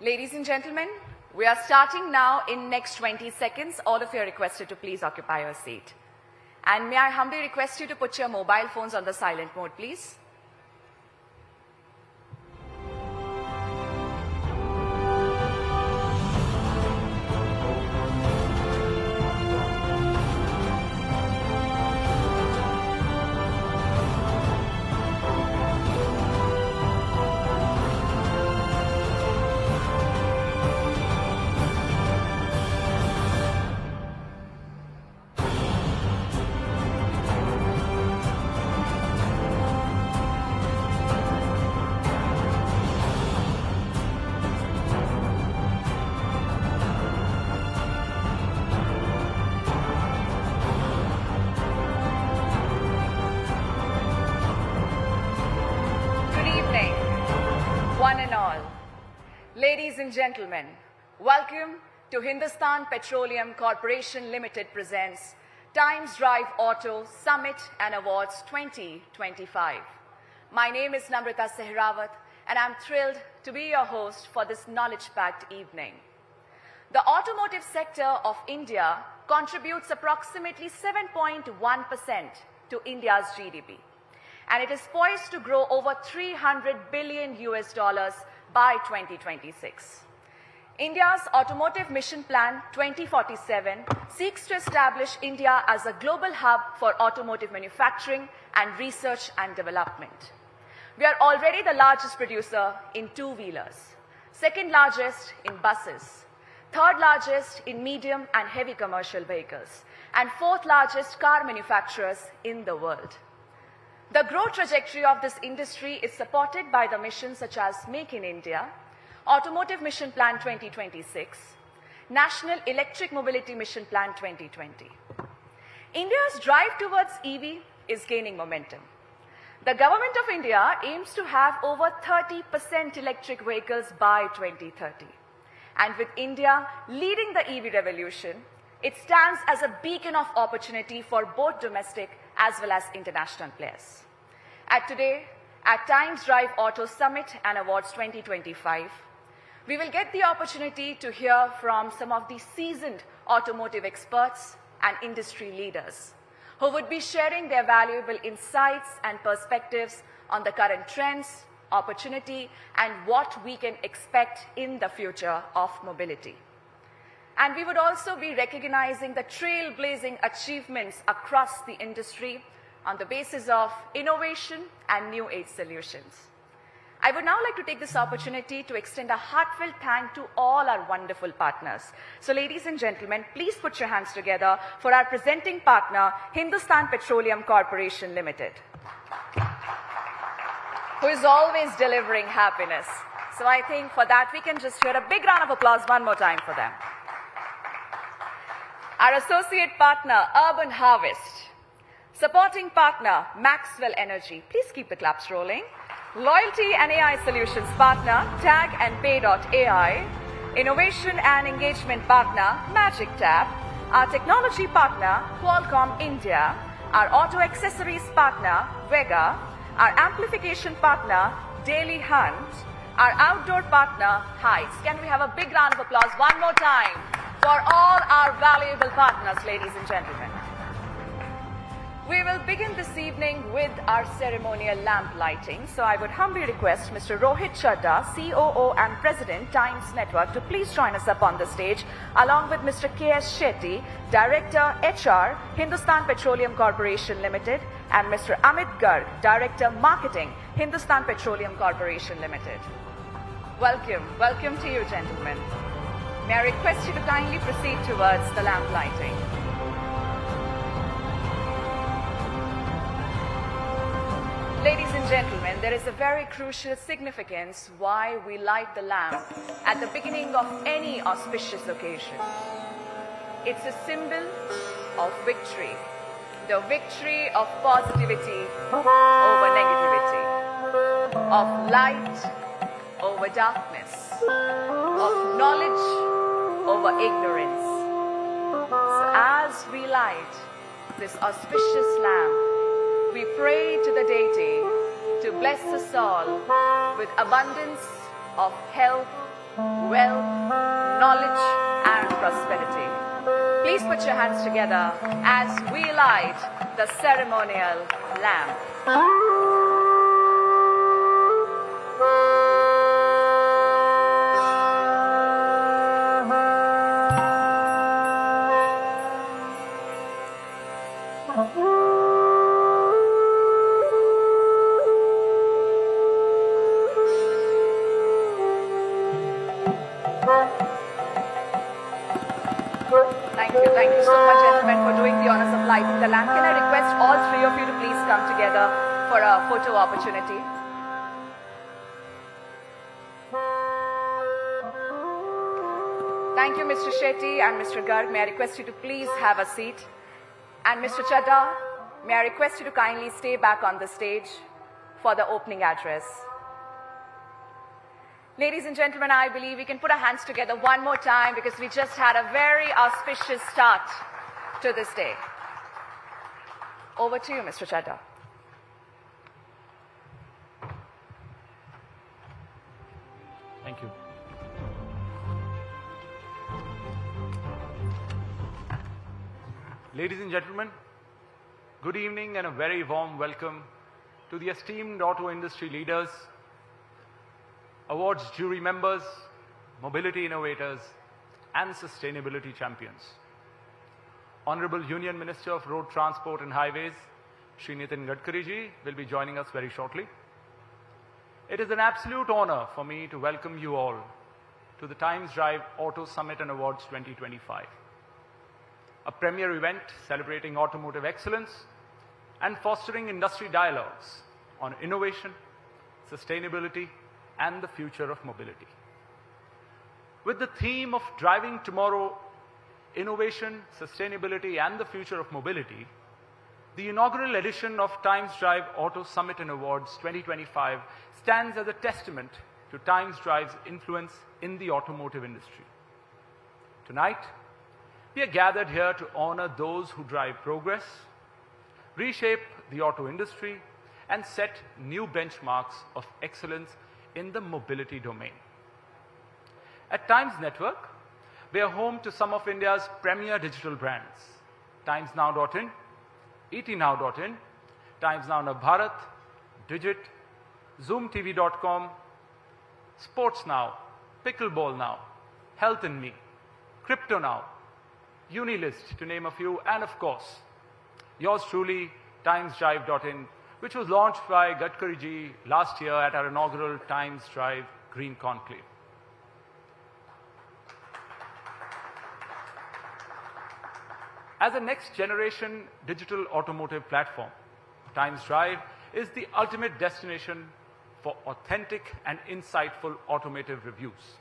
Ladies and gentlemen, we are starting now in next 20 seconds. All of you are requested to please occupy your seat. And may I humbly request you to put your mobile phones on the silent mode, please. One and all. Ladies and gentlemen, welcome to Hindustan Petroleum Corporation Limited presents Times Drive Auto Summit and Awards 2025. My name is Namrata Sehrawat and I'm thrilled to be your host for this knowledge-packed evening. The automotive sector of India contributes approximately 7.1% to India's GDP. And it is poised to grow over $300 billion by 2026. India's Automotive Mission Plan 2047 seeks to establish India as a global hub for automotive manufacturing and research and development. We are already the largest producer in two-wheelers, second largest in buses, third largest in medium and heavy commercial vehicles, and fourth largest car manufacturers in the world. The growth trajectory of this industry is supported by the missions such as Make in India, Automotive Mission Plan 2026, National Electric Mobility Mission Plan 2020. India's drive towards EV is gaining momentum. The Government of India aims to have over 30% electric vehicles by 2030. And with India leading the EV revolution, it stands as a beacon of opportunity for both domestic as well as international players. At Times Drive Auto Summit and Awards 2025, we will get the opportunity to hear from some of the seasoned automotive experts and industry leaders who would be sharing their valuable insights and perspectives on the current trends, opportunity, and what we can expect in the future of mobility. And we would also be recognizing the trailblazing achievements across the industry on the basis of innovation and new age solutions. I would now like to take this opportunity to extend a heartfelt thank to all our wonderful partners. So ladies and gentlemen, please put your hands together for our presenting partner, Hindustan Petroleum Corporation Limited, who is always delivering happiness. So I think for that, we can just hear a big round of applause one more time for them. Our associate partner, Urban Harvest. Supporting partner, Maxwell Energy. Please keep the claps rolling. Loyalty and AI Solutions partner, Tag and Pay.ai. Innovation and engagement partner, Magic Tab. Our technology partner, Qualcomm India. Our auto accessories partner, Vega. Our amplification partner, Daily Hunt. Our outdoor partner, Heights. Can we have a big round of applause one more time for all our valuable partners, ladies and gentlemen. We will begin this evening with our ceremonial lamp lighting. So I would humbly request Mr. Rohit Chadda, COO and President, Times Network, to please join us up on the stage, along with Mr. K.S. Shetty, Director, HR, Hindustan Petroleum Corporation Limited, and Mr. Amit Garg, Director, Marketing, Hindustan Petroleum Corporation Limited. Welcome to you, gentlemen. May I request you to kindly proceed towards the lamp lighting. Ladies and gentlemen, there is a very crucial significance why we light the lamp at the beginning of any auspicious occasion. It's a symbol of victory, the victory of positivity over negativity, of light over darkness, of knowledge over ignorance. So as we light this auspicious lamp, we pray to the deity to bless us all with abundance of health, wealth, knowledge, and prosperity. Please put your hands together as we light the ceremonial lamp. Thank you so much, gentlemen, for doing the honors of lighting the lamp. Can I request all three of you to please come together for a photo opportunity? Thank you, Mr. Shetty and Mr. Garg. May I request you to please have a seat? And Mr. Chadda, may I request you to kindly stay back on the stage for the opening address. Ladies and gentlemen, I believe we can put our hands together one more time because we just had a very auspicious start to this day. Over to you, Mr. Chadda. Thank you. Ladies and gentlemen, good evening and a very warm welcome to the esteemed auto industry leaders, awards jury members, mobility innovators, and sustainability champions. Honorable Union Minister of Road Transport and Highways, Shri Nitin Gadkari ji, will be joining us very shortly. It is an absolute honor for me to welcome you all to the Times Drive Auto Summit and Awards 2025, a premier event celebrating automotive excellence and fostering industry dialogues on innovation, sustainability, and the future of mobility. With the theme of driving tomorrow, innovation, sustainability, and the future of mobility, the inaugural edition of Times Drive Auto Summit and Awards 2025 stands as a testament to Times Drive's influence in the automotive industry. Tonight, we are gathered here to honor those who drive progress, reshape the auto industry, and set new benchmarks of excellence in the mobility domain. At Times Network, we are home to some of India's premier digital brands: timesnow.in, etnow.in, Times Now Bharat, Digit, zoomtv.com, Sports Now, Pickleball Now, Health in Me, Crypto Now, Unilist, to name a few, and of course, yours truly, timesdrive.in, which was launched by Gadkari ji last year at our inaugural Times Drive Green Conclave. As a next-generation digital automotive platform, Times Drive is the ultimate destination for authentic and insightful automotive reviews.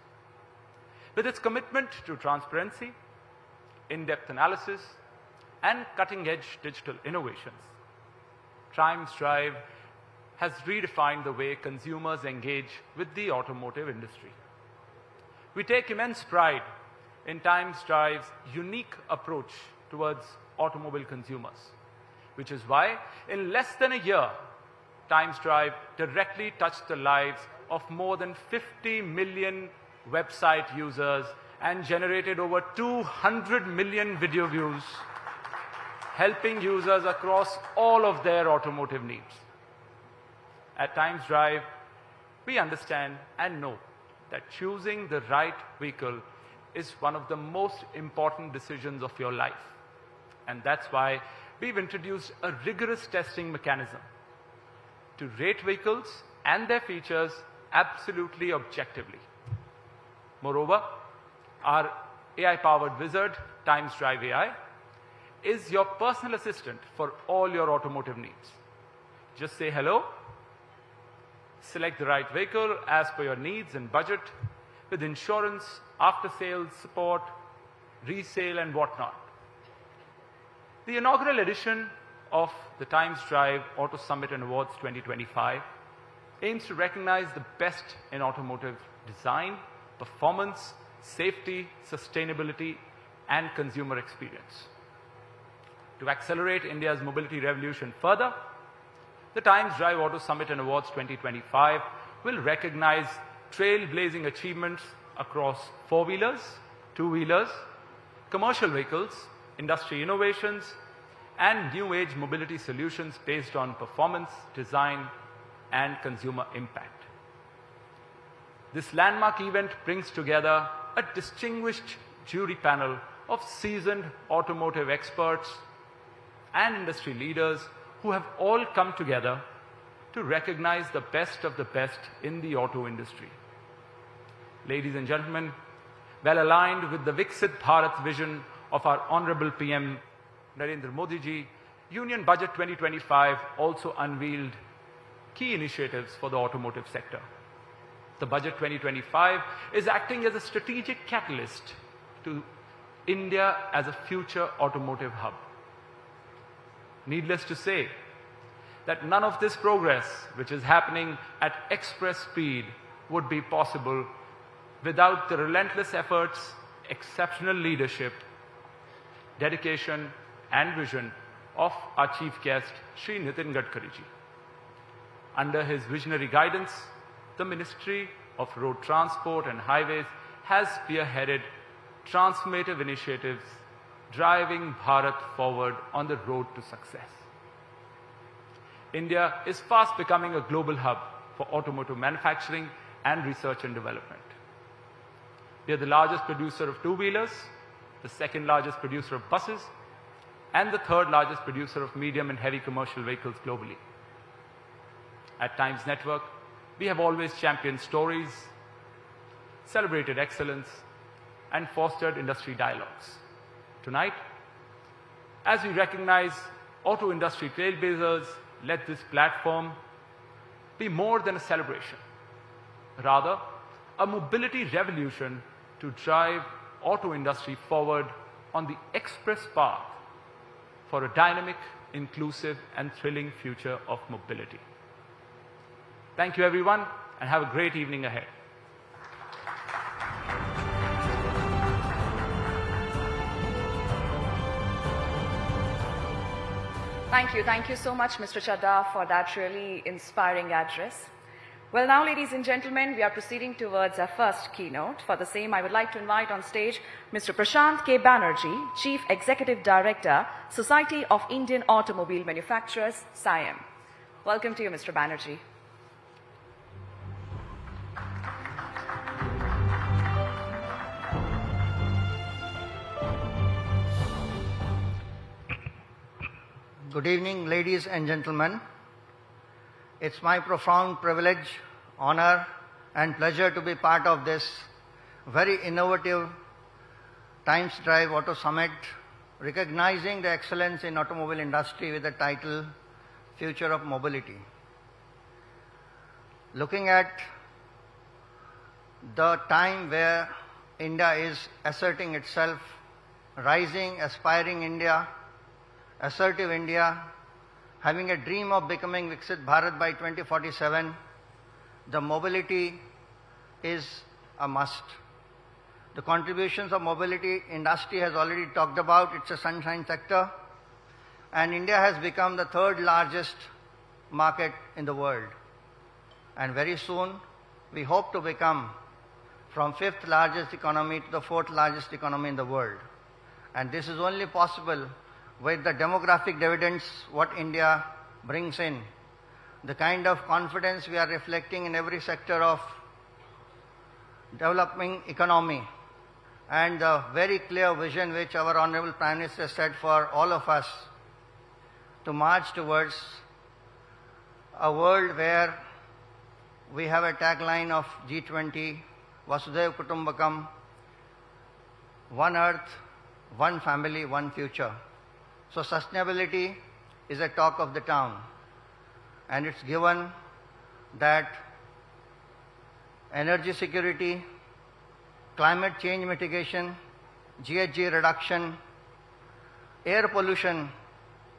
With its commitment to transparency, in-depth analysis, and cutting-edge digital innovations, Times Drive has redefined the way consumers engage with the automotive industry. We take immense pride in Times Drive's unique approach towards automobile consumers, which is why in less than a year, Times Drive directly touched the lives of more than 50 million website users and generated over 200 million video views, helping users across all of their automotive needs. At Times Drive, we understand and know that choosing the right vehicle is one of the most important decisions of your life. And that's why we've introduced a rigorous testing mechanism to rate vehicles and their features absolutely objectively. Moreover, our AI-powered wizard, Times Drive AI, is your personal assistant for all your automotive needs. Just say hello, select the right vehicle as per your needs and budget, with insurance, after-sales support, resale, and whatnot. The inaugural edition of the Times Drive Auto Summit and Awards 2025 aims to recognize the best in automotive design, performance, safety, sustainability, and consumer experience. To accelerate India's mobility revolution further, the Times Drive Auto Summit and Awards 2025 will recognize trailblazing achievements across four-wheelers, two-wheelers, commercial vehicles, industry innovations, and new age mobility solutions based on performance, design, and consumer impact. This landmark event brings together a distinguished jury panel of seasoned automotive experts and industry leaders who have all come together to recognize the best of the best in the auto industry. Ladies and gentlemen, well aligned with the Viksit Bharat vision of our Honorable PM Narendra Modi ji, Union Budget 2025 also unveiled key initiatives for the automotive sector. The Budget 2025 is acting as a strategic catalyst to India as a future automotive hub. Needless to say that none of this progress, which is happening at express speed, would be possible without the relentless efforts, exceptional leadership, dedication, and vision of our chief guest, Shri Nitin Gadkari ji. Under his visionary guidance, the Ministry of Road Transport and Highways has spearheaded transformative initiatives driving Bharat forward on the road to success. India is fast becoming a global hub for automotive manufacturing and research and development. We are the largest producer of two-wheelers, the second largest producer of buses, and the third largest producer of medium and heavy commercial vehicles globally. At Times Network, we have always championed stories, celebrated excellence, and fostered industry dialogues. Tonight, as we recognize auto industry trailblazers, let this platform be more than a celebration, rather a mobility revolution to drive auto industry forward on the express path for a dynamic, inclusive, and thrilling future of mobility. Thank you everyone, and have a great evening ahead. Thank you so much, Mr. Chadha, for that really inspiring address. Well, now, ladies and gentlemen, we are proceeding towards our first keynote. For the same, I would like to invite on stage Mr. Prashant K. Banerjee, Chief Executive Director, Society of Indian Automobile Manufacturers, SIAM. Welcome to you, Mr. Banerjee. Good evening, ladies and gentlemen. It's my profound privilege, honor, and pleasure to be part of this very innovative Times Drive Auto Summit, recognizing the excellence in automobile industry with the title Future of Mobility. Looking at the time where India is asserting itself, rising, aspiring India, assertive India, having a dream of becoming Viksit Bharat by 2047, the mobility is a must. The contributions of mobility industry has already talked about. It's a sunshine sector, and India has become the third largest market in the world. And very soon, we hope to become from fifth largest economy to the fourth largest economy in the world. And this is only possible with the demographic dividends what India brings in, the kind of confidence we are reflecting in every sector of developing economy, and the very clear vision which our Honorable Prime Minister set for all of us to march towards a world where we have a tagline of G20, Vasudhaiva Kutumbakam, one earth, one family, one future. So sustainability is a talk of the town, and it's given that energy security, climate change mitigation, GHG reduction, air pollution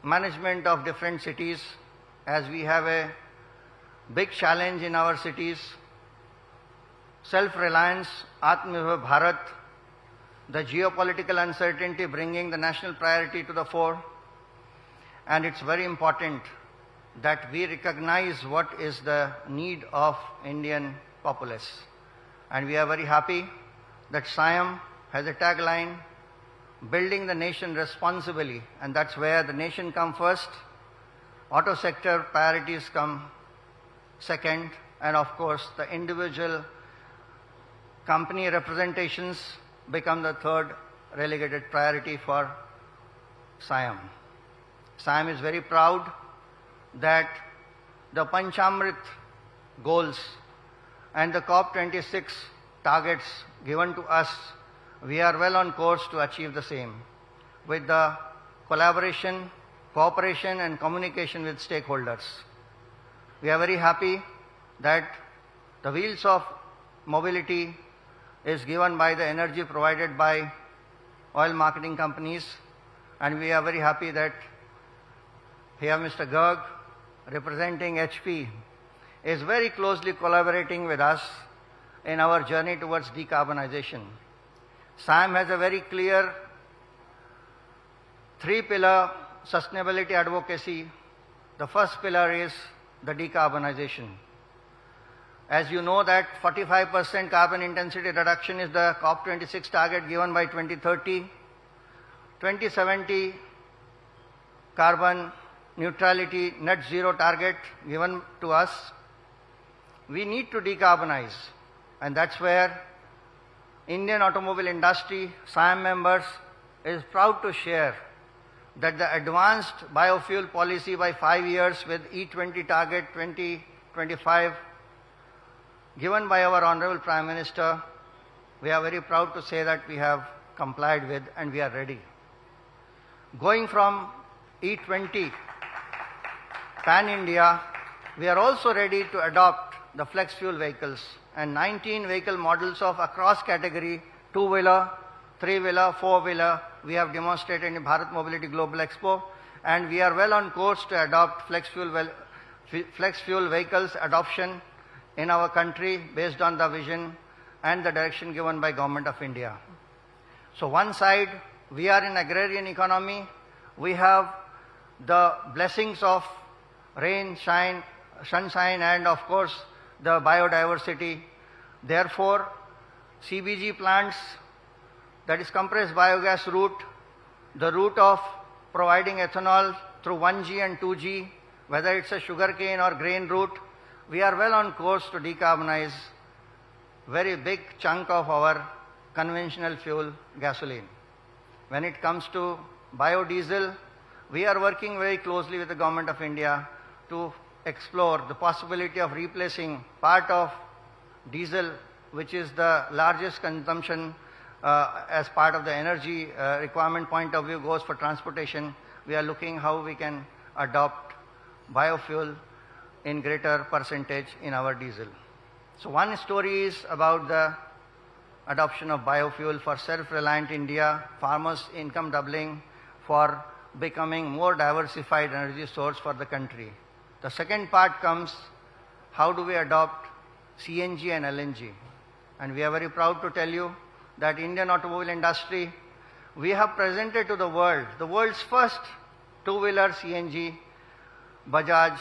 management of different cities, as we have a big challenge in our cities, self-reliance, Atmanirbhar Bharat, the geopolitical uncertainty bringing the national priority to the fore. And it's very important that we recognize what is the need of Indian populace. And we are very happy that SIAM has a tagline, building the nation responsibly, and that's where the nation comes first, auto sector priorities come second, and of course the individual company representations become the third relegated priority for SIAM. SIAM is very proud that the Panchamrit goals and the COP26 targets given to us, we are well on course to achieve the same with the collaboration, cooperation and communication with stakeholders. We are very happy that the wheels of mobility is given by the energy provided by oil marketing companies, and we are very happy that here Mr. Garg, representing HP, is very closely collaborating with us in our journey towards decarbonization. SIAM has a very clear three-pillar sustainability advocacy. The first pillar is the decarbonization. As you know that 45% carbon intensity reduction is the COP26 target given by 2030. 2070 carbon neutrality net zero target given to us. We need to decarbonize, and that's where Indian automobile industry, SIAM members, is proud to share that the advanced biofuel policy by 5 years with E20 target 2025 given by our Honorable Prime Minister, we are very proud to say that we have complied with and we are ready. Going from E20 pan-India, we are also ready to adopt the flex fuel vehicles and 19 vehicle models of across category, two-wheeler, three-wheeler, four-wheeler, we have demonstrated in Bharat Mobility Global Expo, and we are well on course to adopt flex fuel vehicles adoption in our country based on the vision and the direction given by Government of India. So one side, we are in agrarian economy, we have the blessings of rain, sunshine and of course the biodiversity. Therefore, CBG plants, that is compressed biogas route, the route of providing ethanol through 1G and 2G, whether it's a sugarcane or grain route, we are well on course to decarbonize very big chunk of our conventional fuel gasoline. When it comes to biodiesel, we are working very closely with the Government of India to explore the possibility of replacing part of diesel, which is the largest consumption as part of the energy requirement point of view goes for transportation. We are looking how we can adopt biofuel in greater percentage in our diesel. So one story is about the adoption of biofuel for self-reliant India, farmers' income doubling, for becoming more diversified energy source for the country. The second part comes, how do we adopt CNG and LNG? And we are very proud to tell you that Indian automobile industry, we have presented to the world's first two-wheeler CNG, Bajaj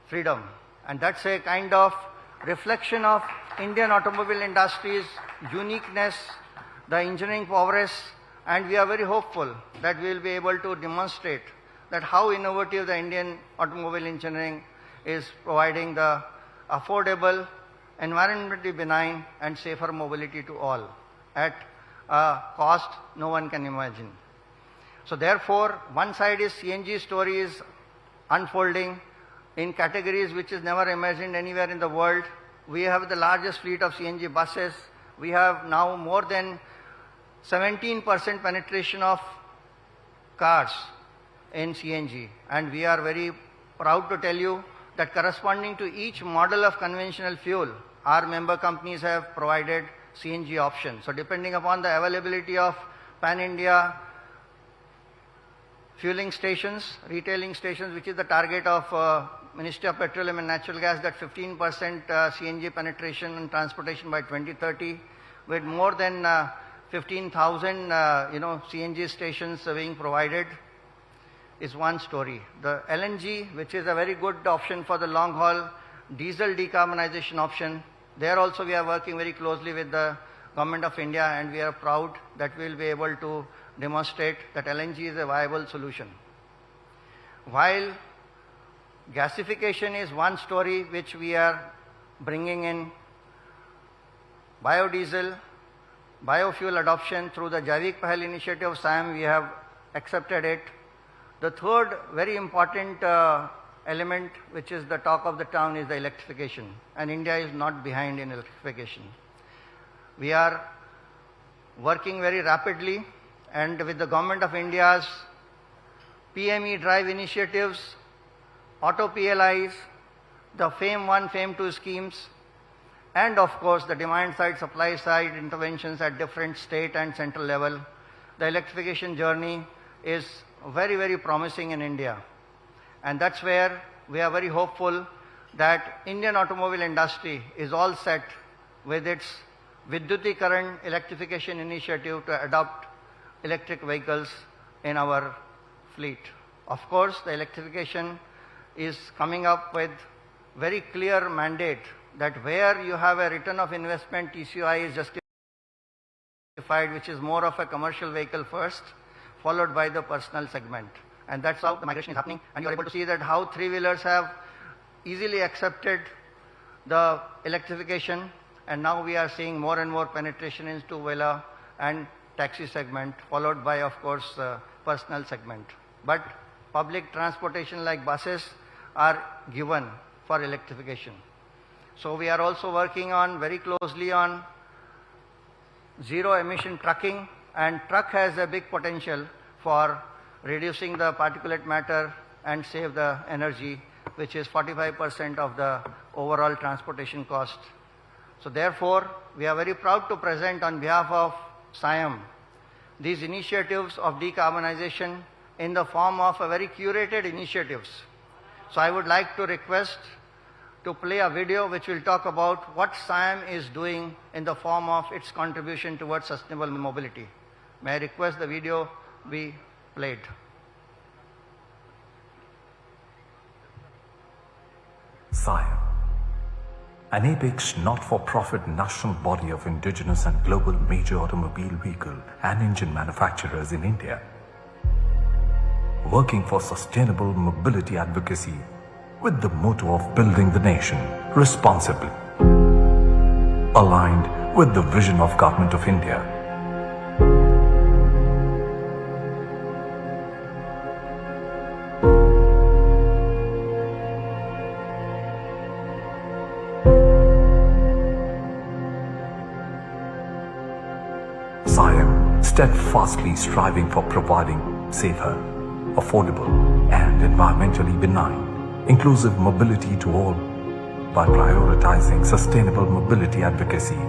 Freedom. And that's a kind of reflection of Indian automobile industry's uniqueness, the engineering prowess, and we are very hopeful that we will be able to demonstrate that how innovative the Indian automobile engineering is providing the affordable, environmentally benign and safer mobility to all at a cost no one can imagine. So therefore, one side is CNG story is unfolding in categories which is never imagined anywhere in the world. We have the largest fleet of CNG buses. We have now more than 17% penetration of cars in CNG, and we are very proud to tell you that corresponding to each model of conventional fuel, our member companies have provided CNG option. So depending upon the availability of pan-India fueling stations, retailing stations, which is the target of Ministry of Petroleum and Natural Gas, that 15% CNG penetration in transportation by 2030, with more than 15,000 CNG stations being provided, is one story. The LNG, which is a very good option for the long haul diesel decarbonization option, there also we are working very closely with the Government of India, and we are proud that we will be able to demonstrate that LNG is a viable solution. While gasification is one story which we are bringing in, biodiesel, biofuel adoption through the Jaivik Pahal initiative of SIAM, we have accepted it. The third very important element, which is the talk of the town, is the electrification, and India is not behind in electrification. We are working very rapidly, and with the Government of India's PME drive initiatives, auto PLIs, the FAME 1, FAME 2 schemes, and of course the demand side, supply side interventions at different state and central level, the electrification journey is very, very promising in India. And that's where we are very hopeful that Indian automobile industry is all set with its Vidyutikaran electrification initiative to adopt electric vehicles in our fleet. Of course, the electrification is coming up with very clear mandate that where you have a return of investment, TCOI is justified, which is more of a commercial vehicle first, followed by the personal segment. And that's how the migration is happening. And you are able to see that how three-wheelers have easily accepted the electrification, and now we are seeing more and more penetration into two-wheeler and taxi segment, followed by, of course, personal segment. But public transportation like buses are given for electrification. So we are also working on very closely on zero emission trucking, and truck has a big potential for reducing the particulate matter and save the energy, which is 45% of the overall transportation cost. So therefore, we are very proud to present on behalf of SIAM these initiatives of decarbonization in the form of a very curated initiatives. So I would like to request to play a video which will talk about what SIAM is doing in the form of its contribution towards sustainable mobility. May I request the video be played. SIAM, an apex not-for-profit national body of indigenous and global major automobile vehicle and engine manufacturers in India, working for sustainable mobility advocacy with the motto of building the nation responsibly, aligned with the vision of Government of India. SIAM steadfastly striving for providing safer, affordable and environmentally benign inclusive mobility to all by prioritizing sustainable mobility advocacy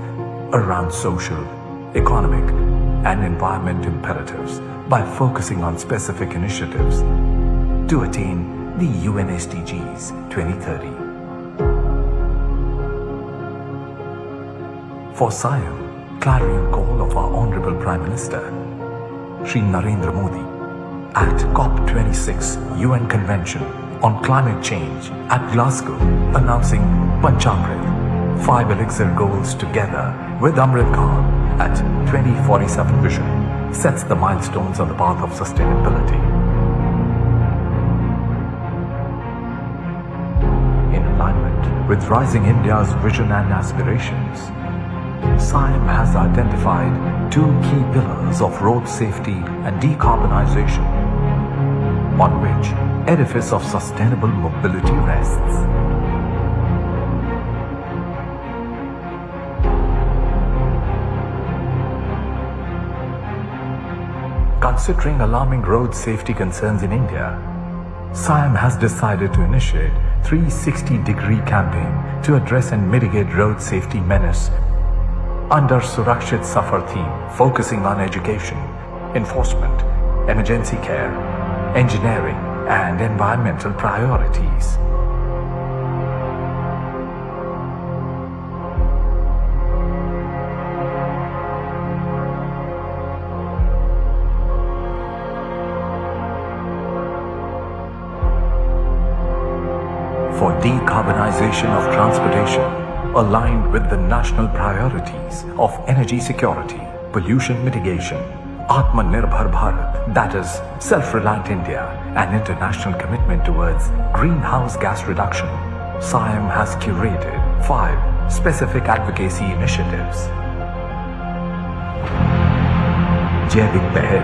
around social, economic and environment imperatives by focusing on specific initiatives to attain the UN SDGs 2030. For SIAM, clarion call of our Honorable Prime Minister, Shri Narendra Modi, at COP26 UN Convention on Climate Change at Glasgow, announcing Panchamrit, 5 elixir goals together with Amrit Kaal at 2047 vision, sets the milestones on the path of sustainability. In alignment with rising India's vision and aspirations, SIAM has identified 2 key pillars of road safety and decarbonization, on which edifice of sustainable mobility rests. Considering alarming road safety concerns in India, SIAM has decided to initiate 360-degree campaign to address and mitigate road safety menace under Surakshit Safar theme, focusing on education, enforcement, emergency care, engineering and environmental priorities. For decarbonization of transportation, aligned with the national priorities of energy security, pollution mitigation, Atmanirbhar Bharat, that is, self-reliant India, and international commitment towards greenhouse gas reduction, SIAM has curated 5 specific advocacy initiatives. Jaivik Pahel,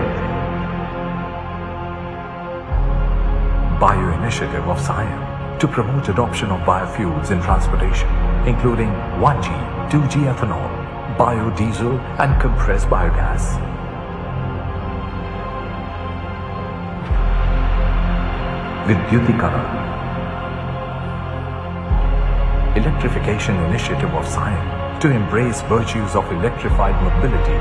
Bio Initiative of SIAM to promote adoption of biofuels in transportation, including 1G, 2G ethanol, biodiesel and compressed biogas. Vidyutikaran, Electrification Initiative of SIAM to embrace virtues of electrified mobility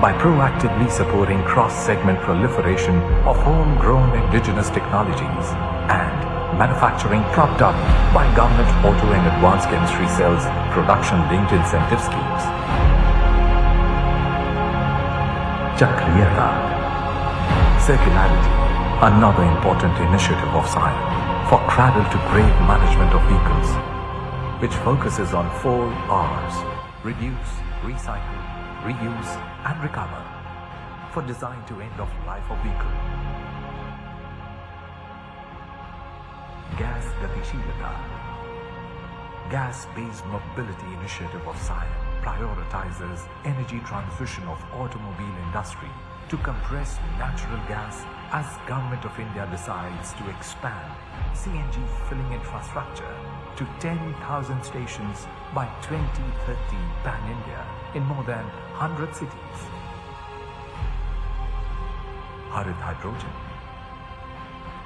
by proactively supporting cross-segment proliferation of homegrown indigenous technologies and manufacturing propped up by government auto and advanced chemistry cells production-linked incentive schemes. Chakriyata, Circularity, another important initiative of SIAM for cradle-to-grave management of vehicles, which focuses on 4 R's: reduce, recycle, reuse and recover for design to end of life of vehicle. Gas Gatishilata, gas-based mobility initiative of SIAM prioritizes energy transition of automobile industry to compress natural gas as Government of India decides to expand CNG filling infrastructure to 10,000 stations by 2030 pan-India in more than 100 cities. Harit Hydrogen,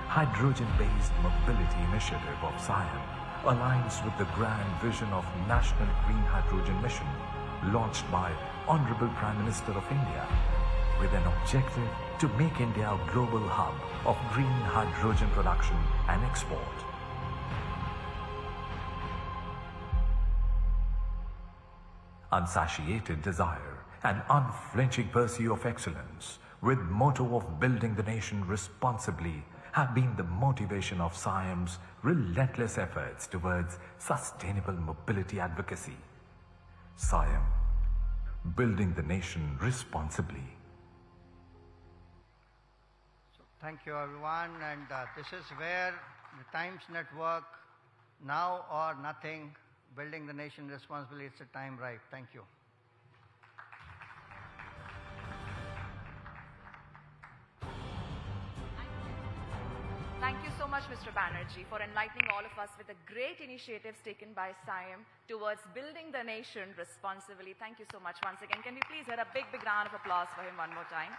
hydrogen-based mobility initiative of SIAM aligns with the grand vision of National Green Hydrogen Mission launched by Honorable Prime Minister of India with an objective to make India a global hub of green hydrogen production and export. Unsatiated desire and unflinching pursuit of excellence with motto of building the nation responsibly have been the motivation of SIAM's relentless efforts towards sustainable mobility advocacy. SIAM, building the nation responsibly. So thank you everyone, and this is where the Times Network, now or nothing, building the nation responsibly, it's a time right. Thank you. Thank you so much, Mr. Banerjee, for enlightening all of us with the great initiatives taken by SIAM towards building the nation responsibly. Thank you so much once again. Can we please hear a big round of applause for him one more time?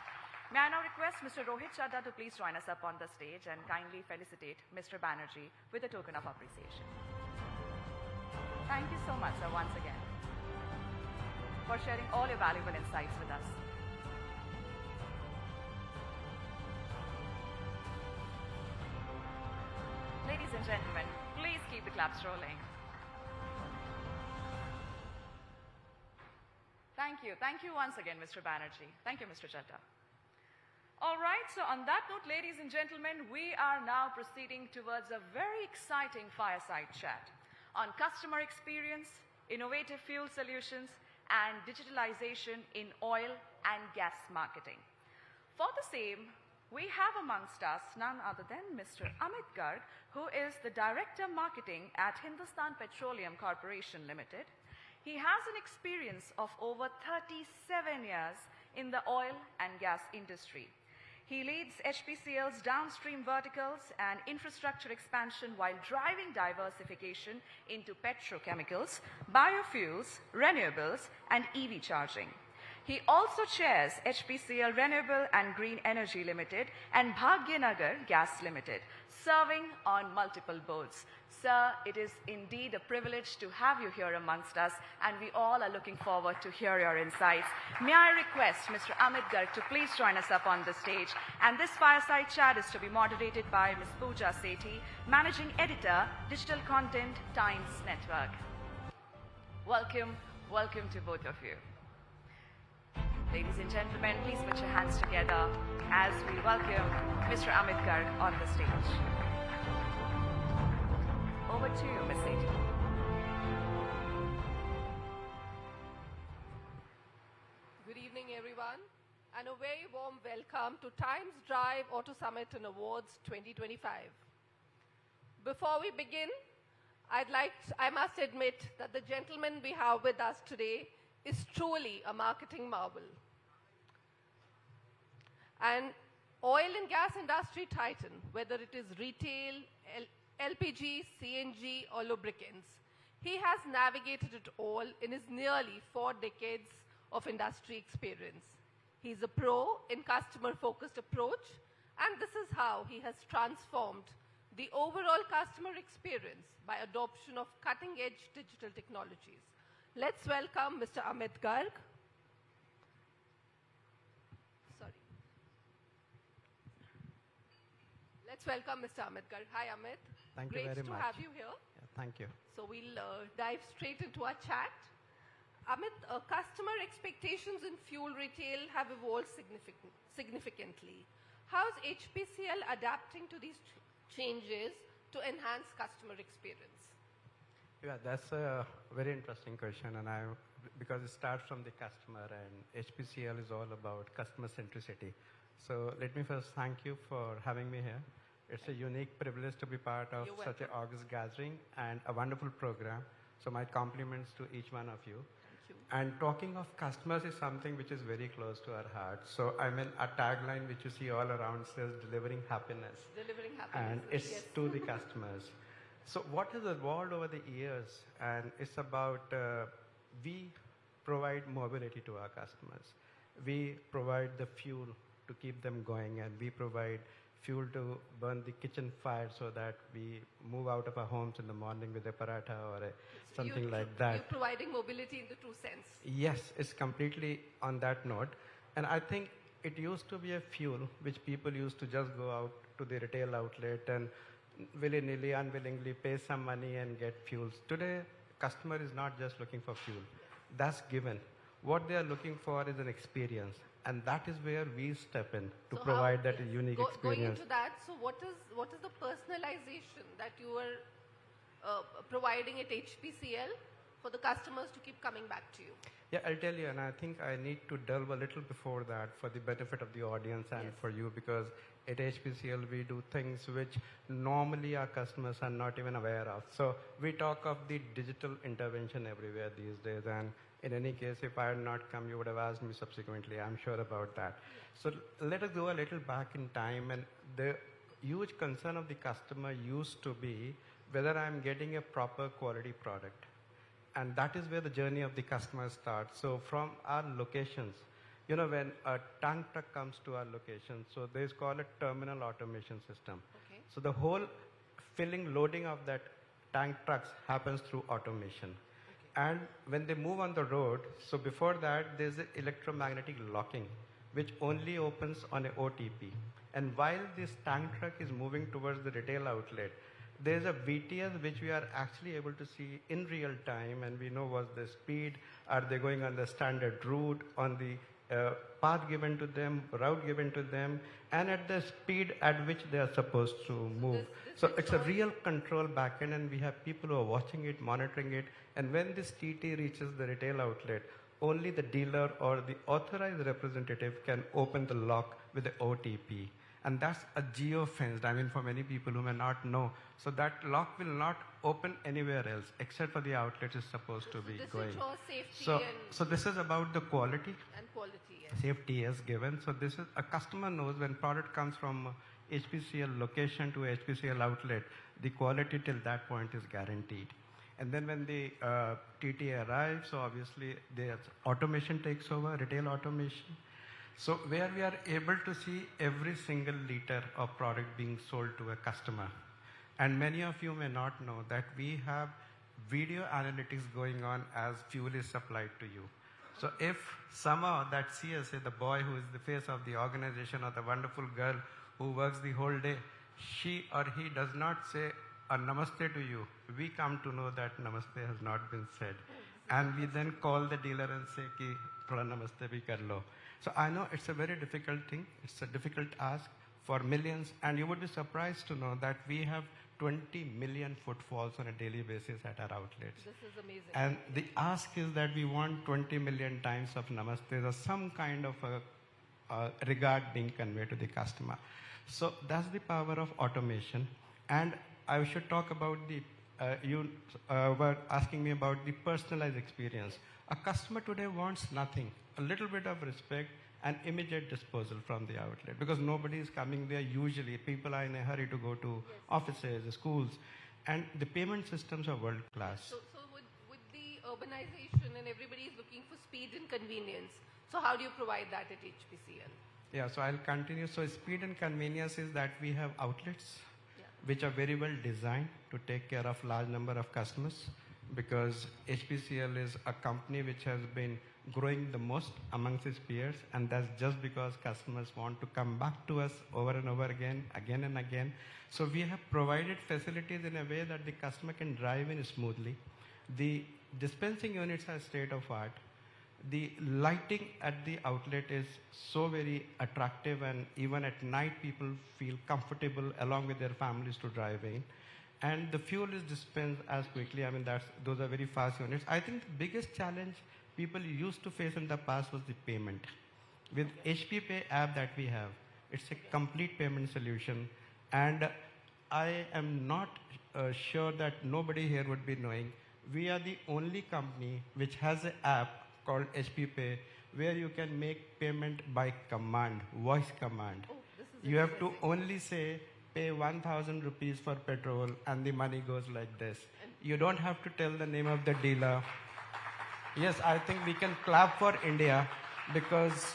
May I now request Mr. Rohit Chadha to please join us up on the stage and kindly felicitate Mr. Banerjee with a token of appreciation. Thank you so much, sir, once again, for sharing all your valuable insights with us. Ladies and gentlemen, please keep the claps rolling. Thank you. Thank you once again, Mr. Banerjee. Thank you, Mr. Chadha. All right, so on that note, ladies and gentlemen, we are now proceeding towards a very exciting fireside chat on customer experience, innovative fuel solutions, and digitalization in oil and gas marketing. For the same, we have amongst us none other than Mr. Amit Garg, who is the Director Marketing at Hindustan Petroleum Corporation Limited. He has an experience of over 37 years in the oil and gas industry. He leads HPCL's downstream verticals and infrastructure expansion while driving diversification into petrochemicals, biofuels, renewables, and EV charging. He also chairs HPCL Renewable and Green Energy Limited and Bhagyanagar Gas Limited, serving on multiple boards. Sir, it is indeed a privilege to have you here amongst us, and we all are looking forward to hear your insights. May I request Mr. Amit Garg to please join us up on the stage. And this fireside chat is to be moderated by Ms. Pooja Sethi, Managing Editor, Digital Content, Times Network. Welcome, welcome to both of you. Ladies and gentlemen, please put your hands together as we welcome Mr. Amit Garg on the stage. Over to you, Ms. Sethi. and a very warm welcome to Times Drive Auto Summit and Awards 2025. Before we begin, I must admit that the gentleman we have with us today is truly a marketing marvel. An oil and gas industry titan, whether it is retail, LPG, CNG, or lubricants, he has navigated it all in his nearly 4 decades of industry experience. He's a pro in customer-focused approach, and this is how he has transformed the overall customer experience by adoption of cutting-edge digital technologies. Let's welcome Mr. Amit Garg. Sorry. Let's welcome Mr. Amit Garg. Hi, Amit. Thank you very much. Great to have you here. Yeah, thank you. So we'll dive straight into our chat. Amit, customer expectations in fuel retail have evolved significantly. How is HPCL adapting to these changes to enhance customer experience? Yeah, that's a very interesting question, and because it starts from the customer, and HPCL is all about customer centricity. So let me first thank you for having me here. It's a unique privilege to be part of such an august gathering and a wonderful program. So my compliments to each one of you. Thank you. And talking of customers is something which is very close to our heart. So I mean, a tagline which you see all around says delivering happiness. Delivering happiness. And it's to the customers. So what has evolved over the years, and it's about we provide mobility to our customers. We provide the fuel to keep them going, and we provide fuel to burn the kitchen fire so that we move out of our homes in the morning with a paratha or something like that. You're providing mobility in the true sense. Yes, it's completely on that note. And I think it used to be a fuel which people used to just go out to the retail outlet and willy-nilly, unwillingly pay some money and get fuels. Today, customer is not just looking for fuel. That's given. What they are looking for is an experience. And that is where we step in to provide that unique experience. Going into that, so what is the personalization that you are providing at HPCL for the customers to keep coming back to you? Yeah, I'll tell you, and I think I need to delve a little before that for the benefit of the audience and for you, because at HPCL we do things which normally our customers are not even aware of. So we talk of the digital intervention everywhere these days, and in any case, if I had not come, you would have asked me subsequently. I'm sure about that. So let us go a little back in time, and the huge concern of the customer used to be whether I'm getting a proper quality product. And that is where the journey of the customer starts. So from our locations, you know, when a tank truck comes to our location, so there's called a terminal automation system. Okay. So the whole filling, loading of that tank trucks happens through automation. And when they move on the road, so before that, there's an electromagnetic locking, which only opens on an OTP. And while this tank truck is moving towards the retail outlet, there's a VTS which we are actually able to see in real time, and we know what's the speed, are they going on the standard route, on the path given to them, route given to them, and at the speed at which they are supposed to move. So it's a real control backend, and we have people who are watching it, monitoring it, and when this TT reaches the retail outlet, only the dealer or the authorized representative can open the lock with the OTP. And that's a geo-fenced, I mean, for many people who may not know. So that lock will not open anywhere else, except for the outlet is supposed to be going. This ensures safety so this is about the quality. And quality, yes. Safety is given. So this is, a customer knows when product comes from HPCL location to HPCL outlet, the quality till that point is guaranteed. And then when the TT arrives, so obviously the automation takes over, retail automation. So where we are able to see every single liter of product being sold to a customer. And many of you may not know that we have video analytics going on as fuel is supplied to you. So if somehow that CSA, the boy who is the face of the organization, or the wonderful girl who works the whole day, she or he does not say a namaste to you, we come to know that namaste has not been said. And we then call the dealer and say, ki, thoda namaste bhi kar lo. So I know it's a very difficult thing. It's a difficult ask for millions. And you would be surprised to know that we have 20 million footfalls on a daily basis at our outlets. This is amazing. And the ask is that we want 20 million times of namaste or some kind of a regard being conveyed to the customer. So that's the power of automation. And I should talk about the, you were asking me about the personalized experience. A customer today wants nothing, a little bit of respect and immediate disposal from the outlet, because nobody is coming there usually. People are in a hurry to go to offices, schools, and the payment systems are world class. So with the urbanization and everybody is looking for speed and convenience, so how do you provide that at HPCL? Yeah, so I'll continue. So speed and convenience is that we have outlets which are very well designed to take care of large number of customers, because HPCL is a company which has been growing the most amongst its peers, and that's just because customers want to come back to us over and over again and again. So we have provided facilities in a way that the customer can drive in smoothly. The dispensing units are state of art. The lighting at the outlet is so very attractive, and even at night people feel comfortable along with their families to drive in. And the fuel is dispensed as quickly. I mean, those are very fast units. I think the biggest challenge people used to face in the past was the payment. With HP Pay app that we have, it's a complete payment solution. And I am not sure that nobody here would be knowing, we are the only company which has an app called HP Pay, where you can make payment by command, voice command. Oh, you have to only say, pay 1,000 rupees for petrol, and the money goes like this. You don't have to tell the name of the dealer. Yes, I think we can clap for India, because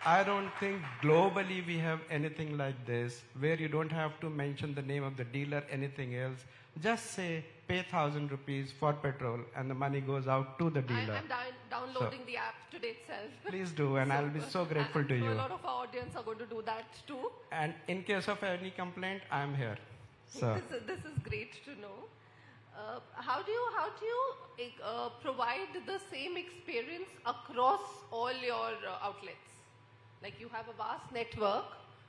I don't think globally we have anything like this, where you don't have to mention the name of the dealer, anything else. Just say, pay 1,000 rupees for petrol, and the money goes out to the dealer. I'm downloading the app today itself. Please do, and I'll be so grateful to you. A lot of our audience are going to do that too. And in case of any complaint, I'm here. So This is great to know. How do you provide the same experience across all your outlets? Like, you have a vast network.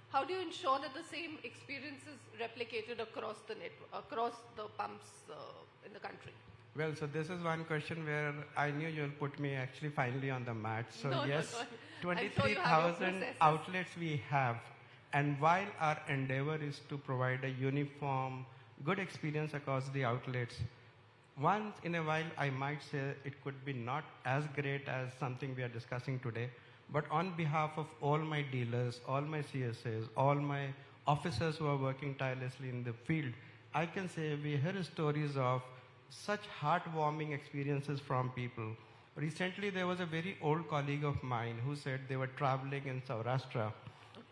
How do you ensure that the same experience is replicated across the network, across the pumps in the country? Well, so this is one question where I knew you'll put me actually finally on the mat. So yes, no. 23,000 outlets we have. And while our endeavor is to provide a uniform, good experience across the outlets, once in a while I might say it could be not as great as something we are discussing today. But on behalf of all my dealers, all my CSAs, all my officers who are working tirelessly in the field, I can say we hear stories of such heartwarming experiences from people. Recently, there was a very old colleague of mine who said they were traveling in Saurashtra,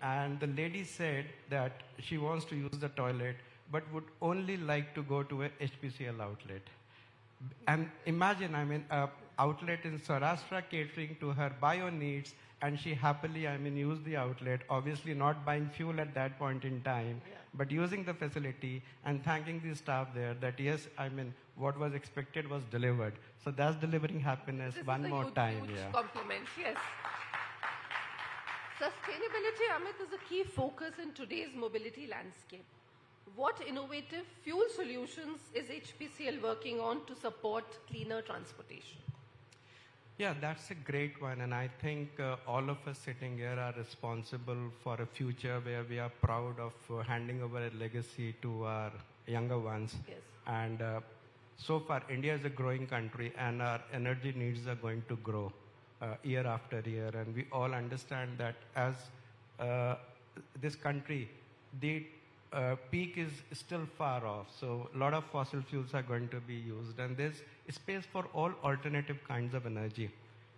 and the lady said that she wants to use the toilet, but would only like to go to a HPCL outlet. And imagine, I mean, an outlet in Saurashtra catering to her bio needs, and she happily, used the outlet, obviously not buying fuel at that point in time, but using the facility and thanking the staff there that, yes, what was expected was delivered. So that's delivering happiness one more time. Huge compliment, yes. Sustainability, Amit, is a key focus in today's mobility landscape. What innovative fuel solutions is HPCL working on to support cleaner transportation? Yeah, that's a great one. And I think all of us sitting here are responsible for a future where we are proud of handing over a legacy to our younger ones. Yes. And so far, India is a growing country, and our energy needs are going to grow year after year. And we all understand that as this country, the peak is still far off. So a lot of fossil fuels are going to be used, and there's space for all alternative kinds of energy.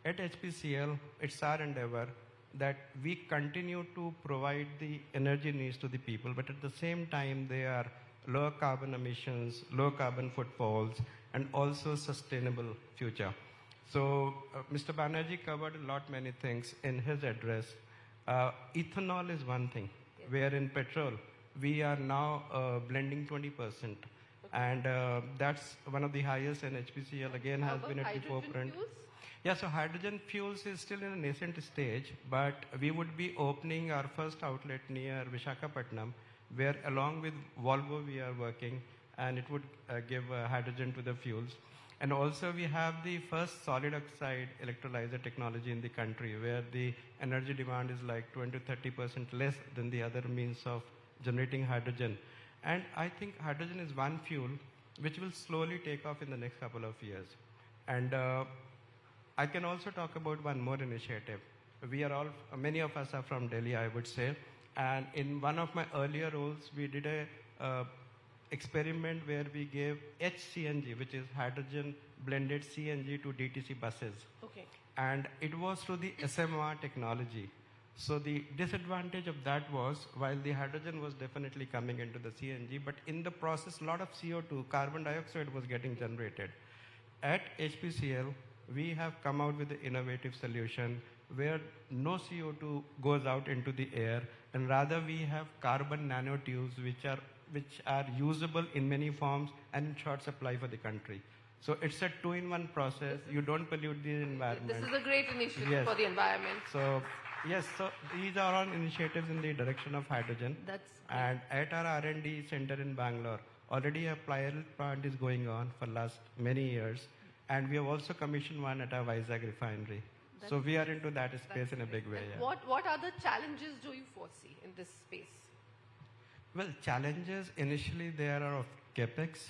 At HPCL, it's our endeavor that we continue to provide the energy needs to the people, but at the same time, they are lower carbon emissions, low carbon footfalls, and also sustainable future. So Mr. Banerjee covered many things in his address. Ethanol is one thing, where in petrol, we are now blending 20%. And that's one of the highest, and HPCL again has been at the forefront. Fuels? Yeah, so hydrogen fuels is still in a nascent stage, but we would be opening our first outlet near Visakhapatnam, where along with Volvo we are working, and it would give hydrogen to the fuels. And also we have the first solid oxide electrolyzer technology in the country, where the energy demand is like 20 to 30% less than the other means of generating hydrogen. And I think hydrogen is one fuel which will slowly take off in the next couple of years. And I can also talk about one more initiative. Many of us are from Delhi, I would say. And in one of my earlier roles, we did a experiment where we gave HCNG, which is hydrogen blended CNG, to DTC buses. Okay. And it was through the SMR technology. So the disadvantage of that was, while the hydrogen was definitely coming into the CNG, but in the process, a lot of CO2, carbon dioxide, was getting generated. At HPCL, we have come out with an innovative solution where no CO2 goes out into the air, and rather we have carbon nanotubes which are usable in many forms and in short supply for the country. So it's a two-in-one process. You don't pollute the environment. This is a great initiative Yes. for the environment. So yes, so these are all initiatives in the direction of hydrogen. That's And at our R&D center in Bangalore, already a pilot plant is going on for last many years, and we have also commissioned one at our Vizag refinery. So we are into that space in a big way. And Yeah. what other challenges do you foresee in this space? Well, challenges initially there are of capex.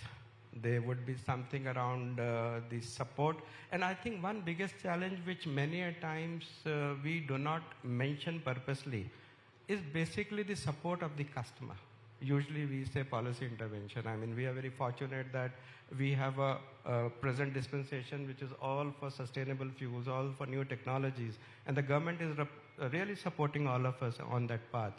There would be something around the support. And I think one biggest challenge which many a times we do not mention purposely is basically the support of the customer. Usually we say policy intervention. I mean, we are very fortunate that we have a present dispensation which is all for sustainable fuels, all for new technologies. And the government is really supporting all of us on that path.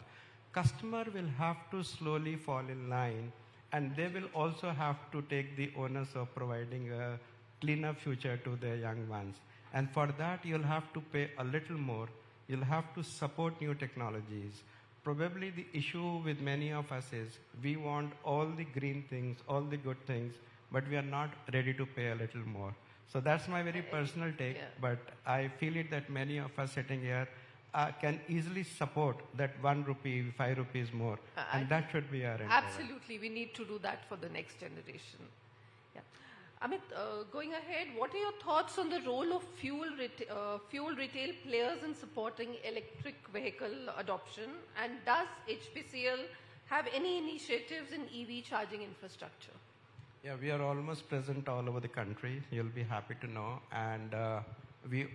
Customer will have to slowly fall in line, and they will also have to take the onus of providing a cleaner future to their young ones. And for that, you'll have to pay a little more. You'll have to support new technologies. Probably the issue with many of us is we want all the green things, all the good things, but we are not ready to pay a little more. So that's my very personal take, Yeah. but I feel it that many of us sitting here can easily support that 1 rupee, 5 rupees more. And that should be our endeavor. Absolutely, we need to do that for the next generation. Yeah. Amit, going ahead, what are your thoughts on the role of fuel retail players in supporting electric vehicle adoption? And does HPCL have any initiatives in EV charging infrastructure? Yeah, we are almost present all over the country. You'll be happy to know. And we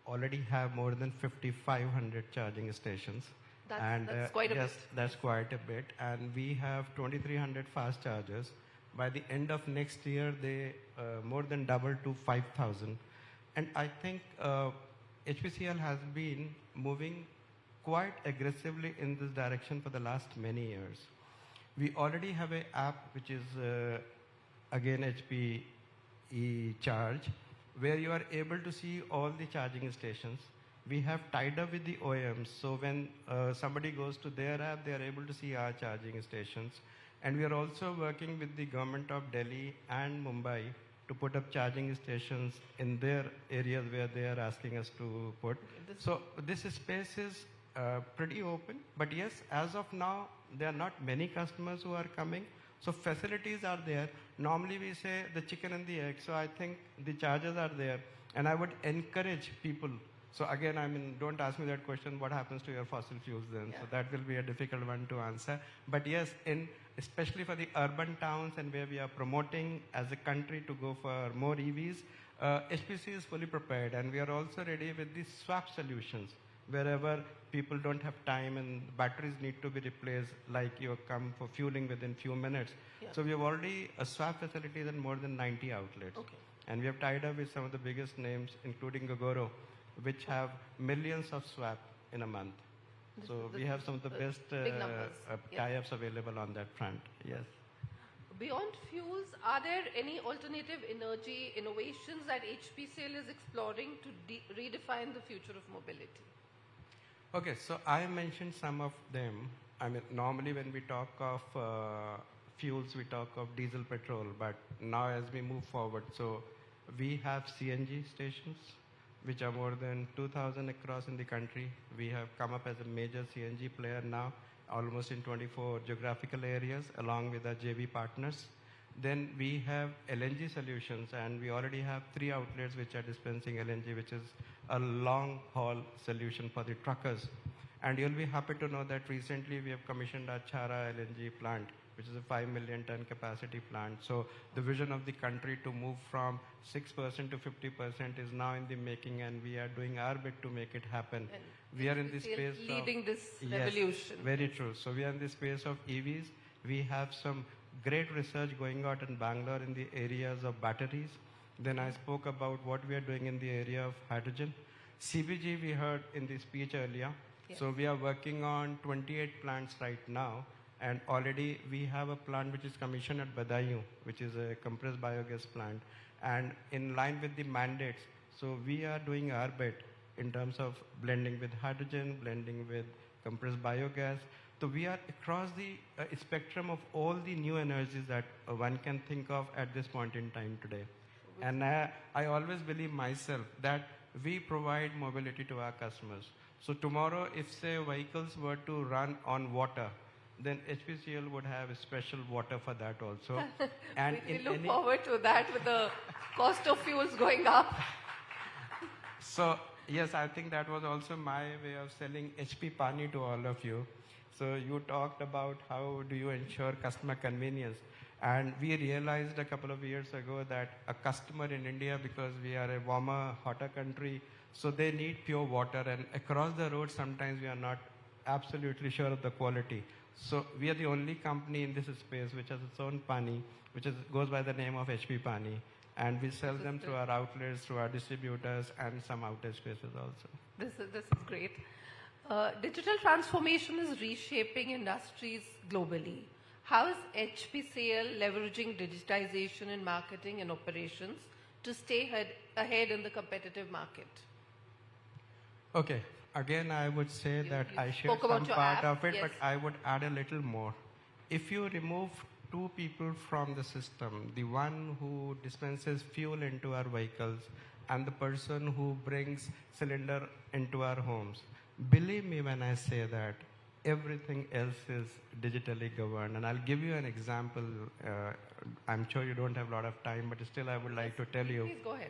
already have more than 5,500 charging stations. That's quite a yes, bit. that's quite a bit. And we have 2,300 fast chargers. By the end of next year, they more than double to 5,000. And I think HPCL has been moving quite aggressively in this direction for the last many years. We already have an app which is again HPE Charge, where you are able to see all the charging stations. We have tied up with the OEMs, so when somebody goes to their app, they are able to see our charging stations. And we are also working with the government of Delhi and Mumbai to put up charging stations in their areas where they are asking us to put. So this space is pretty open, but yes, as of now, there are not many customers who are coming. So facilities are there. Normally we say the chicken and the egg. So I think the charges are there. And I would encourage people. So again, I mean, don't ask me that question, what happens to your fossil fuels then? Yeah. So that will be a difficult one to answer. But yes, especially for the urban towns and where we are promoting as a country to go for more EVs, HPC is fully prepared. And we are also ready with the swap solutions. Wherever people don't have time and batteries need to be replaced, like you come for fueling within few minutes. Yeah. So we have already swap facilities in more than 90 outlets. Okay. And we have tied up with some of the biggest names, including Gogoro, which have millions of swap in a month. So we have some of the best big numbers. Yeah. tie-ups available on that front. Yes. Beyond fuels, are there any alternative energy innovations that HPCL is exploring to redefine the future of mobility? Okay, so I mentioned some of them. I mean, normally when we talk of fuels, we talk of diesel, petrol, but now as we move forward, so we have CNG stations, which are more than 2,000 across in the country. We have come up as a major CNG player now, almost in 24 geographical areas, along with our JV partners. Then we have LNG solutions, and we already have 3 outlets which are dispensing LNG, which is a long haul solution for the truckers. And you'll be happy to know that recently we have commissioned our Chhara LNG plant, which is a 5 million ton capacity plant. So the vision of the country to move from 6% to 50% is now in the making, and we are doing our bit to make it happen. And we are in the HPCL space leading of, this yes, revolution. Very true. So we are in the space of EVs. We have some great research going out in Bangalore in the areas of batteries. Then I spoke about what we are doing in the area of hydrogen. CBG we heard in the speech earlier. Yes. So we are working on 28 plants right now, and already we have a plant which is commissioned at Badaयूं, which is a compressed biogas plant. And in line with the mandates, so we are doing our bit in terms of blending with hydrogen, blending with compressed biogas. So we are across the spectrum of all the new energies that one can think of at this point in time today. And I always believe myself that we provide mobility to our customers. So tomorrow, if say vehicles were to run on water, then HPCL would have a special water for that also. And We look forward to that with the cost of fuels going up. So yes, I think that was also my way of selling HP Pani to all of you. So you talked about how do you ensure customer convenience. And we realized a couple of years ago that a customer in India, because we are a warmer, hotter country, so they need pure water. And across the road, sometimes we are not absolutely sure of the quality. So we are the only company in this space which has its own pani, which goes by the name of HP Pani. And we sell them through our outlets, through our distributors, and some outage spaces also. This is great. Digital transformation is reshaping industries globally. How is HPCL leveraging digitization in marketing and operations to stay ahead in the competitive market? Okay. Again, I would say that I shared spoke about some your part app, of it, yes. but I would add a little more. If you remove 2 people from the system, the one who dispenses fuel into our vehicles and the person who brings cylinder into our homes, believe me when I say that everything else is digitally governed. And I'll give you an example. I'm sure you don't have a lot of time, but still I would like to tell you. Please go ahead.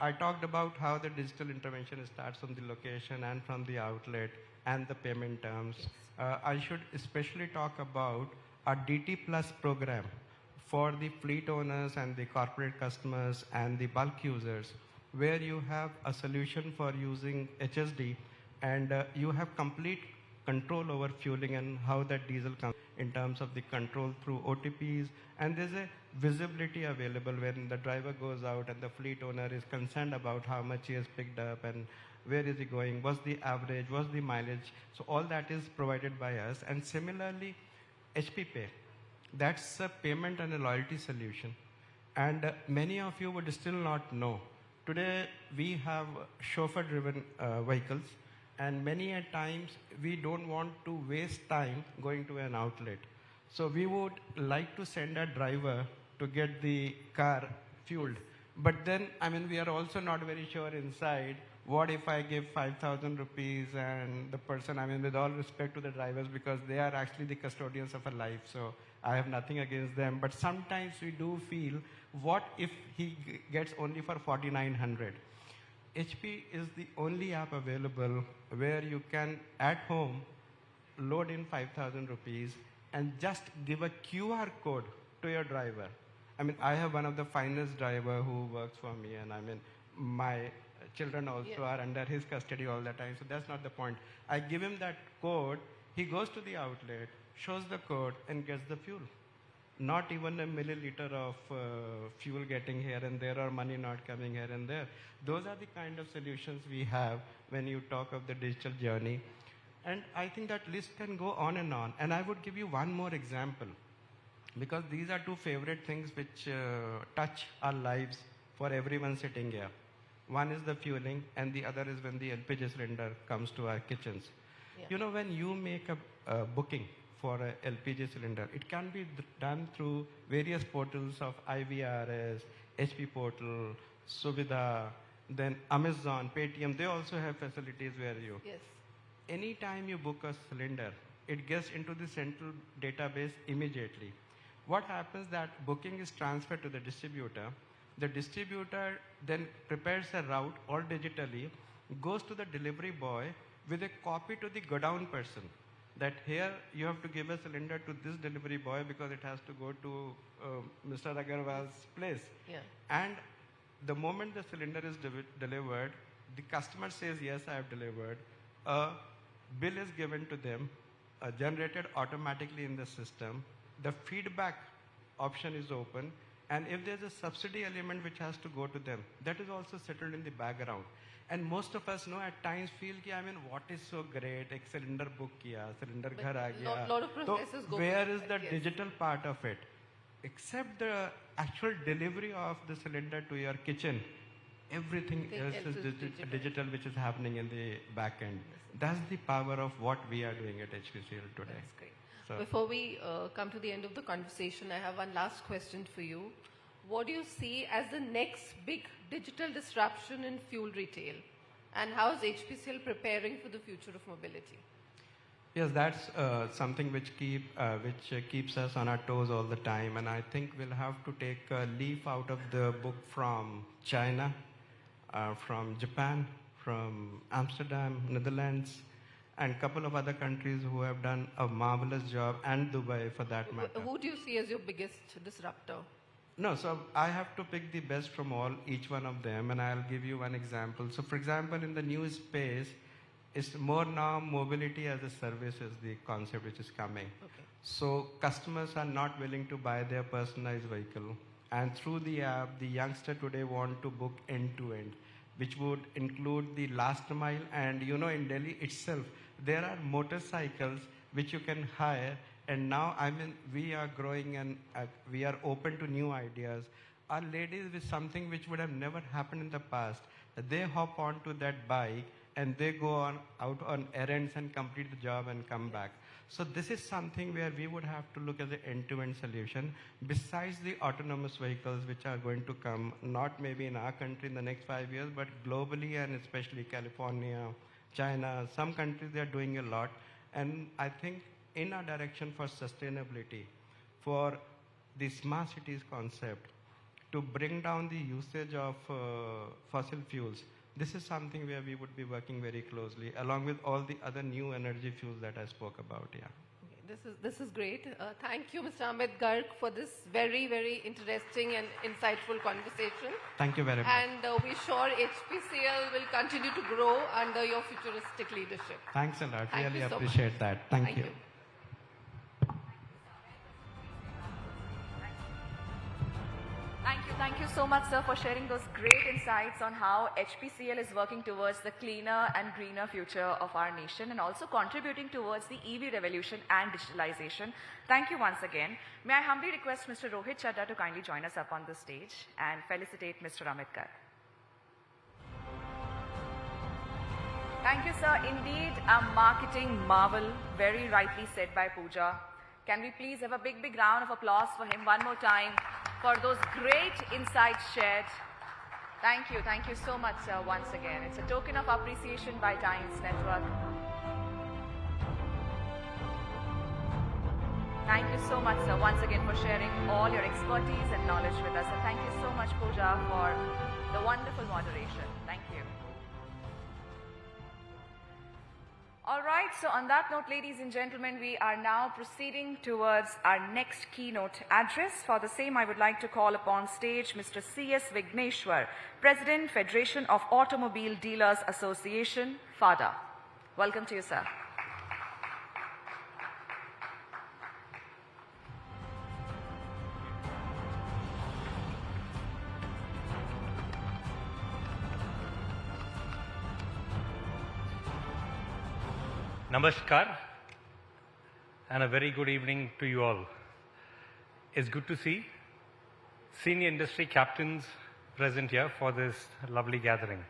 I talked about how the digital intervention starts from the location and from the outlet and the payment terms. Yes. I should especially talk about our DT Plus program for the fleet owners and the corporate customers and the bulk users, where you have a solution for using HSD, and you have complete control over fueling and how that diesel comes in terms of the control through OTPs. And there's a visibility available when the driver goes out and the fleet owner is concerned about how much he has picked up and where is he going, what's the average, what's the mileage. So all that is provided by us. And similarly, HP Pay, that's a payment and a loyalty solution. And many of you would still not know. Today, we have chauffeur-driven vehicles. And many a times, we don't want to waste time going to an outlet. So we would like to send a driver to get the car fueled. But then, I mean, we are also not very sure inside, what if I give 5,000 rupees and the person, I mean, with all respect to the drivers, because they are actually the custodians of a life, so I have nothing against them. But sometimes we do feel, what if he gets only for 4,900? HP is the only app available where you can, at home, load in 5,000 rupees and just give a QR code to your driver. I mean, I have one of the finest driver who works for me, and I mean, my children also are under his custody all the time, so that's not the point. I give him that code, he goes to the outlet, shows the code, and gets the fuel. Not even a milliliter of fuel getting here and there, or money not coming here and there. Those are the kind of solutions we have when you talk of the digital journey. And I think that list can go on. And I would give you one more example, because these are 2 favorite things which touch our lives for everyone sitting here. One is the fueling, and the other is when the LPG cylinder comes to our kitchens. Yeah. You know, when you make a booking for a LPG cylinder, it can be done through various portals of IVRS, HP portal, Suvidha, then Amazon, Paytm. They also have facilities where you. Yes. Anytime you book a cylinder, it gets into the central database immediately. what happens that booking is transferred to the distributor. The distributor then prepares a route all digitally, goes to the delivery boy with a copy to the godown person that here you have to give a cylinder to this delivery boy because it has to go to Mr. Agarwal's place. Yeah. And the moment the cylinder is delivered, the customer says, yes, I have delivered. A bill is given to them, generated automatically in the system. The feedback option is open. And if there's a subsidy element which has to go to them, that is also settled in the background. And most of us know at times feel ki, I mean, what is so great? Ek cylinder book kiya, cylinder ghar aa gaya. Lot of processes go. Where is the yes. digital part of it? Except the actual delivery of the cylinder to your kitchen, everything else is digital, which is happening in the back end. That's the power of what we are doing at HPCL today. That's great. So Before we come to the end of the conversation, I have one last question for you. What do you see as the next big digital disruption in fuel retail? And how is HPCL preparing for the future of mobility? yes, that's something which keeps us on our toes all the time. And I think we'll have to take a leaf out of the book from China, from Japan, from Amsterdam, Netherlands, and a couple of other countries who have done a marvelous job, and Dubai for that matter. Who do you see as your biggest disruptor? No, so I have to pick the best from each one of them, and I'll give you one example. So for example, in the new space, it's more now mobility as a service is the concept which is coming. Okay. So customers are not willing to buy their personalized vehicle. And through the app, the youngster today want to book end-to-end, which would include the last mile. And you know, in Delhi itself, there are motorcycles which you can hire. And now, I mean, we are growing and we are open to new ideas. Our ladies with something which would have never happened in the past, they hop onto that bike and they go out on errands and complete the job and come back. So this is something where we would have to look at the end-to-end solution besides the autonomous vehicles which are going to come, not maybe in our country in the next 5 years, but globally and especially California, China, some countries they are doing a lot. And I think in our direction for sustainability, for the smart cities concept, to bring down the usage of fossil fuels, this is something where we would be working very closely, along with all the other new energy fuels that I spoke about. Yeah. Okay, this is great. Thank you, Mr. Amit Garg, for this very, very interesting and insightful conversation. Thank you very much. And we're sure HPCL will continue to grow under your futuristic leadership. Thanks a lot. Thank Really you so appreciate much. that. Thank you. Thank you so much, sir, for sharing those great insights on how HPCL is working towards the cleaner and greener future of our nation and also contributing towards the EV revolution and digitalization. Thank you once again. May I humbly request Mr. Rohit Chadha to kindly join us up on the stage and felicitate Mr. Amit Garg. Thank you, sir. Indeed, a marketing marvel, very rightly said by Pooja. Can we please have a big, big round of applause for him one more time for those great insights shared. Thank you so much, sir, once again. It's a token of appreciation by Times Network. Thank you so much, sir, once again for sharing all your expertise and knowledge with us. And thank you so much, Pooja, for the wonderful moderation. Thank you. All right, so on that note, ladies and gentlemen, we are now proceeding towards our next keynote address. For the same, I would like to call upon stage Mr. C.S. Vigneshwar, President, Federation of Automobile Dealers Association, FADA. Welcome to you, sir. Namaskar and a very good evening to you all. It's good to see senior industry captains present here for this lovely gathering.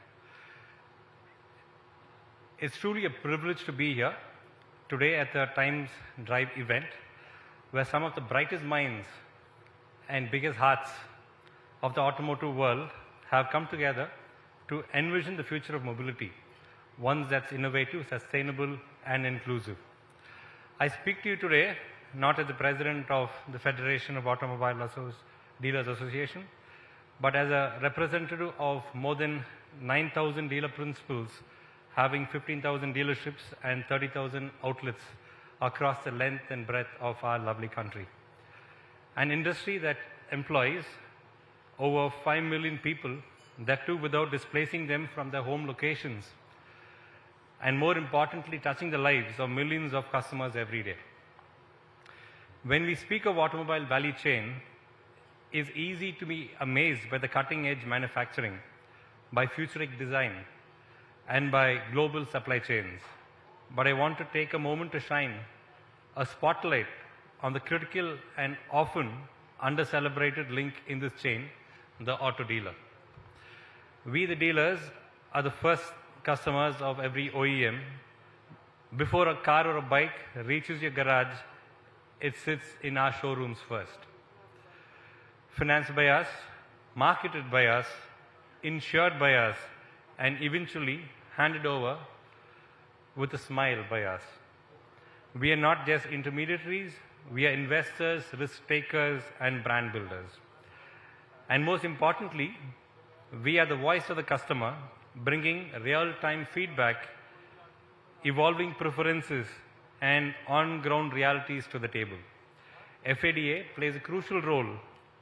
It's truly a privilege to be here today at the Times Drive event where some of the brightest minds and biggest hearts of the automotive world have come together to envision the future of mobility, one that's innovative, sustainable, and inclusive. I speak to you today not as the president of the Federation of Automobile Dealers Association, but as a representative of more than 9,000 dealer principals having 15,000 dealerships and 30,000 outlets across the length and breadth of our lovely country. An industry that employs over 5 million people, that too without displacing them from their home locations, and more importantly, touching the lives of millions of customers every day. When we speak of automobile value chain, it's easy to be amazed by the cutting-edge manufacturing, by futuristic design, and by global supply chains. But I want to take a moment to shine a spotlight on the critical and often under-celebrated link in this chain, the auto dealer. We, the dealers, are the first customers of every OEM. Before a car or a bike reaches your garage, it sits in our showrooms first. Financed by us, marketed by us, insured by us, and eventually handed over with a smile by us. We are not just intermediaries, we are investors, risk takers, and brand builders. And most importantly, we are the voice of the customer, bringing real-time feedback, evolving preferences, and on-ground realities to the table. FADA plays a crucial role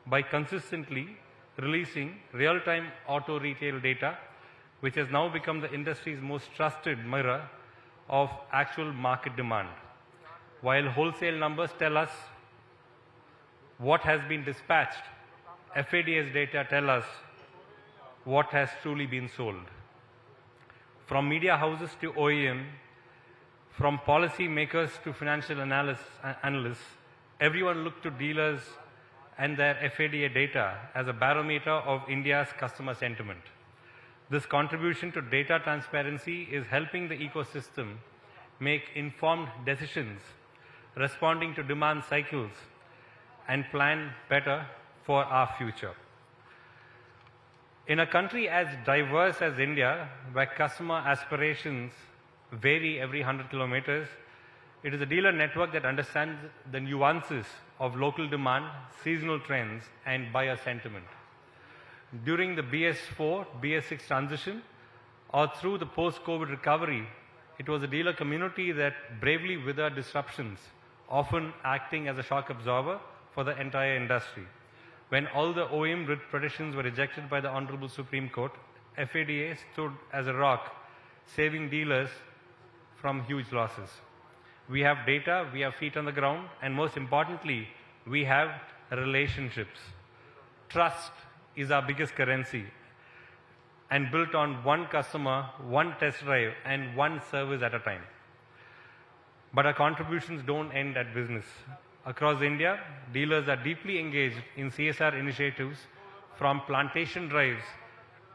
by consistently releasing real-time auto retail data, which has now become the industry's most trusted mirror of actual market demand. While wholesale numbers tell us what has been dispatched, FADA's data tell us what has truly been sold. From media houses to OEM, from policy makers to financial analysts, everyone look to dealers and their FADA data as a barometer of India's customer sentiment. This contribution to data transparency is helping the ecosystem make informed decisions, responding to demand cycles, and plan better for our future. In a country as diverse as India, where customer aspirations vary every 100 kilometers, it is a dealer network that understands the nuances of local demand, seasonal trends, and buyer sentiment. During the BS4, BS6 transition, or through the post-COVID recovery, it was a dealer community that bravely weathered disruptions, often acting as a shock absorber for the entire industry. When all the OEM petitions were rejected by the Honorable Supreme Court, FADA stood as a rock, saving dealers from huge losses. We have data, we have feet on the ground, and most importantly, we have relationships. Trust is our biggest currency, and built on one customer, one test drive, and one service at a time. But our contributions don't end at business. Across India, dealers are deeply engaged in CSR initiatives, from plantation drives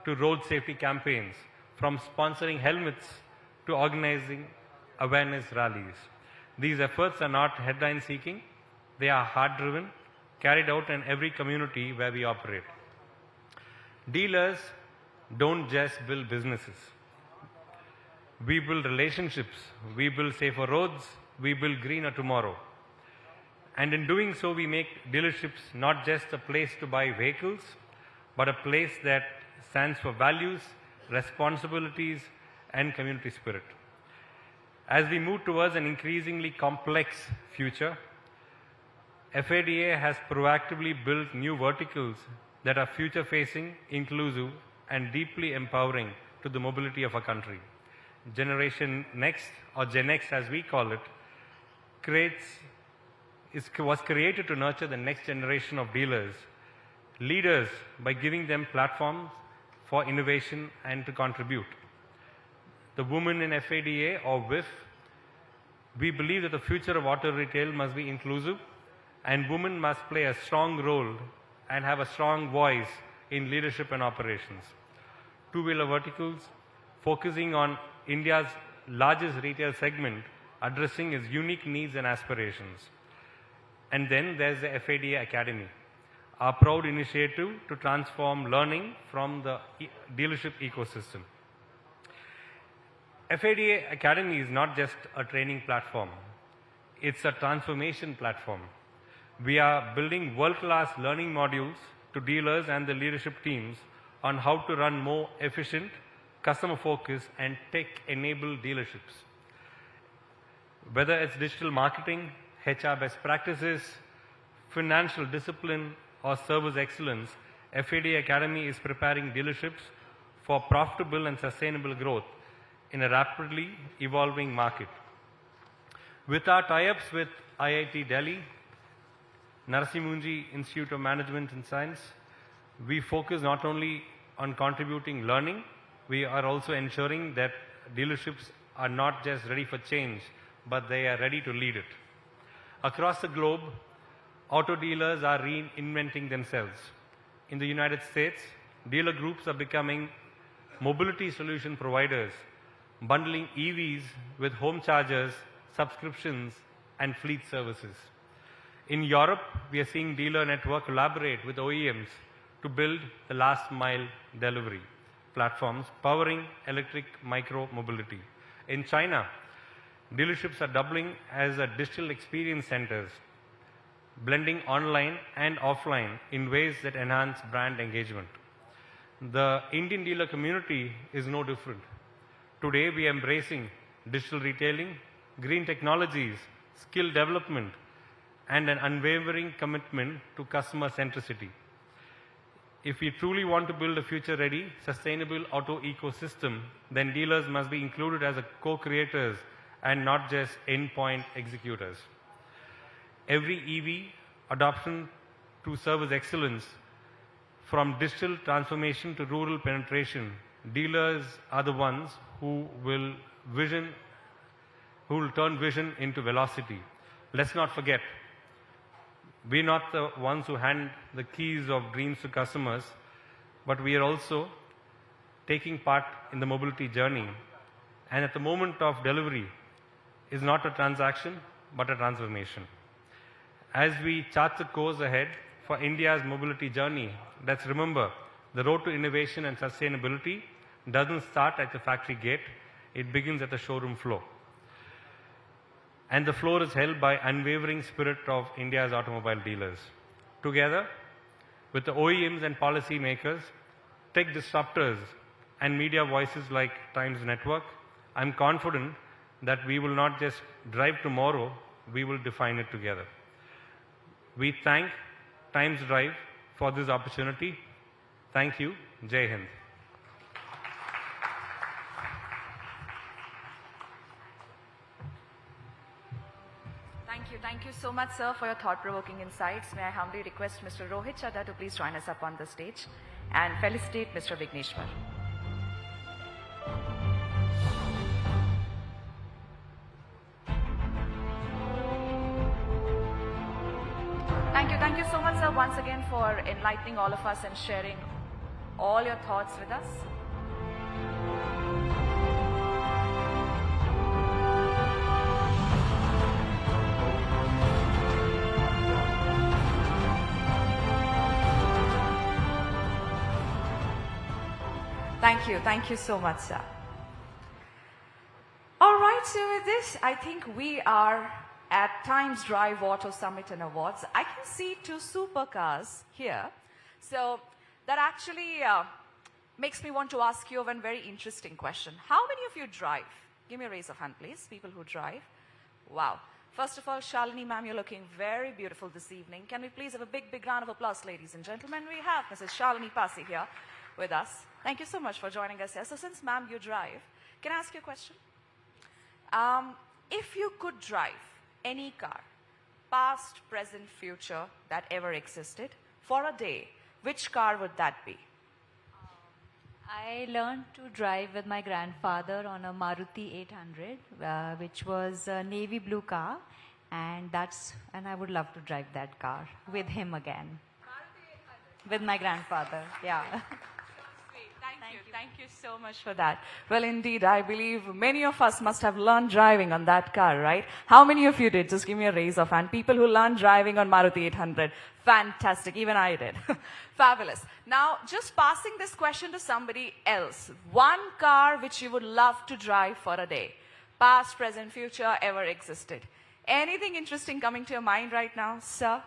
to road safety campaigns, from sponsoring helmets to organizing awareness rallies. These efforts are not headline-seeking, they are heart-driven, carried out in every community where we operate. Dealers don't just build businesses. We build relationships, we build safer roads, we build greener tomorrow. And in doing so, we make dealerships not just a place to buy vehicles, but a place that stands for values, responsibilities, and community spirit. As we move towards an increasingly complex future, FADA has proactively built new verticals that are future-facing, inclusive, and deeply empowering to the mobility of our country. Generation Next, or Gen X as we call it, was created to nurture the next generation of dealers, leaders by giving them platforms for innovation and to contribute. The women in FADA, or WIF, we believe that the future of auto retail must be inclusive, and women must play a strong role and have a strong voice in leadership and operations. Two-wheeler verticals, focusing on India's largest retail segment, addressing its unique needs and aspirations. And then there's the FADA Academy, our proud initiative to transform learning from the dealership ecosystem. FADA Academy is not just a training platform. it's a transformation platform. We are building world-class learning modules to dealers and the leadership teams on how to run more efficient, customer-focused, and tech-enabled dealerships. Whether it's digital marketing, HR best practices, financial discipline, or service excellence, FAD Academy is preparing dealerships for profitable and sustainable growth in a rapidly evolving market. With our tie-ups with IIT Delhi, Narasimhanji Institute of Management and Science, we focus not only on contributing learning, we are also ensuring that dealerships are not just ready for change, but they are ready to lead it. Across the globe, auto dealers are reinventing themselves. In the United States, dealer groups are becoming mobility solution providers, bundling EVs with home chargers, subscriptions, and fleet services. In Europe, we are seeing dealer network collaborate with OEMs to build the last mile delivery platforms powering electric micro-mobility. In China, dealerships are doubling as digital experience centers, blending online and offline in ways that enhance brand engagement. The Indian dealer community is no different. Today, we are embracing digital retailing, green technologies, skill development, and an unwavering commitment to customer centricity. If we truly want to build a future-ready, sustainable auto ecosystem, then dealers must be included as co-creators and not just endpoint executors. Every EV adoption to service excellence, from digital transformation to rural penetration, dealers are the ones who will turn vision into velocity. Let's not forget, we're not the ones who hand the keys of dreams to customers, but we are also taking part in the mobility journey. And at the moment of delivery is not a transaction, but a transformation. As we chart the course ahead for India's mobility journey, let's remember the road to innovation and sustainability doesn't start at the factory gate, it begins at the showroom floor. And the floor is held by unwavering spirit of India's automobile dealers. Together with the OEMs and policy makers, tech disruptors, and media voices like Times Network, I'm confident that we will not just drive tomorrow, we will define it together. We thank Times Drive for this opportunity. Thank you. Jai Hind. Thank you so much, sir, for your thought-provoking insights. May I humbly request Mr. Rohit Chadha to please join us up on the stage and felicitate Mr. Vigneshwar. Thank you so much, sir, once again for enlightening all of us and sharing all your thoughts with us. Thank you so much, sir. All right, so with this, I think we are at Times Drive Auto Summit and Awards. I can see two supercars here. So that actually makes me want to ask you one very interesting question. How many of you drive? Give me a raise of hand, please, people who drive. Wow. First of all, Shalini ma'am, you're looking very beautiful this evening. Can we please have a big, big round of applause, ladies and gentlemen? We have Mrs. Shalini Pasi here with us. Thank you so much for joining us here. So since ma'am, you drive, can I ask you a question? If you could drive any car, past, present, future, that ever existed, for a day, which car would that be? I learned to drive with my grandfather on a Maruti 800, which was a navy blue car, and I would love to drive that car with him again. Maruti 800? With my grandfather, yeah. Thank you so much for that. Well, indeed, I believe many of us must have learned driving on that car, right? How many of you did? Just give me a raise of hand. People who learned driving on Maruti 800. Fantastic. Even I did. Fabulous. Now, just passing this question to somebody else. One car which you would love to drive for a day. Past, present, future, ever existed. Anything interesting coming to your mind right now, sir?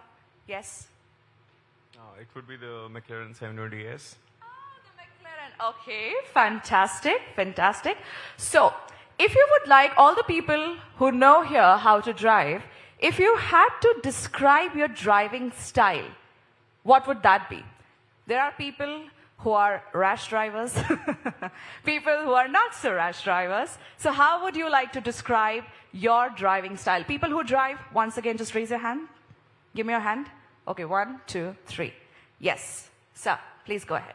Yes? It would be the McLaren 720S. Oh, the McLaren. Okay, fantastic, fantastic. So, if you would like all the people who know here how to drive, if you had to describe your driving style, what would that be? There are people who are rash drivers, people who are not so rash drivers. So how would you like to describe your driving style? People who drive, once again, just raise your hand. Give me your hand. Okay, 1, 2, 3. Yes. Sir, please go ahead.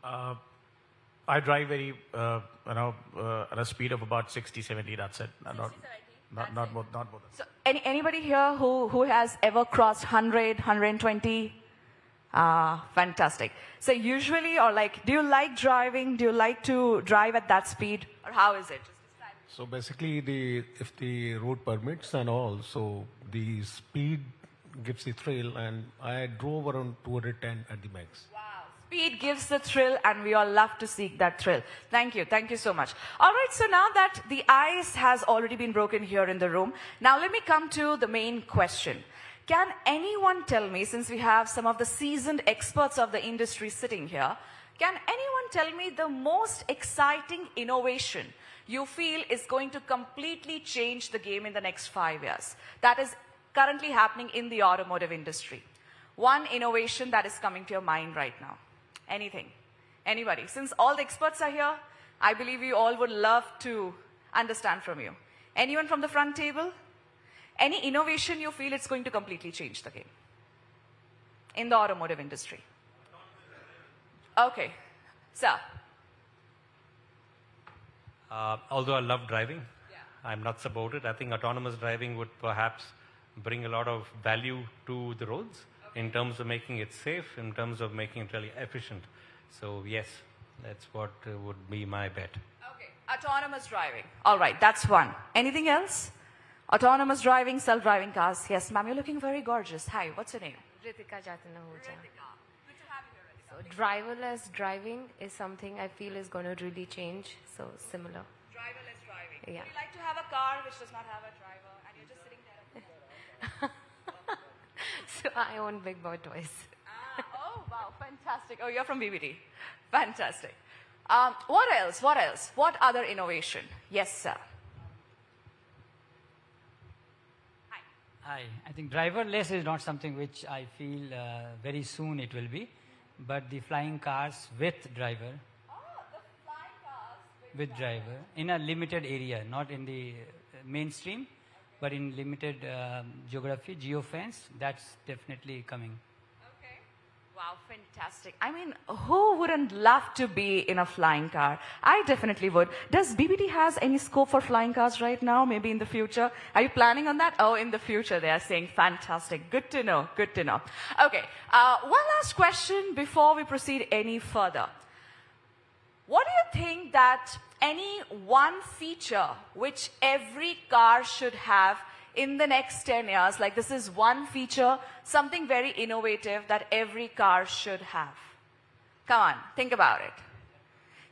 I drive very, at a speed of about 60, 70, that's it. Not more. So anybody here who has ever crossed 100, 120? Fantastic. So usually, or like, do you like driving? Do you like to drive at that speed? Or how is it? So basically, if the road permits and all, so the speed gives the thrill, and I drove around 210 at the max. Wow. Speed gives the thrill, and we all love to seek that thrill. Thank you. Thank you so much. All right, so now that the ice has already been broken here in the room, now let me come to the main question. Can anyone tell me, since we have some of the seasoned experts of the industry sitting here, can anyone tell me the most exciting innovation you feel is going to completely change the game in the next 5 years? That is currently happening in the automotive industry. One innovation that is coming to your mind right now. Anything? Anybody? Since all the experts are here, I believe you all would love to understand from you. Anyone from the front table? Any innovation you feel it's going to completely change the game in the automotive industry? Okay. Sir. Although I love driving, I'm not about it. I think autonomous driving would perhaps bring a lot of value to the roads in terms of making it safe, in terms of making it really efficient. So yes, that's what would be my bet. Okay. Autonomous driving. All right, that's one. Anything else? Autonomous driving, self-driving cars. Yes, ma'am, you're looking very gorgeous. Hi, what's your name? Ritika Jatana Huja. Ritika. Good to have you here, Ritika. So driverless driving is something I feel is going to really change. So similar. Driverless driving. Yeah. Would you like to have a car which does not have a driver and you're just sitting there? So I own Big Boy Toys. Oh, wow, fantastic. Oh, you're from BBT. Fantastic. What else? What else? What other innovation? Yes, sir. Hi. I think driverless is not something which I feel very soon it will be, but the flying cars with driver. Oh, the flying cars with driver in a limited area, not in the mainstream, but in limited geography, geofence. That's definitely coming. Okay. Wow, fantastic. I mean, who wouldn't love to be in a flying car? I definitely would. Does BBT has any scope for flying cars right now, maybe in the future? Are you planning on that? Oh, in the future, they are saying fantastic. Good to know, good to know. Okay, one last question before we proceed any further. What do you think that any one feature which every car should have in the next 10 years, like this is one feature, something very innovative that every car should have? Come on, think about it.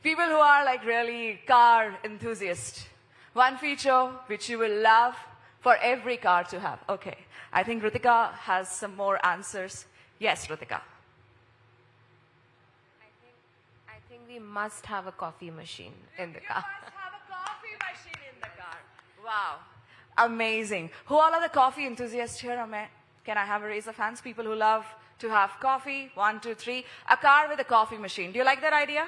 People who are like really car enthusiasts. One feature which you will love for every car to have. Okay, I think Ritika has some more answers. Yes, Ritika. I think we must have a coffee machine in the car. You must have a coffee machine in the car. Wow. Amazing. Who all are the coffee enthusiasts here? Can I have a raise of hands? People who love to have coffee. 1, 2, 3. A car with a coffee machine. Do you like that idea?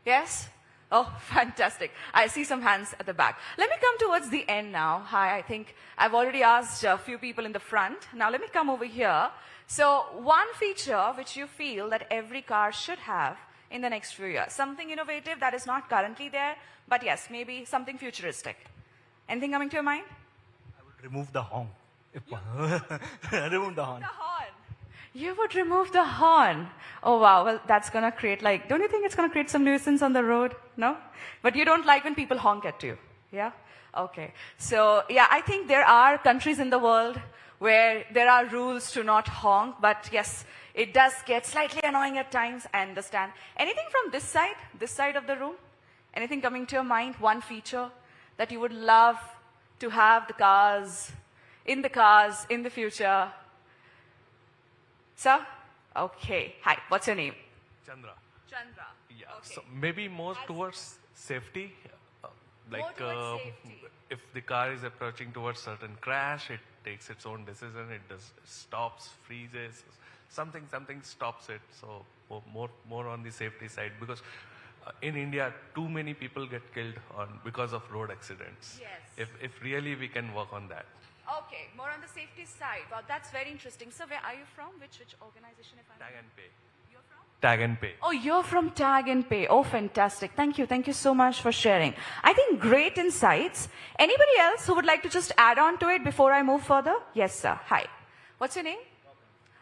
Yes? Oh, fantastic. I see some hands at the back. Let me come towards the end now. Hi, I think I've already asked a few people in the front. Now let me come over here. So one feature which you feel that every car should have in the next few years. Something innovative that is not currently there, but yes, maybe something futuristic. Anything coming to your mind? Remove the horn. Remove the horn. The horn. You would remove the horn. Oh, wow. Well, that's going to create like, don't you think it's going to create some nuisance on the road? No? But you don't like when people honk at you. Yeah? Okay. So, yeah, I think there are countries in the world where there are rules to not honk. But yes, it does get slightly annoying at times. I understand. Anything from this side of the room? Anything coming to your mind? One feature that you would love to have the cars in the future. Sir? Okay. Hi, what's your name? Chandra. Chandra. Yeah. Okay. So maybe more towards safety. More towards safety. If the car is approaching towards certain crash, it takes its own decision. It stops, freezes, something stops it. So more on the safety side, because in India, too many people get killed because of road accidents. Yes. If really we can work on that. Okay, more on the safety side. Wow, that's very interesting. So where are you from? Which organization, if I may? Tag and pay. You're from? Tag and pay. Oh, you're from Tag and Pay. Oh, fantastic. Thank you. Thank you so much for sharing. I think great insights. Anybody else who would like to just add on to it before I move further? Yes, sir. Hi. What's your name?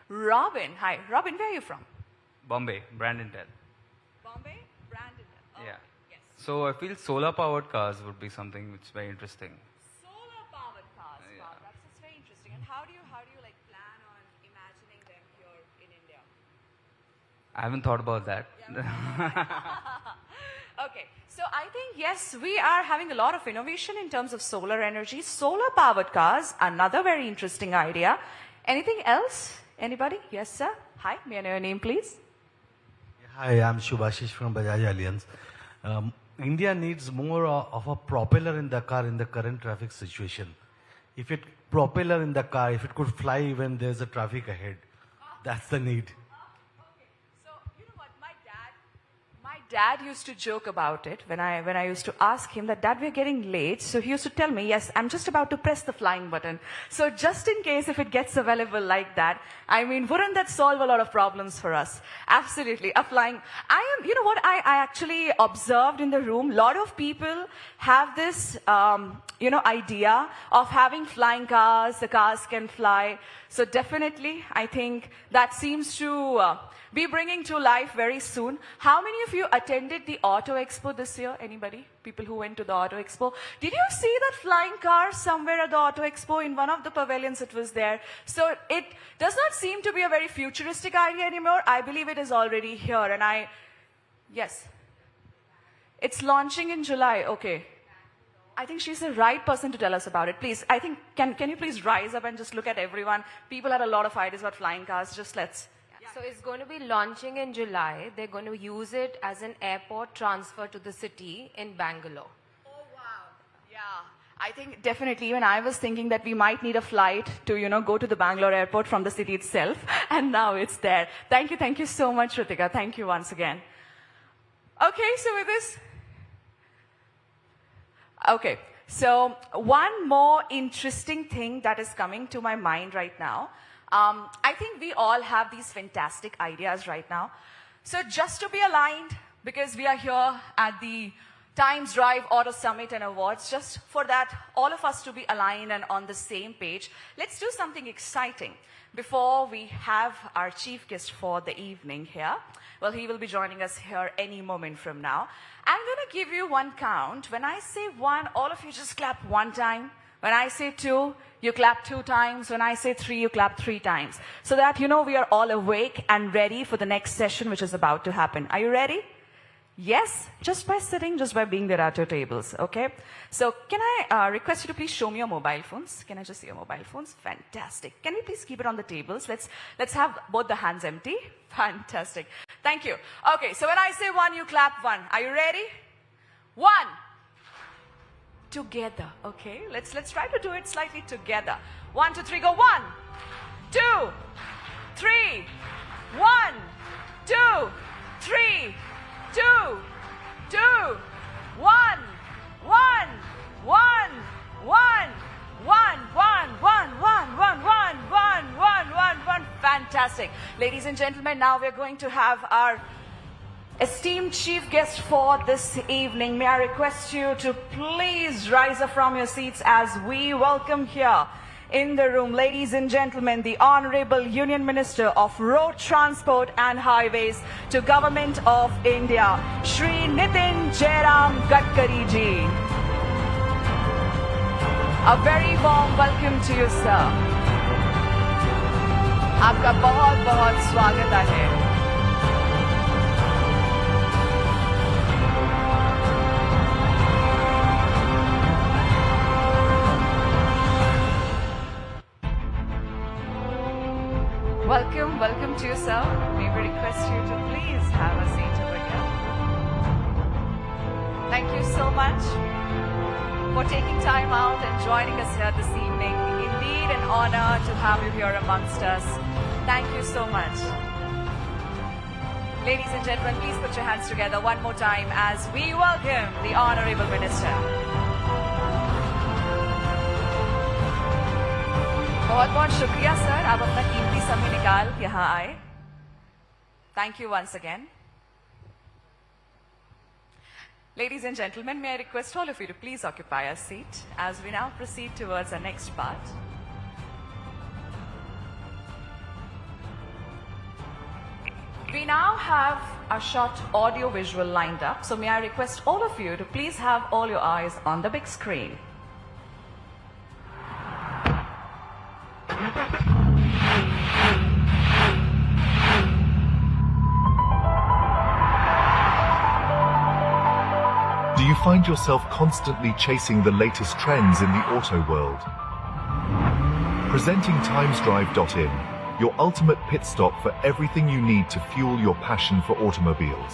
Robin. Hi. Robin, where are you from? Bombay, Brandon-Tel. Bombay? Brandon. Oh, Yeah. Yes. So I feel solar-powered cars would be something which is very interesting. Solar-powered cars. Yeah. Wow, that's very interesting. And how do you like plan on imagining them here in India? I haven't thought about that. Okay, so I think, yes, we are having a lot of innovation in terms of solar energy. Solar-powered cars, another very interesting idea. Anything else? Anybody? Yes, sir. Hi, may I know your name, please? Hi, I'm Shubhashish from Bajaj Alliance. India needs more of a propeller in the car in the current traffic situation. If it could fly when there's a traffic ahead, that's the need. So, you know what, my dad used to joke about it when I used to ask him that, Dad, we're getting late. So he used to tell me, yes, I'm just about to press the flying button. So just in case if it gets available like that, I mean, wouldn't that solve a lot of problems for us? Absolutely. You know what, I actually observed in the room, a lot of people have this, idea of having flying cars, the cars can fly. So definitely, I think that seems to be bringing to life very soon. How many of you attended the Auto Expo this year? Anybody? People who went to the Auto Expo? Did you see that flying car somewhere at the Auto Expo? In one of the pavilions it was there. So it does not seem to be a very futuristic idea anymore. I believe it is already here. And yes. It's launching in July. Okay. I think she's the right person to tell us about it. Please, I think, can you please rise up and just look at everyone? People had a lot of ideas about flying cars. Just let's. So it's going to be launching in July. They're going to use it as an airport transfer to the city in Bangalore. Oh, wow. Yeah. I think definitely, even I was thinking that we might need a flight to, go to the Bangalore airport from the city itself. And now it's there. Thank you so much, Ritika. Thank you once again. Okay, so with this. Okay, so one more interesting thing that is coming to my mind right now. I think we all have these fantastic ideas right now. So just to be aligned, because we are here at the Times Drive Auto Summit and Awards, just for that, all of us to be aligned and on the same page, let's do something exciting before we have our chief guest for the evening here. Well, he will be joining us here any moment from now. I'm going to give you one count. When I say one, all of you just clap one time. When I say two, you clap 2 times. When I say 3, you clap 3 times. So that we are all awake and ready for the next session, which is about to happen. Are you ready? Yes? Just by sitting, just by being there at your tables, okay? So can I request you to please show me your mobile phones? Can I just see your mobile phones? Fantastic. Can we please keep it on the tables? Let's have both the hands empty. Fantastic. Thank you. Okay, so when I say 1, you clap 1. Are you ready? 1. Together, okay? Let's try to do it slightly together. 1, 2, 3, go. 1, 2, 3. 1, 2, 3, 2, 2, 1, 1, 1, 1, 1. Fantastic. Ladies and gentlemen, now we're going to have our esteemed chief guest for this evening. May I request you to please rise up from your seats as we welcome here in the room, ladies and gentlemen, the Honorable Union Minister of Road Transport and Highways to Government of India, Shri Nitin Jairam Gadkari ji. A very warm welcome to you, sir. आपका बहुत स्वागत है. you, sir. May we request you to please have a seat over here. Thank you so much for taking time out and joining us here this evening. Indeed an honor to have you here amongst us. Thank you so much. Ladies and gentlemen, please put your hands together one more time as we welcome the Honorable Minister. बहुत-बहुत शुक्रिया sir, आप अपना कीमती समय निकाल यहाँ आए. Thank you once again. Ladies and gentlemen, may I request all of you to please occupy a seat as we now proceed towards our next part. We now have a short audio visual lined up, so may I request all of you to please have all your eyes on the big screen. Do you find yourself constantly chasing the latest trends in the auto world? Presenting timesdrive.in, your ultimate pit stop for everything you need to fuel your passion for automobiles.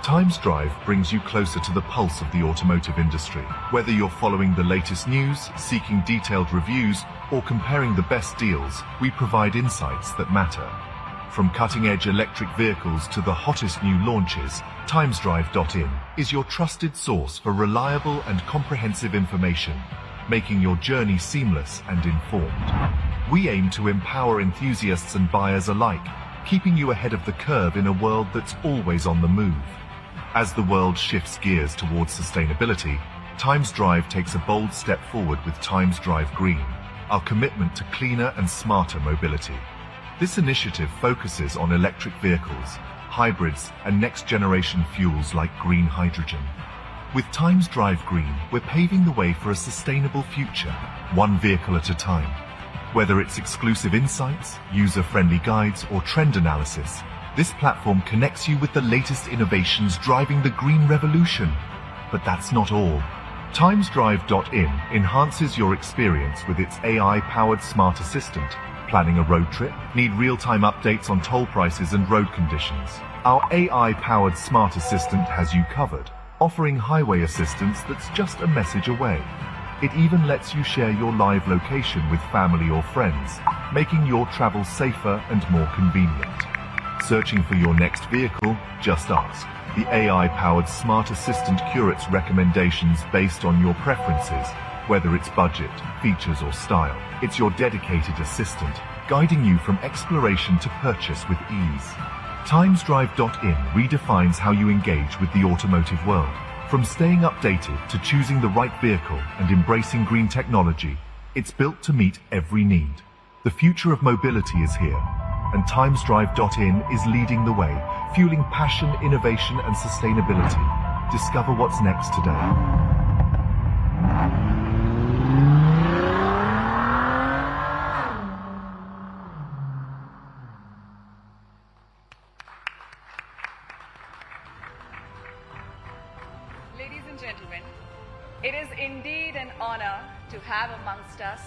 TimesDrive brings you closer to the pulse of the automotive industry. Whether you're following the latest news, seeking detailed reviews, or comparing the best deals, we provide insights that matter. From cutting-edge electric vehicles to the hottest new launches, timesdrive.in is your trusted source for reliable and comprehensive information, making your journey seamless and informed. We aim to empower enthusiasts and buyers alike, keeping you ahead of the curve in a world that's always on the move. As the world shifts gears towards sustainability, TimesDrive takes a bold step forward with TimesDrive Green, our commitment to cleaner and smarter mobility. This initiative focuses on electric vehicles, hybrids, and next-generation fuels like green hydrogen. With TimesDrive Green, we're paving the way for a sustainable future, one vehicle at a time. Whether it's exclusive insights, user-friendly guides, or trend analysis, this platform connects you with the latest innovations driving the green revolution. But that's not all. TimesDrive.in enhances your experience with its AI-powered smart assistant. Planning a road trip? Need real-time updates on toll prices and road conditions? Our AI-powered smart assistant has you covered, offering highway assistance that's just a message away. It even lets you share your live location with family or friends, making your travel safer and more convenient. Searching for your next vehicle? Just ask. The AI-powered smart assistant curates recommendations based on your preferences, whether it's budget, features, or style. It's your dedicated assistant, guiding you from exploration to purchase with ease. TimesDrive.in redefines how you engage with the automotive world. From staying updated to choosing the right vehicle and embracing green technology, it's built to meet every need. The future of mobility is here, and TimesDrive.in is leading the way, fueling passion, innovation, and sustainability. Discover what's next today. Ladies and gentlemen, it is indeed an honor to have amongst us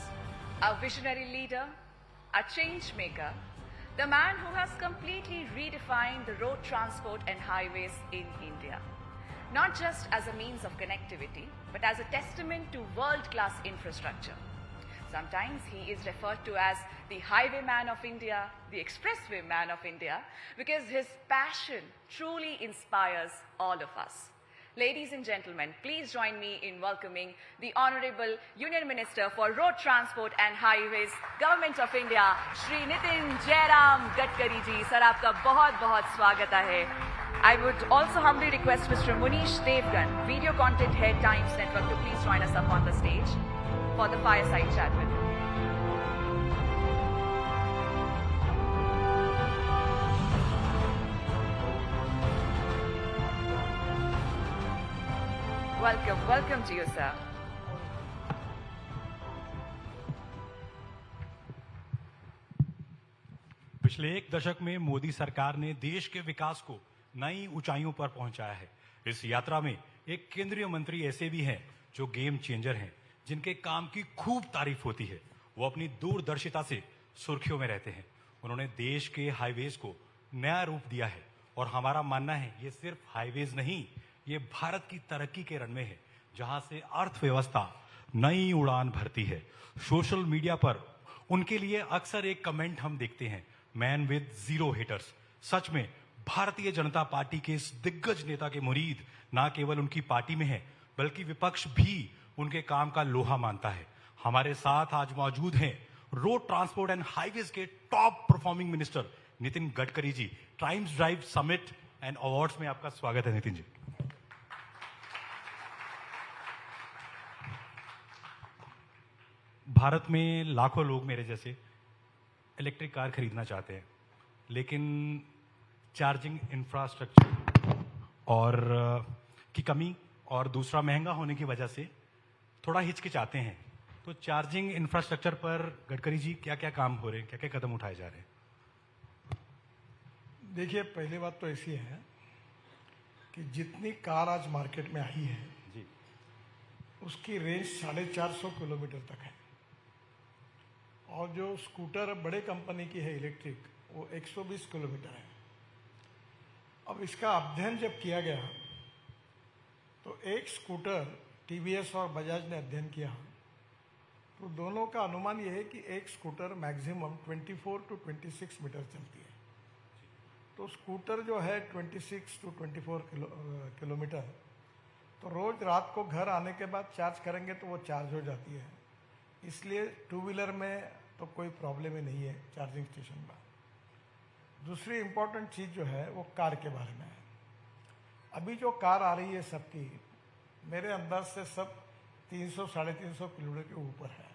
a visionary leader, a change maker, the man who has completely redefined the road transport and highways in India. Not just as a means of connectivity, but as a testament to world-class infrastructure. Sometimes he is referred to as the highway man of India, the expressway man of India, because his passion truly inspires all of us. Ladies and gentlemen, please join me in welcoming the Honorable Union Minister for Road Transport and Highways, Government of India, Shri Nitin Jairam Gadkari ji. Sir, आपका बहुत-बहुत स्वागत है. I would also humbly request Mr. Munish Devgan, Video Content Head, Times Network, to please join us up on the stage for the fireside chat with him. Welcome to you, sir. पिछले एक दशक में मोदी सरकार ने देश के विकास को नई ऊंचाइयों पर पहुंचाया है। इस यात्रा में एक केंद्रीय मंत्री ऐसे भी हैं जो गेम चेंजर हैं, जिनके काम की खूब तारीफ होती है। वो अपनी दूरदर्शिता से सुर्खियों में रहते हैं। उन्होंने देश के हाईवेज को नया रूप दिया है और हमारा मानना है ये सिर्फ हाईवेज नहीं, ये भारत की तरक्की के रनवे है जहां से अर्थव्यवस्था नई उड़ान भरती है। सोशल मीडिया पर उनके लिए अक्सर एक कमेंट हम देखते हैं, मैन विद जीरो हेटर्स। सच में भारतीय जनता पार्टी के इस दिग्गज नेता के मुरीद ना केवल उनकी पार्टी में है बल्कि विपक्ष भी उनके काम का लोहा मानता है। हमारे साथ आज मौजूद हैं रोड ट्रांसपोर्ट एंड हाईवेज के top performing minister Nitin Gadkari ji. Times Drive Summit and Awards में आपका स्वागत है नितिन जी। भारत में लाखों लोग मेरे जैसे इलेक्ट्रिक कार खरीदना चाहते हैं, लेकिन चार्जिंग इंफ्रास्ट्रक्चर और की कमी और दूसरा महंगा होने की वजह से थोड़ा हिचकिचाते हैं। तो चार्जिंग इंफ्रास्ट्रक्चर पर गडकरी जी क्या क्या काम हो रहे हैं, क्या क्या कदम उठाए जा रहे हैं? देखिए, पहली बात तो ऐसी है कि जितनी कार आज मार्केट में आई है जी, उसकी रेंज 450 किलोमीटर तक है और जो स्कूटर बड़े कंपनी की है इलेक्ट्रिक वो 120 किलोमीटर है। अब इसका अध्ययन जब किया गया तो एक स्कूटर टीवीएस और बजाज ने अध्ययन किया तो दोनों का अनुमान यह है कि एक स्कूटर मैक्सिमम 24 to 26 मीटर चलती है। तो स्कूटर जो है 26 to 24 किलोमीटर, तो रोज रात को घर आने के बाद चार्ज करेंगे तो वो चार्ज हो जाती है। इसलिए टू व्हीलर में तो कोई प्रॉब्लम ही नहीं है चार्जिंग स्टेशन का। दूसरी इम्पोर्टेंट चीज़ जो है वो कार के बारे में है। अभी जो कार आ रही है सबकी, मेरे अंदाज से सब 300-350 किलोमीटर के ऊपर है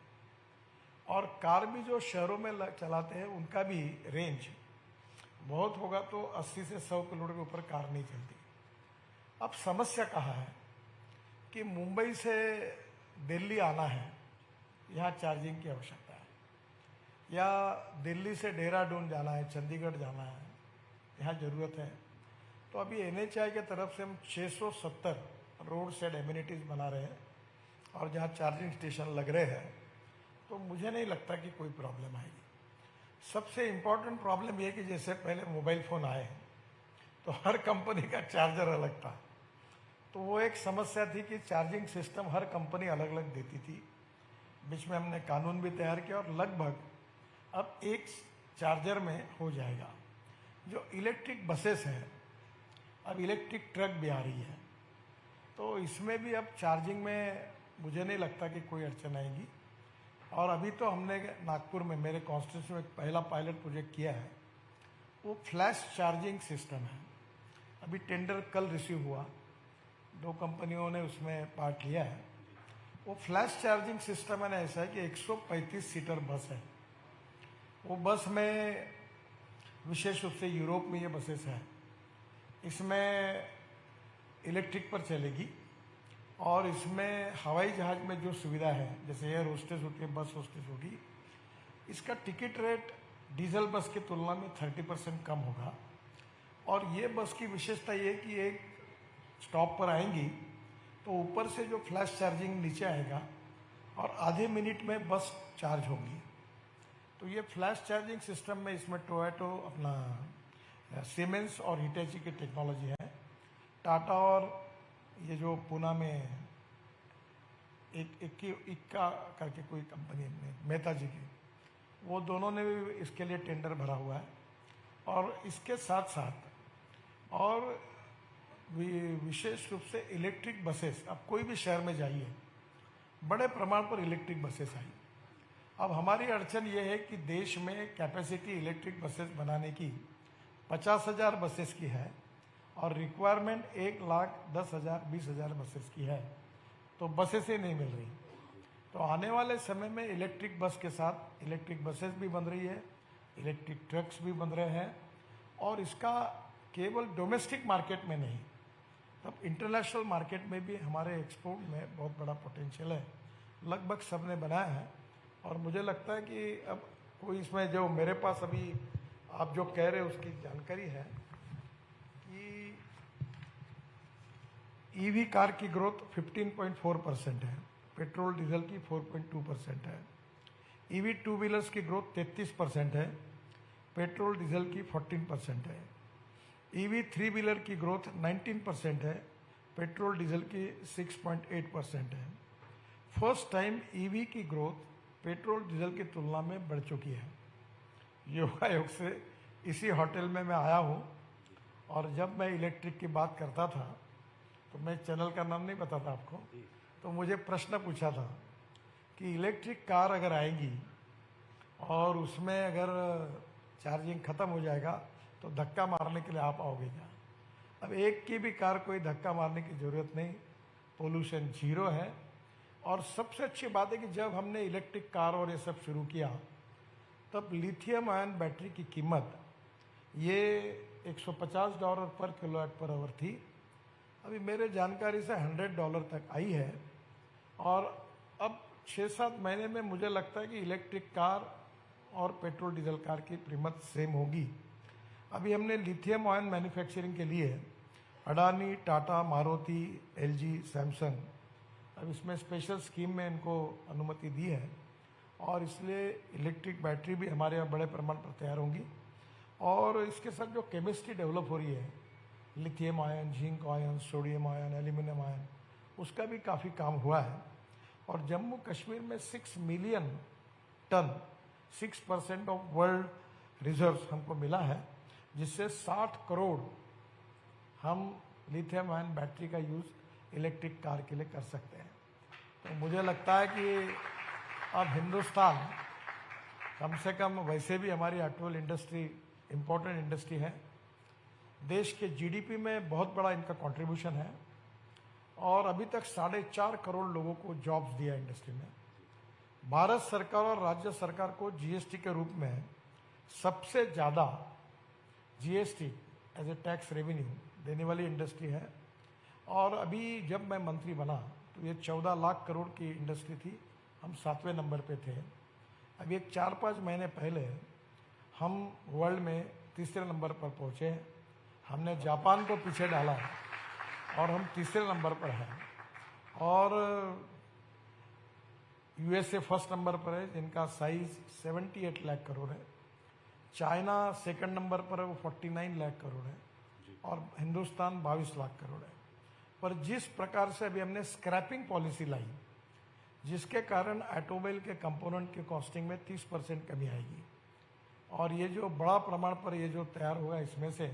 और कार भी जो शहरों में चलाते हैं उनका भी रेंज बहुत होगा तो 80 से 100 किलोमीटर के ऊपर कार नहीं चलती। अब समस्या कहाँ है कि मुंबई से दिल्ली आना है, यहाँ चार्जिंग की आवश्यकता है, या दिल्ली से देहरादून जाना है, चंडीगढ़ जाना है, यहाँ ज़रूरत है। तो अभी NHAI के तरफ से हम 670 रोड साइड एमिनिटीज़ बना रहे हैं और जहाँ चार्जिंग स्टेशन लग रहे हैं, तो मुझे नहीं लगता कि कोई प्रॉब्लम आएगी। सबसे इम्पोर्टेंट प्रॉब्लम ये कि जैसे पहले मोबाइल फ़ोन आए तो हर कंपनी का चार्जर अलग था, तो वो एक समस्या थी कि चार्जिंग सिस्टम हर कंपनी अलग अलग देती थी। बीच में हमने कानून भी तैयार किया और लगभग अब एक चार्जर में हो जाएगा। जो इलेक्ट्रिक बसेस हैं, अब इलेक्ट्रिक ट्रक भी आ रही है, तो इसमें भी अब चार्जिंग में मुझे नहीं लगता कि कोई अड़चन आएगी। और अभी तो हमने नागपुर में मेरे कॉन्स्टिट्यूशन में एक पहला पायलट प्रोजेक्ट किया है, वो फ्लैश चार्जिंग सिस्टम है। अभी टेंडर कल रिसीव हुआ, 2 कंपनियों ने उसमें पार्ट लिया है। वो फ्लैश चार्जिंग सिस्टम है ना, ऐसा है कि 135 सीटर बस है। वो बस में विशेष रूप से यूरोप में ये बसेस हैं, इसमें इलेक्ट्रिक पर चलेगी और इसमें हवाई जहाज में जो सुविधा है जैसे एयर होस्टेस होती है, बस होस्टेस होगी, इसका टिकट रेट डीजल बस की तुलना में 30% कम होगा। और ये बस की विशेषता ये है कि एक स्टॉप पर आएंगी तो ऊपर से जो फ्लैश चार्जिंग नीचे आएगा और आधे मिनट में बस चार्ज होगी। तो ये फ्लैश चार्जिंग सिस्टम में इसमें टोयोटो अपना सीमेंस और हिटैची की टेक्नोलॉजी है। टाटा और ये जो पुणे में इक्का करके कोई कंपनी है मेहता जी की, वो दोनों ने भी इसके लिए टेंडर भरा हुआ है। और इसके साथ साथ और विशेष रूप से इलेक्ट्रिक बसेस, अब कोई भी शहर में जाइए बड़े प्रमाण पर इलेक्ट्रिक बसेस आई। अब हमारी अड़चन ये है कि देश में कैपेसिटी इलेक्ट्रिक बसेस बनाने की 50,000 बसेस की है और रिक्वायरमेंट 1,10,000 20,000 बसेस की है, तो बसेस ही नहीं मिल रही। तो आने वाले समय में इलेक्ट्रिक बस के साथ इलेक्ट्रिक बसेस भी बन रही है, इलेक्ट्रिक ट्रक्स भी बन रहे हैं और इसका केवल डोमेस्टिक मार्केट में नहीं, तब इंटरनेशनल मार्केट में भी हमारे एक्सपोर्ट में बहुत बड़ा पोटेंशियल है। लगभग सब ने बनाया है और मुझे लगता है कि अब कोई इसमें जो मेरे पास अभी आप जो कह रहे हैं उसकी जानकारी है कि ईवी कार की ग्रोथ 15.4% है, पेट्रोल डीजल की 4.2% है, ईवी टू व्हीलर्स की ग्रोथ 33% है, पेट्रोल डीजल की 14% है। ईवी 3 व्हीलर की ग्रोथ 19% है, पेट्रोल डीजल की 6.8% है। फर्स्ट टाइम ईवी की ग्रोथ पेट्रोल डीजल की तुलना में बढ़ चुकी है। योगायोग से इसी होटल में मैं आया हूँ और जब मैं इलेक्ट्रिक की बात करता था तो मैं चैनल का नाम नहीं बताता आपको, तो मुझे प्रश्न पूछा था कि इलेक्ट्रिक कार अगर आएगी और उसमें अगर चार्जिंग ख़त्म हो जाएगा तो धक्का मारने के लिए आप आओगे क्या? अब एक की भी कार कोई धक्का मारने की ज़रूरत नहीं, पोल्यूशन जीरो है। और सबसे अच्छी बात है कि जब हमने इलेक्ट्रिक कार और ये सब शुरू किया तब लिथियम आयन बैटरी की कीमत ये $150 पर किलोवाट पर आवर थी, अभी मेरे जानकारी से $100 तक आई है। और अब 6-7 महीने में मुझे लगता है कि इलेक्ट्रिक कार और पेट्रोल डीजल कार की कीमत सेम होगी। अभी हमने लिथियम आयन मैन्युफैक्चरिंग के लिए अडानी, टाटा, मारुति, एलजी, सैमसंग, अब इसमें स्पेशल स्कीम में इनको अनुमति दी है और इसलिए इलेक्ट्रिक बैटरी भी हमारे यहाँ बड़े प्रमाण पर तैयार होंगी। और इसके साथ जो केमिस्ट्री डेवलप हो रही है, lithium ion, zinc ion, sodium ion, aluminium ion, उसका भी काफ़ी काम हुआ है। और जम्मू कश्मीर में 6 million ton 6% of world reserves हमको मिला है, जिससे 60 करोड़ हम लिथियम आयन बैटरी का यूज़ इलेक्ट्रिक कार के लिए कर सकते हैं। तो मुझे लगता है कि अब हिंदुस्तान कम से कम, वैसे भी हमारी ऑटोमोबाइल इंडस्ट्री इम्पोर्टेंट इंडस्ट्री है, देश के जीडीपी में बहुत बड़ा इनका कंट्रीब्यूशन है और अभी तक 4.5 करोड़ लोगों को जॉब्स दिया इंडस्ट्री में। भारत सरकार और राज्य सरकार को जीएसटी के रूप में सबसे ज़्यादा GST as a tax revenue देने वाली इंडस्ट्री है। और अभी जब मैं मंत्री बना तो ये 14 लाख करोड़ की इंडस्ट्री थी, हम 7वें नंबर पे थे। अभी एक 4-5 महीने पहले हम वर्ल्ड में 3रे नंबर पर पहुँचे। हमने जापान को पीछे डाला और हम 3रे नंबर पर हैं। और यूएसए फर्स्ट नंबर पर है, जिनका साइज 78 लाख करोड़ है। चाइना सेकंड नंबर पर है, वो 49 लाख करोड़ है। और हिंदुस्तान 22 लाख करोड़ है। पर जिस प्रकार से अभी हमने स्क्रैपिंग पॉलिसी लाई, जिसके कारण ऑटोमोबाइल के कंपोनेंट की कॉस्टिंग में 30% कमी आएगी। और ये जो बड़ा प्रमाण पर ये जो तैयार होगा, इसमें से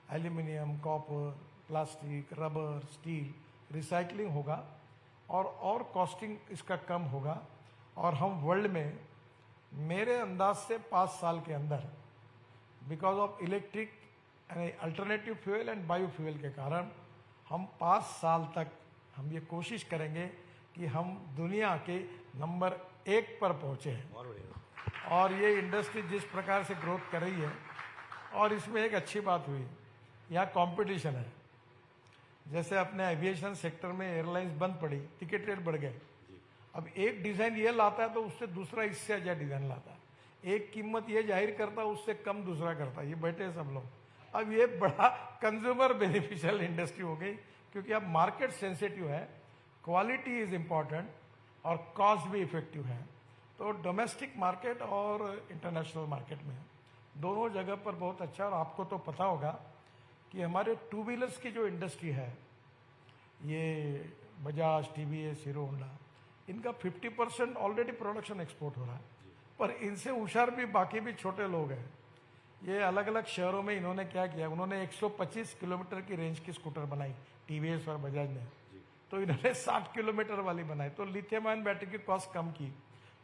aluminium, copper, plastic, rubber, steel, recycling होगा और कॉस्टिंग इसका कम होगा। और हम वर्ल्ड में, मेरे अंदाज से 5 साल के अंदर, because of electric alternative fuel and bio fuel के कारण, हम 5 साल तक हम ये कोशिश करेंगे कि हम दुनिया के नंबर 1 पर पहुँचे हैं। और ये इंडस्ट्री जिस प्रकार से ग्रोथ कर रही है, और इसमें एक अच्छी बात हुई, यहाँ कंपटीशन है। जैसे अपने एविएशन सेक्टर में एयरलाइंस बंद पड़ी, टिकट रेट बढ़ गए। अब एक डिज़ाइन ये लाता है तो उससे दूसरा इससे ज़्यादा डिज़ाइन लाता है। एक कीमत ये जाहिर करता है, उससे कम दूसरा करता है। ये बैठे सब लोग। अब ये बड़ा कंज्यूमर बेनिफिशियल इंडस्ट्री हो गई, क्योंकि अब मार्केट सेंसिटिव है, क्वालिटी इज इम्पॉर्टेंट और कॉस्ट भी इफेक्टिव है। तो डोमेस्टिक मार्केट और इंटरनेशनल मार्केट में दोनों जगह पर बहुत अच्छा। और आपको तो पता होगा कि हमारे 2 व्हीलर्स की जो इंडस्ट्री है, ये बजाज, टीवीएस, हीरो होंडा, इनका 50% ऑलरेडी प्रोडक्शन एक्सपोर्ट हो रहा है। पर इनसे होशियार भी बाकी भी छोटे लोग हैं। ये अलग अलग शहरों में इन्होंने क्या किया, उन्होंने 125 किलोमीटर की रेंज की स्कूटर बनाई, टीवीएस और बजाज ने। तो इन्होंने 60 किलोमीटर वाली बनाई। तो लिथियम आयन बैटरी की कॉस्ट कम की,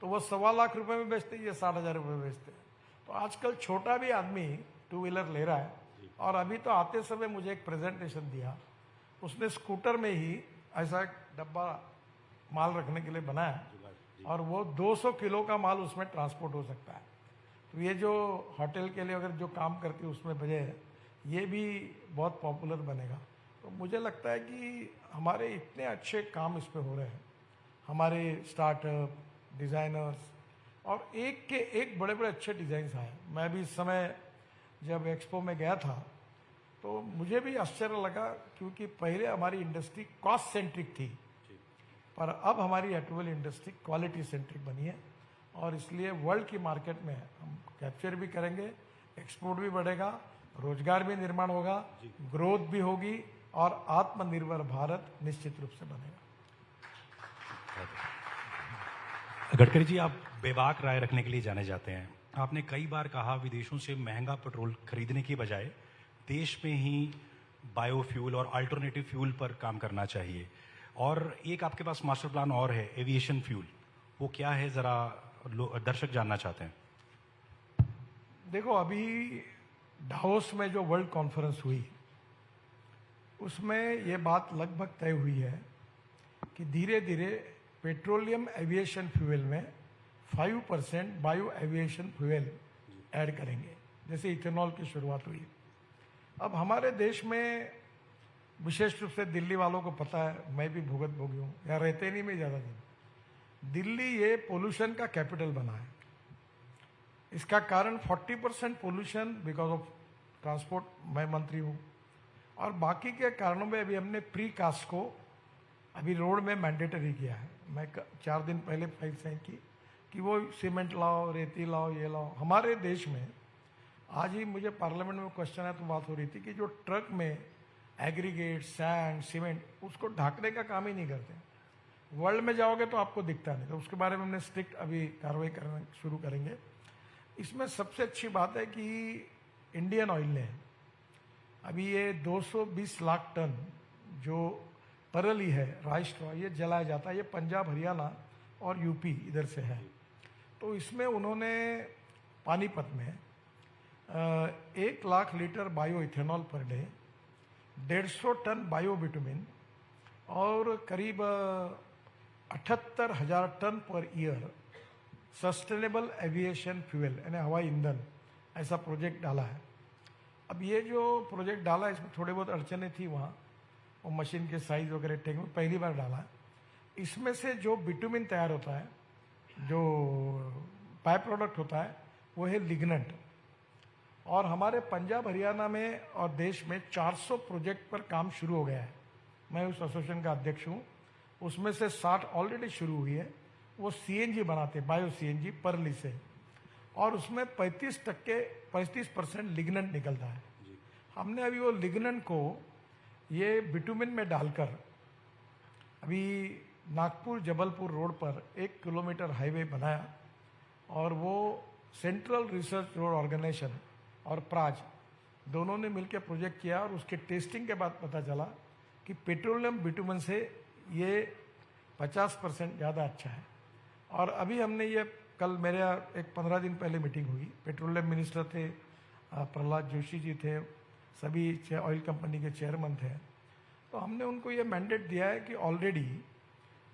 तो वो 1.25 लाख रुपए में बेचते, ये 60,000 रुपये में बेचते हैं। तो आजकल छोटा भी आदमी 2 व्हीलर ले रहा है। और अभी तो आते समय मुझे एक प्रेजेंटेशन दिया, उसने स्कूटर में ही ऐसा एक डब्बा माल रखने के लिए बनाया और वो 200 किलो का माल उसमें ट्रांसपोर्ट हो सकता है। तो ये जो होटल के लिए अगर जो काम करती है उसमें बजाय, ये भी बहुत पॉपुलर बनेगा। तो मुझे लगता है कि हमारे इतने अच्छे काम इस पे हो रहे हैं, हमारे स्टार्टअप, डिज़ाइनर्स, और एक के एक बड़े बड़े अच्छे डिज़ाइंस आए। मैं भी इस समय जब एक्सपो में गया था तो मुझे भी आश्चर्य लगा, क्योंकि पहले हमारी इंडस्ट्री कॉस्ट सेंट्रिक थी, पर अब हमारी ऑटोमोबाइल इंडस्ट्री क्वालिटी सेंट्रिक बनी है। और इसलिए वर्ल्ड की मार्केट में हम कैप्चर भी करेंगे, एक्सपोर्ट भी बढ़ेगा, रोजगार भी निर्माण होगा, ग्रोथ भी होगी और आत्मनिर्भर भारत निश्चित रूप से बनेगा। गडकरी जी, आप बेबाक राय रखने के लिए जाने जाते हैं। आपने कई बार कहा विदेशों से महंगा पेट्रोल खरीदने की बजाय देश में ही बायोफ्यूल और अल्टरनेटिव फ्यूल पर काम करना चाहिए। और एक आपके पास मास्टर प्लान और है, एविएशन फ्यूल, वो क्या है, जरा दर्शक जानना चाहते हैं। देखो, अभी डावोस में जो वर्ल्ड कॉन्फ्रेंस हुई उसमें ये बात लगभग तय हुई है कि धीरे धीरे पेट्रोलियम एविएशन फ्यूल में 5% बायो एविएशन फ्यूल ऐड करेंगे, जैसे इथेनॉल की शुरुआत हुई। अब हमारे देश में विशेष रूप से दिल्ली वालों को पता है, मैं भी भुगत भोगी हूँ, या रहते नहीं में ज़्यादा दिन। दिल्ली ये पोल्यूशन का कैपिटल बना है। इसका कारण 40% पोल्यूशन बिकॉज ऑफ ट्रांसपोर्ट, मैं मंत्री हूँ, और बाकी के कारणों में अभी हमने प्री कास्ट को अभी रोड में मैंडेटरी किया है। मैं 4 दिन पहले फाइल साइन की कि वो सीमेंट लाओ, रेती लाओ, ये लाओ। हमारे देश में आज ही मुझे पार्लियामेंट में क्वेश्चन है तो बात हो रही थी कि जो ट्रक में एग्रीगेट, सैंड, सीमेंट, उसको ढाकने का काम ही नहीं करते। वर्ल्ड में जाओगे तो आपको दिखता नहीं, तो उसके बारे में हमने स्ट्रिक्ट अभी कार्रवाई करना शुरू करेंगे। इसमें सबसे अच्छी बात है कि इंडियन ऑयल ने अभी ये 220 लाख टन जो परली है, राष्ट्र, ये जलाया जाता है, ये पंजाब, हरियाणा और यूपी इधर से है। तो इसमें उन्होंने पानीपत में 1 lakh litre bio ethanol per day, 150 ton bio bitumen और करीब 78,000 ton per year sustainable aviation fuel यानी हवाई ईंधन, ऐसा प्रोजेक्ट डाला है। अब ये जो प्रोजेक्ट डाला है इसमें थोड़ी बहुत अड़चनें थी वहाँ, वो मशीन के साइज वगैरह टेक में पहली बार डाला है। इसमें से जो बिटुमिन तैयार होता है, जो बाय प्रोडक्ट होता है, वो है लिग्नेंट। और हमारे पंजाब, हरियाणा में और देश में 400 प्रोजेक्ट पर काम शुरू हो गया है। मैं उस एसोसिएशन का अध्यक्ष हूँ। उसमें से 60 ऑलरेडी शुरू हुई है। वो सीएनजी बनाते हैं, बायो सीएनजी परली से, और उसमें 35% लिग्नेंट निकलता है। हमने अभी वो लिग्नेंट को ये बिटुमिन में डालकर अभी नागपुर जबलपुर रोड पर 1 किलोमीटर हाईवे बनाया, और वो सेंट्रल रिसर्च रोड ऑर्गेनाइजेशन और प्राज दोनों ने मिलकर प्रोजेक्ट किया, और उसके टेस्टिंग के बाद पता चला कि पेट्रोलियम बिटुमिन से ये 50% ज़्यादा अच्छा है। और अभी हमने ये कल मेरे एक 15 दिन पहले मीटिंग हुई, पेट्रोलियम मिनिस्टर थे, प्रहलाद जोशी जी थे, सभी ऑयल कंपनी के चेयरमैन थे। तो हमने उनको ये मैंडेट दिया है कि ऑलरेडी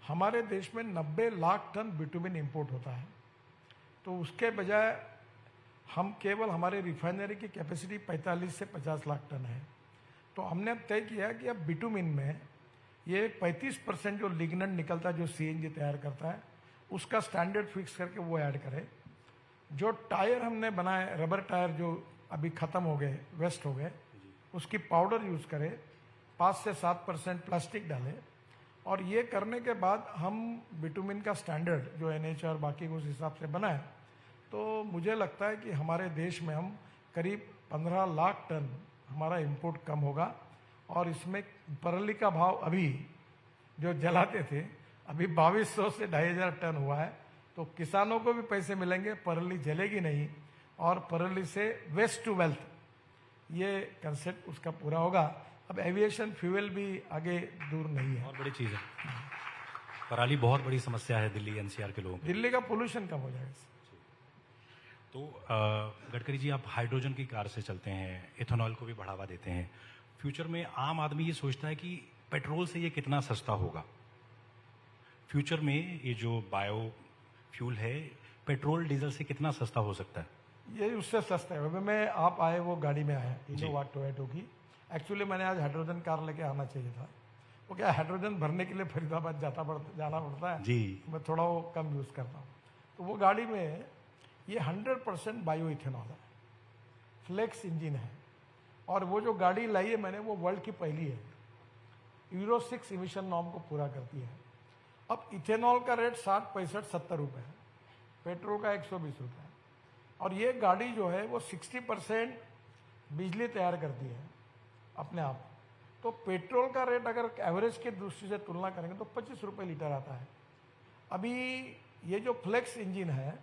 हमारे देश में 90 लाख टन बिटुमिन इंपोर्ट होता है, तो उसके बजाय हम केवल हमारे रिफाइनरी की कैपेसिटी 45 से 50 लाख टन है। तो हमने अब तय किया कि अब बिटुमिन में ये 35% जो लिग्नेंट निकलता है, जो सीएनजी तैयार करता है, उसका स्टैंडर्ड फिक्स करके वो ऐड करें। जो टायर हमने बनाए, रबर टायर जो अभी ख़त्म हो गए, वेस्ट हो गए, उसकी पाउडर यूज़ करें, 5 से 7% प्लास्टिक डालें, और ये करने के बाद हम बिटुमिन का स्टैंडर्ड जो एनएच और बाकी उस हिसाब से बनाए, तो मुझे लगता है कि हमारे देश में हम करीब 15 लाख टन हमारा इंपोर्ट कम होगा। और इसमें परली का भाव अभी जो जलाते थे अभी 2200 से 2500 टन हुआ है, तो किसानों को भी पैसे मिलेंगे, परली जलेगी नहीं, और परली से वेस्ट टू वेल्थ ये कंसेप्ट उसका पूरा होगा। अब एविएशन फ्यूल भी आगे दूर नहीं है। बहुत बड़ी चीज़ है। पराली बहुत बड़ी समस्या है दिल्ली एनसीआर के लोगों को। दिल्ली का पोल्यूशन कम हो जाएगा। तो गडकरी जी, आप हाइड्रोजन की कार से चलते हैं, इथेनॉल को भी बढ़ावा देते हैं। फ्यूचर में आम आदमी ये सोचता है कि पेट्रोल से ये कितना सस्ता होगा। फ्यूचर में ये जो बायो फ्यूल है, पेट्रोल डीजल से कितना सस्ता हो सकता है? ये उससे सस्ता है। मैं आप आए वो गाड़ी में आया, इनोवा टोयोटो की। एक्चुअली मैंने आज हाइड्रोजन कार लेके आना चाहिए था। वो क्या, हाइड्रोजन भरने के लिए फरीदाबाद जाना पड़ता है जी, मैं थोड़ा वो कम यूज़ करता हूँ। तो वो गाड़ी में ये 100% बायो इथेनॉल है, फ्लेक्स इंजन है, और वो जो गाड़ी लाई है मैंने, वो वर्ल्ड की पहली है, यूरो 6 इमिशन नॉर्म को पूरा करती है। अब इथेनॉल का रेट 60, 65, 70 रुपये है, पेट्रोल का 120 रुपये है। और ये गाड़ी जो है वो 60% बिजली तैयार करती है अपने आप। तो पेट्रोल का रेट अगर एवरेज के दृष्टि से तुलना करेंगे तो 25 रुपये लीटर आता है। अभी ये जो फ्लेक्स इंजन है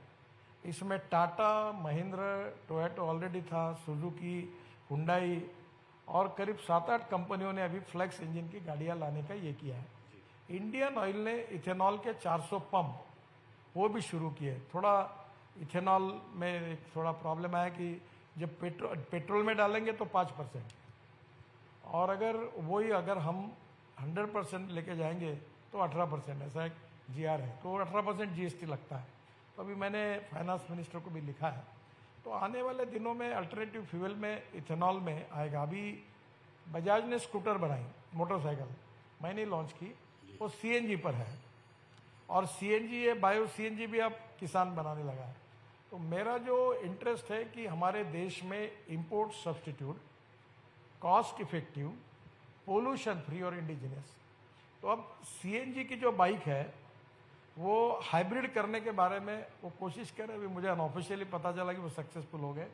इसमें टाटा, महिंद्रा, टोयोटा ऑलरेडी था, सुजुकी, हुंडई और करीब 7-8 कंपनियों ने अभी फ्लेक्स इंजन की गाड़ियां लाने का ये किया है। इंडियन ऑयल ने इथेनॉल के 400 पंप वो भी शुरू किए। थोड़ा इथेनॉल में थोड़ा प्रॉब्लम आया कि जब पेट्रोल में डालेंगे तो 5% और अगर हम 100% लेके जाएंगे तो 18%, ऐसा एक GR है, तो 18% GST लगता है। तो अभी मैंने फाइनेंस मिनिस्टर को भी लिखा है, तो आने वाले दिनों में अल्टरनेटिव फ्यूल में इथेनॉल में आएगा। अभी बजाज ने स्कूटर बनाई, मोटरसाइकिल मैंने लॉन्च की, वो CNG पर है और CNG ये बायो CNG भी अब किसान बनाने लगा है। तो मेरा जो इंटरेस्ट है कि हमारे देश में import substitute, cost effective, pollution free और इंडिजिनियस। तो अब CNG की जो बाइक है वो हाइब्रिड करने के बारे में वो कोशिश कर रहे हैं। अभी मुझे अनऑफिशियली पता चला कि वो सक्सेसफुल हो गए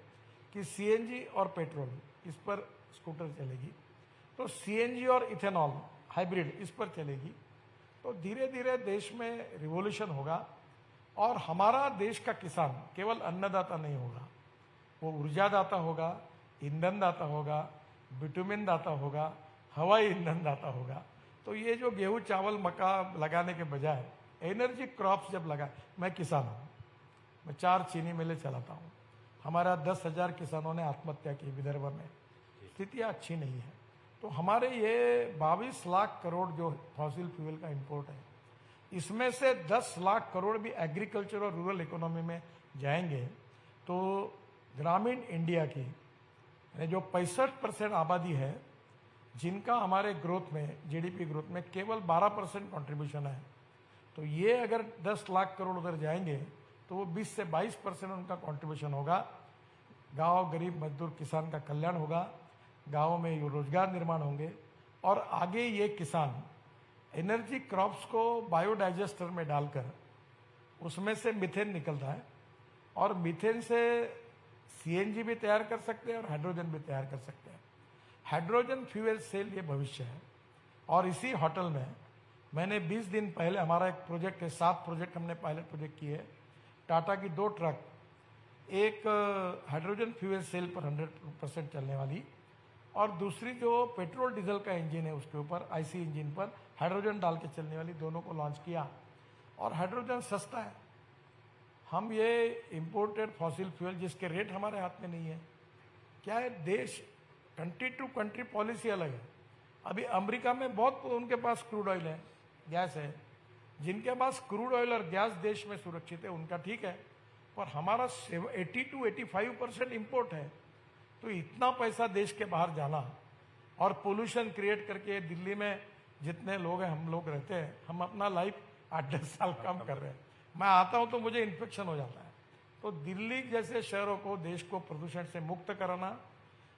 कि CNG और पेट्रोल इस पर स्कूटर चलेगी, तो CNG और इथेनॉल हाइब्रिड इस पर चलेगी। तो धीरे धीरे देश में रिवॉल्यूशन होगा और हमारा देश का किसान केवल अन्नदाता नहीं होगा, वो ऊर्जा दाता होगा, ईंधन दाता होगा, विटामिन दाता होगा, हवाई ईंधन दाता होगा। तो ये जो गेहूं चावल मक्का लगाने के बजाय एनर्जी क्रॉप्स जब लगा, मैं किसान हूँ, मैं 4 चीनी मिलें चलाता हूँ, हमारा 10,000 किसानों ने आत्महत्या की विदर्भ में, स्थितियाँ अच्छी नहीं है। तो हमारे ये 22 लाख करोड़ जो फॉसिल फ्यूल का इंपोर्ट है, इसमें से 10 लाख करोड़ भी एग्रीकल्चर और रूरल इकोनॉमी में जाएंगे। तो ग्रामीण इंडिया की जो 65% आबादी है जिनका हमारे ग्रोथ में, GDP ग्रोथ में केवल 12% कंट्रीब्यूशन है, तो ये अगर 10 लाख करोड़ उधर जाएंगे तो वो 20 से 22% उनका कंट्रीब्यूशन होगा। गांव, गरीब मजदूर किसान का कल्याण होगा, गाँव में रोजगार निर्माण होंगे और आगे ये किसान एनर्जी क्रॉप्स को बायोडाइजेस्टर में डालकर उसमें से मीथेन निकलता है और मीथेन से CNG भी तैयार कर सकते हैं और हाइड्रोजन भी तैयार कर सकते हैं। हाइड्रोजन फ्यूल सेल ये भविष्य है। और इसी होटल में मैंने 20 दिन पहले, हमारा एक प्रोजेक्ट है, 7 प्रोजेक्ट हमने पायलट प्रोजेक्ट किए। टाटा की 2 ट्रक, एक हाइड्रोजन फ्यूल सेल पर 100% चलने वाली और दूसरी जो पेट्रोल डीजल का इंजन है उसके ऊपर IC इंजन पर हाइड्रोजन डाल के चलने वाली, दोनों को लॉन्च किया। और हाइड्रोजन सस्ता है। हम ये इंपोर्टेड फॉसिल फ्यूल जिसके रेट हमारे हाथ में नहीं है, क्या है, देश कंट्री टू कंट्री पॉलिसी अलग है। अभी अमेरिका में बहुत उनके पास क्रूड ऑयल है, गैस है, जिनके पास क्रूड ऑयल और गैस देश में सुरक्षित है उनका ठीक है, पर हमारा 80 to 85% इम्पोर्ट है। तो इतना पैसा देश के बाहर जाना और पोल्यूशन क्रिएट करके, दिल्ली में जितने लोग हैं, हम लोग रहते हैं, हम अपना लाइफ 8-10 साल कम कर रहे हैं। मैं आता हूं तो मुझे इन्फेक्शन हो जाता है। तो दिल्ली जैसे शहरों को, देश को प्रदूषण से मुक्त कराना,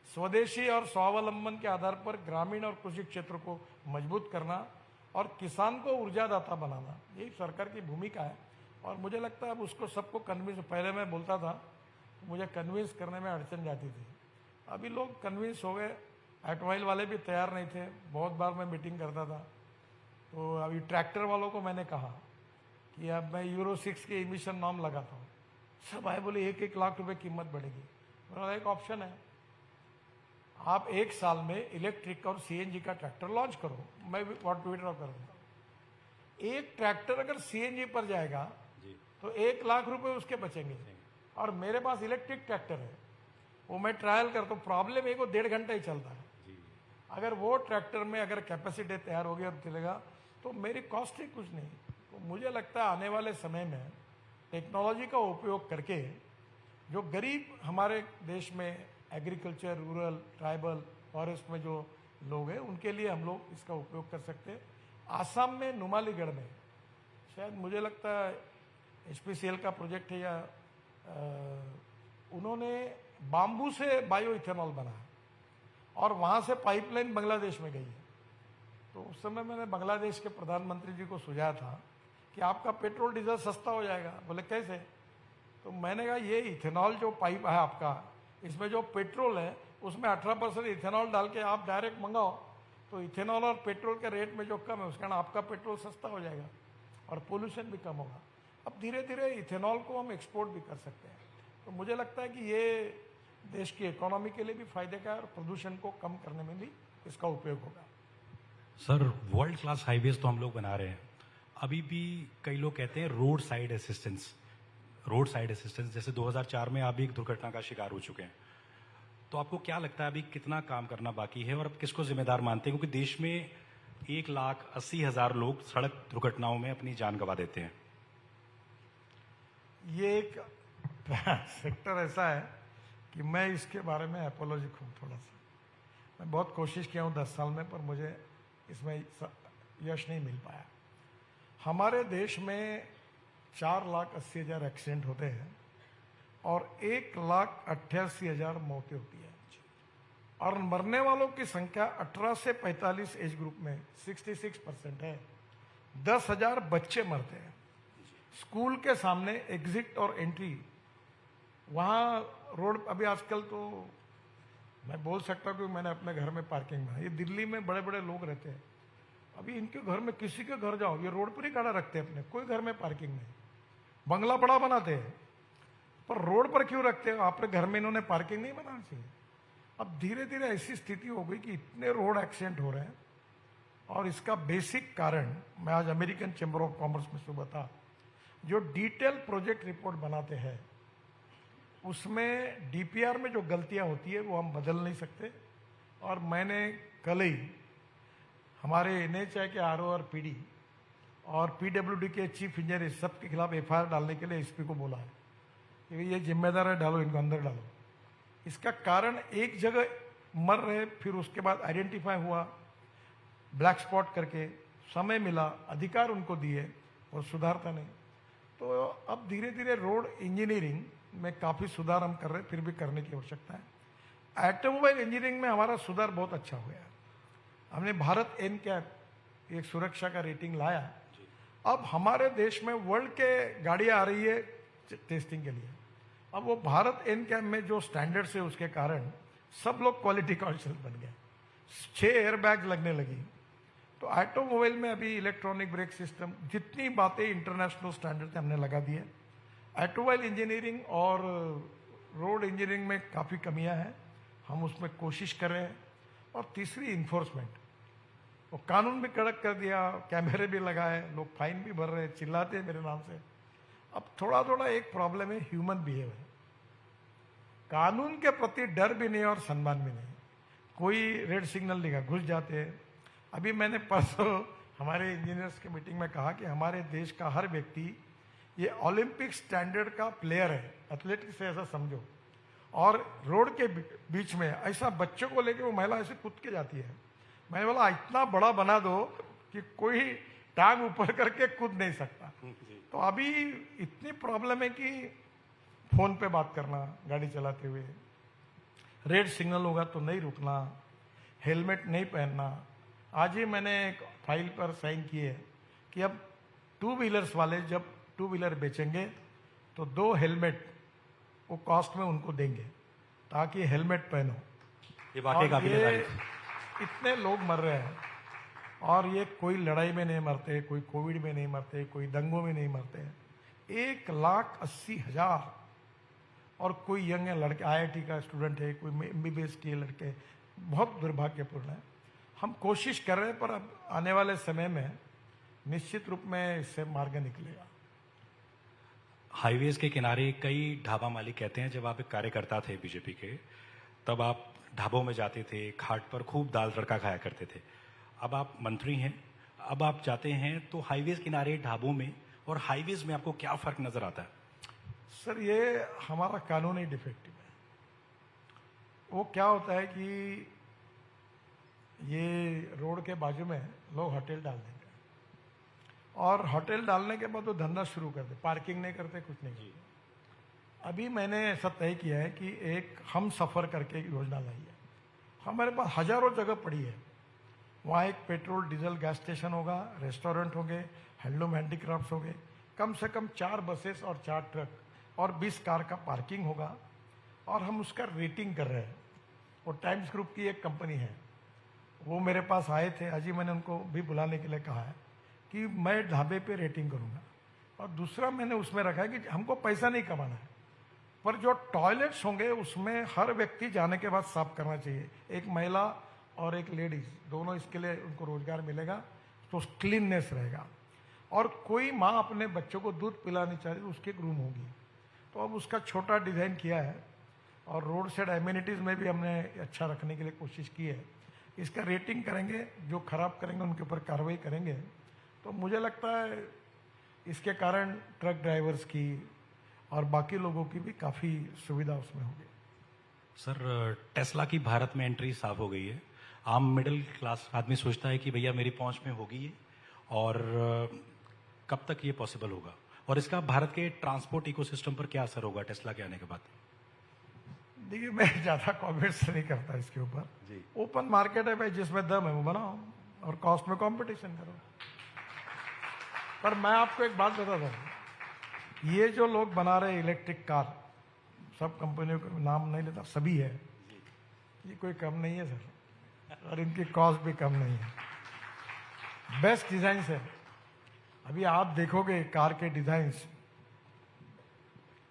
स्वदेशी और स्वावलंबन के आधार पर ग्रामीण और कृषि क्षेत्र को मजबूत करना और किसान को ऊर्जादाता बनाना, यही सरकार की भूमिका है। और मुझे लगता है अब उसको सबको कन्विंस, पहले मैं बोलता था मुझे कन्विंस करने में अड़चन जाती थी, अभी लोग कन्विंस हो गए। ऑटोमोबाइल वाले भी तैयार नहीं थे, बहुत बार मैं मीटिंग करता था। तो अभी ट्रैक्टर वालों को मैंने कहा कि अब मैं यूरो 6 के इमिशन नॉर्म लगाता हूँ, सब आए बोले 1-1 लाख रुपए कीमत बढ़ेगी। मेरा एक ऑप्शन है, आप 1 साल में इलेक्ट्रिक और CNG का ट्रैक्टर लॉन्च करो, मैं भी विड्रॉ कर दूंगा। एक ट्रैक्टर अगर CNG पर जाएगा तो 1 लाख रुपए उसके बचेंगे। और मेरे पास इलेक्ट्रिक ट्रैक्टर है, वो मैं ट्रायल करता हूँ, प्रॉब्लम है वो 1.5 घंटा ही चलता है। अगर वो ट्रैक्टर में अगर कैपेसिटी तैयार होगी और चलेगा तो मेरी कॉस्ट ही कुछ नहीं। तो मुझे लगता है आने वाले समय में टेक्नोलॉजी का उपयोग करके जो गरीब हमारे देश में एग्रीकल्चर, रूरल, ट्राइबल, फॉरेस्ट में जो लोग हैं उनके लिए हम लोग इसका उपयोग कर सकते हैं। आसाम में नुमालीगढ़ में शायद मुझे लगता है HPCL का प्रोजेक्ट है, या उन्होंने बाम्बू से बायो इथेनॉल बनाया और वहाँ से पाइपलाइन बांग्लादेश में गई है। तो उस समय मैंने बांग्लादेश के प्रधानमंत्री जी को सुझाया था कि आपका पेट्रोल डीजल सस्ता हो जाएगा। बोले कैसे? तो मैंने कहा ये इथेनॉल जो पाइप है आपका, इसमें जो पेट्रोल है उसमें 18% इथेनॉल डाल के आप डायरेक्ट मंगाओ, तो इथेनॉल और पेट्रोल के रेट में जो कम है उसके कारण आपका पेट्रोल सस्ता हो जाएगा और पोल्यूशन भी कम होगा। अब धीरे धीरे इथेनॉल को हम एक्सपोर्ट भी कर सकते हैं। तो मुझे लगता है कि ये देश की इकोनॉमी के लिए भी फायदे का है और प्रदूषण को कम करने में भी इसका उपयोग होगा। सर, वर्ल्ड क्लास हाईवेज तो हम लोग बना रहे हैं, अभी भी कई लोग कहते हैं रोड साइड असिस्टेंस, जैसे 2004 में आप भी एक दुर्घटना का शिकार हो चुके हैं। तो आपको क्या लगता है अभी कितना काम करना बाकी है और अब किसको जिम्मेदार मानते हैं, क्योंकि देश में 1,80,000 लोग सड़क दुर्घटनाओं में अपनी जान गंवा देते हैं? ये एक सेक्टर ऐसा है कि मैं इसके बारे में एपोलॉजिक हूँ थोड़ा सा। मैं बहुत कोशिश किया हूँ 10 साल में, पर मुझे इसमें यश नहीं मिल पाया। हमारे देश में 4,80,000 एक्सीडेंट होते हैं और 1,88,000 मौतें होती है और मरने वालों की संख्या 18 से 45 एज ग्रुप में 66% है। 10,000 बच्चे मरते हैं। स्कूल के सामने एग्जिट और एंट्री, वहाँ रोड, अभी आजकल तो मैं बोल सकता हूँ कि मैंने अपने घर में पार्किंग बनाई। ये दिल्ली में बड़े बड़े लोग रहते हैं, अभी इनके घर में किसी के घर जाओ ये रोड पर ही गाड़ा रखते हैं अपने, कोई घर में पार्किंग नहीं। बंगला बड़ा बनाते हैं पर रोड पर क्यों रखते हैं? आपके घर में इन्होंने पार्किंग नहीं बनानी चाहिए। अब धीरे धीरे ऐसी स्थिति हो गई कि इतने रोड एक्सीडेंट हो रहे हैं और इसका बेसिक कारण मैं आज अमेरिकन चैम्बर ऑफ कॉमर्स में सुबह था, जो डिटेल प्रोजेक्ट रिपोर्ट बनाते हैं उसमें डीपीआर में जो गलतियां होती है वो हम बदल नहीं सकते। और मैंने कल ही हमारे एनएचआई के आरओ और पीडी और पीडब्ल्यूडी के चीफ इंजीनियर सबके खिलाफ एफआईआर डालने के लिए एसपी को बोला है कि ये जिम्मेदार है, डालो इनको अंदर डालो। इसका कारण एक जगह मर रहे, फिर उसके बाद आइडेंटिफाई हुआ, ब्लैक स्पॉट करके समय मिला, अधिकार उनको दिए और सुधारता नहीं। तो अब धीरे धीरे रोड इंजीनियरिंग में काफ़ी सुधार हम कर रहे हैं, फिर भी करने की आवश्यकता है। ऑटोमोबाइल इंजीनियरिंग में हमारा सुधार बहुत अच्छा हुआ है। हमने भारत एनकैप एक सुरक्षा का रेटिंग लाया। अब हमारे देश में वर्ल्ड के गाड़ियाँ आ रही है टेस्टिंग के लिए। अब वो भारत एनकैप में जो स्टैंडर्ड्स है उसके कारण सब लोग क्वालिटी कॉन्शियस बन गए। 6 एयरबैग लगने लगी। तो ऑटोमोबाइल में अभी इलेक्ट्रॉनिक ब्रेक सिस्टम, जितनी बातें इंटरनेशनल स्टैंडर्ड से हमने लगा दिए। ऑटोमोबाइल इंजीनियरिंग और रोड इंजीनियरिंग में काफ़ी कमियां हैं, हम उसमें कोशिश कर रहे हैं। और तीसरी इन्फोर्समेंट, वो कानून भी कड़क कर दिया, कैमरे भी लगाए, लोग फाइन भी भर रहे हैं, चिल्लाते हैं मेरे नाम से। अब थोड़ा थोड़ा एक प्रॉब्लम है ह्यूमन बिहेवियर, कानून के प्रति डर भी नहीं और सम्मान भी नहीं। कोई रेड सिग्नल दिखा घुस जाते हैं। अभी मैंने परसों हमारे इंजीनियर्स की मीटिंग में कहा कि हमारे देश का हर व्यक्ति ये ओलंपिक स्टैंडर्ड का प्लेयर है, एथलेटिक्स से ऐसा समझो। और रोड के बीच में ऐसा बच्चों को लेके वो महिला ऐसे कूद के जाती है। मैंने बोला इतना बड़ा बना दो कि कोई टांग ऊपर करके कूद नहीं सकता। तो अभी इतनी प्रॉब्लम है कि फोन पे बात करना गाड़ी चलाते हुए, रेड सिग्नल होगा तो नहीं रुकना, हेलमेट नहीं पहनना। आज ही मैंने एक फाइल पर साइन किए कि अब 2 व्हीलर्स वाले जब 2 व्हीलर बेचेंगे तो 2 हेलमेट वो कॉस्ट में उनको देंगे ताकि हेलमेट पहनो। ये वाकई काबिल इतने लोग मर रहे हैं और ये कोई लड़ाई में नहीं मरते, कोई कोविड में नहीं मरते, कोई दंगों में नहीं मरते। 1,80,000 और कोई यंग लड़के, आईआईटी का स्टूडेंट है, कोई एमबीबीएस के लड़के, बहुत दुर्भाग्यपूर्ण है। हम कोशिश कर रहे हैं पर अब आने वाले समय में निश्चित रूप में इससे मार्ग निकलेगा। हाईवेज के किनारे कई ढाबा मालिक कहते हैं जब आप एक कार्यकर्ता थे बीजेपी के, तब आप ढाबों में जाते थे, घाट पर खूब दाल तड़का खाया करते थे। अब आप मंत्री हैं, अब आप जाते हैं तो हाईवेज किनारे ढाबों में और हाईवेज में आपको क्या फर्क नजर आता है? सर, ये हमारा कानून ही डिफेक्टिव है। वो क्या होता है कि ये रोड के बाजू में लोग होटल डाल देते हैं और होटल डालने के बाद वो धंधा शुरू करते, पार्किंग नहीं करते, कुछ नहीं करते। अभी मैंने ऐसा तय किया है कि एक हम सफ़र करके एक योजना लाई है। हमारे पास हजारों जगह पड़ी है, वहाँ एक पेट्रोल डीजल गैस स्टेशन होगा, रेस्टोरेंट होंगे, हैंडलूम हैंडीक्राफ्ट्स होंगे, कम से कम 4 बसेस और 4 ट्रक और 20 कार का पार्किंग होगा और हम उसका रेटिंग कर रहे हैं। वो टाइम्स ग्रुप की एक कंपनी है, वो मेरे पास आए थे, अजी मैंने उनको भी बुलाने के लिए कहा है कि मैं ढाबे पे रेटिंग करूंगा। और दूसरा मैंने उसमें रखा है कि हमको पैसा नहीं कमाना है, पर जो टॉयलेट्स होंगे उसमें हर व्यक्ति जाने के बाद साफ करना चाहिए। एक महिला और एक लेडीज दोनों, इसके लिए उनको रोजगार मिलेगा, तो क्लीननेस रहेगा। और कोई माँ अपने बच्चों को दूध पिलानी चाहती तो उसकी एक रूम होगी। तो अब उसका छोटा डिज़ाइन किया है और रोड साइड एम्यूनिटीज़ में भी हमने अच्छा रखने के लिए कोशिश की है। इसका रेटिंग करेंगे, जो खराब करेंगे उनके ऊपर कार्रवाई करेंगे। तो मुझे लगता है इसके कारण ट्रक ड्राइवर्स की और बाकी लोगों की भी काफ़ी सुविधा उसमें होगी। सर, टेस्ला की भारत में एंट्री साफ हो गई है। आम मिडिल क्लास आदमी सोचता है कि भैया मेरी पहुंच में होगी ये, और कब तक ये पॉसिबल होगा, और इसका भारत के ट्रांसपोर्ट इकोसिस्टम पर क्या असर होगा टेस्ला के आने के बाद? देखिए, मैं ज़्यादा कॉमेंट्स नहीं करता इसके ऊपर। ओपन मार्केट है भाई, जिसमें दम है वो बनाओ और कॉस्ट में कंपटीशन करो। पर मैं आपको एक बात बताता हूँ, ये जो लोग बना रहे इलेक्ट्रिक कार, सब कंपनियों का नाम नहीं लेता, सभी है, ये कोई कम नहीं है सर, और इनकी कॉस्ट भी कम नहीं है। बेस्ट डिजाइन है। अभी आप देखोगे कार के डिजाइन्स,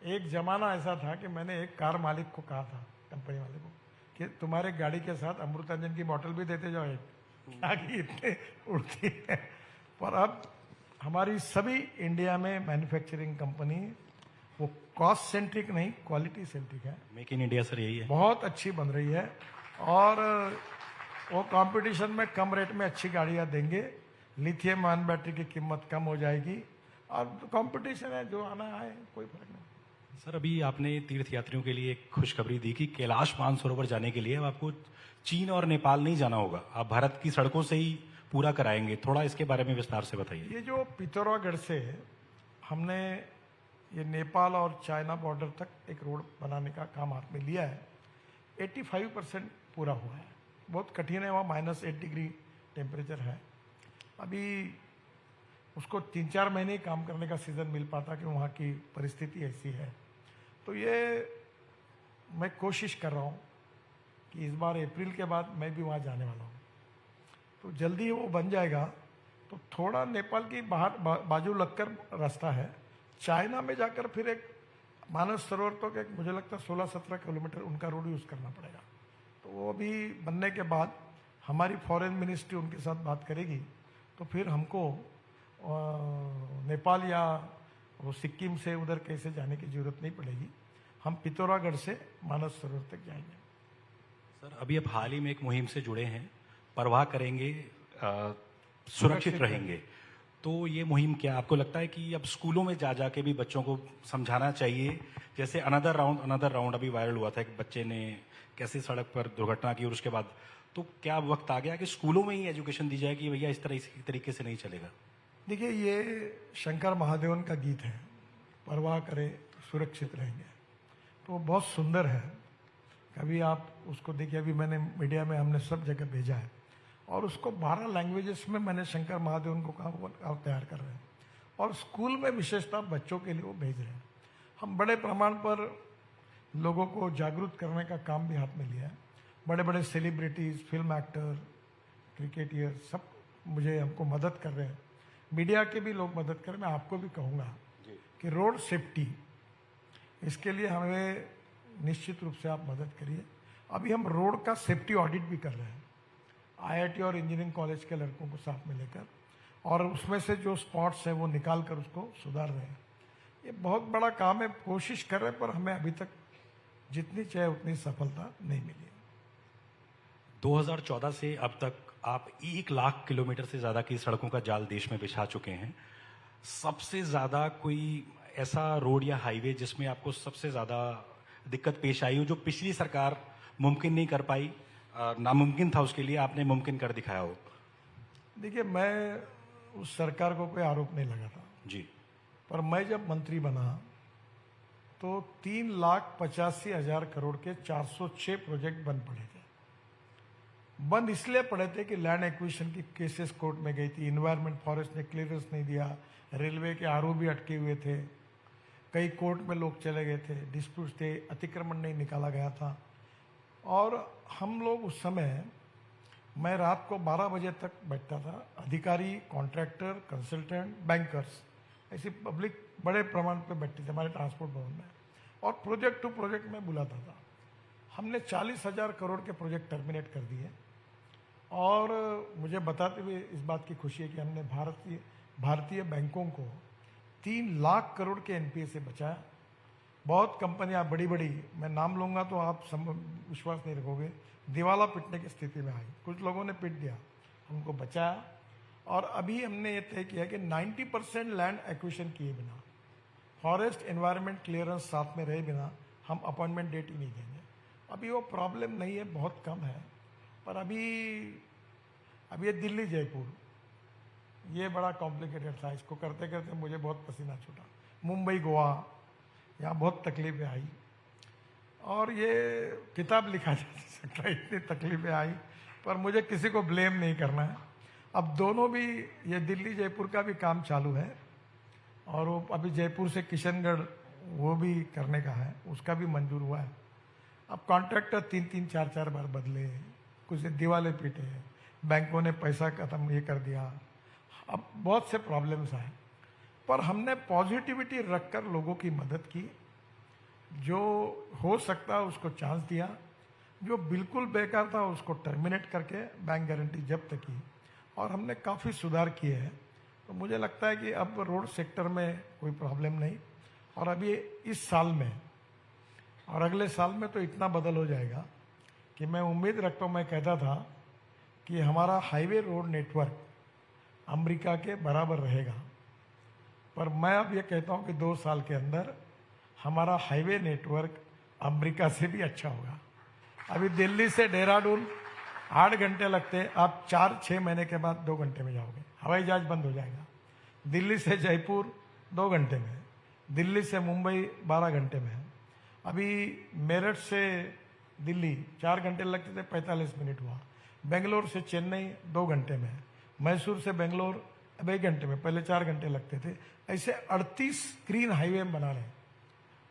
एक जमाना ऐसा था कि मैंने एक कार मालिक को कहा था, कंपनी वाले को, कि तुम्हारे गाड़ी के साथ अमृतांजन की बोतल भी देते जाओ एक, ताकि इतने उड़ती है। पर अब हमारी सभी इंडिया में मैन्युफैक्चरिंग कंपनी वो कॉस्ट सेंट्रिक नहीं, क्वालिटी सेंट्रिक है। मेक इन इंडिया सर यही है, बहुत अच्छी बन रही है, और वो कंपटीशन में कम रेट में अच्छी गाड़ियां देंगे। लिथियम आयन बैटरी की कीमत कम हो जाएगी, और कंपटीशन है, जो आना आए, कोई फर्क नहीं। सर, अभी आपने तीर्थ यात्रियों के लिए एक खुशखबरी दी कि कैलाश मानसरोवर जाने के लिए अब आपको चीन और नेपाल नहीं जाना होगा, आप भारत की सड़कों से ही पूरा कराएंगे। थोड़ा इसके बारे में विस्तार से बताइए। ये जो पिथौरागढ़ से हमने ये नेपाल और चाइना बॉर्डर तक एक रोड बनाने का काम हाथ में लिया है, 85% पूरा हुआ है। बहुत कठिन है, वहाँ -8 डिग्री टेम्परेचर है। अभी उसको 3-4 महीने ही काम करने का सीजन मिल पाता कि वहाँ की परिस्थिति ऐसी है। तो ये मैं कोशिश कर रहा हूँ कि इस बार अप्रैल के बाद मैं भी वहाँ जाने वाला हूँ, तो जल्दी वो बन जाएगा। तो थोड़ा नेपाल की बाजू लगकर रास्ता है, चाइना में जाकर फिर एक मानस सरोवर तो एक मुझे लगता है 16-17 किलोमीटर उनका रोड यूज़ करना पड़ेगा। तो वो अभी बनने के बाद हमारी फॉरेन मिनिस्ट्री उनके साथ बात करेगी, तो फिर हमको नेपाल या वो सिक्किम से उधर कैसे जाने की जरूरत नहीं पड़ेगी। हम पिथौरागढ़ से मानस सरोवर तक जाएंगे। सर, अभी आप हाल ही में एक मुहिम से जुड़े हैं, परवाह करेंगे, सुरक्षित रहेंगे। तो ये मुहिम क्या, आपको लगता है कि अब स्कूलों में जा जाके भी बच्चों को समझाना चाहिए? जैसे अनदर राउंड अभी वायरल हुआ था, एक बच्चे ने कैसे सड़क पर दुर्घटना की, और उसके बाद तो क्या वक्त आ गया कि स्कूलों में ही एजुकेशन दी जाए कि भैया इस तरीके से नहीं चलेगा? देखिए, ये शंकर महादेवन का गीत है, परवाह करे सुरक्षित रहेंगे, तो बहुत सुंदर है। कभी आप उसको देखिए, अभी मैंने मीडिया में हमने सब जगह भेजा है, और उसको 12 लैंग्वेजेस में मैंने शंकर महादेवन को कहा वो तैयार कर रहे हैं, और स्कूल में विशेषता बच्चों के लिए वो भेज रहे हैं। हम बड़े प्रमाण पर लोगों को जागरूक करने का काम भी हाथ में लिया है। बड़े बड़े सेलिब्रिटीज़, फिल्म एक्टर, क्रिकेटियर सब हमको मदद कर रहे हैं, मीडिया के भी लोग मदद कर रहे हैं। मैं आपको भी कहूँगा कि रोड सेफ्टी, इसके लिए हमें निश्चित रूप से आप मदद करिए। अभी हम रोड का सेफ्टी ऑडिट भी कर रहे हैं, IIT और इंजीनियरिंग कॉलेज के लड़कों को साथ में लेकर, और उसमें से जो स्पॉट्स हैं वो निकाल कर उसको सुधार रहे हैं। ये बहुत बड़ा काम है, कोशिश कर रहे हैं, पर हमें अभी तक जितनी चाहिए उतनी सफलता नहीं मिली है। 2014 से अब तक आप 1 लाख किलोमीटर से ज़्यादा की सड़कों का जाल देश में बिछा चुके हैं। सबसे ज़्यादा कोई ऐसा रोड या हाईवे जिसमें आपको सबसे ज़्यादा दिक्कत पेश आई हो, जो पिछली सरकार मुमकिन नहीं कर पाई, नामुमकिन था, उसके लिए आपने मुमकिन कर दिखाया हो? देखिए, मैं उस सरकार को कोई आरोप नहीं लगाता जी, पर मैं जब मंत्री बना तो 3,85,000 करोड़ के 406 प्रोजेक्ट बंद पड़े थे। बंद इसलिए पड़े थे कि लैंड एक्विजिशन की केसेस कोर्ट में गई थी, इन्वायरमेंट फॉरेस्ट ने क्लियरेंस नहीं दिया, रेलवे के RO भी अटके हुए थे, कई कोर्ट में लोग चले गए थे, डिस्प्यूट थे, अतिक्रमण नहीं निकाला गया था। और हम लोग उस समय, मैं रात को 12 बजे तक बैठता था। अधिकारी, कॉन्ट्रैक्टर, कंसल्टेंट, बैंकर्स, ऐसी पब्लिक बड़े प्रमाण पे बैठती थी हमारे ट्रांसपोर्ट भवन में, और प्रोजेक्ट टू प्रोजेक्ट में बुलाता था। हमने 40,000 करोड़ के प्रोजेक्ट टर्मिनेट कर दिए, और मुझे बताते हुए इस बात की खुशी है कि हमने भारतीय बैंकों को 3 लाख करोड़ के एनपीए से बचाया। बहुत कंपनियां बड़ी बड़ी, मैं नाम लूंगा तो आप विश्वास नहीं रखोगे, दिवाला पिटने की स्थिति में आई। कुछ लोगों ने पिट दिया, उनको बचाया। और अभी हमने ये तय किया कि 90% लैंड एक्विजिशन किए बिना, फॉरेस्ट एनवायरनमेंट क्लियरेंस साथ में रहे बिना हम अपॉइंटमेंट डेट ही नहीं देंगे। अभी वो प्रॉब्लम नहीं है, बहुत कम है, पर अभी ये दिल्ली जयपुर ये बड़ा कॉम्प्लिकेटेड था। इसको करते करते मुझे बहुत पसीना छूटा। मुंबई गोवा, यहाँ बहुत तकलीफें आई, और ये किताब लिखा जा सकता है, इतनी तकलीफें आई, पर मुझे किसी को ब्लेम नहीं करना है। अब दोनों भी, ये दिल्ली जयपुर का भी काम चालू है, और वो अभी जयपुर से किशनगढ़ वो भी करने का है, उसका भी मंजूर हुआ है। अब कॉन्ट्रैक्टर 3-3, 4-4 बार बदले, कुछ दिवाले पीटे, बैंकों ने पैसा खत्म ये कर दिया। अब बहुत से प्रॉब्लम्स आए, पर हमने पॉजिटिविटी रखकर लोगों की मदद की। जो हो सकता उसको चांस दिया, जो बिल्कुल बेकार था उसको टर्मिनेट करके बैंक गारंटी जब्त की, और हमने काफ़ी सुधार किए हैं। तो मुझे लगता है कि अब रोड सेक्टर में कोई प्रॉब्लम नहीं, और अभी इस साल में और अगले साल में तो इतना बदल हो जाएगा कि मैं उम्मीद रखता हूँ। मैं कहता था कि हमारा हाईवे रोड नेटवर्क अमेरिका के बराबर रहेगा, पर मैं अब ये कहता हूँ कि 2 साल के अंदर हमारा हाईवे नेटवर्क अमेरिका से भी अच्छा होगा। अभी दिल्ली से देहरादून 8 घंटे लगते हैं, आप 4-6 महीने के बाद 2 घंटे में जाओगे। हवाई जहाज बंद हो जाएगा। दिल्ली से जयपुर 2 घंटे में, दिल्ली से मुंबई 12 घंटे में। अभी मेरठ से दिल्ली 4 घंटे लगते थे, 45 मिनट हुआ। बेंगलोर से चेन्नई 2 घंटे में, मैसूर से बेंगलोर अब 1 घंटे में, पहले 4 घंटे लगते थे। ऐसे 38 ग्रीन हाईवे बना रहे हैं,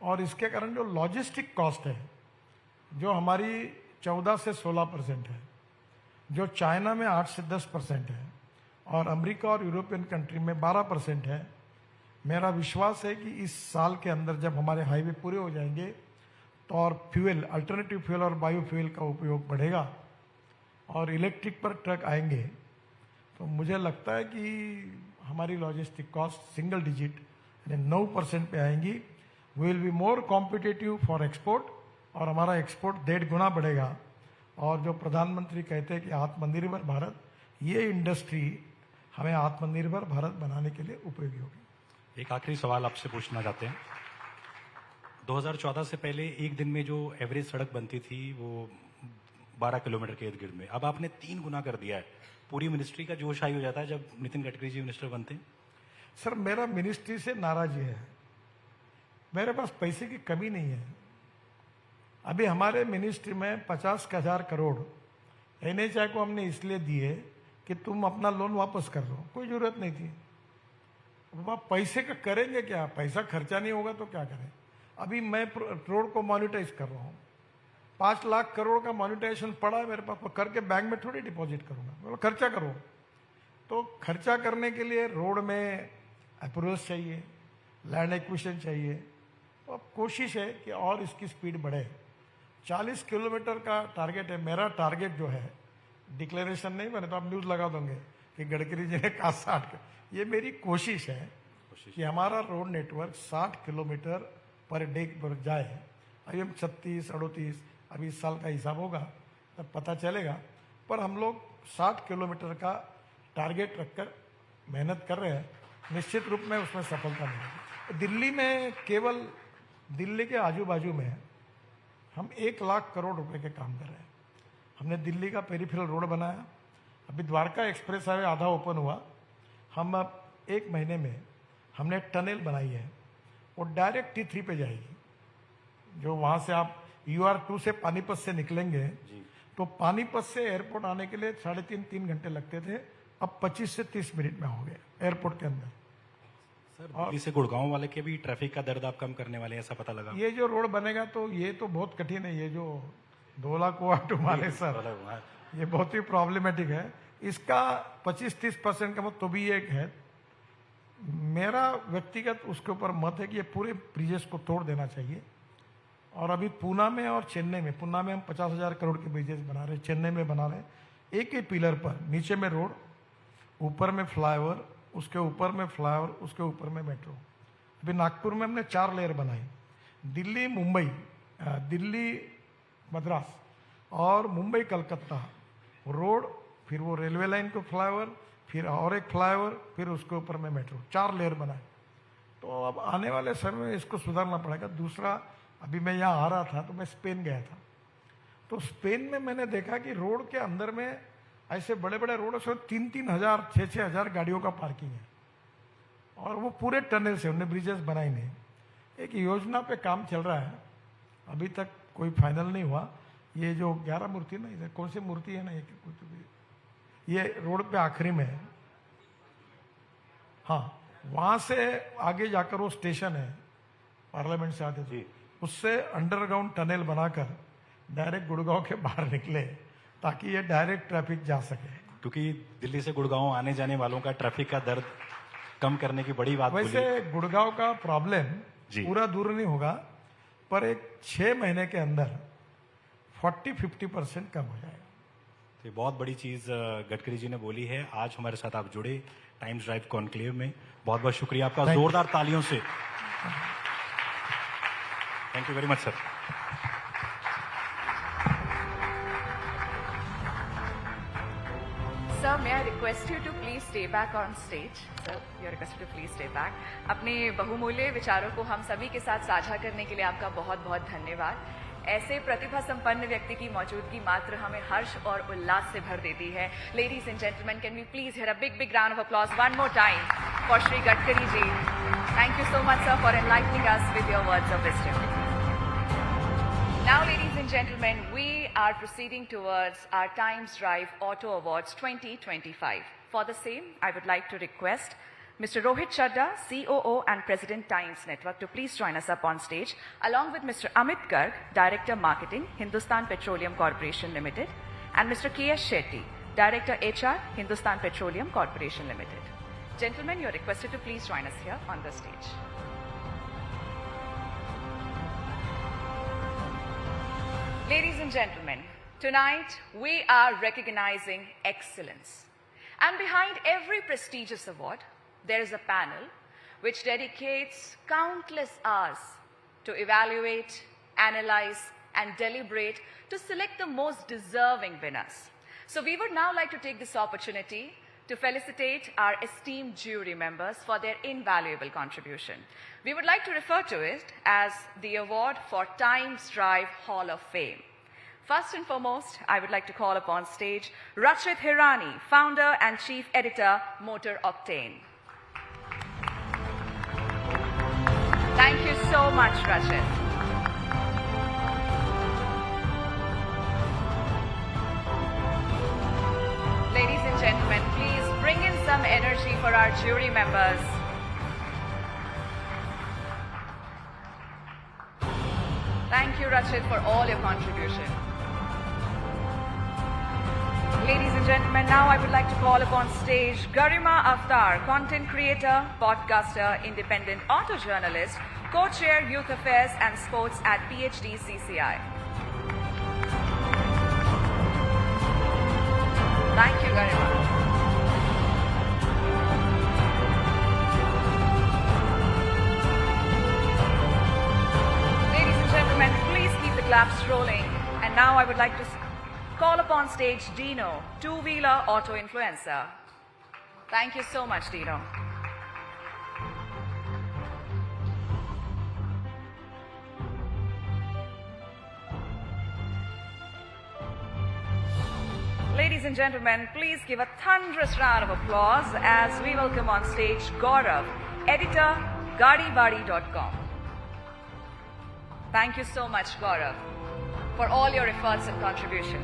और इसके कारण जो लॉजिस्टिक कॉस्ट है, जो हमारी 14 से 16% है, जो चाइना में 8 से 10% है, और अमेरिका और यूरोपियन कंट्री में 12% है। मेरा विश्वास है कि इस साल के अंदर जब हमारे हाईवे पूरे हो जाएंगे, तो और फ्यूल, अल्टरनेटिव फ्यूल और बायोफ्यूल का उपयोग बढ़ेगा, और इलेक्ट्रिक पर ट्रक आएंगे, तो मुझे लगता है कि हमारी लॉजिस्टिक कॉस्ट सिंगल डिजिट यानी 9% पे आएंगी। We will be more competitive for export, और हमारा एक्सपोर्ट 1.5 गुना बढ़ेगा। और जो प्रधानमंत्री कहते हैं कि आत्मनिर्भर भारत, ये इंडस्ट्री हमें आत्मनिर्भर भारत बनाने के लिए उपयोगी होगी। एक आखिरी सवाल आपसे पूछना चाहते हैं। 2014 से पहले एक दिन में जो एवरेज सड़क बनती थी वो 12 किलोमीटर के इर्द गिर्द में, अब आपने 3 गुना कर दिया है। पूरी मिनिस्ट्री का जोश हाई हो जाता है जब नितिन गडकरी जी मिनिस्टर बनते हैं। सर, मेरा मिनिस्ट्री से नाराजी है, मेरे पास पैसे की कमी नहीं है। अभी हमारे मिनिस्ट्री में 50,000 करोड़ NHI को हमने इसलिए दिए कि तुम अपना लोन वापस कर लो, कोई जरूरत नहीं थी। अब आप पैसे का करेंगे क्या? पैसा खर्चा नहीं होगा तो क्या करें? अभी मैं रोड को मॉनिटाइज कर रहा हूँ, 5 लाख करोड़ का मॉनिटाइजेशन पड़ा है मेरे पास, तो करके बैंक में थोड़ी डिपॉजिट करूंगा, मतलब खर्चा करो। तो खर्चा करने के लिए रोड में अप्रूवल्स चाहिए, लैंड एक्विजिशन चाहिए। तो अब कोशिश है कि और इसकी स्पीड बढ़े। 40 किलोमीटर का टारगेट है मेरा। टारगेट जो है, डिक्लेरेशन नहीं बने तो आप न्यूज़ लगा दोगे कि गडकरी जी ने कहा 60। ये मेरी कोशिश है कि हमारा road network 60 kilometre per day पर जाए। अभी हम 36, 38, अभी इस साल का हिसाब होगा तब पता चलेगा, पर हम लोग 60 किलोमीटर का टारगेट रखकर मेहनत कर रहे हैं। निश्चित रूप में उसमें सफलता मिलेगी। दिल्ली में, केवल दिल्ली के आजू बाजू में हम 1 लाख करोड़ रुपए के काम कर रहे हैं। हमने दिल्ली का पेरिफेरल रोड बनाया, अभी द्वारका एक्सप्रेस हाईवे आधा ओपन हुआ। हम अब 1 महीने में हमने टनल बनाई है, वो डायरेक्ट T3 पे जाएगी। जो वहाँ से आप UR2 से पानीपत से निकलेंगे, तो पानीपत से एयरपोर्ट आने के लिए 3.5-3 घंटे लगते थे, अब 25 से 30 मिनट में हो गए एयरपोर्ट के अंदर। सर दिल्ली से गुड़गांव वाले के भी ट्रैफिक का दर्द आप कम करने वाले हैं, ऐसा पता लगा? ये जो रोड बनेगा तो ये तो बहुत कठिन है, ये जो धोला कुआ टू मानेसर ये बहुत ही प्रॉब्लमेटिक है। इसका 25-30% का मत तो भी एक है। मेरा व्यक्तिगत उसके ऊपर मत है कि ये पूरे ब्रिजेस को तोड़ देना चाहिए। और अभी पूना में और चेन्नई में, पूना में हम 50,000 करोड़ के ब्रिजेस बना रहे हैं, चेन्नई में बना रहे हैं। एक ही पिलर पर नीचे में रोड, ऊपर में फ्लाईओवर, उसके ऊपर में फ्लाईओवर, उसके ऊपर में मेट्रो। अभी नागपुर में हमने 4 लेयर बनाई। दिल्ली मुंबई, दिल्ली मद्रास और मुंबई कलकत्ता रोड, फिर वो रेलवे लाइन को फ्लाईओवर, फिर और एक फ्लाईओवर, फिर उसके ऊपर में मेट्रो, 4 लेयर बनाए। तो अब आने वाले समय में इसको सुधारना पड़ेगा। दूसरा, अभी मैं यहाँ आ रहा था तो मैं स्पेन गया था, तो स्पेन में मैंने देखा कि रोड के अंदर में ऐसे बड़े बड़े रोड से 3-3 हजार 6-6 हजार गाड़ियों का पार्किंग है, और वो पूरे टनल से उन्होंने ब्रिजेस बनाए नहीं। एक योजना पे काम चल रहा है, अभी तक कोई फाइनल नहीं हुआ। ये जो 11 मूर्ति ना, इधर कौन सी मूर्ति है ना, ये रोड पे आखिरी में है। हाँ, वहां से आगे जाकर वो स्टेशन है, पार्लियामेंट से आते थे, उससे अंडरग्राउंड टनल बनाकर डायरेक्ट गुड़गांव के बाहर निकले ताकि ये डायरेक्ट ट्रैफिक जा सके। क्योंकि दिल्ली से गुड़गांव आने जाने वालों का ट्रैफिक का दर्द कम करने की बड़ी बात बोली। वैसे गुड़गांव का प्रॉब्लम पूरा दूर नहीं होगा, पर एक 6 महीने के अंदर 40-50% कम हो जाएगा। तो बहुत बड़ी चीज गडकरी जी ने बोली है। आज हमारे साथ आप जुड़े टाइम्स ड्राइव कॉन्क्लेव में, बहुत बहुत शुक्रिया आपका, जोरदार तालियों से। Thank you very much sir. Sir, may I request you to please stay back on stage? Sir, you are requested to please stay back. अपने बहुमूल्य विचारों को हम सभी के साथ साझा करने के लिए आपका बहुत बहुत धन्यवाद। ऐसे प्रतिभा संपन्न व्यक्ति की मौजूदगी मात्र हमें हर्ष और उल्लास से भर देती है। Ladies and gentlemen, can we please hear a big round of applause one more time for Shri Gadkari ji. Thank you so much, sir, for enlightening us with your words of wisdom. Now, ladies and gentlemen, we are proceeding towards our Times Drive Auto Awards 2025. For the same, I would like to request Mr. Rohit Chadda, COO and President Times Network, to please join us up on stage, along with Mr. Amit Garg, Director Marketing, Hindustan Petroleum Corporation Limited, and Mr. K.S. Shetty, Director HR, Hindustan Petroleum Corporation Limited. Gentlemen, you are requested to please join us here on the stage. Ladies and gentlemen, tonight we are recognizing excellence. And behind every prestigious award, there is a panel which dedicates countless hours to evaluate, analyze, and deliberate to select the most deserving winners. So we would now like to take this opportunity to felicitate our esteemed jury members for their invaluable contribution. We would like to refer to it as the award for Times Drive Hall of Fame. First and foremost, I would like to call upon stage Rachit Hirani, founder and chief editor, Motor Octane. Thank you so much, Rachit. Ladies and gentlemen, please bring in some energy for our jury members. Thank you, Rachit, for all your contribution. Ladies and gentlemen, now I would like to call upon stage Garima Aftar, content creator, podcaster, independent auto journalist, co-chair Youth Affairs and Sports at PhD CCI. Thank you, Garima. Ladies and gentlemen, please keep the claps rolling. And now I would like to call upon stage Dino, two-wheeler auto influencer. Thank you so much, Dino. Ladies and gentlemen, please give a thunderous round of applause as we welcome on stage Gaurav, editor, GadiBadi.com. Thank you so much, Gaurav, for all your efforts and contribution.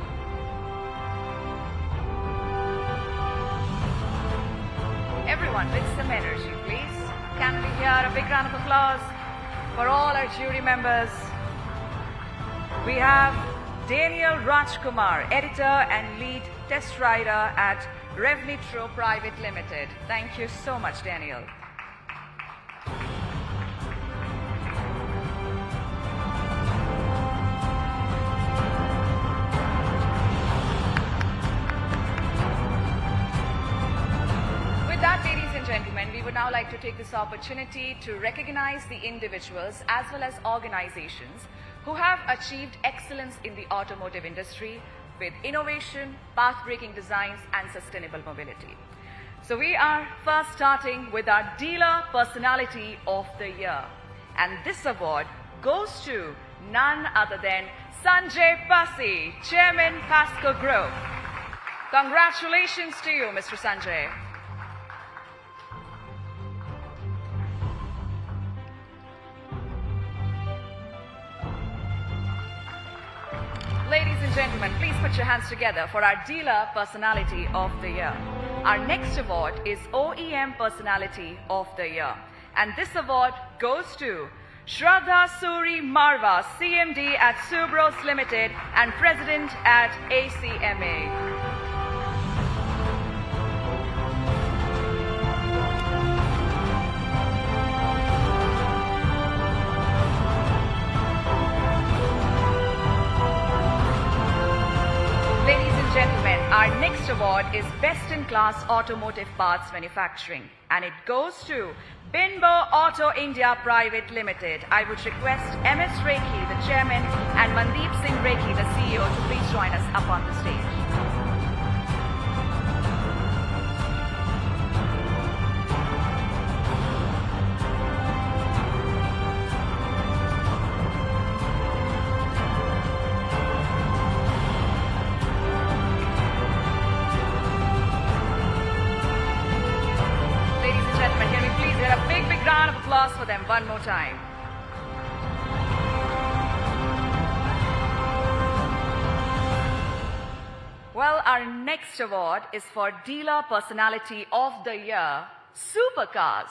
Everyone with some energy, please. Can we hear a big round of applause for all our jury members? We have Daniel Rajkumar, editor and lead test rider at Revnitro Private Limited. Thank you so much, Daniel. With that, ladies and gentlemen, we would now like to take this opportunity to recognize the individuals as well as organizations who have achieved excellence in the automotive industry with innovation, path-breaking designs, and sustainable mobility. So we are first starting with our Dealer Personality of the Year. And this award goes to none other than Sanjay Pasi, Chairman Pasco Group. Congratulations to you, Mr. Sanjay. Ladies and gentlemen, please put your hands together for our Dealer Personality of the Year. Our next award is OEM Personality of the Year. And this award goes to Shraddha Suri Marwa, CMD at Subros Limited and President at ACMA. Gentlemen, our next award is Best in Class Automotive Parts Manufacturing, and it goes to Bimbo Auto India Private Limited. I would request MS Rekhi, the chairman, and Mandeep Singh Rekhi, the CEO, to please join us up on the stage. Round of applause for them one more time. Well, our next award is for Dealer Personality of the Year, Supercars.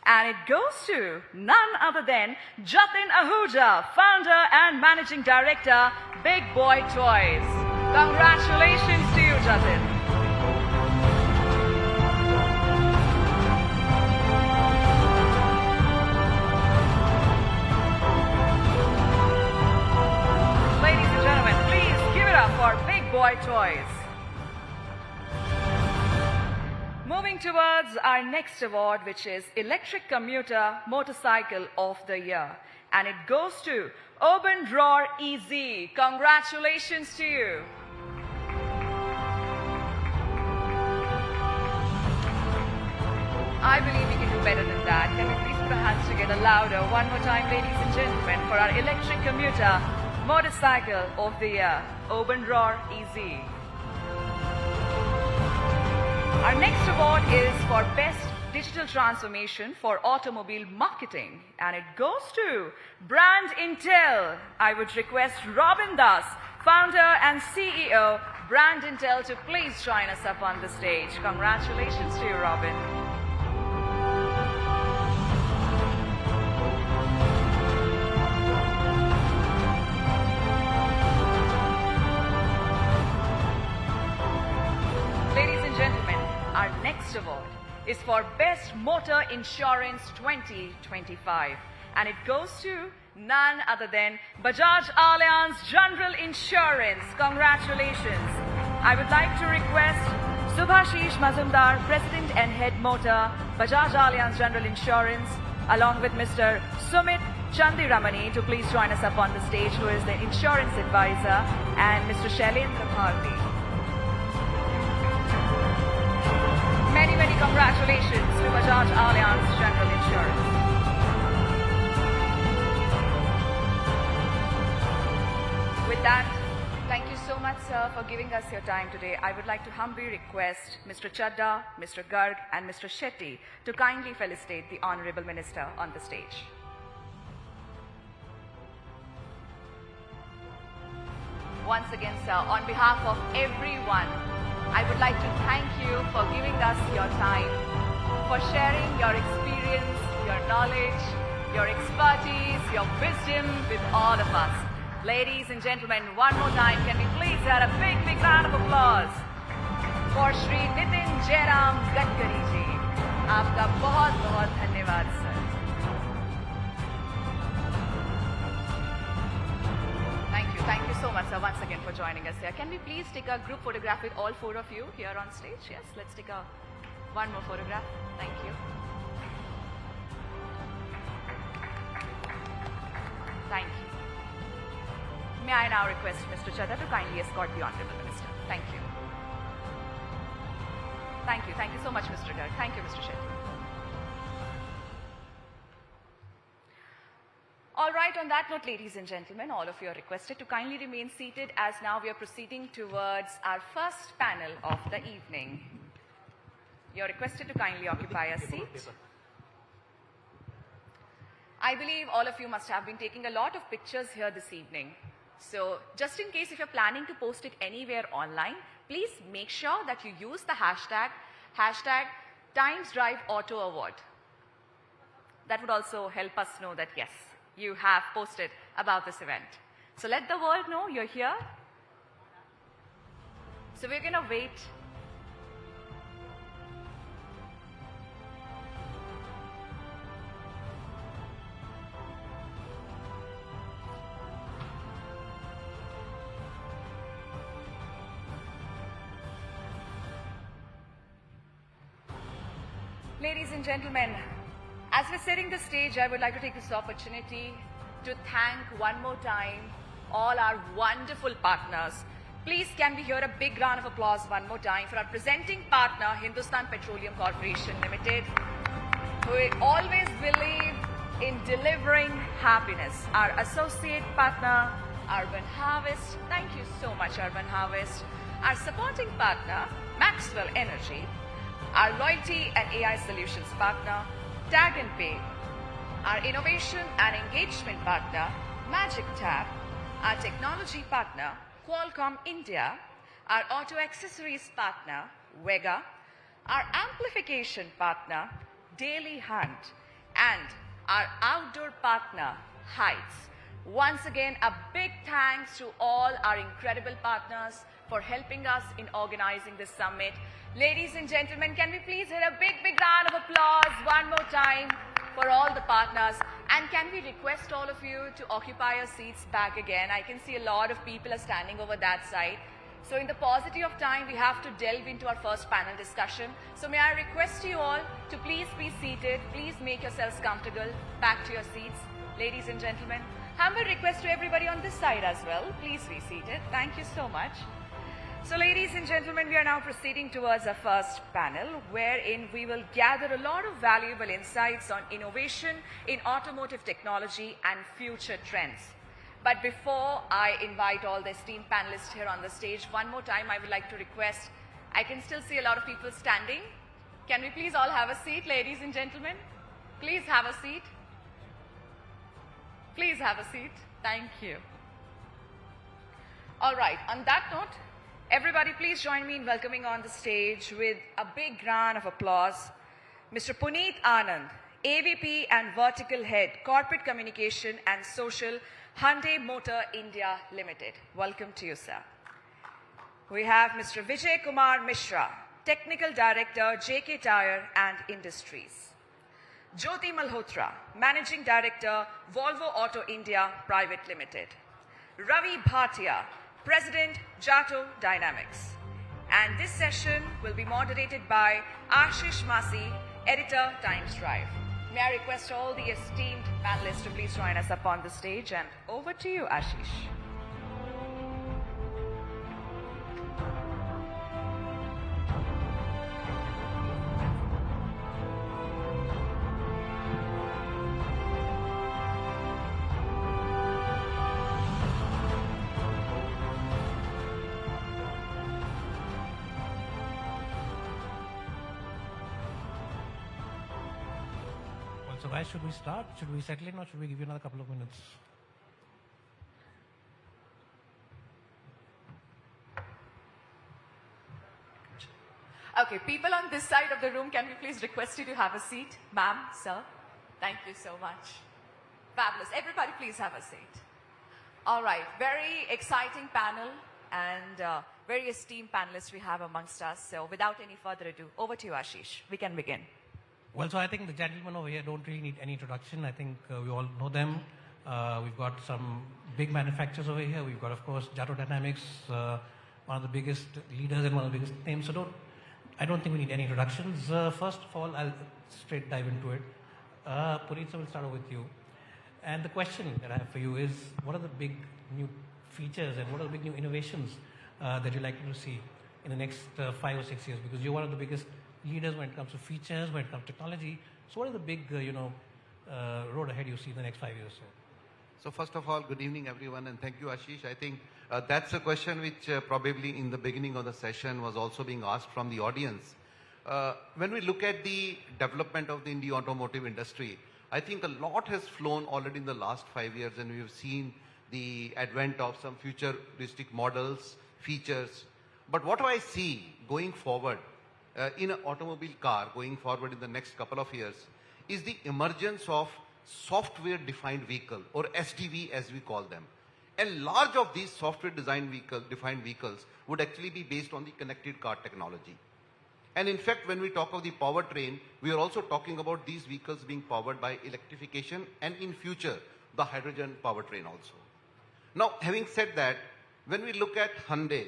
And it goes to none other than Jatin Ahuja, founder and managing director, Big Boy Toys. Congratulations to you, Jatin. For Big Boy Toys. Moving towards our next award, which is Electric Commuter Motorcycle of the Year. And it goes to Urban Roar EZ. Congratulations to you. I believe we can do better than that. Can we please put our hands together louder one more time, ladies and gentlemen, for our Electric Commuter Motorcycle of the Year, Urban Roar EZ. Our next award is for Best Digital Transformation for Automobile Marketing, and it goes to Brand Intel. I would request Robin Das, founder and CEO, Brand Intel, to please join us up on the stage. Congratulations to you, Robin. Our next award is for Best Motor Insurance 2025, and it goes to none other than Bajaj Allianz General Insurance. Congratulations. I would like to request Subhashish Mazumdar, President and Head Motor, Bajaj Allianz General Insurance, along with Mr. Sumit Chandiramani, to please join us up on the stage, who is the insurance advisor, and Mr. Shailendra Bharti. Many, many congratulations to Bajaj Allianz General Insurance. With that, thank you so much, sir, for giving us your time today. I would like to humbly request Mr. Chadda, Mr. Garg, and Mr. Shetty to kindly felicitate the Honorable Minister on the stage. Once again, sir, on behalf of everyone, I would like to thank you for giving us your time for sharing your experience, your knowledge, your expertise, your wisdom with all of us. Ladies and gentlemen, one more time, can we please have a big, big round of applause for Shri Nitin Jairam Gadkari ji. आपका बहुत बहुत धन्यवाद sir. Thank you so much sir once again for joining us here. Can we please take a group photograph with all four of you here on stage? Yes, let's take one more photograph. Thank you. Thank you. May I now request Mr. Chadha to kindly escort the Honorable Minister. Thank you. Thank you. Thank you so much, Mr. Garg. Thank you, Mr. Shetty. All right, on that note, ladies and gentlemen, all of you are requested to kindly remain seated as now we are proceeding towards our first panel of the evening. You're requested to kindly occupy a seat. I believe all of you must have been taking a lot of pictures here this evening. So just in case if you're planning to post it anywhere online, please make sure that you use the hashtag #TimesDriveAutoAward. That would also help us know that yes, you have posted about this event. So let the world know you're here. So we're going to wait. Ladies and gentlemen, as we're setting the stage, I would like to take this opportunity to thank one more time all our wonderful partners. Please can we hear a big round of applause one more time for our presenting partner, Hindustan Petroleum Corporation Limited, who always believe in delivering happiness. Our associate partner, Urban Harvest. Thank you so much, Urban Harvest. Our supporting partner, Maxwell Energy. Our loyalty and AI solutions partner, Tag and Pay. Our innovation and engagement partner, Magic Tab. Our technology partner, Qualcomm India. Our auto accessories partner, Vega. Our amplification partner, Daily Hunt. And our outdoor partner, Heights. Once again, a big thanks to all our incredible partners for helping us in organizing this summit. Ladies and gentlemen, can we please hear a big, big round of applause one more time for all the partners? And can we request all of you to occupy your seats back again? I can see a lot of people are standing over that side. So in the paucity of time, we have to delve into our first panel discussion. So may I request you all to please be seated. Please make yourselves comfortable. Back to your seats. Ladies and gentlemen, humble request to everybody on this side as well. Please be seated. Thank you so much. So ladies and gentlemen, we are now proceeding towards our first panel, wherein we will gather a lot of valuable insights on innovation in automotive technology and future trends. But before I invite all the esteemed panelists here on the stage, one more time I would like to request, I can still see a lot of people standing. Can we please all have a seat, ladies and gentlemen? Please have a seat. Please have a seat. Thank you. All right, on that note, everybody, please join me in welcoming on the stage with a big round of applause, Mr. Puneet Anand, AVP and Vertical Head, Corporate Communication and Social, Hyundai Motor India Limited. Welcome to you, sir. We have Mr. Vijay Kumar Mishra, Technical Director, JK Tire and Industries. Jyoti Malhotra, Managing Director, Volvo Auto India Private Limited. Ravi Bhatia, President, Jato Dynamics. And this session will be moderated by Ashish Masi, Editor, Times Drive. May I request all the esteemed panelists to please join us up on the stage, and over to you, Ashish. So guys, should we start? Should we settle in or should we give you another couple of minutes? Okay, people on this side of the room, can we please request you to have a seat? Ma'am, sir, thank you so much. Fabulous. Everybody please have a seat. All right, very exciting panel and very esteemed panelists we have amongst us. So without any further ado, over to you, Ashish. We can begin. Well, so I think the gentlemen over here don't really need any introduction. I think we all know them. We've got some big manufacturers over here. We've got, of course, Jatto Dynamics, one of the biggest leaders and one of the biggest names. So I don't think we need any introductions. First of all, I'll straight dive into it. Puneet, so we'll start with you. And the question that I have for you is, what are the big new features and what are the big new innovations that you'd like to see in the next 5 or 6 years? Because you're one of the biggest leaders when it comes to features, when it comes to technology. So what are the big, road ahead you see in the next 5 years? So first of all, good evening, everyone, and thank you, Ashish. I think that's a question which probably in the beginning of the session was also being asked from the audience. When we look at the development of the Indian automotive industry, I think a lot has flown already in the last 5 years, and we've seen the advent of some futuristic models, features. But what do I see going forward in an automobile car going forward in the next couple of years is the emergence of software-defined vehicle, or SDV as we call them. And large of these software-defined vehicles would actually be based on the connected car technology. And in fact, when we talk of the powertrain, we are also talking about these vehicles being powered by electrification and in future, the hydrogen powertrain also. Now, having said that, when we look at Hyundai,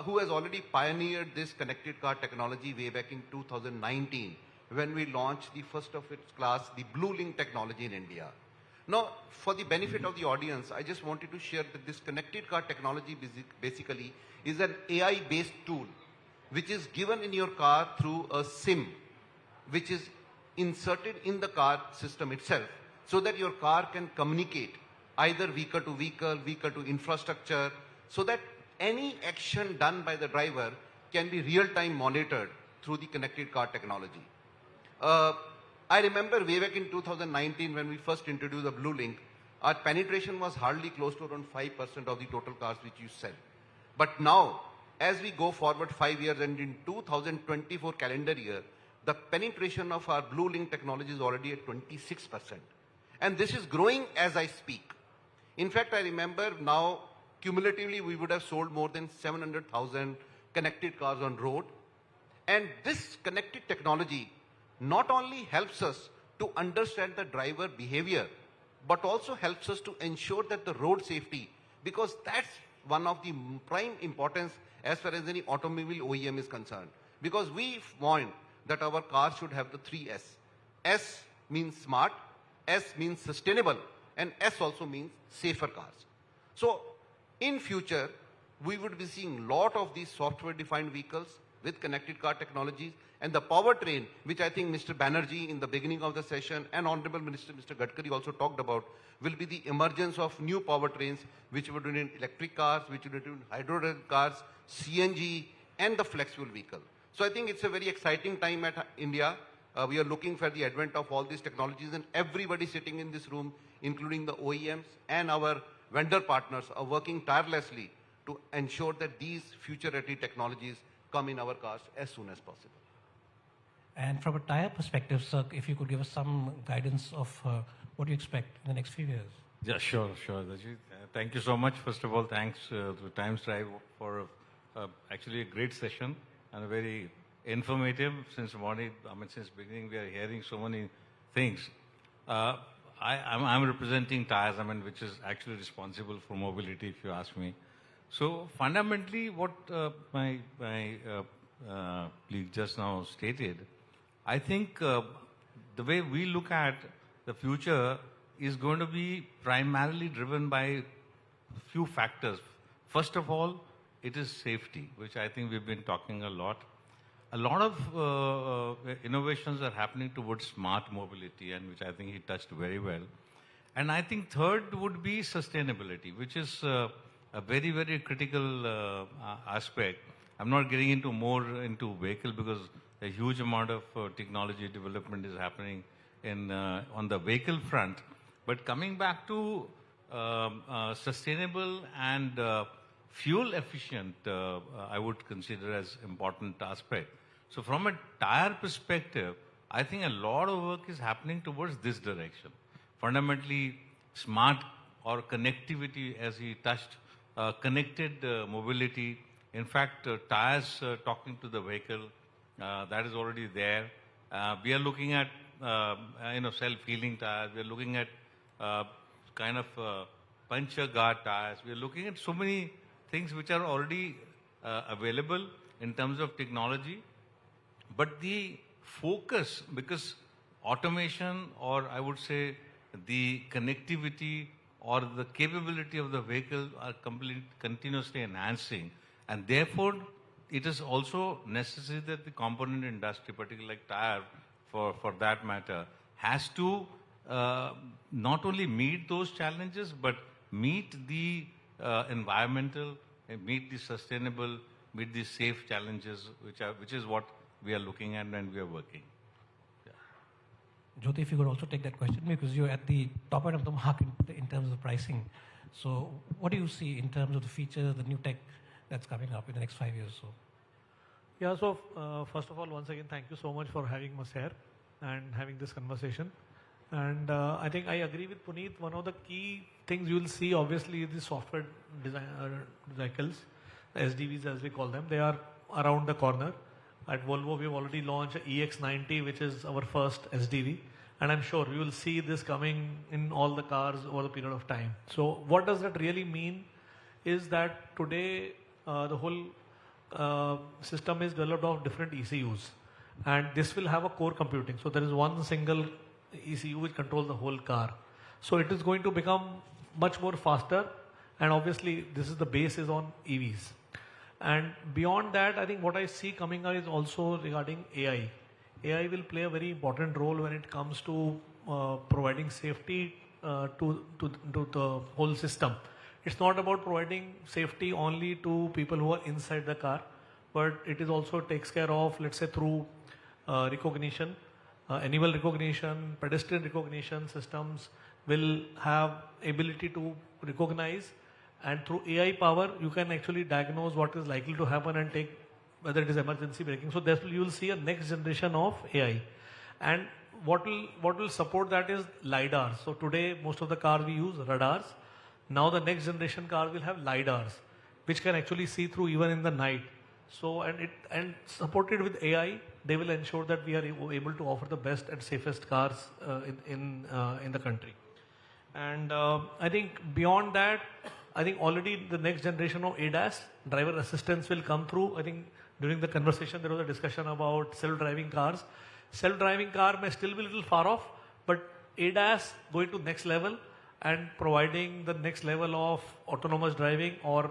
who has already pioneered this connected car technology way back in 2019, when we launched the first of its class, the Blue Link technology in India. Now, for the benefit of the audience, I just wanted to share that this connected car technology basically is an AI-based tool which is given in your car through a SIM, which is inserted in the car system itself, so that your car can communicate either vehicle to vehicle, vehicle to infrastructure, so that any action done by the driver can be real-time monitored through the connected car technology. I remember way back in 2019 when we first introduced the Blue Link, our penetration was hardly close to around 5% of the total cars which you sell. But now, as we go forward 5 years and in 2024 calendar year, the penetration of our Blue Link technology is already at 26%. And this is growing as I speak. In fact, I remember now, cumulatively, we would have sold more than 700,000 connected cars on road. And this connected technology not only helps us to understand the driver behavior, but also helps us to ensure that the road safety, because that's one of the prime importance as far as any automobile OEM is concerned. Because we want that our car should have the 3 S. S means smart, S means sustainable, and S also means safer cars. So in future, we would be seeing a lot of these software-defined vehicles with connected car technologies, and the powertrain, which I think Mr. Banerjee in the beginning of the session and Honorable Minister Mr. Gadkari also talked about, will be the emergence of new powertrains, which would be in electric cars, which would be in hydrogen cars, CNG, and the flex fuel vehicle. So I think it's a very exciting time at India. We are looking for the advent of all these technologies, and everybody sitting in this room, including the OEMs and our vendor partners, are working tirelessly to ensure that these future-ready technologies come in our cars as soon as possible. And from a tire perspective, sir, if you could give us some guidance of what you expect in the next few years. Yeah, sure. Rajit. Thank you so much. First of all, thanks to Times Drive for actually a great session and a very informative. Since morning, since beginning, we are hearing so many things. I'm representing tires, which is actually responsible for mobility, if you ask me. So fundamentally, what my colleague just now stated, I think the way we look at the future is going to be primarily driven by a few factors. First of all, it is safety, which I think we've been talking a lot. A lot of innovations are happening towards smart mobility, and which I think he touched very well. And I think third would be sustainability, which is a very, very critical aspect. I'm not getting into more into vehicle because a huge amount of technology development is happening on the vehicle front. But coming back to sustainable and fuel efficient, I would consider as important aspect. So from a tire perspective, I think a lot of work is happening towards this direction. Fundamentally, smart or connectivity, as he touched, connected mobility. In fact, tires talking to the vehicle, that is already there. We are looking at self-healing tires. We are looking at kind of puncture guard tires. We are looking at so many things which are already available in terms of technology. But the focus, because automation, or I would say the connectivity or the capability of the vehicle are continuously enhancing, and therefore it is also necessary that the component industry, particularly like tire for that matter, has to not only meet those challenges but meet the environmental, meet the sustainable, meet the safe challenges, which is what we are looking at and we are working. Jyoti, if you could also take that question, because you're at the top end of the market in terms of pricing. So what do you see in terms of the features, the new tech that's coming up in the next 5 years? So. Yeah, so first of all, once again, thank you so much for having us here and having this conversation. And I think I agree with Puneet. One of the key things you will see, obviously, is the software design vehicles, SDVs as we call them. They are around the corner. At Volvo, we've already launched EX90, which is our first SDV. And I'm sure you will see this coming in all the cars over the period of time. So what does that really mean is that today the whole system is developed of different ECUs. And this will have a core computing. So there is one single ECU which controls the whole car. So it is going to become much more faster. And obviously, this is the base is on EVs. And beyond that, I think what I see coming up is also regarding AI. AI will play a very important role when it comes to providing safety to the whole system. It's not about providing safety only to people who are inside the car, but it is also takes care of, let's say, through recognition, animal recognition, pedestrian recognition systems will have ability to recognize. And through AI power, you can actually diagnose what is likely to happen and take whether it is emergency braking. So you will see a next generation of AI. And what will support that is LiDAR. So today, most of the cars we use radars. Now the next generation car will have LiDARs, which can actually see through even in the night. So and supported with AI, they will ensure that we are able to offer the best and safest cars in the country. And I think beyond that, I think already the next generation of ADAS, driver assistance will come through. I think during the conversation there was a discussion about self-driving cars. Self-driving car may still be a little far off, but ADAS going to next level and providing the next level of autonomous driving or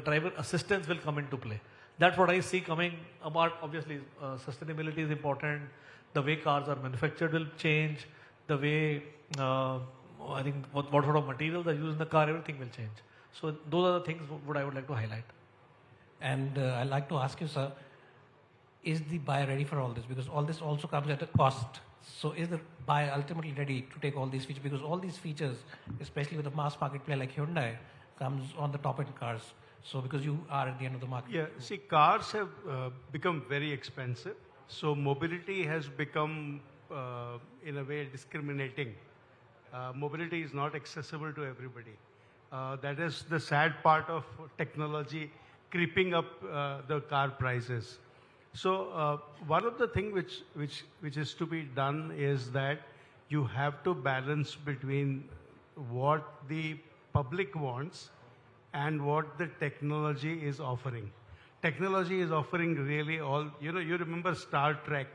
driver assistance will come into play. That's what I see coming about. Obviously, sustainability is important. The way cars are manufactured will change. The way I think what sort of materials are used in the car, everything will change. So those are the things what I would like to highlight. And I'd like to ask you, sir, is the buyer ready for all this? Because all this also comes at a cost. So is the buyer ultimately ready to take all these features? Because all these features, especially with a mass market player like Hyundai, comes on the top end cars. So because you are at the end of the market. Yeah, see, cars have become very expensive. So mobility has become, in a way, discriminating. Mobility is not accessible to everybody. That is the sad part of technology creeping up the car prices. So one of the things which is to be done is that you have to balance between what the public wants and what the technology is offering. Technology is offering really all, you remember Star Trek.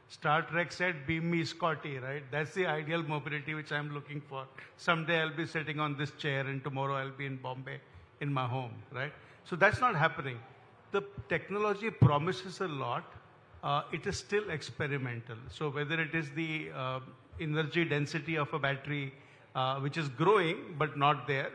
Star Trek said, "Beam me Scotty," right? That's the ideal mobility which I'm looking for. Someday I'll be sitting on this chair and tomorrow I'll be in Bombay in my home, right? So that's not happening. The technology promises a lot. It is still experimental. So whether it is the energy density of a battery, which is growing but not there.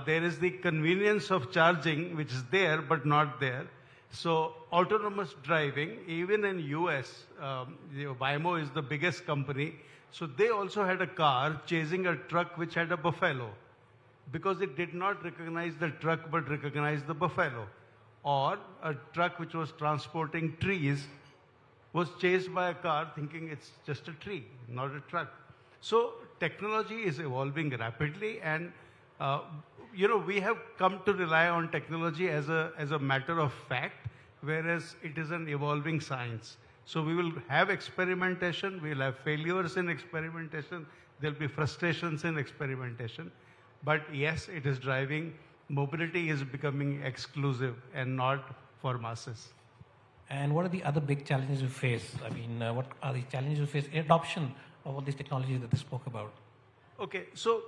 There is the convenience of charging, which is there but not there. So autonomous driving, even in US, Waymo is the biggest company. So they also had a car chasing a truck which had a buffalo because it did not recognize the truck but recognized the buffalo. or a truck which was transporting trees was chased by a car thinking it's just a tree, not a truck. So technology is evolving rapidly, and we have come to rely on technology as a matter of fact, whereas it is an evolving science. So we will have experimentation, we will have failures in experimentation, there will be frustrations in experimentation. But yes, it is driving. Mobility is becoming exclusive and not for masses. And what are the other big challenges you face? I mean, what are the challenges you face in adoption of all these technologies that they spoke about? Okay, so,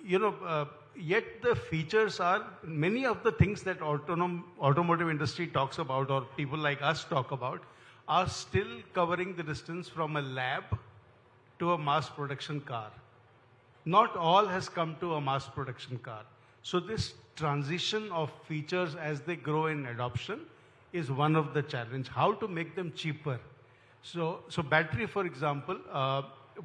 yet the features are, many of the things that automotive industry talks about, or people like us talk about, are still covering the distance from a lab to a mass production car. Not all has come to a mass production car. So this transition of features as they grow in adoption is one of the challenge. How to make them cheaper? So battery, for example,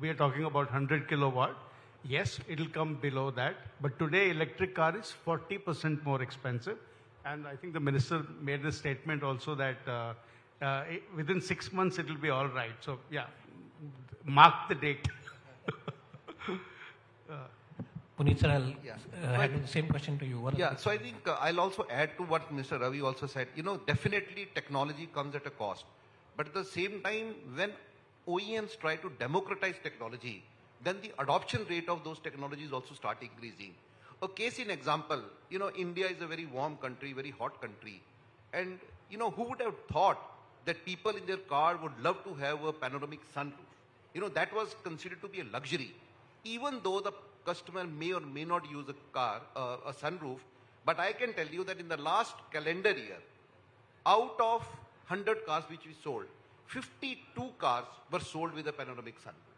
we are talking about 100 kilowatt. Yes, it will come below that. But today, electric car is 40% more expensive. And I think the minister made a statement also that within 6 months, it will be all right. So yeah, mark the date. Puneet sir, I'll have the same question to you. So I think I'll also add to what Mr. Ravi also said. Definitely technology comes at a cost. But at the same time, when OEMs try to democratize technology, then the adoption rate of those technologies also start increasing. A case in example, India is a very warm country, very hot country. And, who would have thought that people in their car would love to have a panoramic sunroof? That was considered to be a luxury. Even though the customer may or may not use a sunroof, but I can tell you that in the last calendar year, out of 100 cars which we sold, 52 cars were sold with a panoramic sunroof.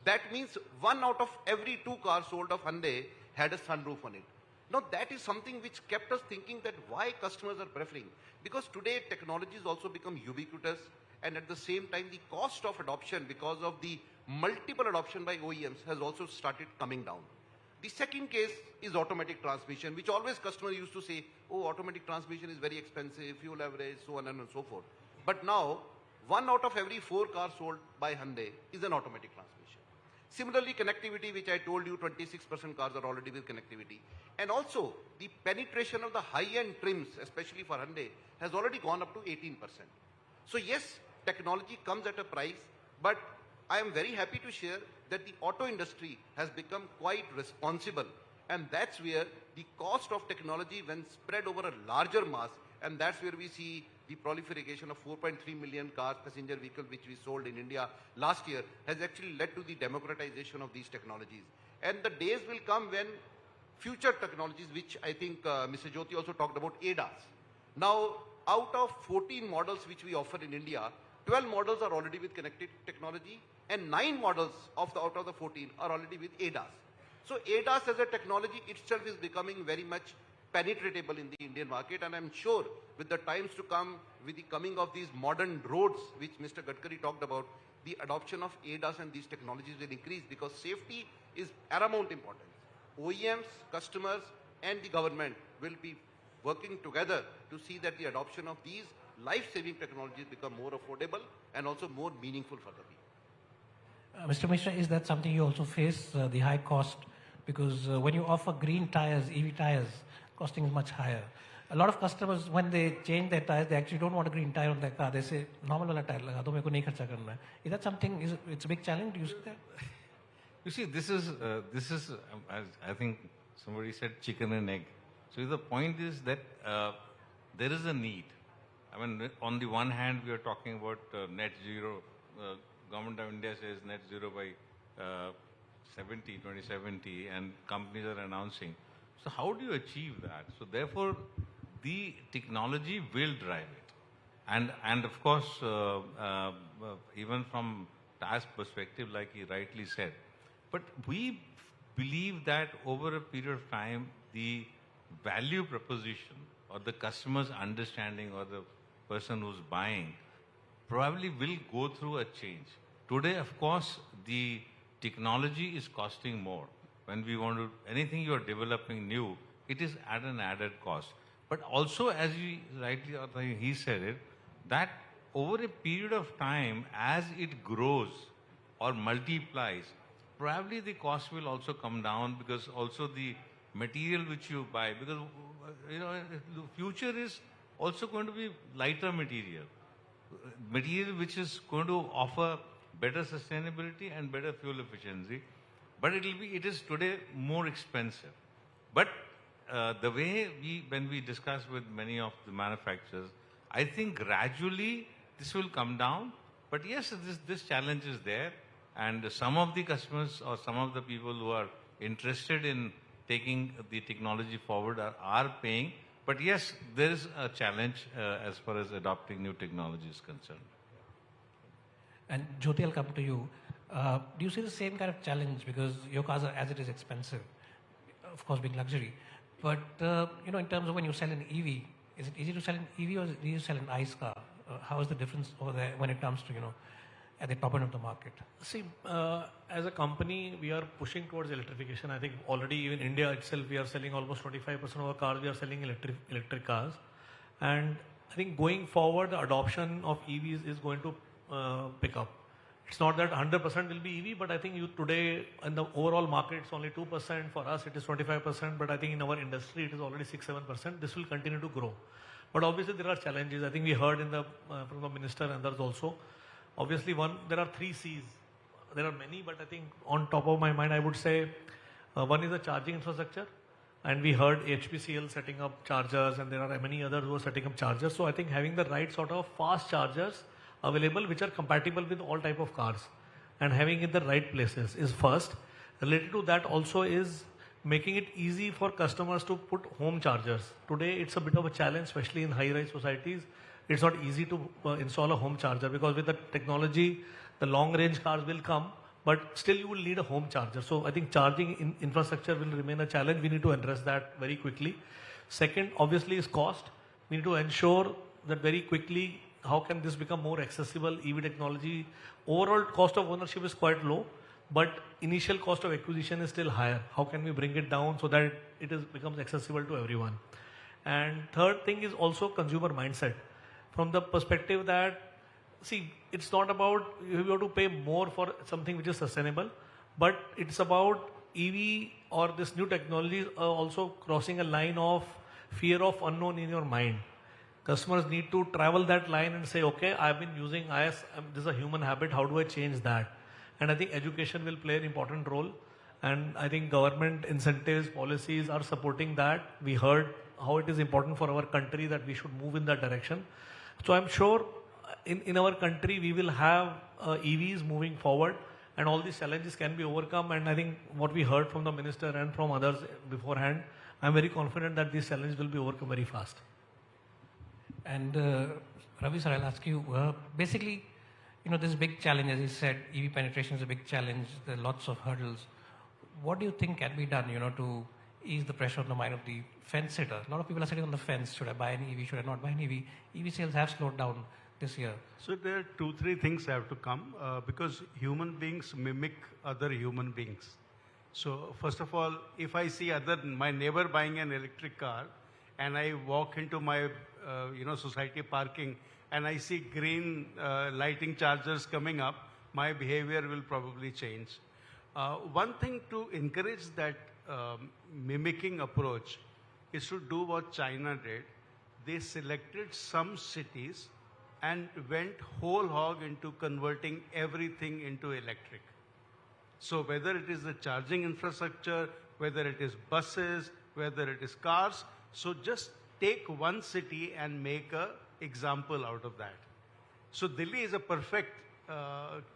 That means 1 out of every 2 cars sold of Hyundai had a sunroof on it. Now that is something which kept us thinking that why customers are preferring. Because today technology has also become ubiquitous, and at the same time the cost of adoption because of the multiple adoption by OEMs has also started coming down. The second case is automatic transmission, which always customers used to say, oh, automatic transmission is very expensive, fuel average, so on and so forth. But now, 1 out of every 4 cars sold by Hyundai is an automatic transmission. Similarly, connectivity, which I told you, 26% cars are already with connectivity. And also, the penetration of the high-end trims, especially for Hyundai, has already gone up to 18%. So yes, technology comes at a price, but I am very happy to share that the auto industry has become quite responsible, and that's where the cost of technology, when spread over a larger mass, and that's where we see the proliferation of 4.3 million cars, passenger vehicles, which we sold in India last year, has actually led to the democratization of these technologies. And the days will come when future technologies, which I think Mr. Jyoti also talked about, ADAS. Now, out of 14 models which we offer in India, 12 models are already with connected technology, and 9 models out of the 14 are already with ADAS. So ADAS as a technology itself is becoming very much penetratable in the Indian market, and I'm sure with the times to come, with the coming of these modern roads, which Mr. Gadkari talked about, the adoption of ADAS and these technologies will increase because safety is paramount importance. OEMs, customers, and the government will be working together to see that the adoption of these life-saving technologies become more affordable and also more meaningful for the people. Mr. Mishra, is that something you also face, the high cost? Because when you offer green tires, EV tires, costing is much higher. A lot of customers, when they change their tires, they actually don't want a green tire on their car. They say, normal wala tire laga do, mere ko nahi kharcha karna hai. Is that something, it's a big challenge? Do you see that? You see, this is as I think somebody said, chicken and egg. So the point is that there is a need. I mean, on the one hand, we are talking about net zero. Government of India says net zero by 2070, and companies are announcing. So how do you achieve that? So therefore, the technology will drive it. And of course, even from task perspective, like he rightly said, but we believe that over a period of time, the value proposition or the customer's understanding or the person who's buying probably will go through a change. Today, of course, the technology is costing more. When we want to, anything you are developing new, it is at an added cost. But also, as he said it, that over a period of time, as it grows or multiplies, probably the cost will also come down, because also the material which you buy, because the future is also going to be lighter material which is going to offer better sustainability and better fuel efficiency, but it is today more expensive. But the way when we discuss with many of the manufacturers, I think gradually this will come down. But yes, this challenge is there, and some of the customers or some of the people who are interested in taking the technology forward are paying. But yes, there is a challenge as far as adopting new technology is concerned. And Jyoti, I'll come to you. Do you see the same kind of challenge? Because your cars are, as it is, expensive, of course, being luxury. But, in terms of when you sell an EV, is it easy to sell an EV or do you sell an ICE car? How is the difference over there when it comes to, at the top end of the market? See, as a company, we are pushing towards electrification. I think already even India itself, we are selling almost 25% of our cars, we are selling electric cars. And I think going forward, the adoption of EVs is going to pick up. It's not that 100% will be EV, but I think today in the overall market, it's only 2%. For us, it is 25%. But I think in our industry, it is already 6-7%. This will continue to grow. But obviously, there are challenges. I think we heard from the minister and others also. Obviously, there are 3 C's. There are many, but I think on top of my mind, I would say one is the charging infrastructure. And we heard HPCL setting up chargers, and there are many others who are setting up chargers. So I think having the right sort of fast chargers available, which are compatible with all type of cars, and having it in the right places is first. Related to that also is making it easy for customers to put home chargers. Today, it's a bit of a challenge, especially in high-rise societies. It's not easy to install a home charger, because with the technology, the long-range cars will come, but still you will need a home charger. So I think charging infrastructure will remain a challenge. We need to address that very quickly. Second, obviously, is cost. We need to ensure that very quickly, how can this become more accessible? EV technology, overall cost of ownership is quite low, but initial cost of acquisition is still higher. How can we bring it down so that it becomes accessible to everyone? And third thing is also consumer mindset. From the perspective that, see, it's not about you have to pay more for something which is sustainable, but it's about EV or this new technology also crossing a line of fear of unknown in your mind. Customers need to travel that line and say, okay, I've been using IS, this is a human habit, how do I change that? And I think education will play an important role. And I think government incentives, policies are supporting that. We heard how it is important for our country that we should move in that direction. So I'm sure in our country, we will have EVs moving forward, and all these challenges can be overcome. And I think what we heard from the minister and from others beforehand, I'm very confident that these challenges will be overcome very fast. And Ravi sir, I'll ask you, basically, this big challenge, as you said, EV penetration is a big challenge. There are lots of hurdles. What do you think can be done, to ease the pressure on the mind of the fence sitter? A lot of people are sitting on the fence. Should I buy an EV? Should I not buy an EV? EV sales have slowed down this year. So there are 2-3 things have to come because human beings mimic other human beings. So first of all, if I see my neighbor buying an electric car, and I walk into my society parking, and I see green lighting chargers coming up, my behavior will probably change. One thing to encourage that mimicking approach is to do what China did. They selected some cities and went whole hog into converting everything into electric. So whether it is the charging infrastructure, whether it is buses, whether it is cars, so just take one city and make an example out of that. So Delhi is a perfect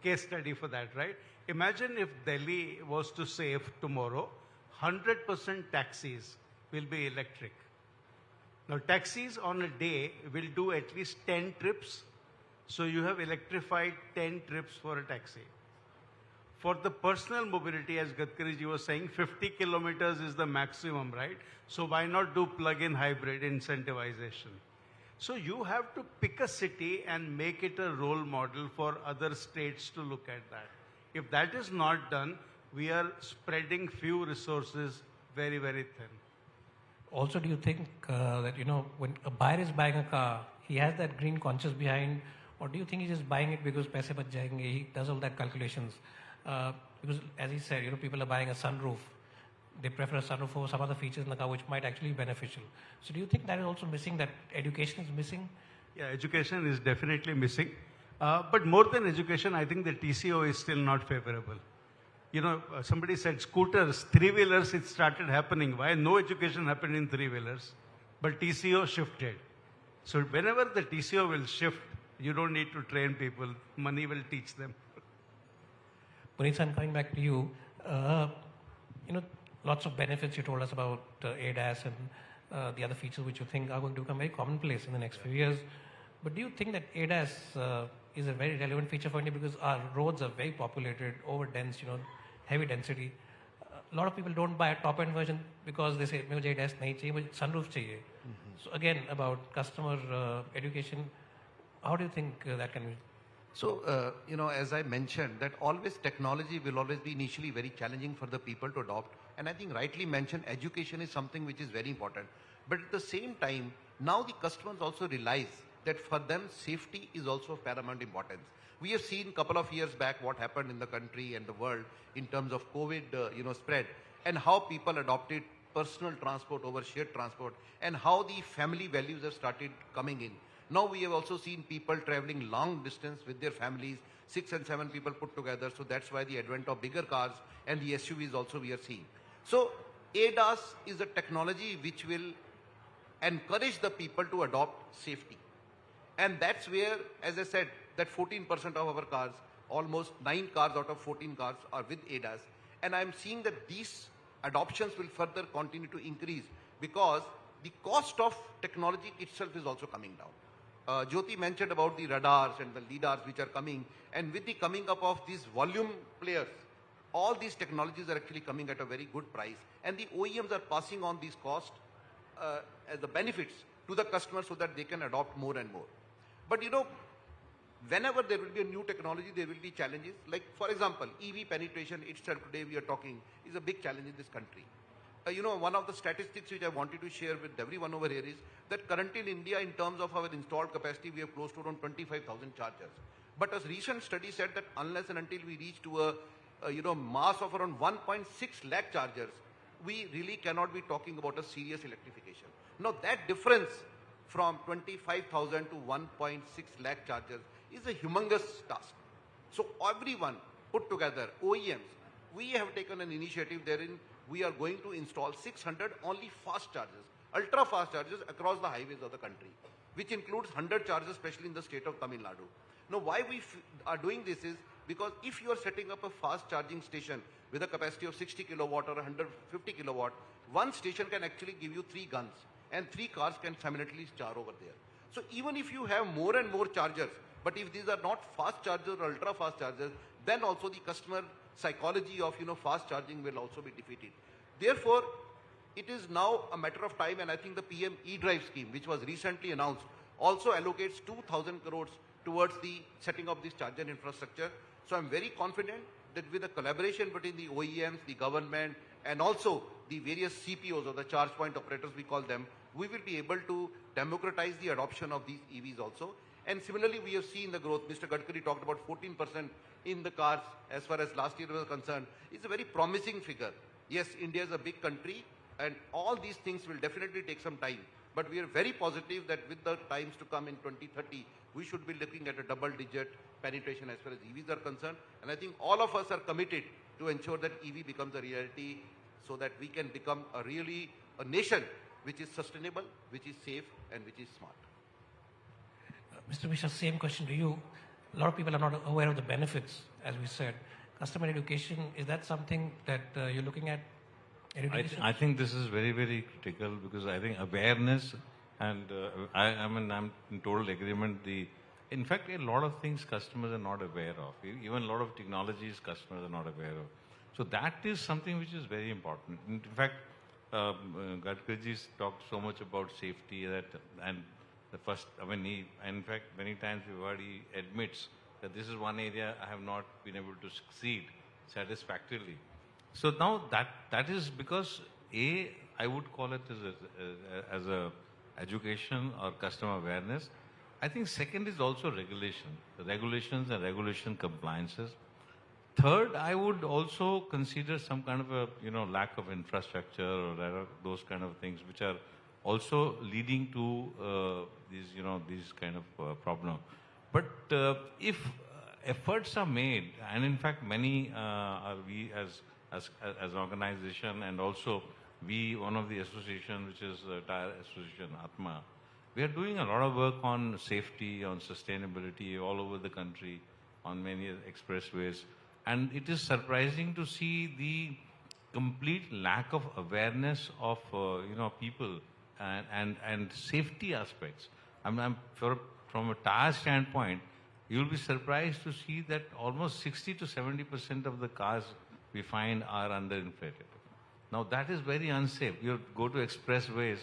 case study for that, right? Imagine if Delhi was to say tomorrow, 100% taxis will be electric. Now taxis on a day will do at least 10 trips. So you have electrified 10 trips for a taxi. For the personal mobility, as Gadkari ji was saying, 50 kilometers is the maximum, right? So why not do plug-in hybrid incentivization? So you have to pick a city and make it a role model for other states to look at that. If that is not done, we are spreading few resources very, very thin. also, do you think that, when a buyer is buying a car, he has that green conscience behind, or do you think he's just buying it because paise bach jayenge? He does all that calculations? Because as he said, people are buying a sunroof. They prefer a sunroof over some other features in the car which might actually be beneficial. So do you think that is also missing, that education is missing? Yeah, education is definitely missing. But more than education, I think the TCO is still not favorable. Somebody said scooters, three-wheelers, it started happening. Why no education happened in three-wheelers? But TCO shifted. So whenever the TCO will shift, you don't need to train people. Money will teach them. Puneet, I'm coming back to you. Lots of benefits you told us about ADAS and the other features which you think are going to become very commonplace in the next few years. But do you think that ADAS is a very relevant feature for India, because our roads are very populated, over-dense, heavy density? A lot of people don't buy a top-end version because they say, "Mujhe ADAS nahi chahiye, mujhe sunroof chahiye." So again, about customer education, how do you think that can be? So, as I mentioned, that always technology will always be initially very challenging for the people to adopt. And I think rightly mentioned, education is something which is very important. But at the same time, now the customers also realize that for them, safety is also of paramount importance. We have seen a couple of years back what happened in the country and the world in terms of COVID, spread, and how people adopted personal transport over shared transport, and how the family values have started coming in. Now we have also seen people traveling long distance with their families, 6 and 7 people put together. So that's why the advent of bigger cars and the SUVs also we are seeing. So ADAS is a technology which will encourage the people to adopt safety. And that's where, as I said, that 14% of our cars, almost 9 cars out of 14 cars are with ADAS. And I'm seeing that these adoptions will further continue to increase because the cost of technology itself is also coming down. Jyoti mentioned about the radars and the lidars which are coming, and with the coming up of these volume players, all these technologies are actually coming at a very good price, and the OEMs are passing on these costs as the benefits to the customers so that they can adopt more and more. But whenever there will be a new technology, there will be challenges. Like, for example, EV penetration itself today we are talking is a big challenge in this country. One of the statistics which I wanted to share with everyone over here is that currently in India, in terms of our installed capacity, we have close to around 25,000 chargers. But a recent study said that unless and until we reach to a mass of around 1.6 lakh chargers, we really cannot be talking about a serious electrification. Now that difference from 25,000 to 1.6 lakh chargers is a humongous task. So everyone put together, OEMs, we have taken an initiative therein. We are going to install 600 only fast chargers, ultra fast chargers across the highways of the country, which includes 100 chargers, especially in the state of Tamil Nadu. Now, why we are doing this is because if you are setting up a fast charging station with a capacity of 60 kilowatt or 150 kilowatt, one station can actually give you 3 guns and 3 cars can simultaneously charge over there. So even if you have more and more chargers, but if these are not fast chargers or ultra fast chargers, then also the customer psychology of fast charging will also be defeated. Therefore, it is now a matter of time, and I think the PM e-drive scheme, which was recently announced, also allocates 2,000 crores towards the setting of this charger infrastructure. So I'm very confident that with the collaboration between the OEMs, the government, and also the various CPOs or the charge point operators we call them, we will be able to democratize the adoption of these EVs also. And similarly, we have seen the growth. Mr. Gadkari talked about 14% in the cars as far as last year was concerned. It's a very promising figure. Yes, India is a big country and all these things will definitely take some time. But we are very positive that with the times to come in 2030, we should be looking at a double-digit penetration as far as EVs are concerned. And I think all of us are committed to ensure that EV becomes a reality so that we can become a nation which is sustainable, which is safe, and which is smart. Mr. Mishra, same question to you. A lot of people are not aware of the benefits, as we said. Customer education, is that something that you're looking at? I think this is very, very critical because I think awareness and I'm in total agreement. In fact, a lot of things customers are not aware of. Even a lot of technologies customers are not aware of. So that is something which is very important. In fact, Gadkari talked so much about safety and the first, in fact, many times we've heard he admits that this is one area I have not been able to succeed satisfactorily. So now that is because I would call it as a education or customer awareness. I think second is also regulation, regulations and regulation compliances. Third, I would also consider some kind of a lack of infrastructure or those kind of things which are also leading to these kind of problem. But if efforts are made, and in fact many are we as organization, and also we, one of the association which is Tire Association Atma, we are doing a lot of work on safety, on sustainability all over the country, on many expressways. And it is surprising to see the complete lack of awareness of people and safety aspects. I'm from a tire standpoint, you'll be surprised to see that almost 60 to 70% of the cars we find are underinflated. Now that is very unsafe. You go to expressways,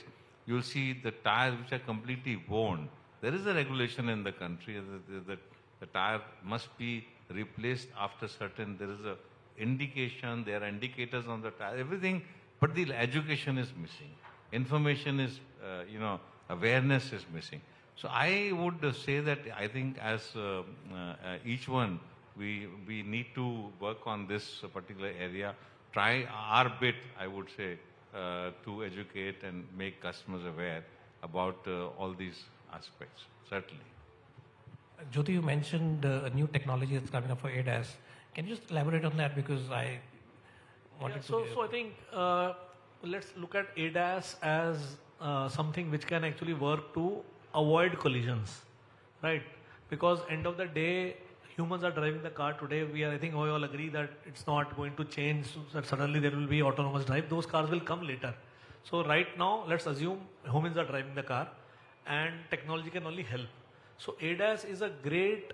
you'll see the tires which are completely worn. There is a regulation in the country that the tire must be replaced after certain, there is a indication, there are indicators on the tire, everything, but the education is missing. Information is, awareness is missing. So I would say that I think as each one, we need to work on this particular area, try our bit, I would say, to educate and make customers aware about all these aspects, certainly. Jyoti, you mentioned a new technology that's coming up for ADAS. Can you just elaborate on that, because I wanted to... So I think let's look at ADAS as something which can actually work to avoid collisions, right? Because end of the day, humans are driving the car today. I think we all agree that it's not going to change, so that suddenly there will be autonomous drive. Those cars will come later. So right now, let's assume humans are driving the car and technology can only help. So ADAS is a great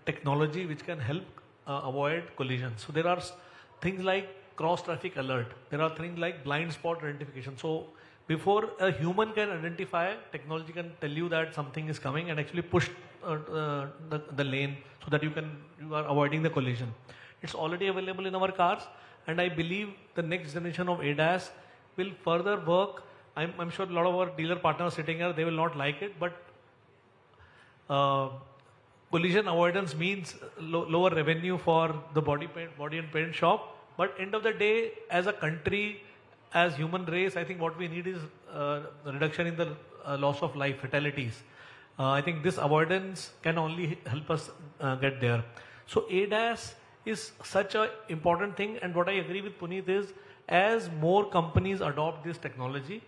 technology which can help avoid collisions. So there are things like cross traffic alert. There are things like blind spot identification. So before a human can identify, technology can tell you that something is coming and actually push the lane so that you are avoiding the collision. It's already available in our cars, and I believe the next generation of ADAS will further work. I'm sure a lot of our dealer partners sitting here, they will not like it, but collision avoidance means lower revenue for the body and paint shop. But end of the day, as a country, as human race, I think what we need is reduction in the loss of life, fatalities. I think this avoidance can only help us get there. So ADAS is such an important thing, and what I agree with Puneet is, as more companies adopt this technology,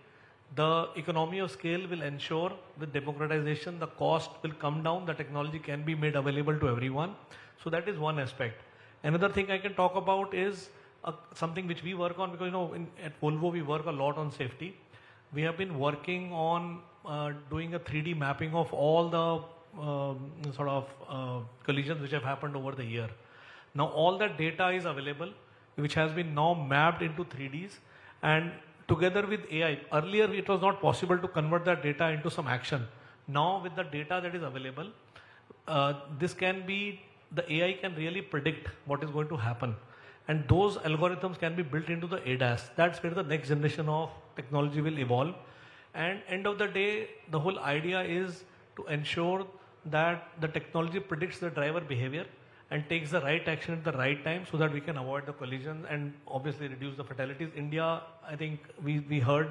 the economy of scale will ensure with democratization, the cost will come down, the technology can be made available to everyone. So that is one aspect. Another thing I can talk about is something which we work on, because at Volvo we work a lot on safety. We have been working on doing a 3D mapping of all the collisions which have happened over the year. Now all that data is available, which has been now mapped into 3Ds, and together with AI. Earlier it was not possible to convert that data into some action. Now with the data that is available, the AI can really predict what is going to happen. And those algorithms can be built into the ADAS. That's where the next generation of technology will evolve. And end of the day, the whole idea is to ensure that the technology predicts the driver behavior and takes the right action at the right time so that we can avoid the collisions and obviously reduce the fatalities. India, I think we heard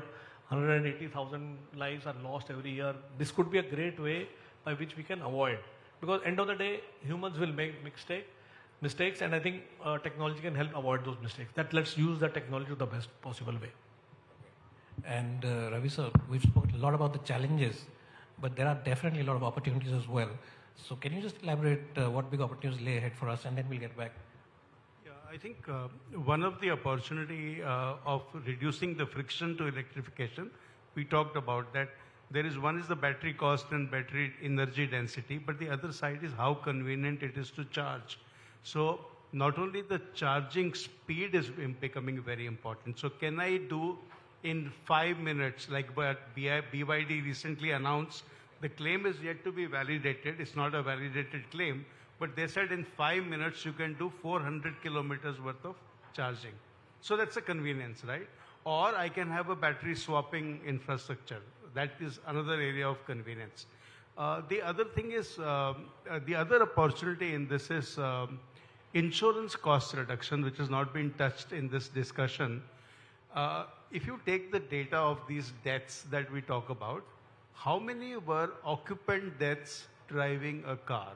180,000 lives are lost every year. This could be a great way by which we can avoid. Because end of the day, humans will make mistakes, and I think technology can help avoid those mistakes. Let's use the technology the best possible way. And Ravi sir, we've spoken a lot about the challenges, but there are definitely a lot of opportunities as well. So can you just elaborate what big opportunities lay ahead for us, and then we'll get back. Yeah, I think one of the opportunity of reducing the friction to electrification, we talked about that. One is the battery cost and battery energy density, but the other side is how convenient it is to charge. So not only the charging speed is becoming very important. So can I do in 5 minutes, like what BYD recently announced? The claim is yet to be validated. It's not a validated claim, but they said in 5 minutes you can do 400 kilometers worth of charging. So that's a convenience, right? or I can have a battery swapping infrastructure. That is another area of convenience. The other thing is, the other opportunity in this is insurance cost reduction, which has not been touched in this discussion. If you take the data of these deaths that we talk about, how many were occupant deaths driving a car?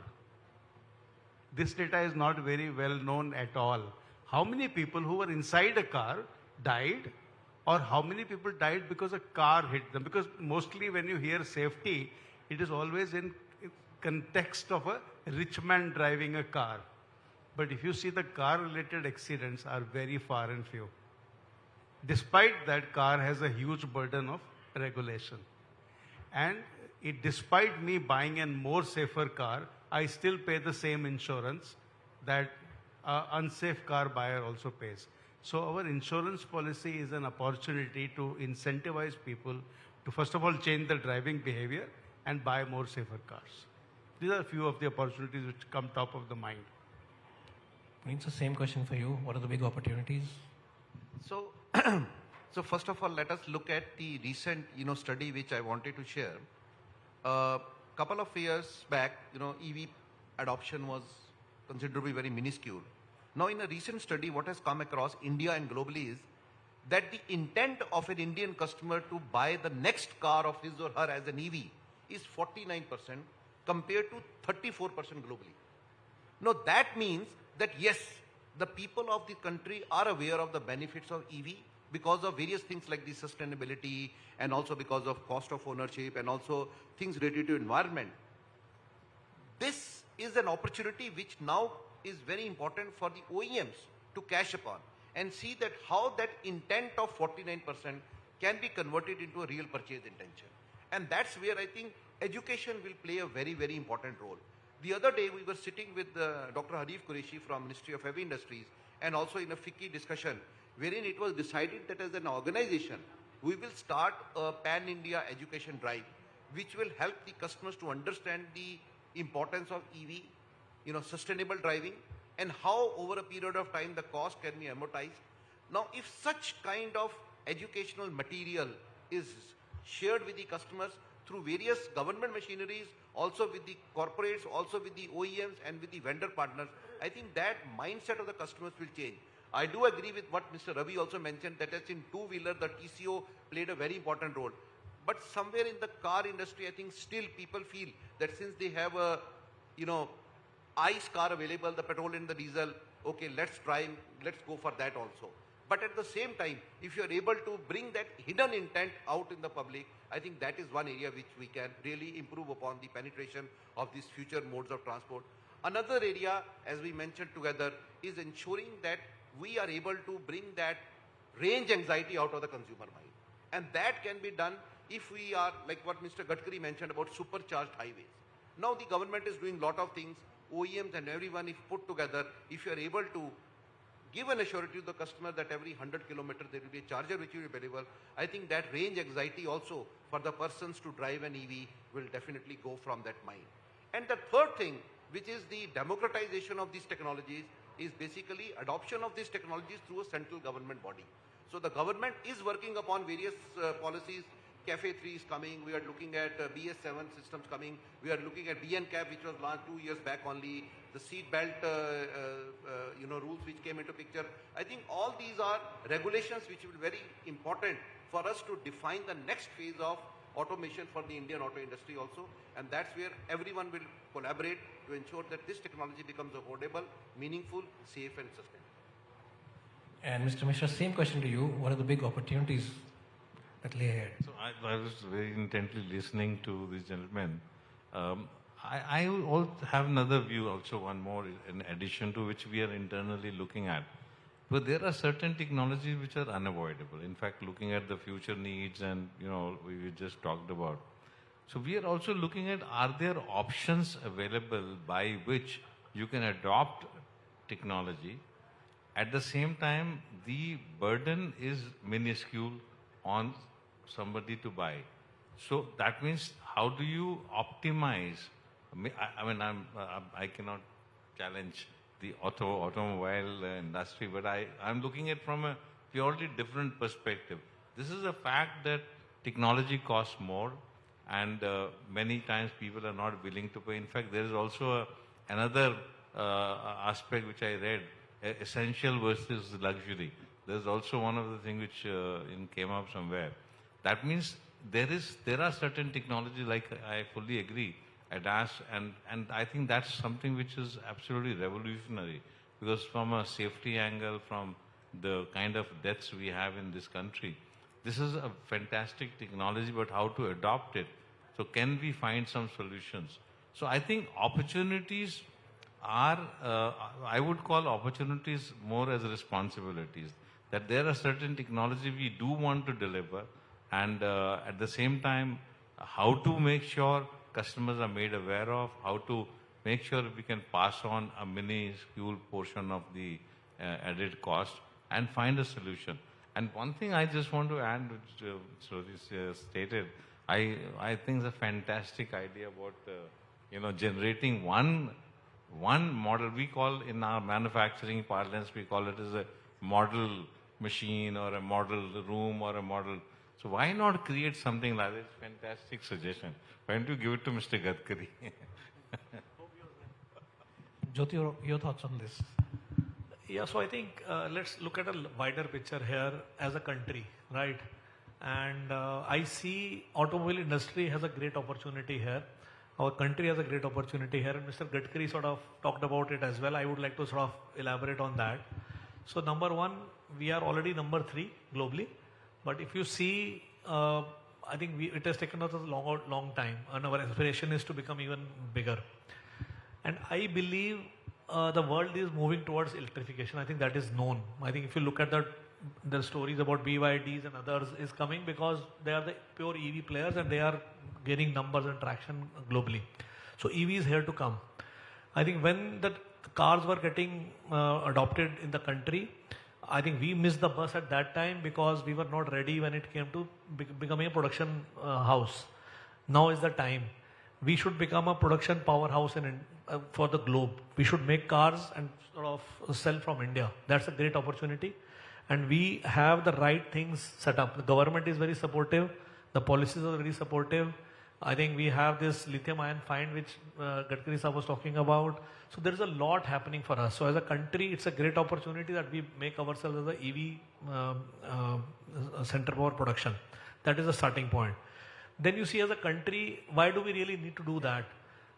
This data is not very well known at all. How many people who were inside a car died, or how many people died because a car hit them? Because mostly when you hear safety, it is always in context of a rich man driving a car. But if you see, the car-related accidents are very far and few. Despite that, car has a huge burden of regulation. And despite me buying a more safer car, I still pay the same insurance that unsafe car buyer also pays. So our insurance policy is an opportunity to incentivize people to first of all change their driving behavior and buy more safer cars. These are a few of the opportunities which come top of the mind. It's the same question for you. What are the big opportunities? So, so first of all, let us look at the recent, study which I wanted to share. Couple of years back, EV adoption was considerably very minuscule. Now, in a recent study, what has come across India and globally is that the intent of an Indian customer to buy the next car of his or her as an EV is 49% compared to 34% globally. Now, that means that yes, the people of the country are aware of the benefits of EV because of various things like the sustainability and also because of cost of ownership and also things related to environment. This is an opportunity which now is very important for the OEMs to cash upon and see that how that intent of 49% can be converted into a real purchase intention. And that's where I think education will play a very, very important role. The other day we were sitting with Dr. Harif Qureshi from Ministry of Heavy Industries and also in a FICCI discussion wherein it was decided that as an organization we will start a pan-India education drive which will help the customers to understand the importance of EV, sustainable driving and how over a period of time the cost can be amortized. Now, if such kind of educational material is shared with the customers through various government machineries, also with the corporates, also with the OEMs and with the vendor partners, I think that mindset of the customers will change. I do agree with what Mr. Ravi also mentioned, that as in two-wheeler, the TCO played a very important role. But somewhere in the car industry, I think still people feel that since they have a, ICE car available, the petrol and the diesel, okay, let's go for that also. But at the same time, if you are able to bring that hidden intent out in the public, I think that is one area which we can really improve upon the penetration of these future modes of transport. Another area, as we mentioned together, is ensuring that we are able to bring that range anxiety out of the consumer mind. And that can be done if we are, like what Mr. Gadkari mentioned about supercharged highways. Now the government is doing a lot of things, OEMs and everyone, if put together, if you are able to give an assurance to the customer that every 100 kilometers there will be a charger which will be available, I think that range anxiety also for the persons to drive an EV will definitely go from that mind. And the third thing, which is the democratization of these technologies, is basically adoption of these technologies through a central government body. So the government is working upon various policies. Cafe 3 is coming, we are looking at BS7 systems coming, we are looking at BNCAP which was launched 2 years back only, the seat belt rules which came into picture. I think all these are regulations which will be very important for us to define the next phase of automation for the Indian auto industry also, and that's where everyone will collaborate to ensure that this technology becomes affordable, meaningful, safe and sustainable. And Mr. Mishra, same question to you. What are the big opportunities that lay ahead? So I was very intently listening to these gentlemen. I will also have another view, also one more in addition to which we are internally looking at. But there are certain technologies which are unavoidable. In fact, looking at the future needs and, we just talked about. So we are also looking at, are there options available by which you can adopt technology? At the same time, the burden is minuscule on somebody to buy. So that means, how do you optimize? I cannot challenge the automobile industry, but I'm looking at from a purely different perspective. This is a fact that technology costs more, and many times people are not willing to pay. In fact, there is also another aspect which I read, essential versus luxury. There's also one of the things which came up somewhere. That means there are certain technologies, like I fully agree, ADAS, and I think that's something which is absolutely revolutionary, because from a safety angle, from the kind of deaths we have in this country, this is a fantastic technology, but how to adopt it? So can we find some solutions? So I think opportunities are, I would call opportunities more as responsibilities, that there are certain technology we do want to deliver, and at the same time, how to make sure customers are made aware of, how to make sure we can pass on a minuscule portion of the added cost and find a solution. And one thing I just want to add, which Shruti stated, I think it's a fantastic idea about generating one model. We call, in our manufacturing parlance, we call it as a model machine or a model room or a model. So why not create something like this? Fantastic suggestion. Why don't you give it to Mr. Gadkari? Jyoti, your thoughts on this? Yeah, so I think let's look at a wider picture here as a country, right? And I see automobile industry has a great opportunity here. Our country has a great opportunity here, and Mr. Gadkari sort of talked about it as well. I would like to sort of elaborate on that. So number one, we are already number 3 globally. But if you see, I think it has taken us a long time, and our aspiration is to become even bigger. And I believe the world is moving towards electrification. I think that is known. I think if you look at the stories about BYDs and others is coming because they are the pure EV players and they are gaining numbers and traction globally. So EV is here to come. I think when the cars were getting adopted in the country, I think we missed the bus at that time because we were not ready when it came to becoming a production house. Now is the time. We should become a production powerhouse for the globe. We should make cars and sort of sell from India. That's a great opportunity. And we have the right things set up. The government is very supportive. The policies are very supportive. I think we have this lithium ion find which Gadkari Sahab was talking about. So there is a lot happening for us. So as a country, it's a great opportunity that we make ourselves as a EV center for production. That is the starting point. Then you see as a country, why do we really need to do that?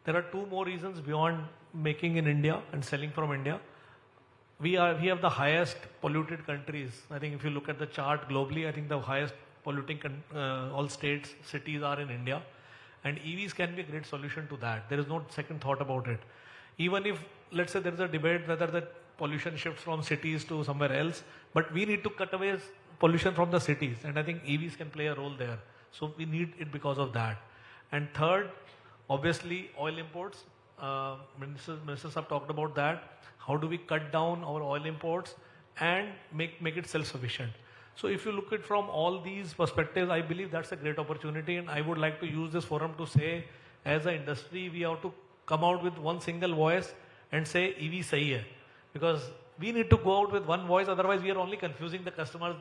There are 2 more reasons beyond making in India and selling from India. We have the highest polluted countries. I think if you look at the chart globally, I think the highest polluting all states, cities are in India. And EVs can be a great solution to that. There is no second thought about it. Even if, let's say there is a debate whether the pollution shifts from cities to somewhere else, but we need to cut away pollution from the cities. And I think EVs can play a role there. So we need it because of that. And third, obviously oil imports. Minister Saab talked about that. How do we cut down our oil imports and make it self-sufficient? So if you look at from all these perspectives, I believe that's a great opportunity, and I would like to use this forum to say, as an industry, we have to come out with one single voice and say EV sahi hai. Because we need to go out with one voice, otherwise we are only confusing the customers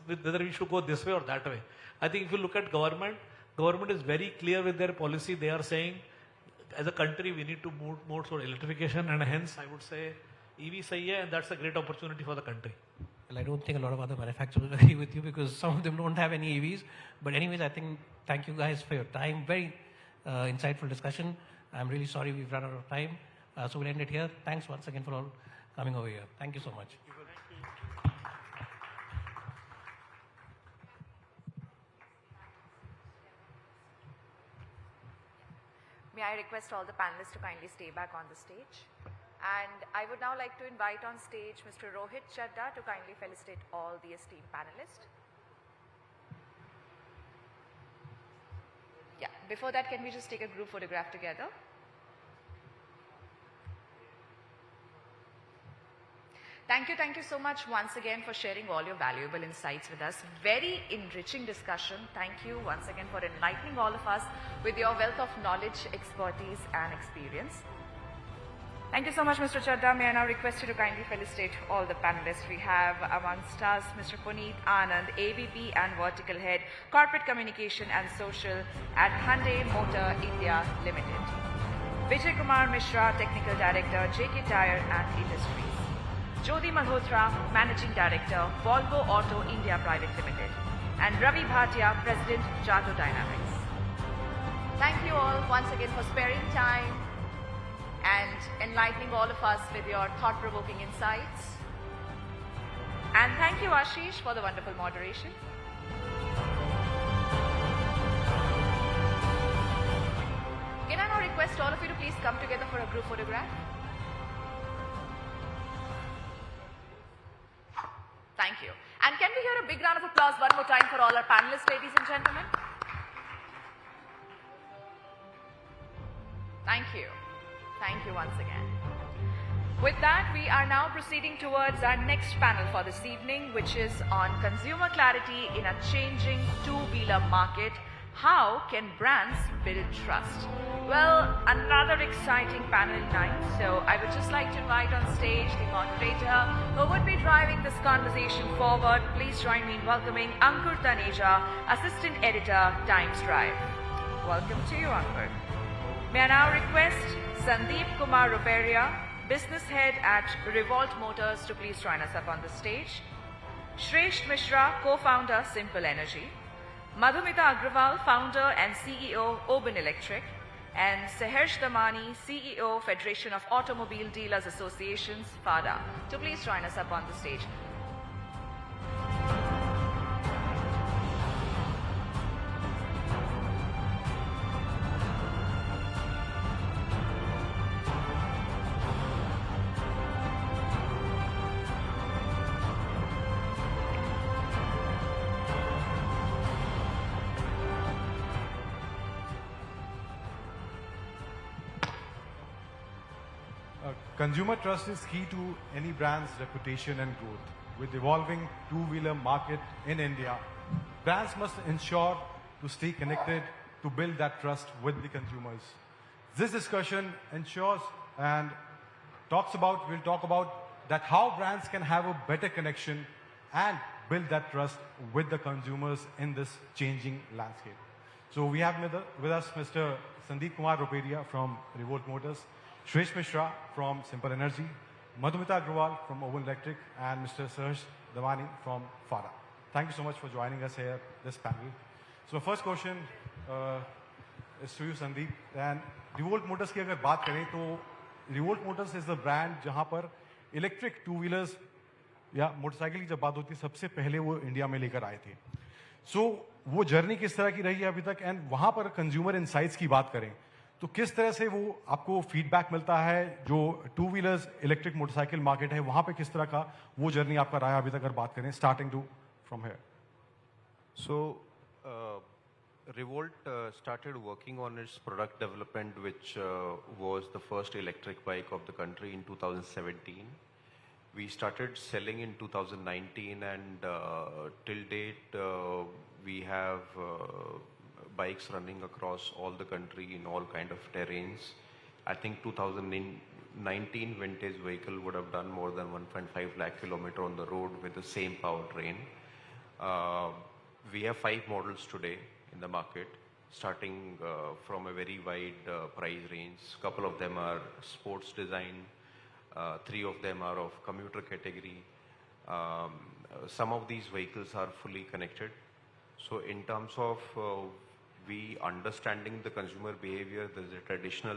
whether we should go this way or that way. I think if you look at government is very clear with their policy. They are saying, as a country, we need to move more toward electrification, and hence I would say EV sahi hai, and that's a great opportunity for the country. Well, I don't think a lot of other manufacturers agree with you because some of them don't have any EVs. But anyways, I think thank you guys for your time. Very insightful discussion. I'm really sorry we've run out of time. So we'll end it here. Thanks once again for all coming over here. Thank you so much. May I request all the panelists to kindly stay back on the stage? And I would now like to invite on stage Mr. Rohit Chadda to kindly felicitate all the esteemed panelists. Yeah, before that, can we just take a group photograph together? Thank you so much once again for sharing all your valuable insights with us. Very enriching discussion. Thank you once again for enlightening all of us with your wealth of knowledge, expertise and experience. Thank you so much, Mr. Chadda. May I now request you to kindly felicitate all the panelists. We have amongst us Mr. Puneet Anand, AVP and Vertical Head, Corporate Communication and Social at Hyundai Motor India Limited. Vijay Kumar Mishra, Technical Director, JK Tire and Industries. Jyoti Malhotra, Managing Director, Volvo Auto India Private Limited. And Ravi Bhatia, President, Jato Dynamics. Thank you all once again for sparing time and enlightening all of us with your thought-provoking insights. And thank you, Ashish, for the wonderful moderation. Can I now request all of you to please come together for a group photograph? Thank you. And can we hear a big round of applause one more time for all our panelists, ladies and gentlemen? Thank you. Thank you once again. With that, we are now proceeding towards our next panel for this evening, which is on consumer clarity in a changing two-wheeler market. How can brands build trust? Well, another exciting panel night. So I would just like to invite on stage the moderator who would be driving this conversation forward. Please join me in welcoming Ankur Taneja, Assistant Editor, Times Drive. Welcome to you, Ankur. May I now request Sandeep Kumar Ruperia, Business Head at Revolt Motors, to please join us up on the stage. Shresht Mishra, Co-Founder, Simple Energy. Madhumita Agrawal, Founder and CEO, Oben Electric. And Saharsh Damani, CEO, Federation of Automobile Dealers Associations, FADA, to please join us up on the stage. Consumer trust is key to any brand's reputation and growth. With evolving two-wheeler market in India, brands must ensure to stay connected to build that trust with the consumers. This discussion ensures and we'll talk about that how brands can have a better connection and build that trust with the consumers in this changing landscape. So we have with us Mr. Sandeep Kumar Ruperia from Revolt Motors, Shresh Mishra from Simple Energy, Madhumita Agrawal from Oben Electric, and Mr. Saharsh Damani from FADA. Thank you so much for joining us here, this panel. So first question is to you, Sandeep. And Revolt Motors की अगर बात करें तो Revolt Motors is the brand जहाँ पर electric two-wheelers या motorcycle की जब बात होती है सबसे पहले वो इंडिया में लेकर आए थे. So वो जर्नी किस तरह की रही है अभी तक, एंड वहाँ पर कंज्यूमर इनसाइट्स की बात करें तो किस तरह से वो आपको फीडबैक मिलता है, जो two wheelers electric motorcycle market है वहां पे किस तरह का वो जर्नी आपका रहा है अभी तक अगर बात करें starting to from here. So, Revolt started working on its product development, which was the first electric bike of the country in 2017. We started selling in 2019, and till date we have bikes running across all the country in all kind of terrains. I think 2019 vintage vehicle would have done more than 1.5 lakh kilometer on the road with the same powertrain. We have 5 models today in the market, starting from a very wide price range. Couple of them are sports design, 3 of them are of commuter category. Some of these vehicles are fully connected. So in terms of we understanding the consumer behavior, there's a traditional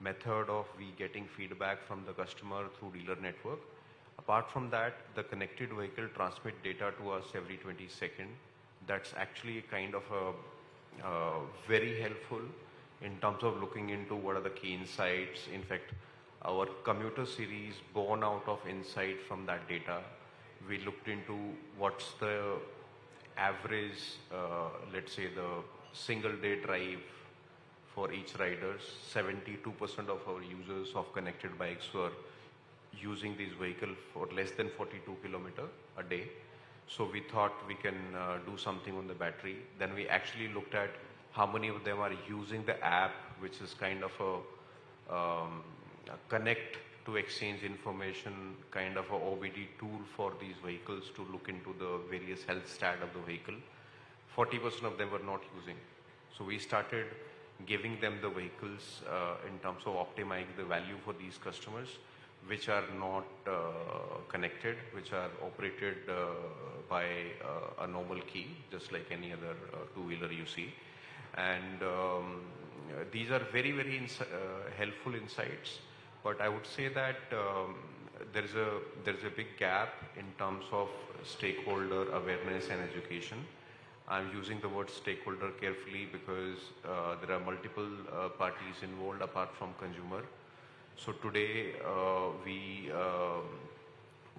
method of we getting feedback from the customer through dealer network. Apart from that, the connected vehicle transmit data to us every 20 seconds. That's actually kind of a very helpful in terms of looking into what are the key insights. In fact, our commuter series born out of insight from that data. We looked into what's the average, let's say the single day drive for each riders. 72% of our users of connected bikes were using these vehicles for less than 42 kilometers a day. So we thought we can do something on the battery. Then we actually looked at how many of them are using the app, which is kind of a connect to exchange information, kind of a OBD tool for these vehicles to look into the various health stat of the vehicle. 40% of them were not using. So we started giving them the vehicles in terms of optimizing the value for these customers, which are not connected, which are operated by a normal key, just like any other two-wheeler you see. And these are very, very helpful insights. But I would say that there is a big gap in terms of stakeholder awareness and education. I'm using the word stakeholder carefully because there are multiple parties involved apart from consumer. So today we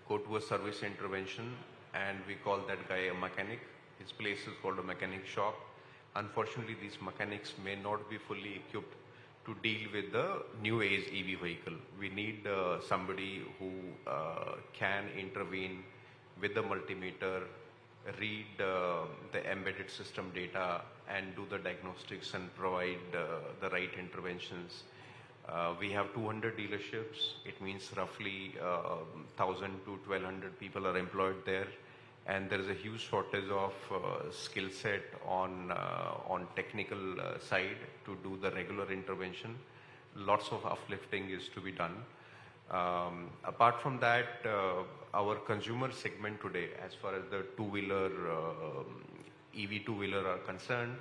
go to a service intervention and we call that guy a mechanic. His place is called a mechanic shop. Unfortunately, these mechanics may not be fully equipped to deal with the new age EV vehicle. We need somebody who can intervene with the multimeter, read the embedded system data and do the diagnostics and provide the right interventions. We have 200 dealerships. It means roughly 1,000 to 1,200 people are employed there. And there is a huge shortage of skill set on technical side to do the regular intervention. Lots of uplifting is to be done. Apart from that, our consumer segment today, as far as the two-wheeler, EV two-wheeler are concerned,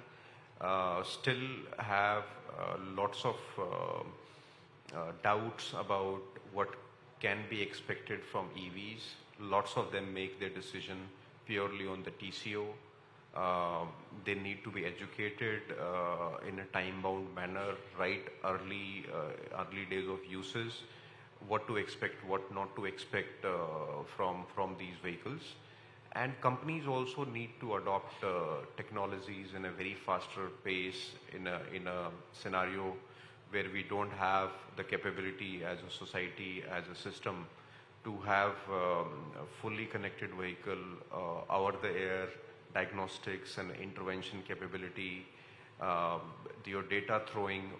still have lots of doubts about what can be expected from EVs. Lots of them make their decision purely on the TCO. They need to be educated in a time-bound manner, right early days of uses, what to expect, what not to expect from these vehicles. And companies also need to adopt technologies in a very faster pace in a scenario where we don't have the capability as a society, as a system, to have a fully connected vehicle, over-the-air diagnostics and intervention capability, your data throwing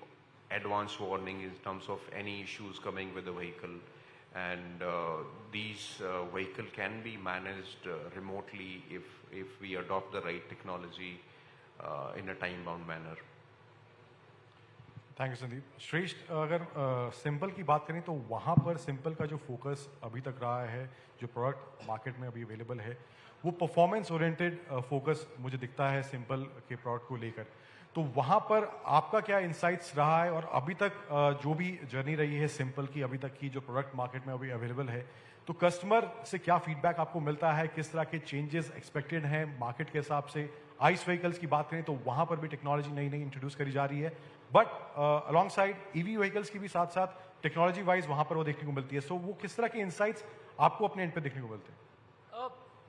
advanced warning in terms of any issues coming with the vehicle. And these vehicle can be managed remotely if we adopt the right technology in a time-bound manner. Thank you Sandeep. श्रेष्ठ, अगर simple की बात करें तो वहाँ पर simple का जो फोकस अभी तक रहा है, जो प्रोडक्ट मार्केट में अभी अवेलेबल है, वो परफॉर्मेंस ओरिएंटेड फोकस मुझे दिखता है सिंपल के प्रोडक्ट को लेकर. तो वहाँ पर आपका क्या इंसाइट्स रहा है और अभी तक जो भी जर्नी रही है सिंपल की, अभी तक की जो प्रोडक्ट मार्केट में अभी अवेलेबल है, तो कस्टमर से क्या फीडबैक आपको मिलता है, किस तरह के चेंजेस एक्सपेक्टेड हैं मार्केट के हिसाब से? आइस व्हीकल्स की बात करें तो वहाँ पर भी टेक्नोलॉजी नई नई इंट्रोड्यूस करी जा रही है, but along side EV vehicles की भी साथ साथ टेक्नोलॉजी वाइज वहाँ पर वो देखने को मिलती है. सो वो किस तरह के इंसाइट्स आपको अपने एंड पे देखने को मिलते हैं?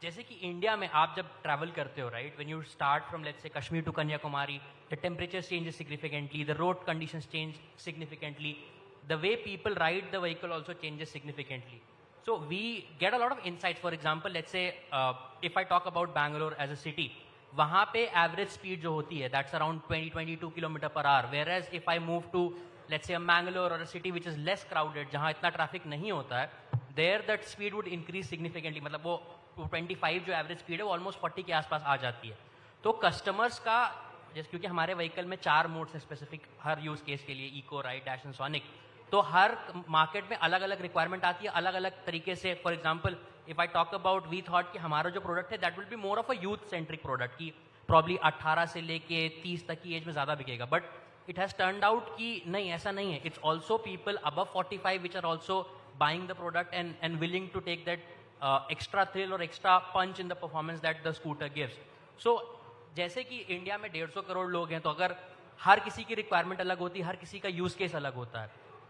जैसे कि इंडिया में आप जब ट्रैवल करते हो, right, when you start from let's say Kashmir to Kanyakumari, the temperature changes significantly, the road conditions change significantly, the way people ride the vehicle also changes significantly. So we get a lot of insights. For example, let's say if I talk about Bangalore as a city, वहाँ पे average speed जो होती है, that's around 20-22 km/h. Whereas if I move to let's say a Mangalore or a city which is less crowded, जहाँ इतना traffic नहीं होता है, there that speed would increase significantly. मतलब वो 25 जो average speed है वो almost 40 के आसपास आ जाती है. तो customers का जैसे क्योंकि हमारे व्हीकल में 4 मोड्स हैं स्पेसिफिक हर यूज केस के लिए, eco, ride, dash and sonic, तो हर मार्केट में अलग अलग रिक्वायरमेंट आती है अलग अलग तरीके से. For example if I talk about we thought कि हमारा जो प्रोडक्ट है that will be more of a youth centric product की प्रॉब्ली 18 से लेके 30 तक की एज में ज्यादा बिकेगा. But it has turned out कि नहीं, ऐसा नहीं है. It's also people above 45 which are also buying the product and willing to take that extra thrill और extra punch in the performance that the scooter gives. So जैसे कि India में 150 करोड़ लोग हैं, तो अगर हर किसी की रिक्वायरमेंट अलग होती है, हर किसी का यूज केस अलग होता है,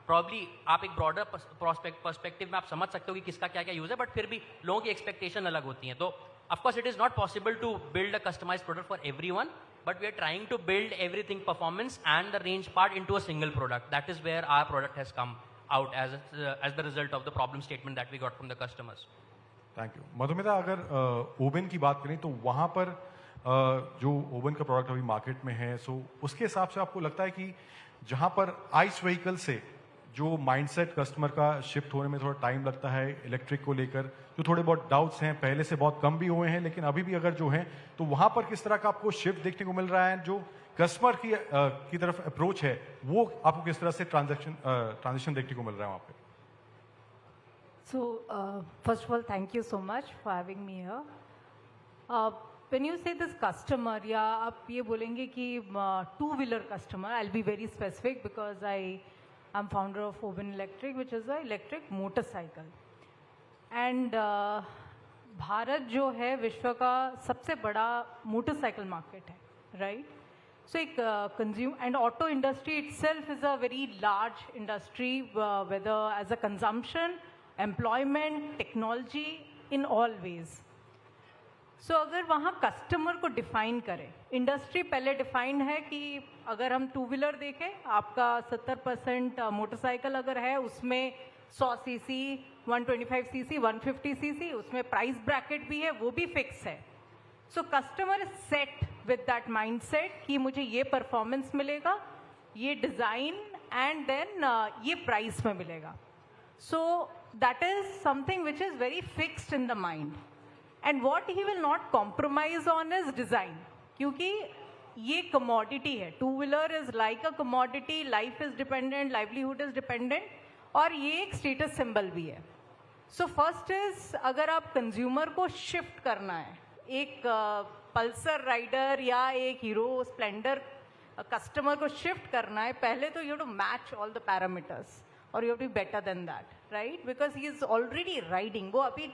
प्रॉब्ली आप एक ब्रॉडर पर्सपेक्टिव में आप समझ सकते हो कि किसका क्या क्या यूज है, बट फिर भी लोगों की एक्सपेक्टेशन अलग होती हैं. तो of course it is not possible to build a customized product for everyone, but we are trying to build everything performance and the range part into a single product. That is where our product has come out as the result of the problem statement that we got from the customers. Thank you. Madhumita, अगर ओबेन की बात करें तो वहाँ पर जो ओबेन का product अभी मार्केट में है, सो उसके हिसाब से आपको लगता है कि जहाँ पर आइस व्हीकल से जो माइंडसेट कस्टमर का शिफ्ट होने में थोड़ा टाइम लगता है इलेक्ट्रिक को लेकर, जो थोड़े बहुत डाउट्स हैं पहले से बहुत कम भी हुए हैं लेकिन अभी भी अगर जो हैं, तो वहां पर किस तरह का आपको शिफ्ट देखने को मिल रहा है, जो कस्टमर की तरफ अप्रोच है वो आपको किस तरह से ट्रांजिशन देखने को मिल रहा है वहां पे? So, first of all, thank you so much for having me here. When you say this customer, या आप ये बोलेंगे कि two-wheeler customer, I'll be very specific because I'm founder of Oben Electric, which is an electric motorcycle. And Bharat जो है विश्व का सबसे बड़ा मोटरसाइकिल मार्केट है, right? So, consume and auto industry itself is a very large industry, whether as a consumption, employment, technology, in all ways. So, अगर वहाँ customer को डिफाइन करें, इंडस्ट्री पहले डिफाइंड है कि अगर हम टू व्हीलर देखें, आपका 70% मोटरसाइकिल अगर है उसमें 100 सीसी, 125 सीसी, 150 सीसी, उसमें प्राइस ब्रैकेट भी है, वो भी फिक्स है. So customer is set with that mindset कि मुझे ये परफॉर्मेंस मिलेगा, ये डिज़ाइन एंड देन ये प्राइस में मिलेगा. So that is something which is very fixed in the mind. And what he will not compromise on is design, क्योंकि ये कमोडिटी है. Two wheeler is like a commodity, life is dependent, livelihood is dependent, और ये एक status symbol भी है. So first is, अगर आप कंज्यूमर को शिफ्ट करना है, एक पल्सर राइडर या एक हीरो स्प्लेंडर कस्टमर को शिफ्ट करना है, पहले तो you have to match all the parameters और you have to be better than that, right? Because he is already riding, वो अभी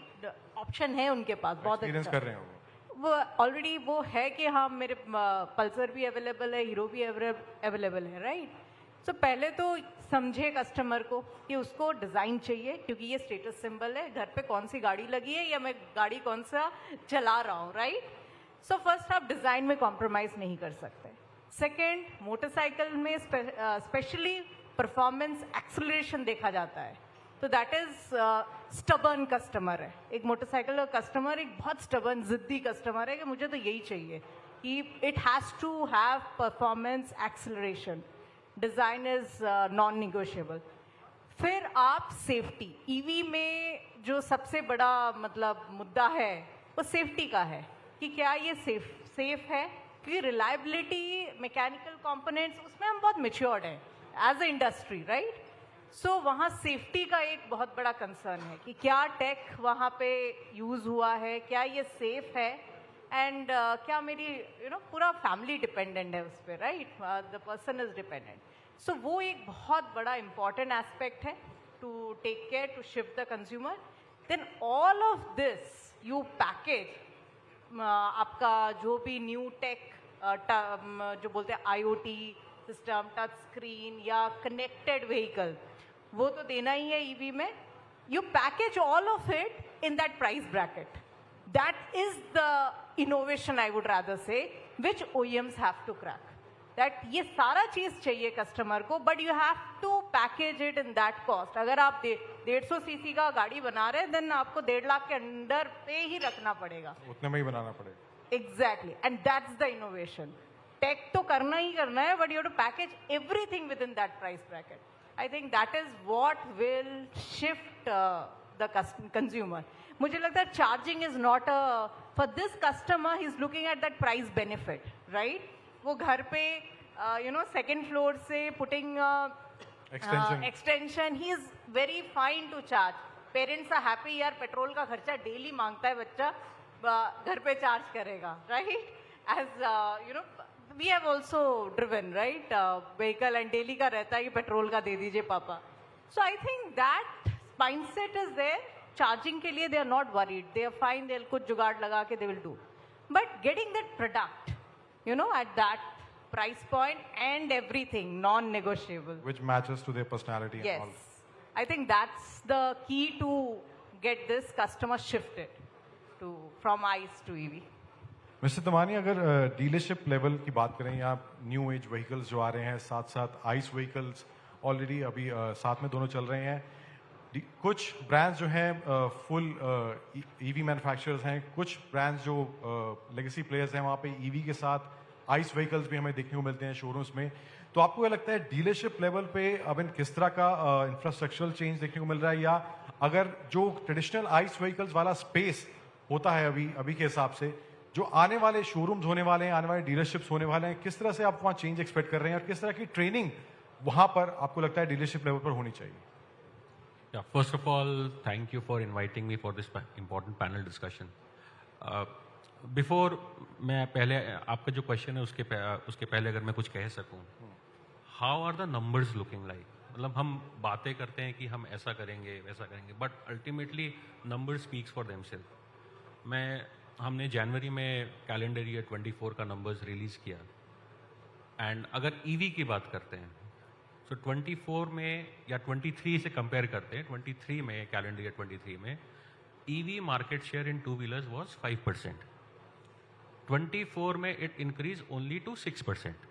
ऑप्शन है उनके पास, बहुत अच्छा कर रहे हैं वो ऑलरेडी वो है कि हाँ मेरे पल्सर भी अवेलेबल है, हीरो भी अवेलेबल है, राइट? सो पहले तो समझे कस्टमर को कि उसको डिज़ाइन चाहिए, क्योंकि ये स्टेटस सिंबल है, घर पे कौन सी गाड़ी लगी है या मैं गाड़ी कौन सा चला रहा हूँ, राइट? सो फर्स्ट आप डिज़ाइन में कॉम्प्रोमाइज़ नहीं कर सकते. सेकेंड, मोटरसाइकिल में स्पेशली परफॉर्मेंस एक्सेलरेशन देखा जाता है, तो दैट इज स्टबर्न कस्टमर है. एक मोटरसाइकिल का कस्टमर एक बहुत स्टबर्न जिद्दी कस्टमर है कि मुझे तो यही चाहिए कि it has to have performance acceleration. Design is non negotiable. फिर आप सेफ्टी, ईवी में जो सबसे बड़ा मतलब मुद्दा है वो सेफ्टी का है कि क्या ये सेफ है, क्योंकि रिलायबिलिटी, मैकेनिकल कंपोनेंट्स, उसमें हम बहुत मैच्योर्ड हैं एज अ इंडस्ट्री, राइट? सो वहाँ सेफ्टी का एक बहुत बड़ा कंसर्न है कि क्या टेक वहाँ पे यूज़ हुआ है, क्या ये सेफ है, एंड क्या मेरी पूरा फैमिली डिपेंडेंट है उस पर, right? The person is dependent. So वो एक बहुत बड़ा इंपॉर्टेंट एस्पेक्ट है to take care, to shift the consumer. Then all of this you package, आपका जो भी न्यू टेक जो बोलते हैं IoT सिस्टम, टच स्क्रीन या कनेक्टेड व्हीकल, वो तो देना ही है ईवी में. You package all of it in that price bracket. That is the innovation, I would rather say, which OEMs have to crack. That ये सारा चीज चाहिए कस्टमर को, but you have to package it in that cost. अगर आप 150 CC का गाड़ी बना रहे हैं, then आपको 1.5 लाख के अंदर पे ही रखना पड़ेगा, उतने में ही बनाना पड़ेगा. Exactly, and that's the innovation. Tech तो करना ही करना है, but you have to package everything within that price bracket. I think that is what will shift the consumer. मुझे लगता है charging is not for this customer, he is looking at that price benefit, right? वो घर पे second floor से putting extension, he is very fine to charge. Parents are happy, यार petrol का खर्चा डेली मांगता है बच्चा, घर पे चार्ज करेगा, right? As we have also driven, right, vehicle, and daily का रहता है कि पेट्रोल का दे दीजिए पापा. So I think that mindset is there. Charging के लिए they are not worried, they are fine, they कुछ जुगाड़ लगा के they will do. But getting that product at that price point and everything non negotiable, which matches to their personality and all. Yes, I think that's the key to get this customer shifted from ICE to EV. Mister Tamani, अगर dealership level की बात करें या new age vehicles जो आ रहे हैं, साथ साथ आइस व्हीकल्स ऑलरेडी अभी साथ में दोनों चल रहे हैं. कुछ ब्रांड्स जो हैं फुल ईवी मैन्युफैक्चरर्स हैं, कुछ ब्रांड्स जो लेगेसी प्लेयर्स हैं, वहाँ पे ईवी के साथ आइस व्हीकल्स भी हमें देखने को मिलते हैं शोरूम्स में. तो आपको क्या लगता है डीलरशिप लेवल पे अब इन किस तरह का इंफ्रास्ट्रक्चरल चेंज देखने को मिल रहा है, या अगर जो ट्रेडिशनल आइस व्हीकल्स वाला स्पेस होता है अभी के हिसाब से, जो आने वाले शोरूम्स होने वाले हैं, आने वाले डीलरशिप्स होने वाले हैं, किस तरह से आप वहाँ चेंज एक्सपेक्ट कर रहे हैं और किस तरह की ट्रेनिंग वहाँ पर आपको लगता है डीलरशिप लेवल पर होनी चाहिए? Yeah, first of all, thank you for inviting me for this important panel discussion. Before मैं पहले आपका जो क्वेश्चन है उसके पहले अगर मैं कुछ कह सकूं, how are the numbers looking like? मतलब हम बातें करते हैं कि हम ऐसा करेंगे वैसा करेंगे, but ultimately numbers speaks for themselves. हमने जनवरी में कैलेंडर ईयर 24 का नंबर्स रिलीज किया, एंड अगर ईवी की बात करते हैं तो 24 में या 23 से कंपेयर करते हैं, 23 में कैलेंडर ईयर 23 में EV market share in two wheelers was 5%. 24 में it increase only to 6%,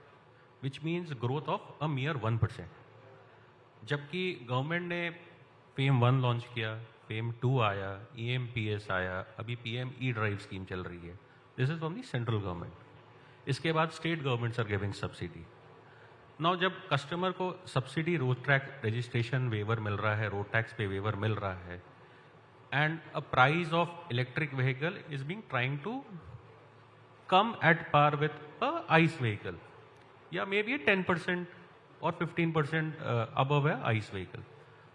which means growth of a mere 1%. जबकि गवर्नमेंट ने फेम 1 लॉन्च किया, फेम 2 आया, EMPS आया, अभी PM E-ड्राइव स्कीम चल रही है. This is from the central government. इसके बाद state governments are giving subsidy. Now जब कस्टमर को subsidy road track registration waiver मिल रहा है, रोड टैक्स पे वेवर मिल रहा है, and a price of electric vehicle is being trying to come at par with a ICE vehicle, या मे बी 10% और 15% अबव है आइस व्हीकल,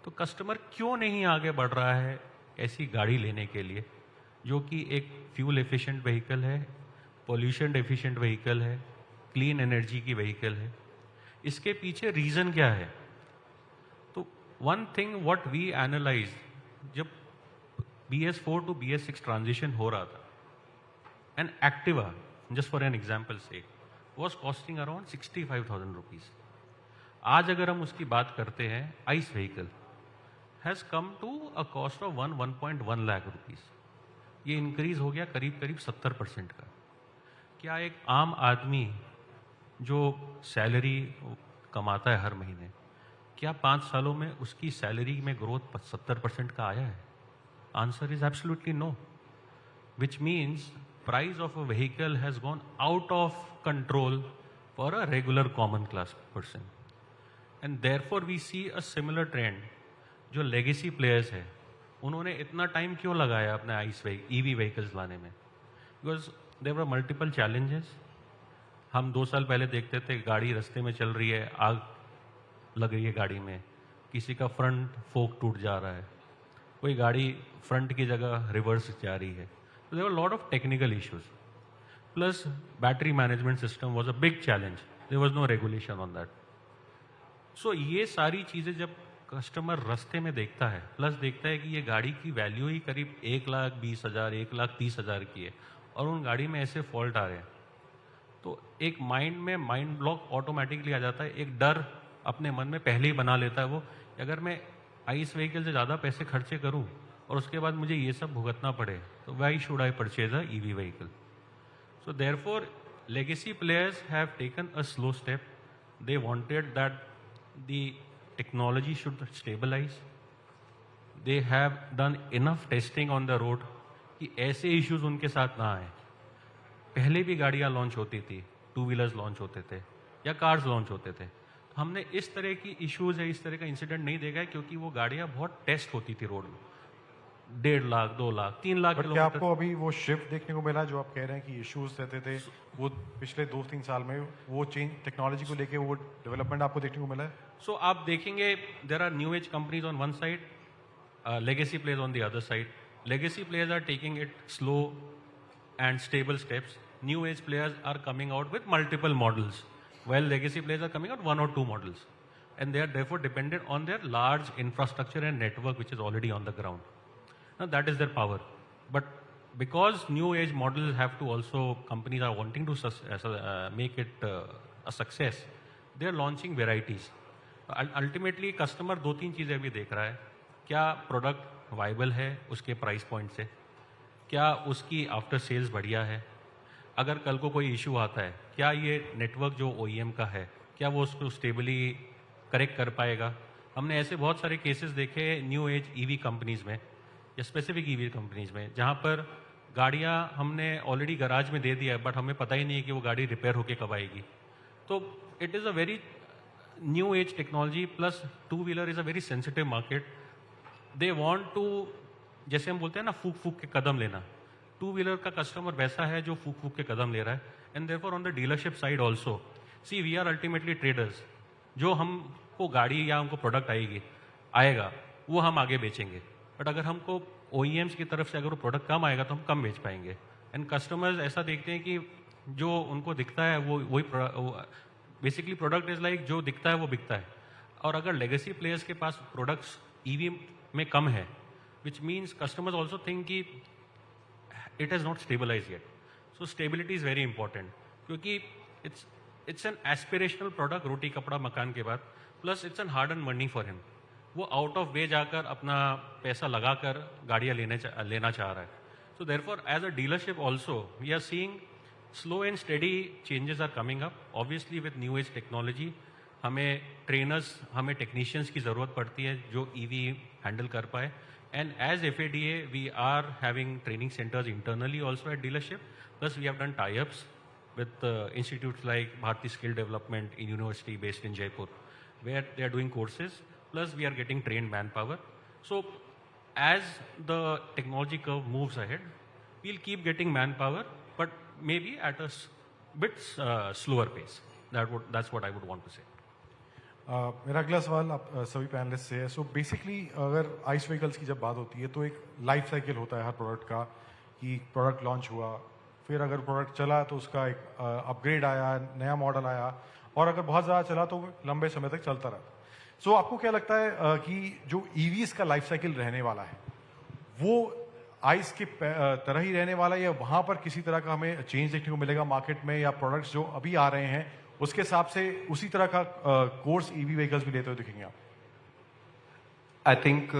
तो कस्टमर क्यों नहीं आगे बढ़ रहा है ऐसी गाड़ी लेने के लिए जो कि एक फ्यूल एफिशिएंट व्हीकल है, पॉल्यूशन एफिशिएंट व्हीकल है, क्लीन एनर्जी की व्हीकल है? इसके पीछे रीजन क्या है? तो one thing what we analyse, जब BS4 टू BS6 ट्रांजिशन हो रहा था, an Activa, just for an example say, was costing around 65,000 rupees. आज अगर हम उसकी बात करते हैं, ICE vehicle has come to a cost of 1.1 lakh rupees. ये इंक्रीज हो गया करीब 70% का. क्या एक आम आदमी जो सैलरी कमाता है हर महीने, क्या 5 सालों में उसकी सैलरी में ग्रोथ 70% का आया है? Answer is absolutely no. Which means price of a vehicle has gone out of control for a regular common class person, and therefore we see a similar trend. जो लेगेसी प्लेयर्स है, उन्होंने इतना time क्यों लगाया अपने EV vehicles लाने में? Because there were multiple challenges. हम 2 साल पहले देखते थे गाड़ी रास्ते में चल रही है, आग लग रही है गाड़ी में, किसी का फ्रंट फोक टूट जा रहा है, कोई गाड़ी फ्रंट की जगह रिवर्स जा रही है. तो there were lot of technical issues. Plus battery management system was a big challenge. There was no regulation on that. So ये सारी चीज़ें जब कस्टमर रास्ते में देखता है, प्लस देखता है कि ये गाड़ी की वैल्यू ही करीब 1,20,000, 1,30,000 की है, और उन गाड़ी में ऐसे फॉल्ट आ रहे हैं, तो एक माइंड ब्लॉक ऑटोमेटिकली आ जाता है. एक डर अपने मन में पहले ही बना लेता है वो, कि अगर मैं आइस व्हीकल से ज़्यादा पैसे खर्चे करूं और उसके बाद मुझे ये सब भुगतना पड़े, तो why should I purchase a EV vehicle? So therefore legacy players have taken a slow step. They wanted that the technology should stabilize. They have done enough testing on the road कि ऐसे issues उनके साथ ना आए. पहले भी गाड़ियाँ launch होती थी, 2 व्हीलर्स लॉन्च होते थे या कार्स लॉन्च होते थे, तो हमने इस तरह की इश्यूज है, इस तरह का इंसिडेंट नहीं देखा है, क्योंकि वो गाड़ियाँ बहुत टेस्ट होती थी रोड में. 1.5 लाख, 2 लाख, 3 लाख किलोमीटर. क्या आपको अभी वो शिफ्ट देखने को मिला जो आप कह रहे हैं कि इश्यूज रहते थे, वो पिछले 2-3 साल में वो चेंज टेक्नोलॉजी को लेके वो डेवलपमेंट आपको देखने को मिला है? सो आप देखेंगे there are new age companies on one side, legacy players on the other side. Legacy players are taking it slow and stable steps. New age players are coming out with multiple models, while legacy players are coming out 1 or 2 models, and they are therefore dependent on their large infrastructure and network which is already on the ground. Now that is their power. But because new age models have to also, companies are wanting to make it a success, they are launching varieties. Ultimately customer 2-3 चीज़ें भी देख रहा है. क्या product viable है उसके price point से, क्या उसकी आफ्टर सेल्स बढ़िया है, अगर कल को कोई इशू आता है क्या ये नेटवर्क जो OEM का है क्या वो उसको स्टेबली करेक्ट कर पाएगा. हमने ऐसे बहुत सारे केसेस देखे न्यू एज EV कंपनीज में या स्पेसिफिक EV कंपनीज में, जहाँ पर गाड़ियाँ हमने ऑलरेडी गराज में दे दिया है, बट हमें पता ही नहीं है कि वो गाड़ी रिपेयर होके कब आएगी. तो it is a very new age technology plus two-wheeler is a very sensitive market. They want to, जैसे हम बोलते हैं ना, फूक फूक के कदम लेना. Two-wheeler का customer वैसा है जो फूक फूक के कदम ले रहा है. And therefore on the dealership side also, see we are ultimately traders. जो हमको गाड़ी या हमको प्रोडक्ट आएगा वो हम आगे बेचेंगे. बट अगर हमको OEMs की तरफ से अगर वो प्रोडक्ट कम आएगा तो हम कम बेच पाएंगे. एंड कस्टमर्स ऐसा देखते हैं कि जो उनको दिखता है वो वही बेसिकली प्रोडक्ट इज लाइक जो दिखता है वो बिकता है. और अगर लेगेसी प्लेयर्स के पास प्रोडक्ट्स ईवी में कम है, which means customers also think कि it has not stabilize yet. So stability is very important, क्योंकि इट्स एन एस्पिरेशनल प्रोडक्ट, रोटी कपड़ा मकान के बाद, plus it's an hard and money for him. वो आउट ऑफ वे जाकर अपना पैसा लगाकर गाड़ियाँ लेना चाह रहा है. So therefore as a dealership also we are seeing slow and steady changes are coming up. Obviously with new age technology हमें ट्रेनर्स, हमें टेक्नीशियंस की ज़रूरत पड़ती है जो ईवी हैंडल कर पाए. And as FADA we are having training centres internally also at dealership. Plus we have done tie-ups with institutes like Bharati Skill Development in University based in Jaipur, where they are doing courses. Plus we are getting trained manpower. So as the technology curve moves ahead, we'll keep getting manpower, but maybe at a bit slower pace. That's what I would want to say. मेरा अगला सवाल आप सभी panelist से है. So basically अगर ice vehicles की जब बात होती है तो एक लाइफ साइकिल होता है हर प्रोडक्ट का, कि प्रोडक्ट लॉन्च हुआ, फिर अगर प्रोडक्ट चला तो उसका एक अपग्रेड आया, नया मॉडल आया, और अगर बहुत ज़्यादा चला तो लंबे समय तक चलता रहा. सो आपको क्या लगता है कि जो EVs का लाइफ साइकिल रहने वाला है वो आइस के तरह ही रहने वाला है, या वहाँ पर किसी तरह का हमें चेंज देखने को मिलेगा मार्केट में, या प्रोडक्ट्स जो अभी आ रहे हैं उसके हिसाब से उसी तरह का कोर्स EV व्हीकल्स भी लेते हुए दिखेंगे आप? I think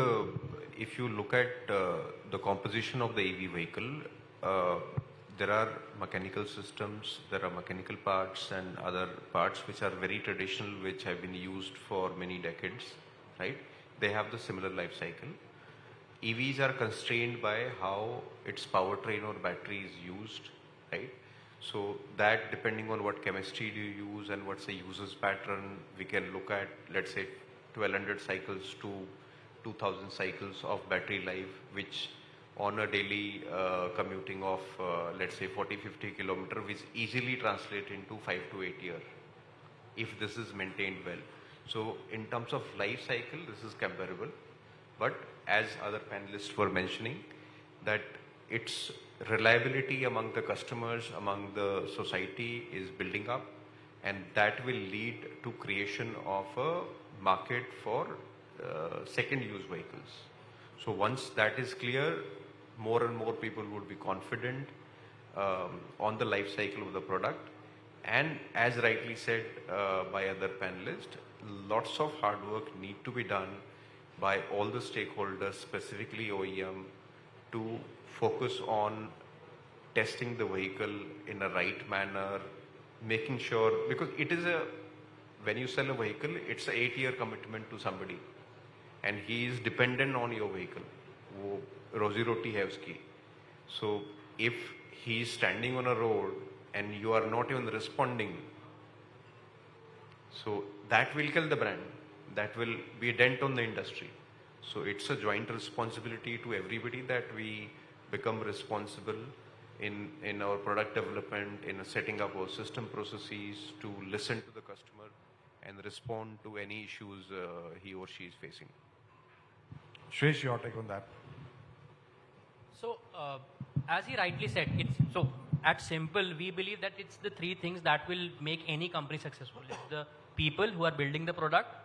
if you look at the composition of the EV vehicle, there are mechanical systems, there are mechanical parts and other parts which are very traditional, which have been used for many decades, right? They have the similar life cycle. EVs are constrained by how its powertrain or battery is used, right? So that depending on what chemistry do you use and what's the user's pattern, we can look at, let's say, 1200 cycles to 2000 cycles of battery life, which on a daily commuting of let's say 40-50 kilometer, which easily translate into 5 to 8 years if this is maintained well. So in terms of life cycle, this is comparable, but as other panelists were mentioning, that its reliability among the customers, among the society is building up, and that will lead to creation of a market for second use vehicles. So once that is clear, more and more people would be confident on the life cycle of the product. And as rightly said by other panelists, lots of hard work need to be done by all the stakeholders, specifically OEM, to focus on testing the vehicle in a right manner, making sure, because it is when you sell a vehicle, it's an 8-year commitment to somebody, and he is dependent on your vehicle. वो रोजी रोटी है उसकी. So if he is standing on a road and you are not even responding, so that will kill the brand. That will be a dent on the industry. So it's a joint responsibility to everybody that we become responsible in our product development, in setting up our system processes to listen to the customer and respond to any issues he or she is facing. Shresh, your take on that? So, as he rightly said, at Simple, we believe that it's the three things that will make any company successful. It's the people who are building the product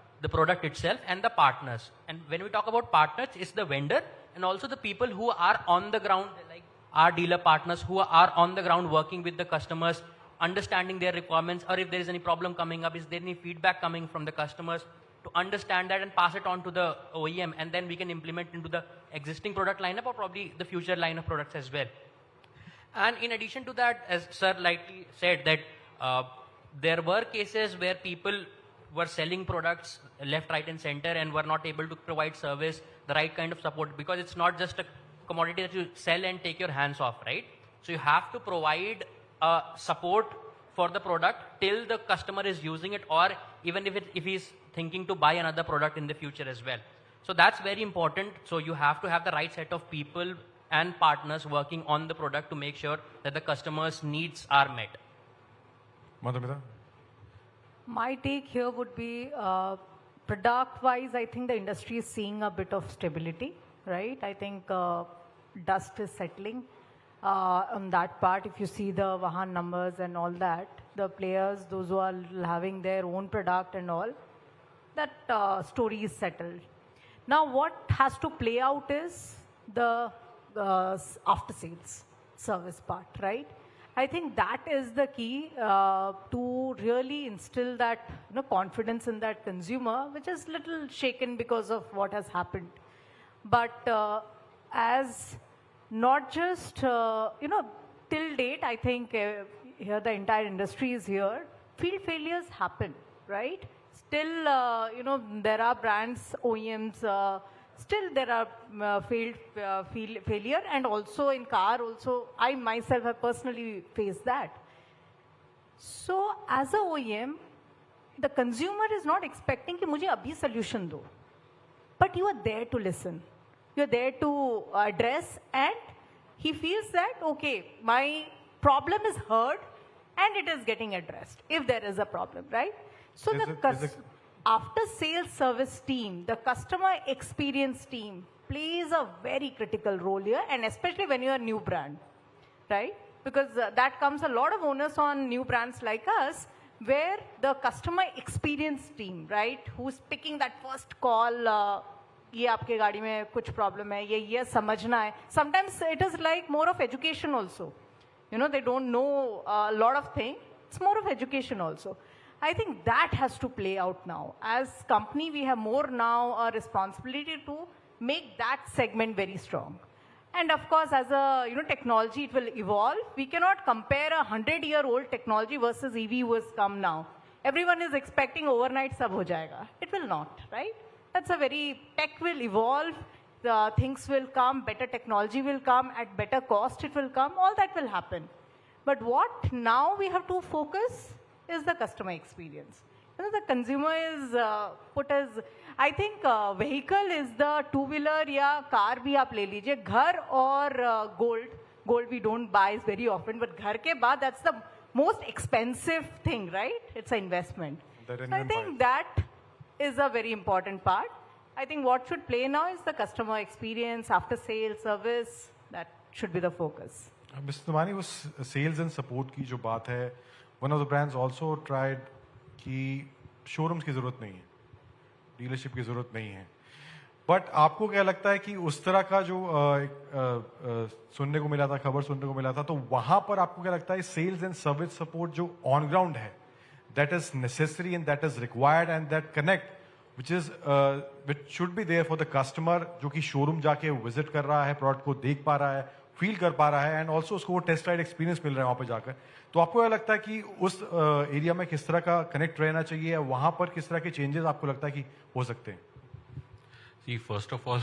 itself, and the partners. And when we talk about partners, it's the vendor and also the people who are on the ground, like our dealer partners who are on the ground working with the customers, understanding their requirements, or if there is any problem coming up, is there any feedback coming from the customers, to understand that and pass it on to the OEM, and then we can implement into the existing product lineup or probably the future line of products as well. And in addition to that, as Sir likely said, that there were cases where people were selling products left, right and center and were not able to provide service, the right kind of support, because it's not just a commodity that you sell and take your hands off, right? So you have to provide support for the product till the customer is using it, or even if he's thinking to buy another product in the future as well. So that's very important. So you have to have the right set of people and partners working on the product to make sure that the customer's needs are met. Madhumita? My take here would be product-wise, I think the industry is seeing a bit of stability, right? I think dust is settling on that part. If you see the Vahan numbers and all that, the players, those who are having their own product and all, that story is settled. Now what has to play out is the after-sales service part, right? I think that is the key to really instill that confidence in that consumer, which is little shaken because of what has happened. But as not just till date, I think here the entire industry is here. Field failures happen, right? Still, there are brands, OEMs. Still there are failure, and also in car also, I myself have personally faced that. So as a OEM, the consumer is not expecting कि मुझे अभी solution दो, but you are there to listen, you are there to address, and he feels that okay, my problem is heard and it is getting addressed if there is a problem, right? So after sales service team, the customer experience team plays a very critical role here, and especially when you are a new brand, right? Because that comes a lot of onus on new brands like us, where the customer experience team, right, who's picking that first call, ये आपके गाड़ी में कुछ problem है, ये समझना है. Sometimes it is like more of education also. They don't know a lot of things. It's more of education also. I think that has to play out now. As company, we have more now a responsibility to make that segment very strong. And of course, as a technology, it will evolve. We cannot compare a 100-year-old technology versus EV who has come now. Everyone is expecting overnight sab ho jayega. It will not, right? That's a very, tech will evolve, the things will come, better technology will come, at better cost it will come, all that will happen. But what now we have to focus is the customer experience. The consumer is put as, I think vehicle is the two-wheeler या car भी आप ले लीजिए, घर और gold we don't buy very often, but घर के बाद that's the most expensive thing, right? It's an investment. So I think that is a very important part. I think what should play now is the customer experience, after sales service, that should be the focus. Mr. Tumani, was sales and support की जो बात है, one of the brands also tried कि showrooms की ज़रूरत नहीं है, dealership की ज़रूरत नहीं है. But आपको क्या लगता है कि उस तरह का जो सुनने को मिला था, खबर सुनने को मिला था, तो वहाँ पर आपको क्या लगता है sales and service support जो on ground है, that is necessary and that is required, and that connect which should be there for the customer जो कि showroom जाके visit कर रहा है, product को देख पा रहा है, फील कर पा रहा है, एंड ऑल्सो उसको वो टेस्ट राइड एक्सपीरियंस मिल रहा है वहाँ पे जाकर. तो आपको क्या लगता है कि उस एरिया में किस तरह का कनेक्ट रहना चाहिए, वहाँ पर किस तरह के चेंजेस आपको लगता है कि हो सकते हैं? See, first of all,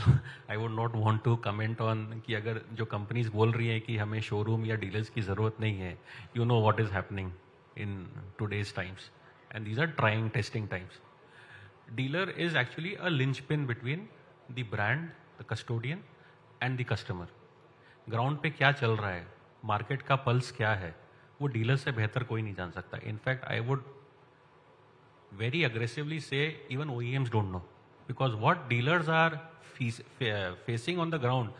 I would not want to comment on कि अगर जो कंपनीज बोल रही हैं कि हमें शोरूम या डीलर्स की ज़रूरत नहीं है, you know what is happening in today's times, and these are trying, testing times. Dealer is actually a linchpin between the brand, the custodian, and the customer. Ground पे क्या चल रहा है, मार्केट का पल्स क्या है, वो डीलर से बेहतर कोई नहीं जान सकता. In fact I would very aggressively say even OEMs don't know, because what dealers are facing on the ground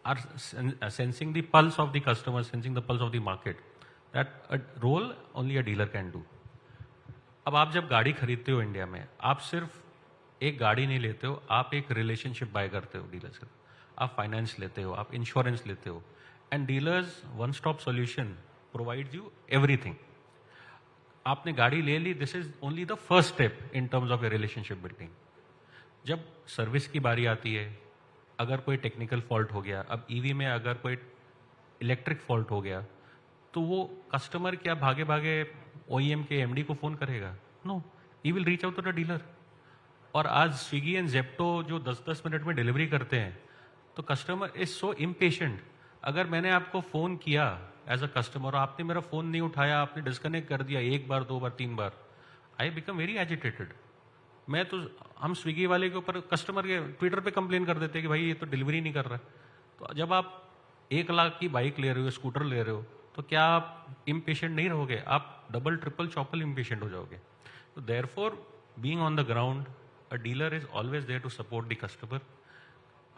are sensing the pulse of the customer, sensing the pulse of the market. That role only a dealer can do. अब आप जब गाड़ी खरीदते हो India में, आप सिर्फ एक गाड़ी नहीं लेते हो, आप एक रिलेशनशिप बाय करते हो डीलर से. आप फाइनेंस लेते हो, आप इंश्योरेंस लेते हो, and dealers one stop solution provides you everything. आपने गाड़ी ले ली, this is only the first step in terms of a relationship building. जब सर्विस की बारी आती है, अगर कोई टेक्निकल फॉल्ट हो गया, अब ईवी में अगर कोई इलेक्ट्रिक फॉल्ट हो गया, तो वो कस्टमर क्या भागे भागे OEM के MD को फोन करेगा? No, he will reach out to the dealer. और आज स्विगी एंड जेप्टो जो 10-10 मिनट में डिलीवरी करते हैं, तो कस्टमर इज सो इम्पेशेंट. अगर मैंने आपको फोन किया एज अ कस्टमर, आपने मेरा फ़ोन नहीं उठाया, आपने डिस्कनेक्ट कर दिया 1 बार 2 बार 3 बार, आई बिकम वेरी एजिटेटेड। मैं तो, हम स्विगी वाले के ऊपर कस्टमर के ट्विटर पे कंप्लेन कर देते हैं कि भाई ये तो डिलीवरी नहीं कर रहा है। तो जब आप 1 लाख की बाइक ले रहे हो, स्कूटर ले रहे हो, तो क्या आप इम्पेशेंट नहीं रहोगे? आप डबल ट्रिपल चौपल इम्पेशेंट हो जाओगे। तो therefore being on the ground, a dealer is always there to support the customer.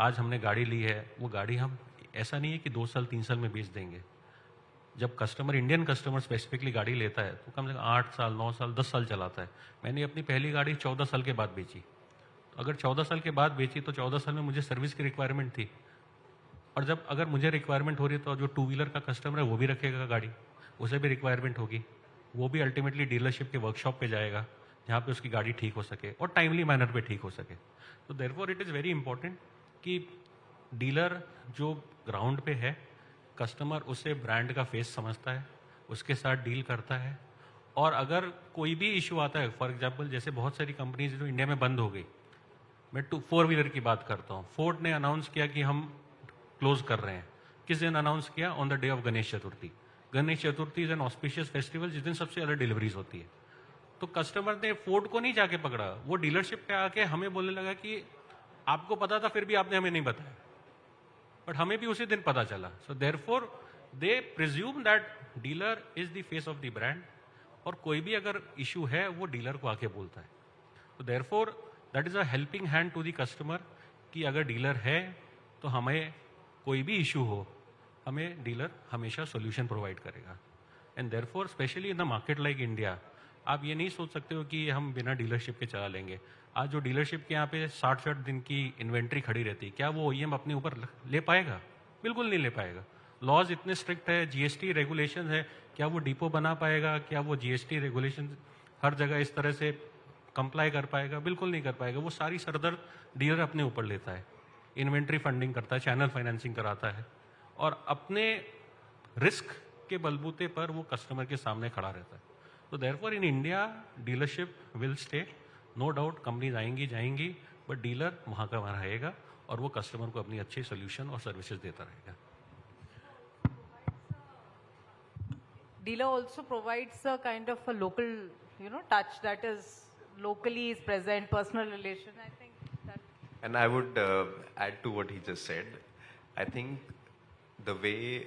आज हमने गाड़ी ली है, वो गाड़ी हम ऐसा नहीं है कि 2 साल 3 साल में बेच देंगे। जब कस्टमर, इंडियन कस्टमर स्पेसिफिकली गाड़ी लेता है तो कम से कम 8 साल 9 साल 10 साल चलाता है। मैंने अपनी पहली गाड़ी 14 साल के बाद बेची। तो अगर 14 साल के बाद बेची तो 14 साल में मुझे सर्विस की रिक्वायरमेंट थी, और जब अगर मुझे रिक्वायरमेंट हो रही है तो जो 2 व्हीलर का कस्टमर है वो भी रखेगा गाड़ी, उसे भी रिक्वायरमेंट होगी, वो भी अल्टीमेटली डीलरशिप के वर्कशॉप पे जाएगा जहाँ पे उसकी गाड़ी ठीक हो सके और टाइमली मैनर पे ठीक हो सके। तो therefore it is very important कि डीलर जो ग्राउंड पे है, कस्टमर उसे ब्रांड का फेस समझता है, उसके साथ डील करता है, और अगर कोई भी इशू आता है, फॉर एग्जांपल जैसे बहुत सारी कंपनीज जो इंडिया में बंद हो गई, मैं 4 व्हीलर की बात करता हूँ। फोर्ड ने अनाउंस किया कि हम क्लोज कर रहे हैं। किस दिन अनाउंस किया? On the day of Ganesh Chaturthi. Ganesh Chaturthi is an auspicious festival जिस दिन सबसे ज़्यादा डिलीवरीज होती है। तो कस्टमर ने फोर्ड को नहीं जाके पकड़ा, वो डीलरशिप पे आके हमें बोलने लगा कि आपको पता था फिर भी आपने हमें नहीं बताया, बट हमें भी उसी दिन पता चला। So therefore they presume that dealer is the face of the brand, और कोई भी अगर इशू है वो डीलर को आके बोलता है। तो therefore that is a helping hand to the customer कि अगर डीलर है तो हमें कोई भी इशू हो, हमें डीलर हमेशा सोल्यूशन प्रोवाइड करेगा। And therefore specially in the market like India, आप ये नहीं सोच सकते हो कि हम बिना डीलरशिप के चला लेंगे। आज जो डीलरशिप के यहाँ पे 60-60 दिन की इन्वेंट्री खड़ी रहती है, क्या वो OEM अपने ऊपर ले पाएगा? बिल्कुल नहीं ले पाएगा। लॉज इतने स्ट्रिक्ट है, GST रेगुलेशन है, क्या वो डिपो बना पाएगा? क्या वो GST रेगुलेशन हर जगह इस तरह से कंप्लाई कर पाएगा? बिल्कुल नहीं कर पाएगा। वो सारी सरदर्द डीलर अपने ऊपर लेता है, इन्वेंट्री फंडिंग करता है, चैनल फाइनेंसिंग कराता है, और अपने रिस्क के बलबूते पर वो कस्टमर के सामने खड़ा रहता है। तो therefore in India dealership will stay, no doubt. Companies आएंगी जाएंगी, बट डीलर वहाँ का वहाँ रहेगा और वो कस्टमर को अपनी अच्छी सोल्यूशन और सर्विसेज देता रहेगा। Dealer also provides a kind of a local, touch that is locally is present, personal relation. I think that. And I would add to what he just said. I think the way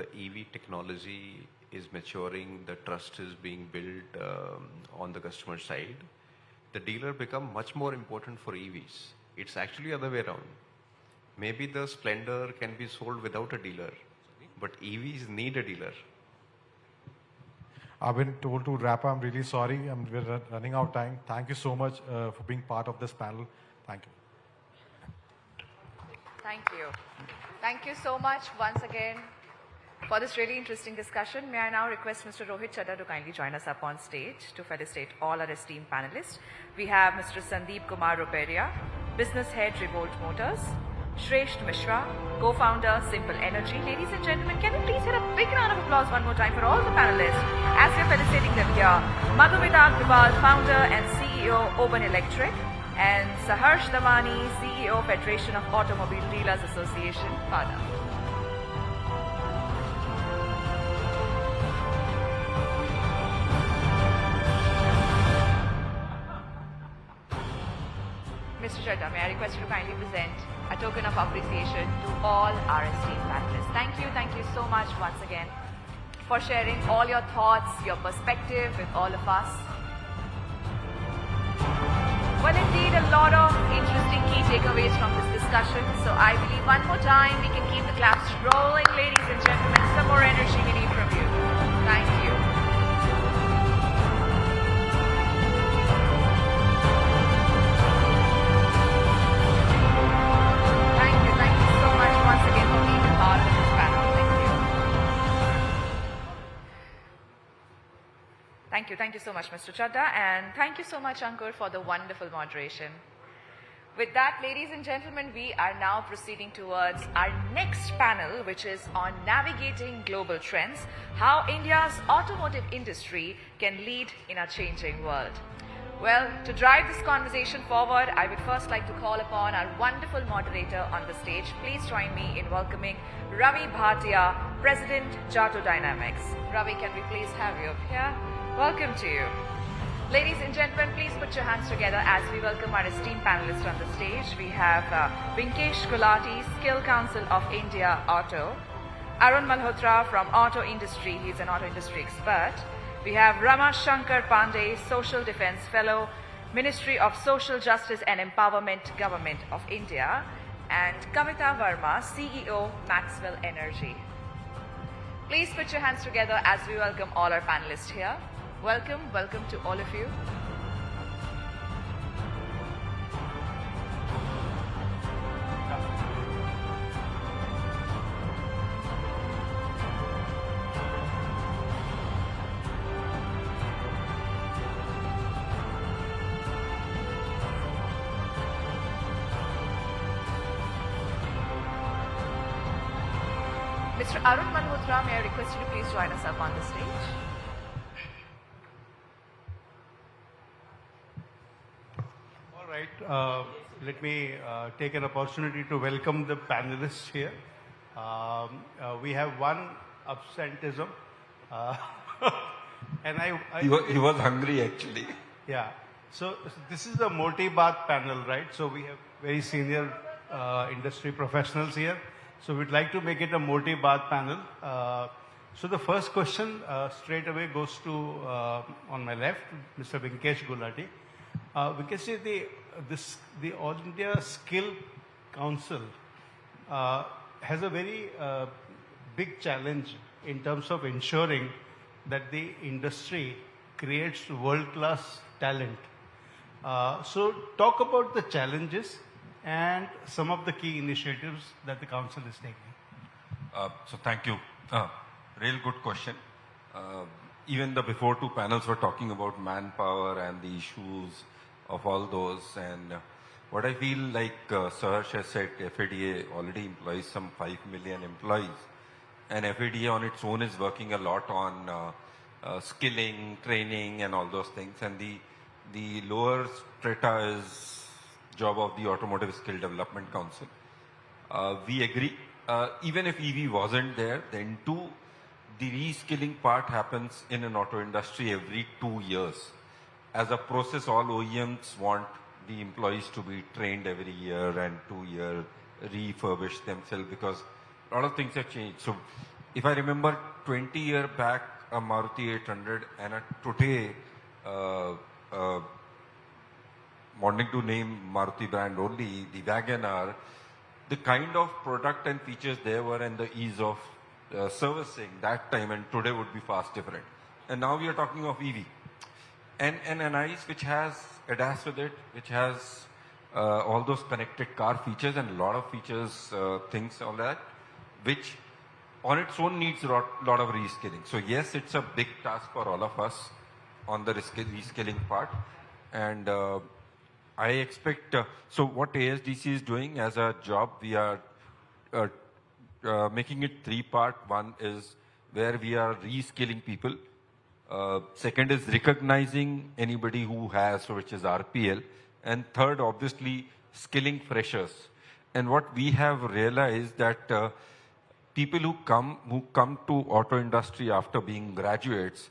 the EV technology is maturing, the trust is being built on the customer side, the dealer become much more important for EVs. It's actually the other way around. Maybe the Splendor can be sold without a dealer, but EVs need a dealer. I've been told to wrap up. I'm really sorry. We're running out of time. Thank you so much for being part of this panel. Thank you. Thank you. Thank you so much once again for this really interesting discussion. May I now request Mr. Rohit Chadha to kindly join us up on stage to felicitate all our esteemed panelists. We have Mr. Sandeep Kumar Ruperia, Business Head, Revolt Motors, Shresht Mishra, co-founder, Simple Energy. Ladies and gentlemen, can we please hit a big round of applause one more time for all the panelists as we're felicitating them here. Madhumita Agarwal, founder and CEO, Open Electric, and Saharsh Damani, CEO, Federation of Automobile Dealers Association, FADA. Mr. Chadha, may I request you to kindly present a token of appreciation to all our esteemed panelists. Thank you so much once again for sharing all your thoughts, your perspective with all of us. Well, indeed, a lot of interesting key takeaways from this discussion. So I believe one more time we can keep the claps rolling, ladies and gentlemen. Some more energy we need from you. Thank you. Thank you so much once again for being a part of this panel. Thank you so much, Mr. Chadha, and thank you so much, Ankur, for the wonderful moderation. With that, ladies and gentlemen, we are now proceeding towards our next panel, which is on navigating global trends, how India's automotive industry can lead in a changing world. Well, to drive this conversation forward, I would first like to call upon our wonderful moderator on the stage. Please join me in welcoming Ravi Bhatia, President, Jato Dynamics. Ravi, can we please have you up here? Welcome to you. Ladies and gentlemen, please put your hands together as we welcome our esteemed panelists on the stage. We have Vinkesh Gulati, Skill Council of India Auto. Arun Malhotra from Auto Industry, he's an auto industry expert. We have Rama Shankar Pandey, Social Defense Fellow, Ministry of Social Justice and Empowerment, Government of India. And Kavita Verma, CEO, Maxwell Energy. Please put your hands together as we welcome all our panelists here. Welcome, welcome to all of you. Mr. Arun Malhotra, may I request you to please join us up on the stage? All right. Let me take an opportunity to welcome the panelists here. We have one absenteeism. And he was hungry actually. Yeah. So this is the Moti Baat panel, right? So we have very senior industry professionals here. So we'd like to make it a Moti Baat panel. So the first question straight away goes to, on my left, Mr. Vinkesh Gulati. Vinkesh, the All India Skill Council has a very big challenge in terms of ensuring that the industry creates world-class talent. So talk about the challenges and some of the key initiatives that the council is taking. So thank you. Real good question. Even the before two panels were talking about manpower and the issues of all those. And what I feel like Saharsh has said, FADA already employs some 5 million employees. And FADA on its own is working a lot on skilling, training and all those things. And the lower strata is job of the Automotive Skill Development Council. We agree. Even if EV wasn't there, then too, the reskilling part happens in an auto industry every 2 years. As a process, all OEMs want the employees to be trained every year and 2 year, refurbish themselves because a lot of things have changed. So if I remember 20 years back, a Maruti 800 and today, wanting to name Maruti brand only, the WagonR, the kind of product and features there were and the ease of servicing that time and today would be fast different. And now we are talking of EV. And an ICE which has ADAS with it, which has all those connected car features and a lot of features, things, all that, which on its own needs a lot of reskilling. So yes, it's a big task for all of us on the reskilling part. And I expect, so what ASDC is doing as a job, we are making it 3-part. One is where we are reskilling people. Second is recognizing anybody who has, so which is RPL. And third, obviously, skilling freshers. And what we have realized that people who come to auto industry after being graduates,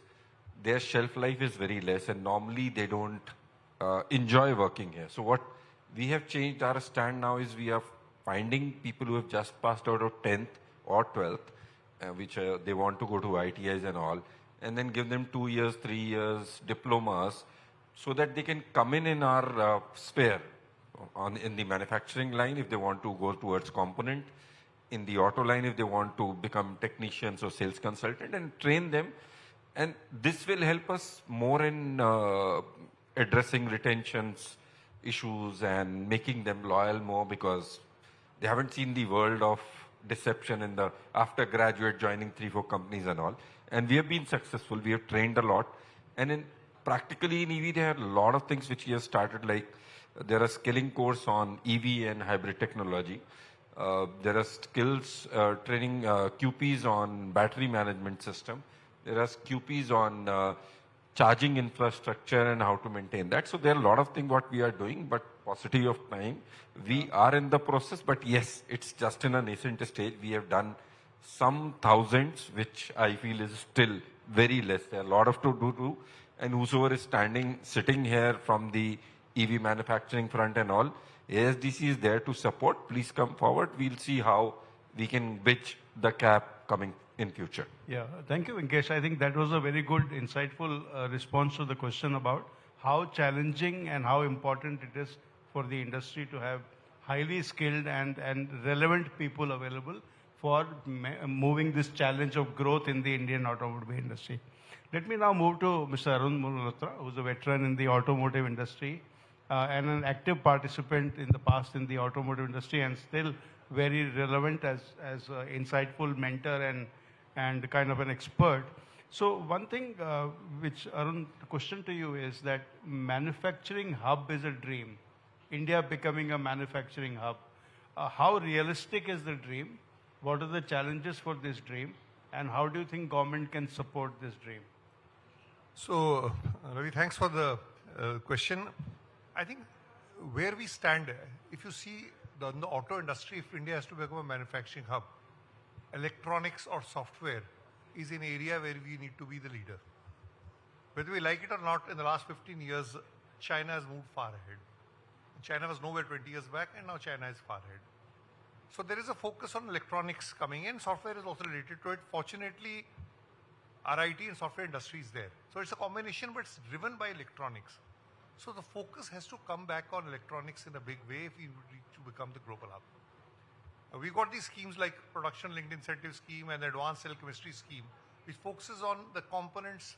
their shelf life is very less and normally they don't enjoy working here. So what we have changed our stand now is we are finding people who have just passed out of 10th or 12th, which they want to go to ITIs and all, and then give them 2 years, 3 years diplomas so that they can come in our sphere in the manufacturing line if they want to go towards component, in the auto line if they want to become technicians or sales consultant and train them. And this will help us more in addressing retentions issues and making them loyal more because they haven't seen the world of deception in the after graduate joining 3-4 companies and all. And we have been successful. We have trained a lot. And practically in EV, there are a lot of things which we have started, like there are skilling course on EV and hybrid technology. There are skills training QPs on battery management system. There are QPs on charging infrastructure and how to maintain that. So there are a lot of things what we are doing, but paucity of time. We are in the process, but yes, it's just in a nascent stage. We have done some thousands, which I feel is still very less. There are a lot of to do, and whosoever is sitting here from the EV manufacturing front and all, ASDC is there to support. Please come forward. We'll see how we can bridge the gap coming in future. Yeah, thank you, Venkesh. I think that was a very good, insightful response to the question about how challenging and how important it is for the industry to have highly skilled and relevant people available for moving this challenge of growth in the Indian automobile industry. Let me now move to Mr. Arun Malhotra, who's a veteran in the automotive industry and an active participant in the past in the automotive industry and still very relevant as insightful mentor and kind of an expert. So one thing which, Arun, the question to you is that manufacturing hub is a dream. India becoming a manufacturing hub. How realistic is the dream? What are the challenges for this dream? And how do you think government can support this dream? So, Ravi, thanks for the question. I think where we stand, if you see in the auto industry, if India has to become a manufacturing hub, electronics or software is an area where we need to be the leader. Whether we like it or not, in the last 15 years, China has moved far ahead. China was nowhere 20 years back, and now China is far ahead. So there is a focus on electronics coming in. Software is also related to it. Fortunately, our IT and software industry is there. So it's a combination, but it's driven by electronics. So the focus has to come back on electronics in a big way if we need to become the global hub. We've got these schemes like Production Linked Incentive Scheme and the Advanced Cell Chemistry Scheme, which focuses on the components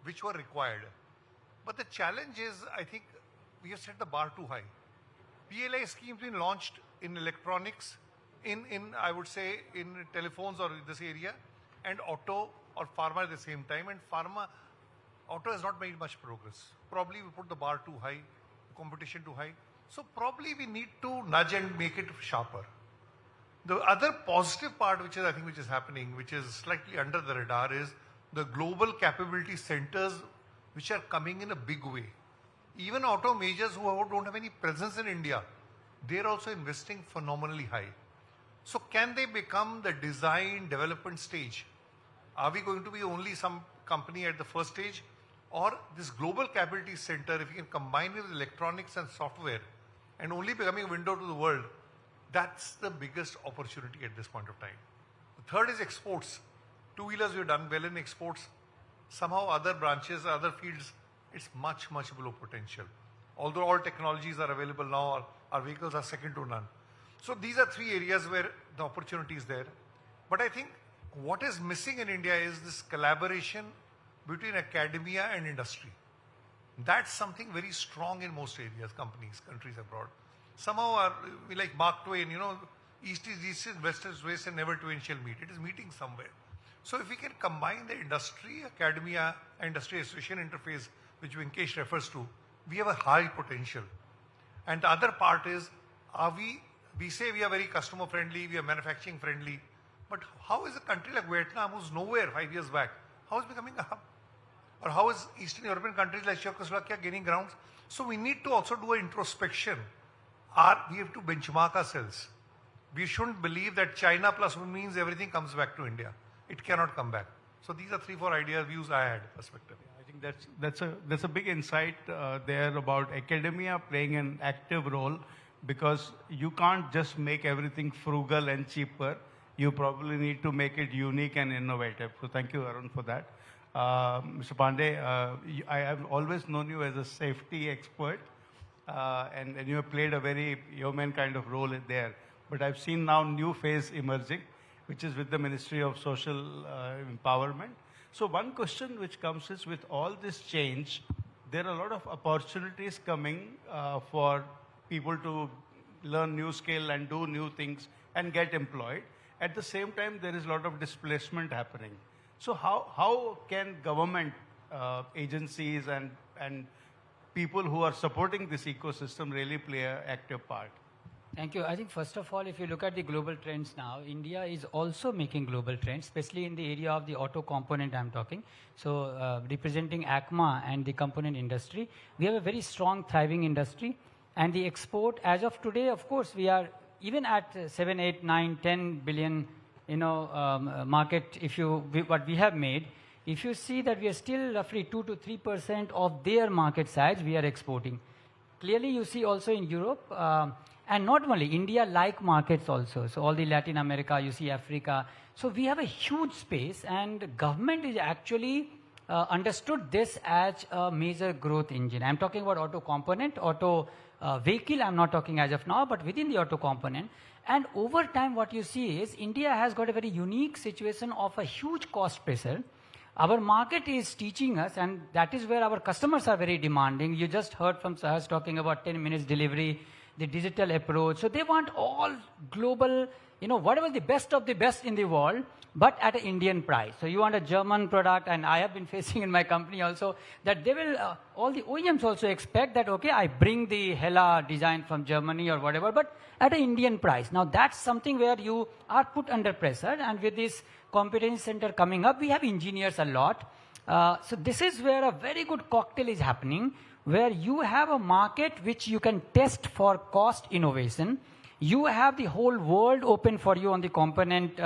which were required. But the challenge is, I think, we have set the bar too high. PLI schemes been launched in electronics, I would say, in telephones or this area, and auto or pharma at the same time. And auto has not made much progress. Probably we put the bar too high, competition too high. So probably we need to nudge and make it sharper. The other positive part, which is happening, which is slightly under the radar, is the global capability centers, which are coming in a big way. Even auto majors who don't have any presence in India, they're also investing phenomenally high. So can they become the design development stage? Are we going to be only some company at the first stage? Or this global capability center, if you can combine it with electronics and software and only becoming a window to the world, that's the biggest opportunity at this point of time. The third is exports. Two-wheelers, we've done well in exports. Somehow other branches, other fields, it's much, much below potential. Although all technologies are available now, our vehicles are second to none. So these are three areas where the opportunity is there. But I think what is missing in India is this collaboration between academia and industry. That's something very strong in most areas, companies, countries abroad. Somehow we like Mark Twain, East is east and west is west and never twain shall meet. It is meeting somewhere. So if we can combine the industry, academia, industry association interface, which Venkesh refers to, we have a high potential. And the other part is, we say we are very customer friendly, we are manufacturing friendly, but how is a country like Vietnam, who's nowhere 5 years back, how is becoming a hub? Or how is Eastern European countries like Czechoslovakia gaining grounds? So we need to also do an introspection. We have to benchmark ourselves. We shouldn't believe that China plus one means everything comes back to India. It cannot come back. So these are 3-4 ideas, views I had, perspective. I think that's a big insight there about academia playing an active role, because you can't just make everything frugal and cheaper. You probably need to make it unique and innovative. So thank you, Arun, for that. Mr. Pandey, I have always known you as a safety expert, and you have played a very yeoman kind of role there. But I've seen now new phase emerging, which is with the Ministry of Social Empowerment. So one question which comes is, with all this change, there are a lot of opportunities coming for people to learn new skill and do new things and get employed. At the same time, there is a lot of displacement happening. So how can government agencies and people who are supporting this ecosystem really play an active part? Thank you. I think first of all, if you look at the global trends now, India is also making global trends, especially in the area of the auto component I'm talking. So representing ACMA and the component industry, we have a very strong thriving industry. And the export, as of today, of course, we are even at 7, 8, 9, 10 billion, market, what we have made. If you see that we are still roughly 2 to 3% of their market size, we are exporting. Clearly, you see also in Europe, and not only India-like markets also. So all the Latin America, you see Africa. So we have a huge space, and government is actually understood this as a major growth engine. I'm talking about auto component, auto vehicle. I'm not talking as of now, but within the auto component. And over time, what you see is India has got a very unique situation of a huge cost pressure. Our market is teaching us, and that is where our customers are very demanding. You just heard from Sahas talking about 10 minutes delivery, the digital approach. So they want all global, whatever the best of the best in the world, but at an Indian price. So you want a German product, and I have been facing in my company also that they will, all the OEMs also expect that, okay, I bring the Hella design from Germany or whatever, but at an Indian price. Now that's something where you are put under pressure, and with this competency center coming up, we have engineers a lot. So this is where a very good cocktail is happening, where you have a market which you can test for cost innovation. You have the whole world open for you on the component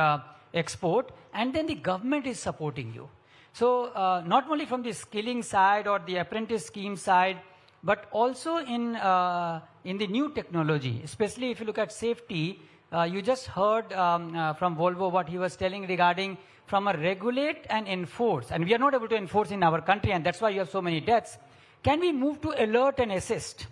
export, and then the government is supporting you. So not only from the skilling side or the apprentice scheme side, but also in the new technology, especially if you look at safety. You just heard from Volvo what he was telling regarding from a regulate and enforce, and we are not able to enforce in our country, and that's why you have so many deaths. Can we move to alert and assist?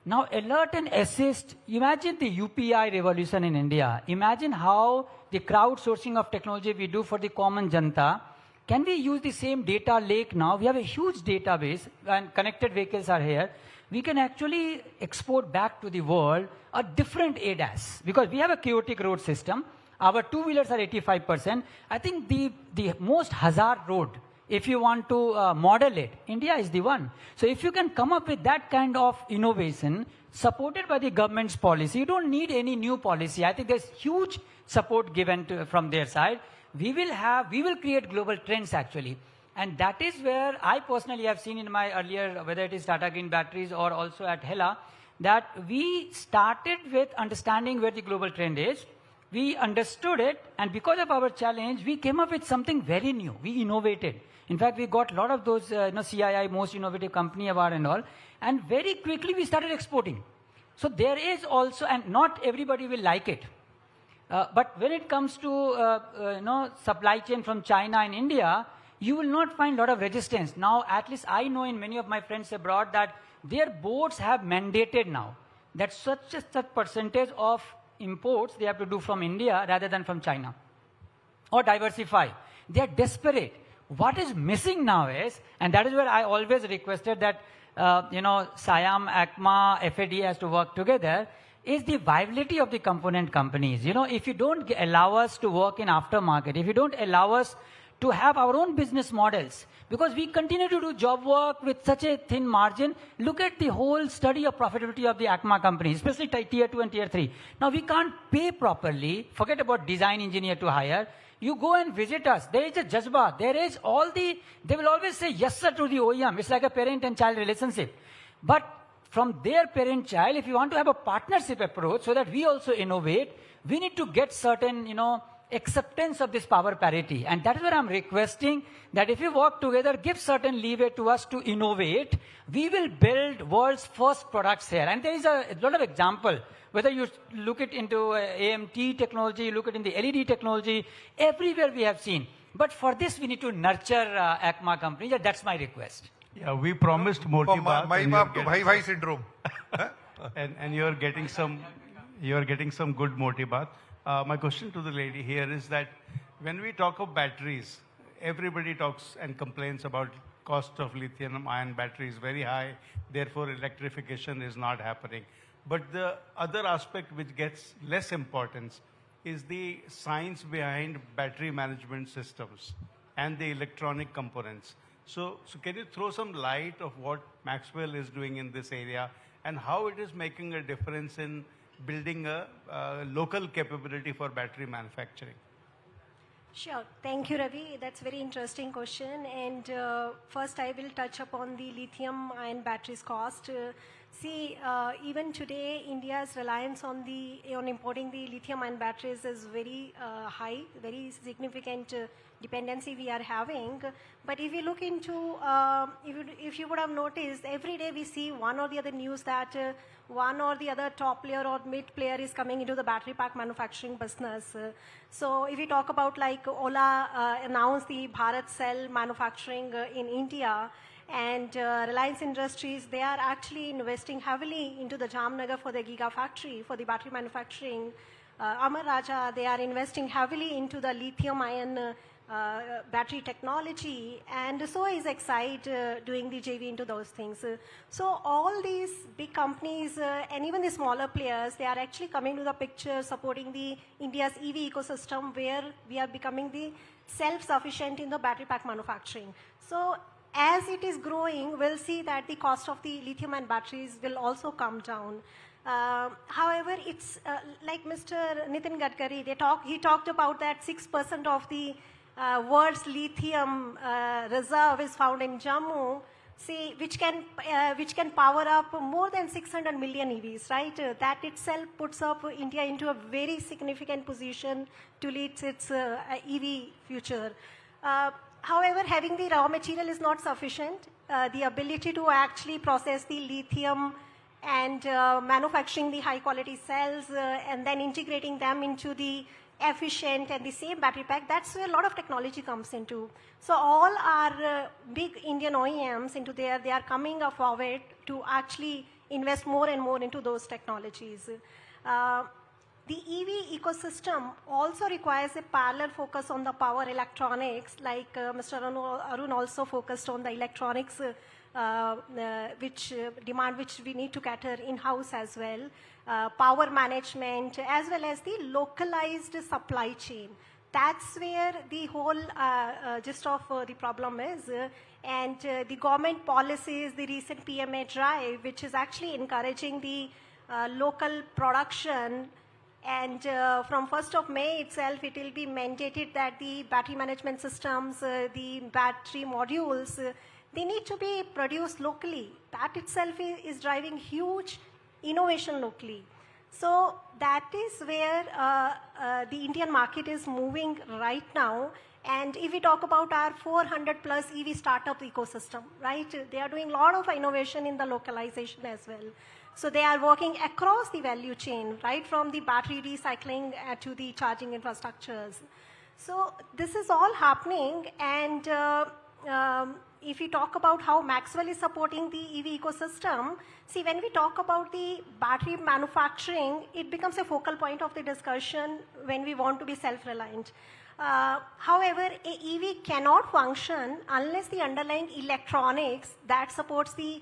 Now, alert and assist, imagine the UPI revolution in India. Imagine how the crowdsourcing of technology we do for the common janta. Can we use the same data lake now? We have a huge database, and connected vehicles are here. We can actually export back to the world a different ADAS, because we have a chaotic road system. Our two-wheelers are 85%. I think the most hazard road, if you want to model it, India is the one. So if you can come up with that kind of innovation, supported by the government's policy, you don't need any new policy. I think there's huge support given from their side. We will create global trends actually. And that is where I personally have seen in my earlier, whether it is Tata Green Batteries or also at Hella, that we started with understanding where the global trend is. We understood it, and because of our challenge, we came up with something very new. We innovated. In fact, we got a lot of those CII, most innovative company award and all, and very quickly we started exporting. So there is also, and not everybody will like it. But when it comes to supply chain from China and India, you will not find a lot of resistance. Now, at least I know in many of my friends abroad that their boards have mandated now that such percentage of imports they have to do from India rather than from China, or diversify. They are desperate. What is missing now is, and that is where I always requested that, SIAM, ACMA, FAD has to work together, is the viability of the component companies. If you don't allow us to work in aftermarket, if you don't allow us to have our own business models, because we continue to do job work with such a thin margin. Look at the whole study of profitability of the ACMA companies, especially tier 2 and tier 3. Now we can't pay properly. Forget about design engineer to hire. You go and visit us. There is a jazba. They will always say yes sir to the OEM. It's like a parent and child relationship. But from their parent-child, if you want to have a partnership approach so that we also innovate, we need to get certain, acceptance of this power parity. And that is where I'm requesting that if we work together, give certain leeway to us to innovate, we will build world's first products here. And there is a lot of example. Whether you look it into AMT technology, look it in the LED technology, everywhere we have seen. But for this, we need to nurture ACMA companies. That's my request. Yeah, we promised more ki baat. My baap to bhai syndrome. and you're getting some good moti baat. My question to the lady here is that when we talk of batteries, everybody talks and complains about cost of lithium-ion batteries very high, therefore electrification is not happening. But the other aspect which gets less importance is the science behind battery management systems and the electronic components. So can you throw some light of what Maxwell is doing in this area and how it is making a difference in building a local capability for battery manufacturing? Sure. Thank you, Ravi. That's a very interesting question. And first, I will touch upon the lithium-ion batteries cost. Even today, India's reliance on importing the lithium-ion batteries is very high, very significant dependency we are having. But if you look into, if you would have noticed, every day we see one or the other news that one or the other top player or mid player is coming into the battery pack manufacturing business. So if we talk about like Ola announced the Bharat Cell manufacturing in India, and Reliance Industries, they are actually investing heavily into the Jamnagar for the gigafactory for the battery manufacturing. Amar Raja, they are investing heavily into the lithium-ion battery technology, and so is Excite doing the JV into those things. So all these big companies and even the smaller players, they are actually coming to the picture supporting the India's EV ecosystem, where we are becoming the self-sufficient in the battery pack manufacturing. So as it is growing, we'll see that the cost of the lithium-ion batteries will also come down. However, it's like Mr. Nitin Gadkari, he talked about that 6% of the world's lithium reserve is found in Jammu, which can power up more than 600 million EVs, right? That itself puts up India into a very significant position to lead its EV future. However, having the raw material is not sufficient. The ability to actually process the lithium and manufacturing the high quality cells and then integrating them into the efficient and the same battery pack, that's where a lot of technology comes into. So all our big Indian OEMs they are coming forward to actually invest more and more into those technologies. The EV ecosystem also requires a parallel focus on the power electronics, like Mr. Arun also focused on the electronics which we need to cater in-house as well, power management, as well as the localized supply chain. That's where the whole gist of the problem is. And the government policies, the recent PMA drive, which is actually encouraging the local production. And from 1st of May itself, it will be mandated that the battery management systems, the battery modules, they need to be produced locally. That itself is driving huge innovation locally. So that is where the Indian market is moving right now. And if we talk about our 400 plus EV startup ecosystem, right, they are doing a lot of innovation in the localization as well. So they are working across the value chain, right from the battery recycling to the charging infrastructures. So this is all happening, and if we talk about how Maxwell is supporting the EV ecosystem, when we talk about the battery manufacturing, it becomes a focal point of the discussion when we want to be self-reliant. However, a EV cannot function unless the underlying electronics that supports the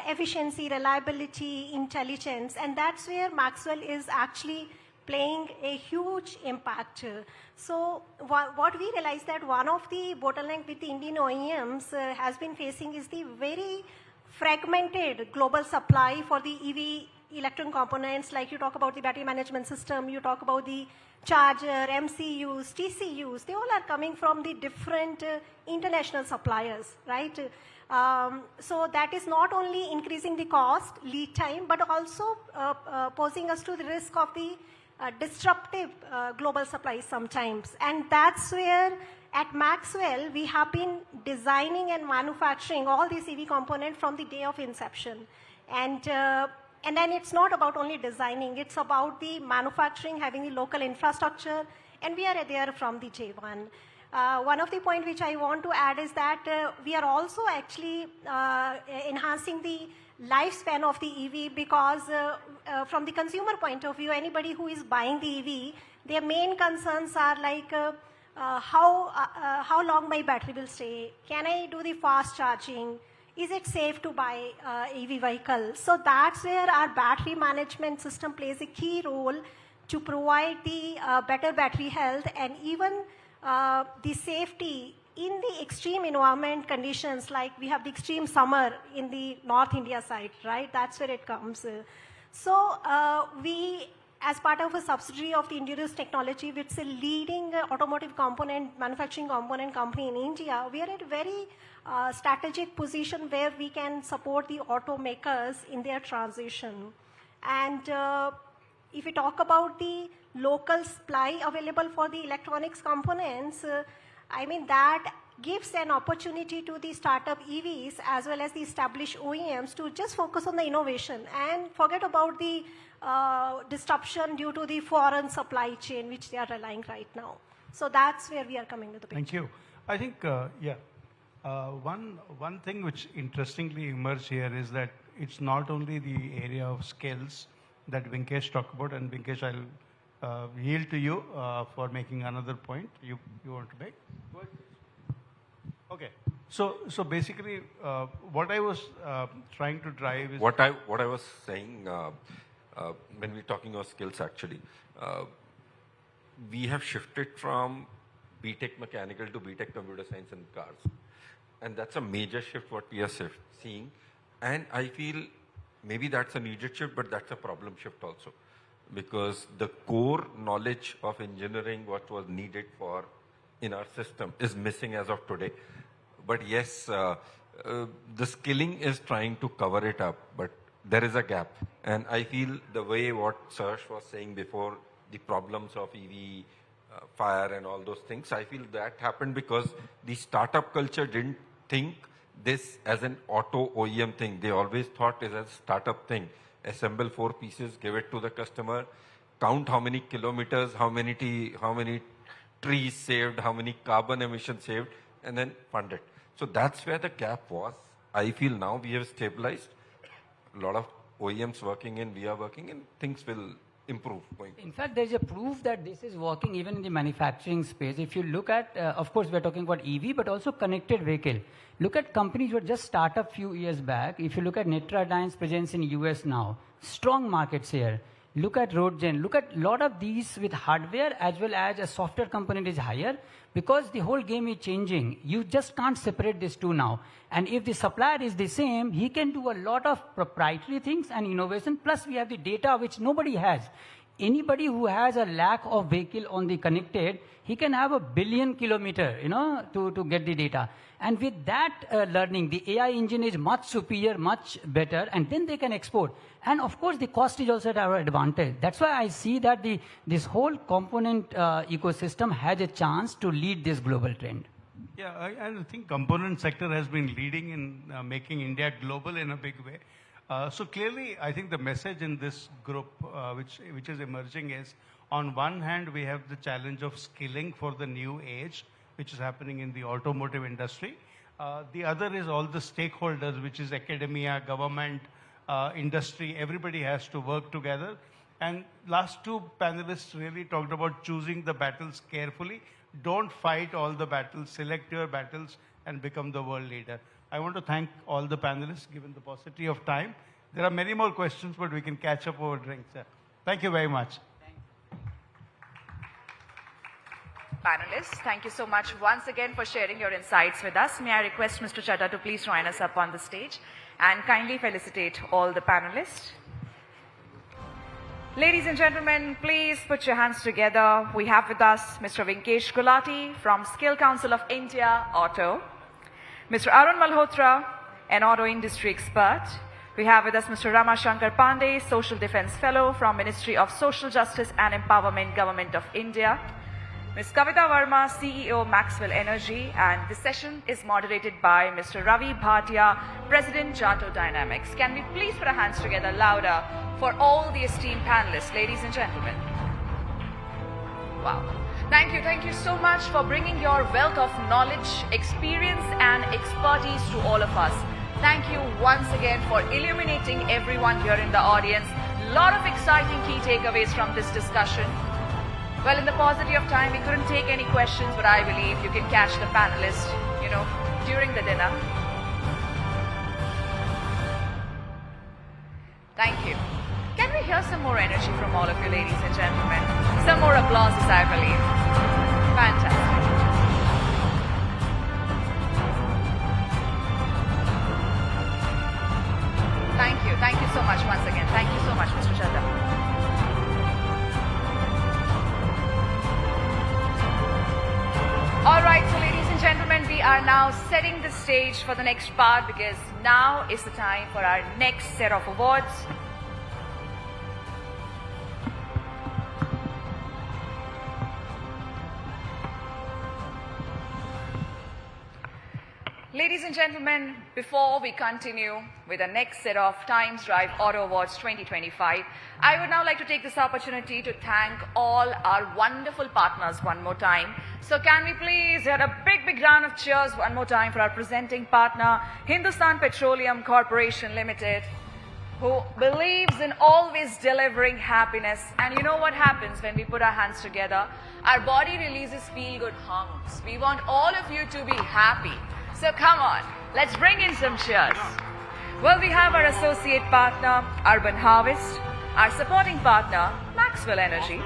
efficiency, reliability, intelligence, and that's where Maxwell is actually playing a huge impact. So what we realized that one of the bottleneck with the Indian OEMs has been facing is the very fragmented global supply for the EV electronic components. Like you talk about the battery management system, you talk about the charger, MCUs, TCUs, they all are coming from the different international suppliers, right? So that is not only increasing the cost, lead time, but also posing us to the risk of the disruptive global supplies sometimes. And that's where at Maxwell, we have been designing and manufacturing all these EV components from the day of inception. And then it's not about only designing, it's about the manufacturing, having the local infrastructure, and we are there from the J1. One of the points which I want to add is that we are also actually enhancing the lifespan of the EV, because from the consumer point of view, anybody who is buying the EV, their main concerns are like how long my battery will stay, can I do the fast charging, is it safe to buy EV vehicle? So that's where our battery management system plays a key role to provide the better battery health and even the safety in the extreme environment conditions, like we have the extreme summer in the North India side, right? That's where it comes. So we, as part of a subsidiary of the Endurance Technology, which is a leading automotive component, manufacturing component company in India, we are at a very strategic position where we can support the automakers in their transition. And if we talk about the local supply available for the electronics components, I mean that gives an opportunity to the startup EVs as well as the established OEMs to just focus on the innovation and forget about the disruption due to the foreign supply chain which they are relying right now. So that's where we are coming to the picture. Thank you. I think, one thing which interestingly emerged here is that it's not only the area of skills that Vinkesh talked about, and Vinkesh, I'll yield to you for making another point you want to make. Go ahead. Okay. So basically, what I was trying to drive is... What I was saying, when we're talking about skills actually, we have shifted from BTech mechanical to BTech computer science in cars. And that's a major shift what we are seeing. And I feel maybe that's a needed shift, but that's a problem shift also. Because the core knowledge of engineering, what was needed for in our system, is missing as of today. But yes, the skilling is trying to cover it up, but there is a gap. And I feel the way what Sarsh was saying before, the problems of EV, fire and all those things, I feel that happened because the startup culture didn't think this as an auto OEM thing. They always thought it as a startup thing. Assemble 4 pieces, give it to the customer, count how many kilometers, how many trees saved, how many carbon emissions saved, and then fund it. So that's where the gap was. I feel now we have stabilized. A lot of OEMs working in, we are working in, things will improve going forward. In fact, there's a proof that this is working even in the manufacturing space. If you look at, of course, we're talking about EV, but also connected vehicle. Look at companies who just start up few years back. If you look at Netradyne's presence in US now, strong markets here. Look at RoadGen. Look at a lot of these with hardware as well as a software component is higher because the whole game is changing. You just can't separate these two now. And if the supplier is the same, he can do a lot of proprietary things and innovation. Plus, we have the data which nobody has. Anybody who has a lack of vehicle on the connected, he can have 1 billion kilometer, to get the data. And with that learning, the AI engine is much superior, much better, and then they can export. And of course, the cost is also at our advantage. That's why I see that this whole component ecosystem has a chance to lead this global trend. Yeah, I think component sector has been leading in making India global in a big way. So clearly, I think the message in this group, which is emerging is, on one hand, we have the challenge of skilling for the new age, which is happening in the automotive industry. The other is all the stakeholders, which is academia, government, industry. Everybody has to work together. And last 2 panelists really talked about choosing the battles carefully. Don't fight all the battles. Select your battles and become the world leader. I want to thank all the panelists, given the paucity of time. There are many more questions, but we can catch up over drinks. Thank you very much. Panelists, thank you so much once again for sharing your insights with us. May I request Mr. Chadha to please join us up on the stage and kindly felicitate all the panelists. Ladies and gentlemen, please put your hands together. We have with us Mr. Vinkesh Gulati from Skill Council of India, Auto. Mr. Arun Malhotra, an auto industry expert. We have with us Mr. Rama Shankar Pandey, Social Defense Fellow from Ministry of Social Justice and Empowerment, Government of India. Ms. Kavita Verma, CEO, Maxwell Energy, and this session is moderated by Mr. Ravi Bhatia, President, Jato Dynamics. Can we please put our hands together louder for all the esteemed panelists, ladies and gentlemen? Wow. Thank you so much for bringing your wealth of knowledge, experience, and expertise to all of us. Thank you once again for illuminating everyone here in the audience. A lot of exciting key takeaways from this discussion. Well, in the paucity of time, we couldn't take any questions, but I believe you can catch the panelists, during the dinner. Thank you. Can we hear some more energy from all of you, ladies and gentlemen? Some more applauses, I believe. Fantastic. Thank you so much once again. Thank you so much, Mr. are now setting the stage for the next part because now is the time for our next set of awards. Ladies and gentlemen, before we continue with the next set of Times Drive Auto Awards 2025, I would now like to take this opportunity to thank all our wonderful partners one more time. So can we please get a big round of cheers one more time for our presenting partner, Hindustan Petroleum Corporation Limited, who believes in always delivering happiness. And you know what happens when we put our hands together? Our body releases feel-good hormones. We want all of you to be happy. So come on, let's bring in some cheers. Well, we have our associate partner, Urban Harvest, our supporting partner, Maxwell Energy,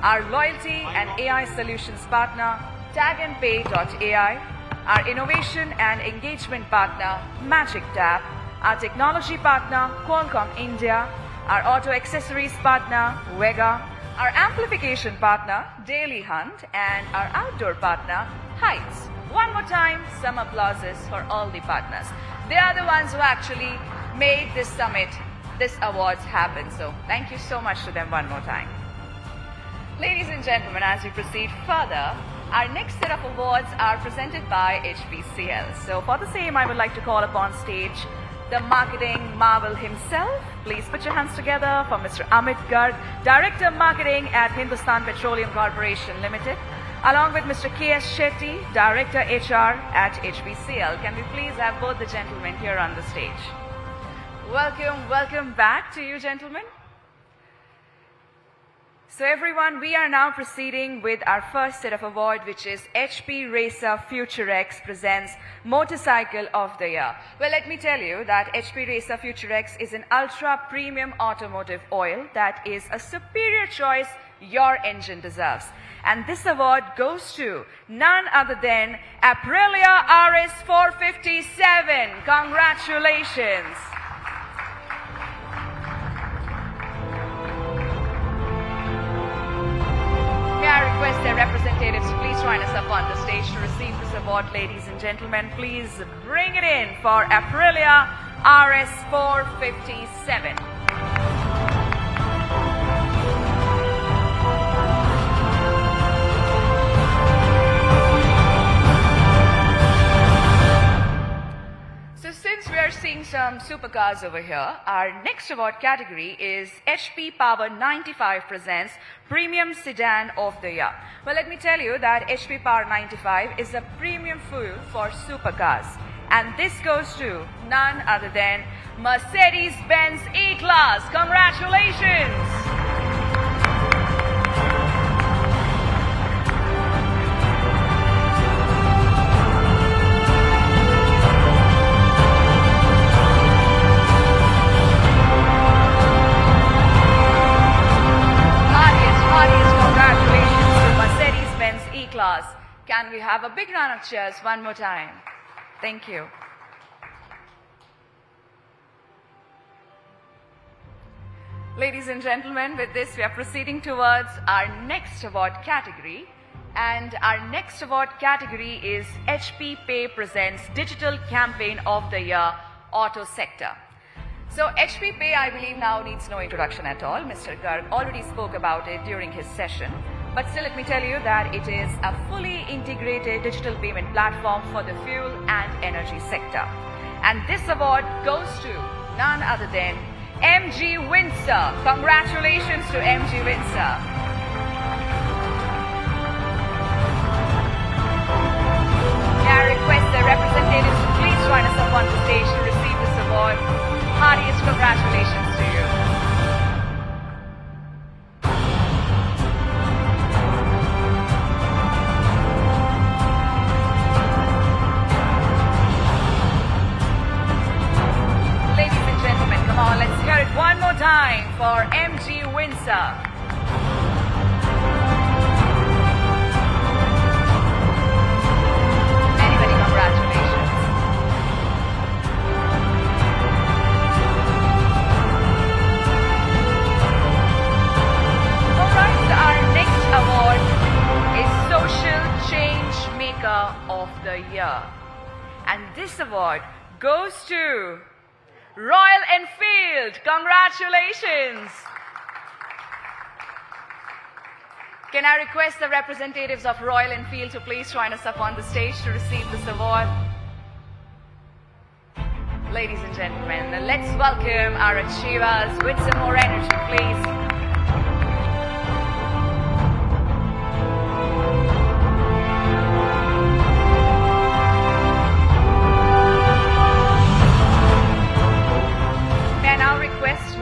our loyalty and AI solutions partner, tagandpay.ai, our innovation and engagement partner, Magic Tap, our technology partner, Qualcomm India, our auto accessories partner, Vega, our amplification partner, Daily Hunt, and our outdoor partner, Heights. One more time, some applauses for all the partners. They are the ones who actually made this summit, this awards happen. So thank you so much to them one more time. Ladies and gentlemen, as we proceed further, our next set of awards are presented by HPCL. So for the same, I would like to call upon stage the marketing marvel himself. Please put your hands together for Mr. Amit Garg, Director of Marketing at Hindustan Petroleum Corporation Limited, along with Mr. K.S. Shetty, Director HR at HPCL. Can we please have both the gentlemen here on the stage? Welcome back to you, gentlemen. So everyone, we are now proceeding with our first set of award, which is HP Racer Future X presents Motorcycle of the Year. Well, let me tell you that HP Racer Future X is an ultra premium automotive oil that is a superior choice your engine deserves. And this award goes to none other than Aprilia RS 457. Congratulations. May I request their representatives to please join us up on the stage to receive this award, ladies and gentlemen. Please bring it in for Aprilia RS 457. So since we are seeing some supercars over here, our next award category is HP Power 95 presents Premium Sedan of the Year. Well, let me tell you that HP Power 95 is a premium fuel for supercars. And this goes to none other than Mercedes-Benz E-Class. Congratulations! E-Class. Can we have a big round of cheers one more time? Thank you. Ladies and gentlemen, with this we are proceeding towards our next award category. And our next award category is HP Pay presents Digital Campaign of the Year Auto Sector. So HP Pay, I believe, now needs no introduction at all. Mr. Garg already spoke about it during his session. But still, let me tell you that it is a fully integrated digital payment platform for the fuel and energy sector. And this award goes to none other than MG Windsor. Congratulations to MG Windsor. May I request the representatives to please join us up on the stage to receive this award. Heartiest congratulations to you. Let's hear it one more time for MG Windsor. Many congratulations. Alright, our next award is Social Change Maker of the Year. And this award goes to Royal Enfield. Congratulations. Can I request the representatives of Royal Enfield to please join us up on the stage to receive this award? Ladies and gentlemen, let's welcome our achievers with some more energy, please.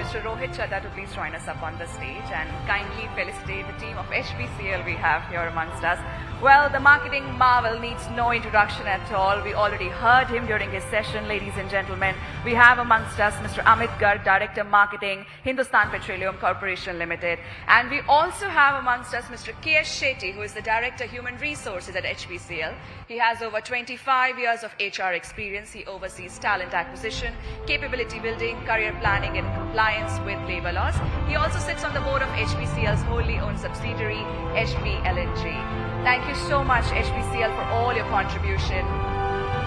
Mr. Rohit Chadha to please join us up on the stage and kindly felicitate the team of HPCL we have here amongst us. Well, the marketing marvel needs no introduction at all. We already heard him during his session, ladies and gentlemen. We have amongst us Mr. Amit Garg, Director Marketing, Hindustan Petroleum Corporation Limited. And we also have amongst us Mr. K.S. Shetty, who is the Director Human Resources at HPCL. He has over 25 years of HR experience. He oversees talent acquisition, capability building, career planning and compliance with labor laws. He also sits on the board of HPCL's wholly owned subsidiary, HPLNG. Thank you so much, HPCL, for all your contribution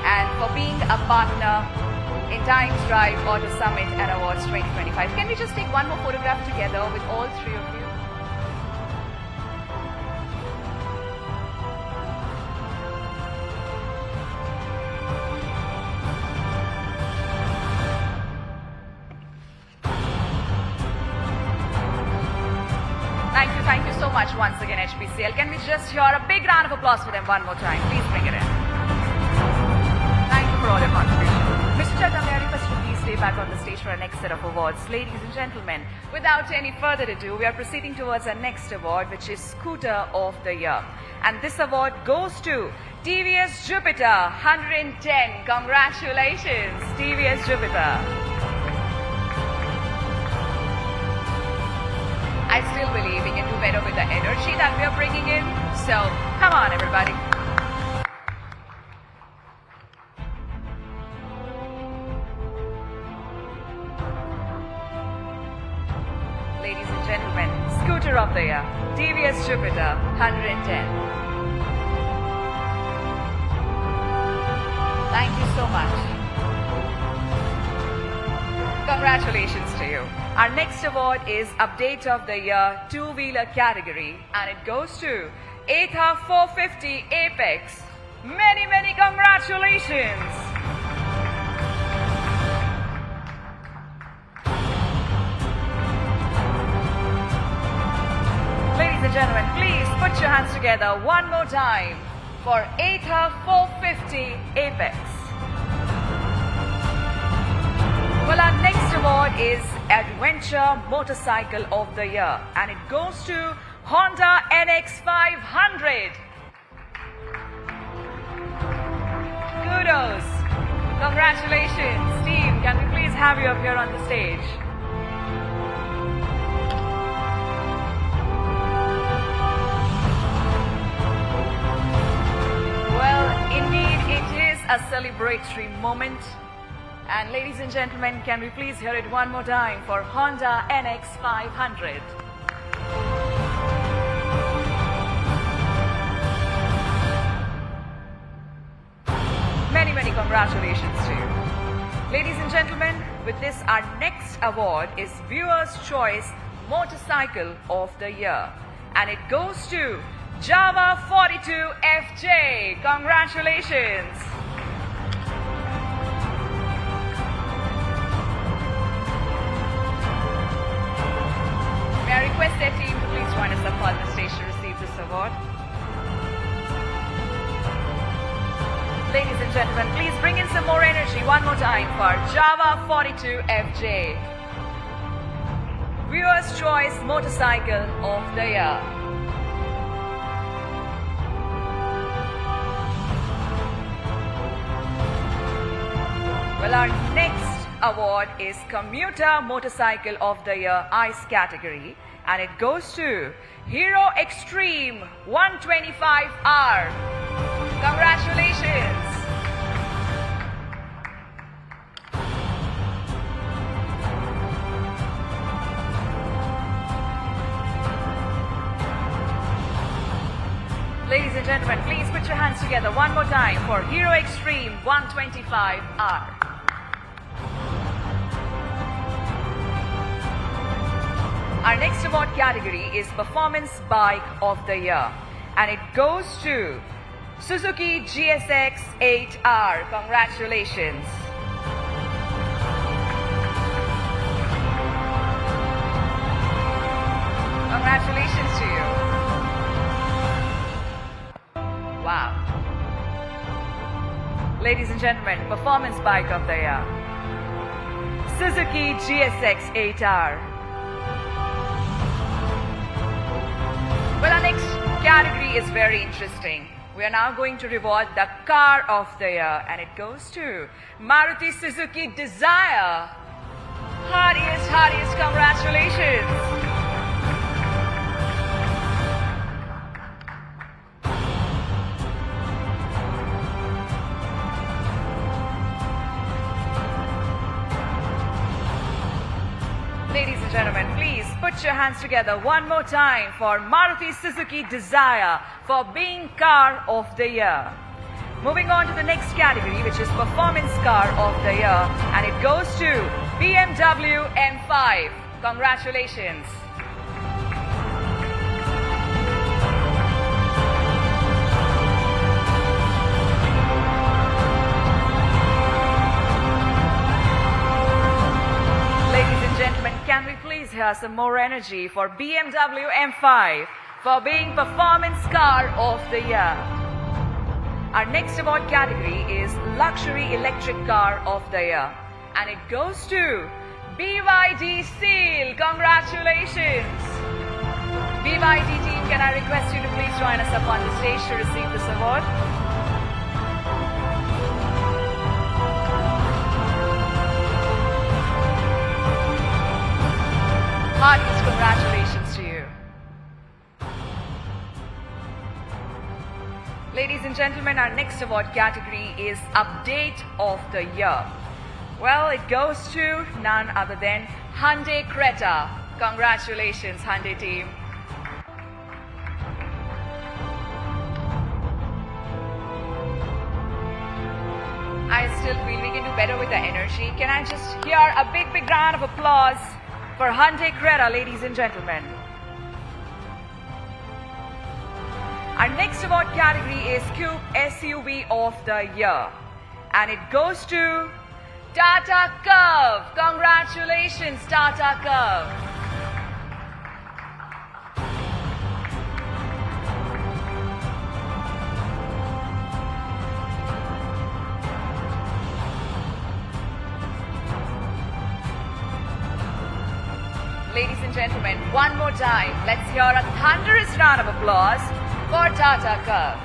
and for being a partner in Times Drive Auto Summit and Awards 2025. Can we just take one more photograph together with all three of you? Thank you so much once again, HPCL. Can we just hear a big round of applause for them one more time? Please bring it in. Thank you for all your contribution. Mr. Chadha, may I request you please stay back on the stage for our next set of awards. Ladies and gentlemen, without any further ado, we are proceeding towards our next award, which is Scooter of the Year. And this award goes to TVS Jupiter 110. Congratulations, TVS Jupiter. I still believe we can do better with the energy that we are bringing in. So, come on, everybody. Ladies and gentlemen, Scooter of the Year, TVS Jupiter 110. Thank you so much. Congratulations to you. Our next award is Update of the Year two-wheeler category, and it goes to Ather 450 Apex. Many, many congratulations. Ladies and gentlemen, please put your hands together one more time for Ather 450 Apex. Well, our next award is Adventure Motorcycle of the Year, and it goes to Honda NX500. Kudos. Congratulations. Steve, can we please have you up here on the stage? Well, indeed, it is a celebratory moment. And ladies and gentlemen, can we please hear it one more time for Honda NX500. Many, many congratulations to you. Ladies and gentlemen, with this, our next award is Viewer's Choice Motorcycle of the Year. And it goes to Java 42 FJ. Congratulations. May I request their team to please join us up on the stage to receive this award. Ladies and gentlemen, please bring in some more energy one more time for Java 42 FJ. Viewer's Choice Motorcycle of the Year. Well, our next award is Commuter Motorcycle of the Year ICE category, and it goes to Hero Extreme 125R. Congratulations. Ladies and gentlemen, please put your hands together one more time for Hero Extreme 125R. Our next award category is Performance Bike of the Year, and it goes to Suzuki GSX 8R. Congratulations. Congratulations to you. Wow. Ladies and gentlemen, Performance Bike of the Year, Suzuki GSX 8R. Well, our next category is very interesting. We are now going to reward the Car of the Year, and it goes to Maruti Suzuki Dzire. Heartiest congratulations. Ladies and gentlemen, please put your hands together one more time for Maruti Suzuki Dzire for being Car of the Year. Moving on to the next category, which is Performance Car of the Year, and it goes to BMW M5. Congratulations. Can we please hear some more energy for BMW M5 for being Performance Car of the Year? Our next award category is Luxury Electric Car of the Year, and it goes to BYD Seal. Congratulations. BYD team, can I request you to please join us up on the stage to receive this award? Heartiest congratulations to you. Ladies and gentlemen, our next award category is Update of the Year. Well, it goes to none other than Hyundai Creta. Congratulations, Hyundai team. I still feel we can do better with the energy. Can I just hear a big round of applause for Hyundai Creta, ladies and gentlemen? Our next award category is Coupe SUV of the Year, and it goes to Tata Curve. Congratulations, Tata Curve. Ladies and gentlemen, one more time, let's hear a thunderous round of applause for Tata Curve.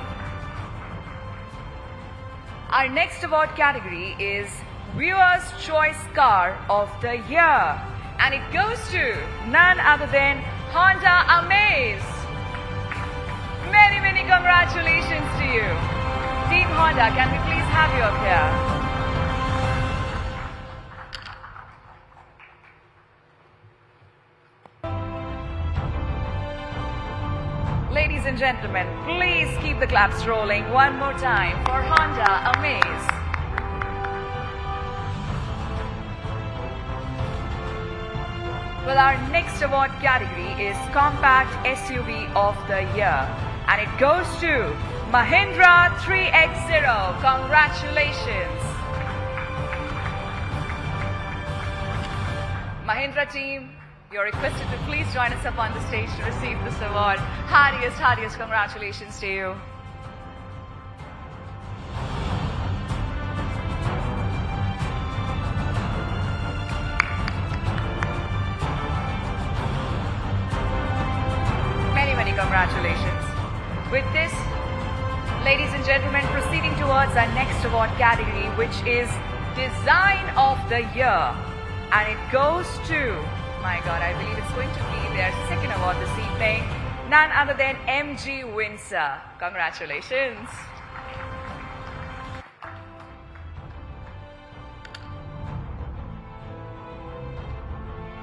Our next award category is Viewer's Choice Car of the Year, and it goes to none other than Honda Amaze. Many congratulations to you. Team Honda, can we please have you up here? Ladies and gentlemen, please keep the claps rolling one more time for Honda Amaze. Well, our next award category is Compact SUV of the Year, and it goes to Mahindra 3X0. Congratulations. Mahindra team, you're requested to please join us up on the stage to receive this award. Heartiest congratulations to you. Many congratulations. With this, ladies and gentlemen, proceeding towards our next award category, which is Design of the Year, and it goes to, my God, I believe it's going to be their second award this evening, none other than MG Windsor. Congratulations.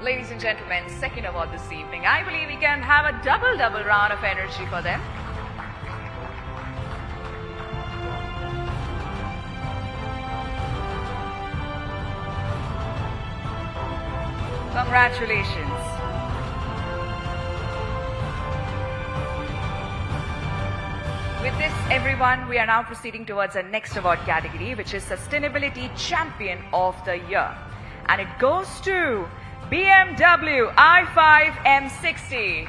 Ladies and gentlemen, second award this evening. I believe we can have a double round of energy for them. Congratulations. With this, everyone, we are now proceeding towards our next award category, which is Sustainability Champion of the Year. And it goes to BMW i5 M60.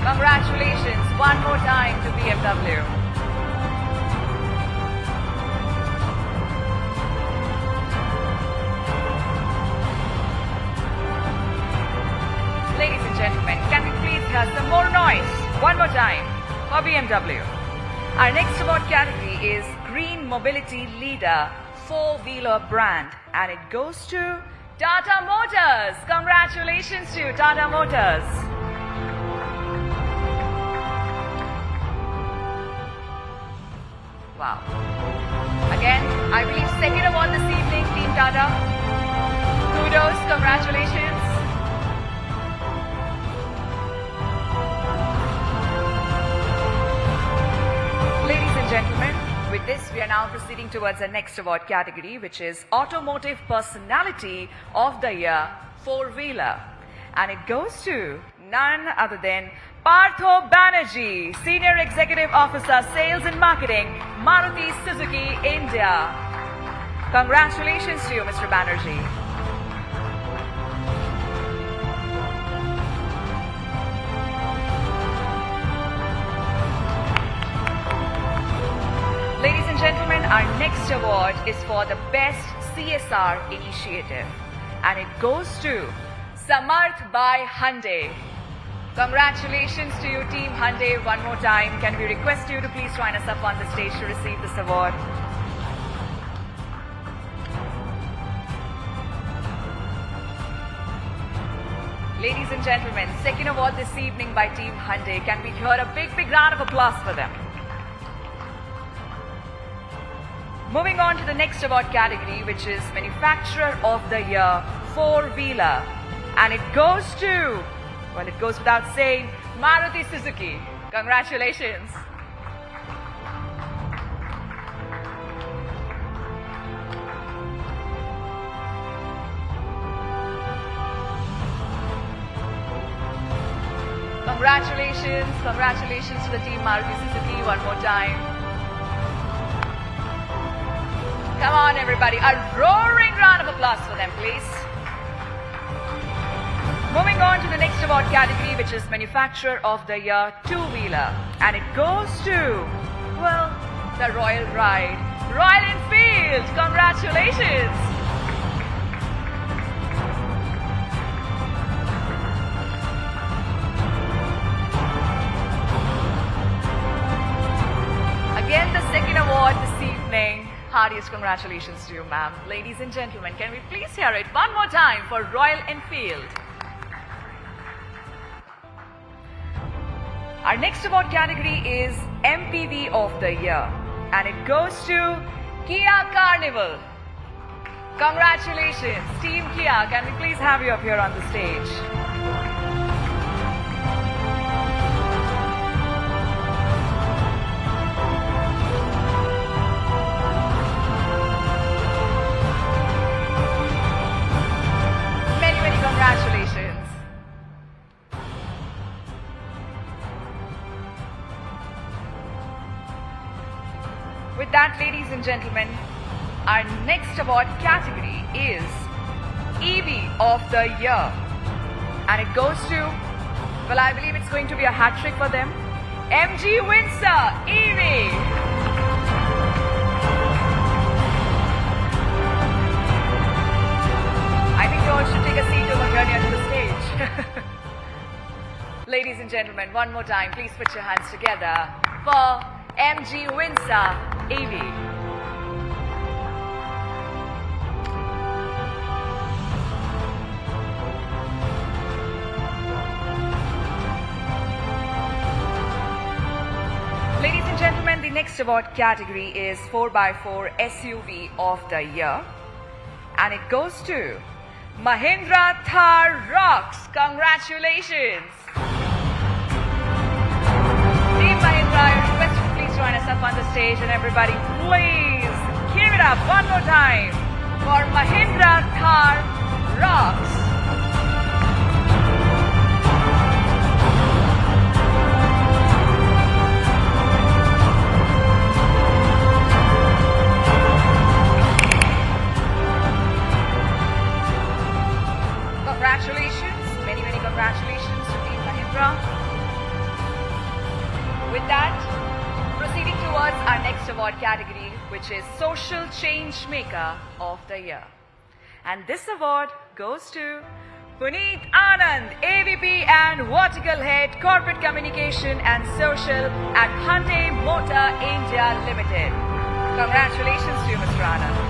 Congratulations one more time to BMW. Ladies and gentlemen, can we please hear some more noise one more time for BMW? Our next award category is Green Mobility Leader Four-Wheeler Brand, and it goes to Tata Motors. Congratulations to Tata Motors. Wow. Again, I believe second award this evening, Team Tata. Kudos, congratulations. Ladies and gentlemen, with this, we are now proceeding towards the next award category, which is Automotive Personality of the Year Four-Wheeler. And it goes to none other than Partho Banerjee, Senior Executive Officer, Sales and Marketing, Maruti Suzuki, India. Congratulations to you, Mr. Banerjee. Ladies and gentlemen, our next award is for the Best CSR Initiative, and it goes to Samarth by Hyundai. Congratulations to you, Team Hyundai, one more time. Can we request you to please join us up on the stage to receive this award? Ladies and gentlemen, second award this evening by Team Hyundai. Can we hear a big, big round of applause for them? Moving on to the next award category, which is Manufacturer of the Year Four-Wheeler. And it goes to, well, it goes without saying, Maruti Suzuki. Congratulations. Congratulations to the team Maruti Suzuki one more time. Come on, everybody. A roaring round of applause for them, please. Moving on to the next award category, which is Manufacturer of the Year Two-Wheeler. And it goes to, well, the Royal Ride, Royal Enfield. Congratulations. Again, the second award this evening. Heartiest congratulations to you, ma'am. Ladies and gentlemen, can we please hear it one more time for Royal Enfield? Our next award category is MPV of the Year, and it goes to Kia Carnival. Congratulations, Team Kia. Can we please have you up here on the stage? Many, many congratulations. With that, ladies and gentlemen, our next award category is EV of the Year. And it goes to, well, I believe it's going to be a hat trick for them, MG Windsor EV. I think you all should take a seat over here near to the stage. Ladies and gentlemen, one more time, please put your hands together for MG Windsor EV. Ladies and gentlemen, the next award category is 4x4 SUV of the Year. And it goes to Mahindra Thar Rocks. Congratulations. Team Mahindra, I request you to please join us up on the stage, and everybody, please give it up one more time for Mahindra Thar rocks. Congratulations, many congratulations to Team Mahindra. With that, proceeding towards our next award category, which is Social Change Maker of the Year. And this award goes to Puneet Anand, AVP and Vertical Head Corporate Communication and Social at Hyundai Motor India Limited. Congratulations to you, Mr. Anand.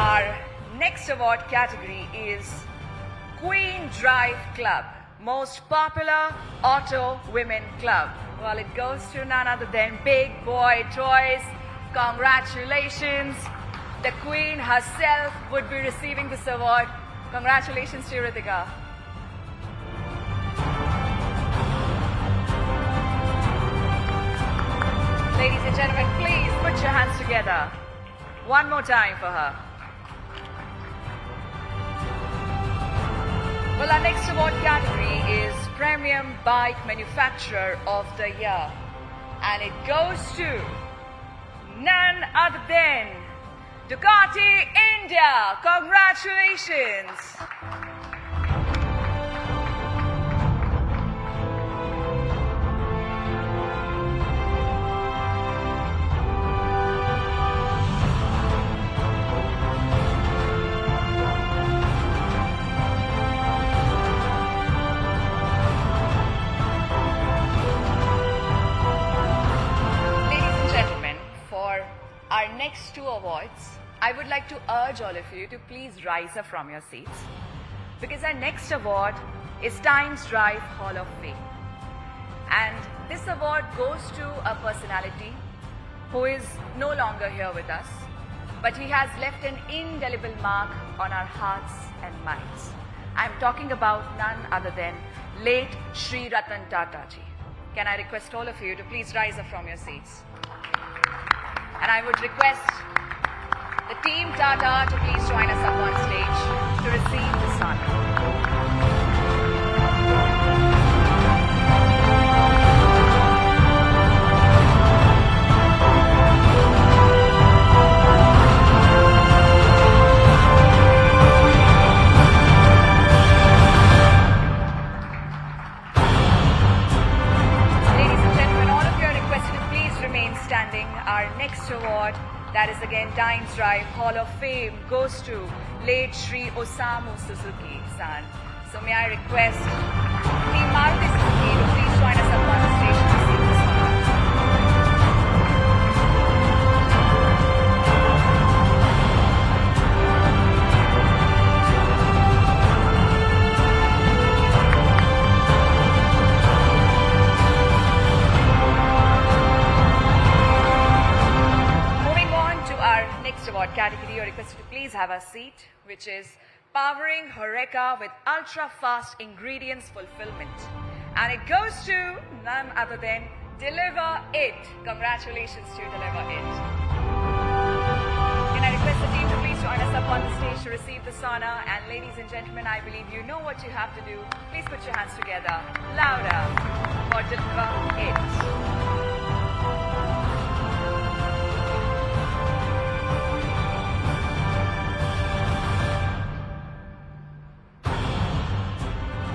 Our next award category is Queen Drive Club, most popular auto women club. Well, it goes to none other than Big Boy Toys. Congratulations. The Queen herself would be receiving this award. Congratulations to you, Ritika. Ladies and gentlemen, please put your hands together. One more time for her. Well, our next award category is Premium Bike Manufacturer of the Year. And it goes to none other than Ducati India. Congratulations. Our next two awards, I would like to urge all of you to please rise up from your seats, because our next award is Times Drive Hall of Fame. And this award goes to a personality who is no longer here with us, but he has left an indelible mark on our hearts and minds. I'm talking about none other than late Sri Ratan Tata ji. Can I request all of you to please rise up from your seats? And I would request the team Tata to please join us up on stage to receive this honor. Standing, our next award, that is again Times Drive Hall of Fame, goes to late Shri Osamu Suzuki-san. So may I request Team Maruti Suzuki to please join us up on the stage to receive this honor. Next award category, you're requested to please have a seat, which is Powering Horeca with Ultra-Fast Ingredients Fulfillment. And it goes to none other than Deliver It. Congratulations to Deliver It. Can I request the team to please join us up on the stage to receive this honor? And ladies and gentlemen, I believe you know what you have to do. Please put your hands together, louder, for Deliver It.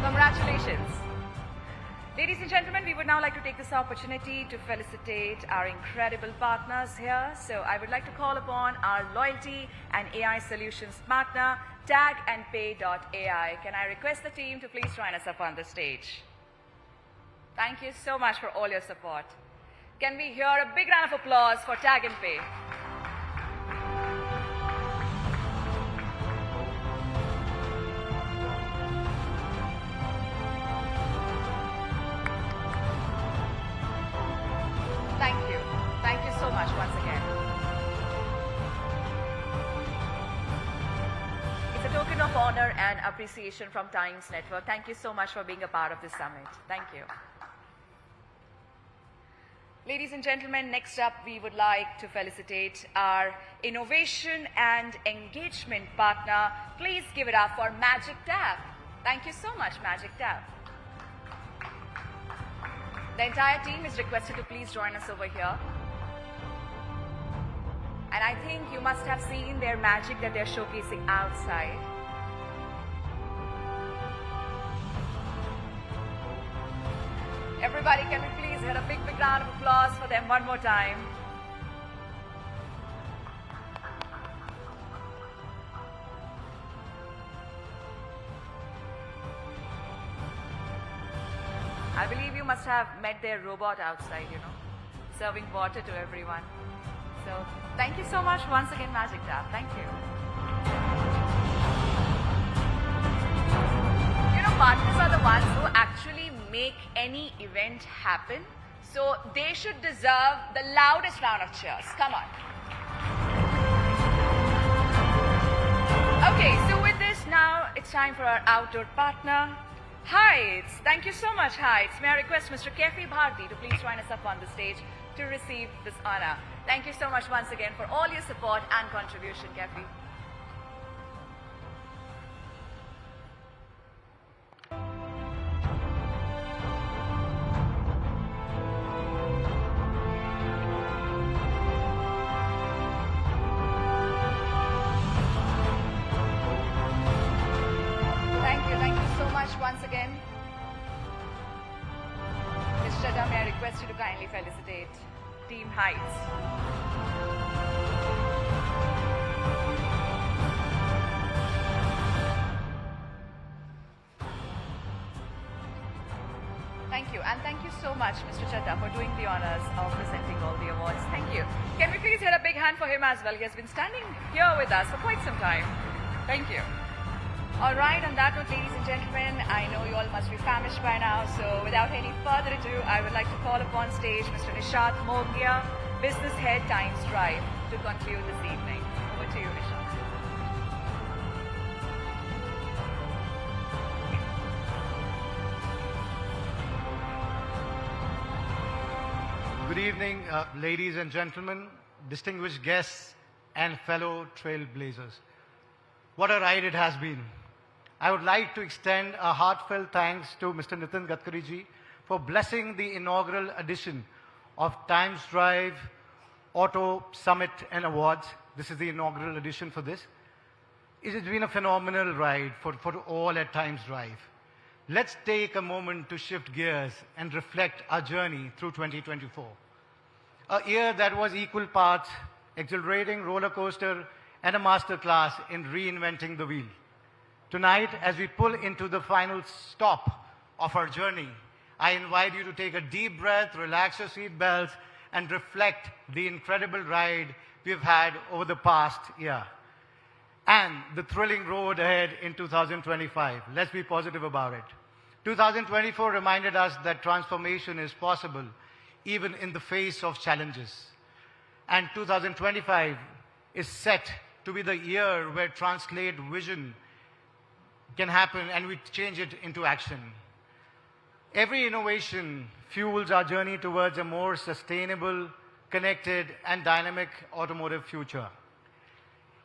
Congratulations. Ladies and gentlemen, we would now like to take this opportunity to felicitate our incredible partners here. So I would like to call upon our loyalty and AI solutions partner, tagandpay.ai. Can I request the team to please join us up on the stage? Thank you so much for all your support. Can we hear a big round of applause for Tag and Pay? Thank you. Thank you so much once again. It's a token of honor and appreciation from Times Network. Thank you so much for being a part of this summit. Thank you. Ladies and gentlemen, next up we would like to felicitate our innovation and engagement partner. Please give it up for Magic Tap. Thank you so much, Magic Tap. The entire team is requested to please join us over here. And I think you must have seen their magic that they're showcasing outside. Everybody, can we please hit a big round of applause for them one more time? I believe you must have met their robot outside, you know, serving water to everyone. So, thank you so much once again, Magic Tap. Thank you. You know, partners are the ones who actually make any event happen. So, they should deserve the loudest round of cheers. Come on. Okay, so with this now, it's time for our outdoor partner, Heights. Thank you so much, Heights. May I request Mr. Kefi Bharti to please join us up on the stage to receive this honor. Thank you so much once again for all your support and contribution, Kefi. Thank you so much once again. Ms. Chadha, may I request you to kindly felicitate Team Heights. Thank you, and thank you so much, Mr. Chadha, for doing the honors of presenting all the awards. Thank you. Can we please hit a big hand for him as well? He has been standing here with us for quite some time. Thank you. All right, on that note, ladies and gentlemen, I know you all must be famished by now, so without any further ado, I would like to call upon stage Mr. Nishat Mogia, Business Head, Times Drive, to conclude this evening. Over to you, Nishat. Good evening, ladies and gentlemen, distinguished guests, and fellow trailblazers. What a ride it has been. I would like to extend a heartfelt thanks to Mr. Nitin Gadkari ji for blessing the inaugural edition of Times Drive Auto Summit and Awards. This is the inaugural edition for this. It has been a phenomenal ride for all at Times Drive. Let's take a moment to shift gears and reflect our journey through 2024. A year that was equal parts exhilarating roller coaster and a masterclass in reinventing the wheel. Tonight, as we pull into the final stop of our journey, I invite you to take a deep breath, relax your seat belts, and reflect the incredible ride we've had over the past year and the thrilling road ahead in 2025. Let's be positive about it. 2024 reminded us that transformation is possible even in the face of challenges. And 2025 is set to be the year where translate vision can happen and we change it into action. Every innovation fuels our journey towards a more sustainable, connected, and dynamic automotive future.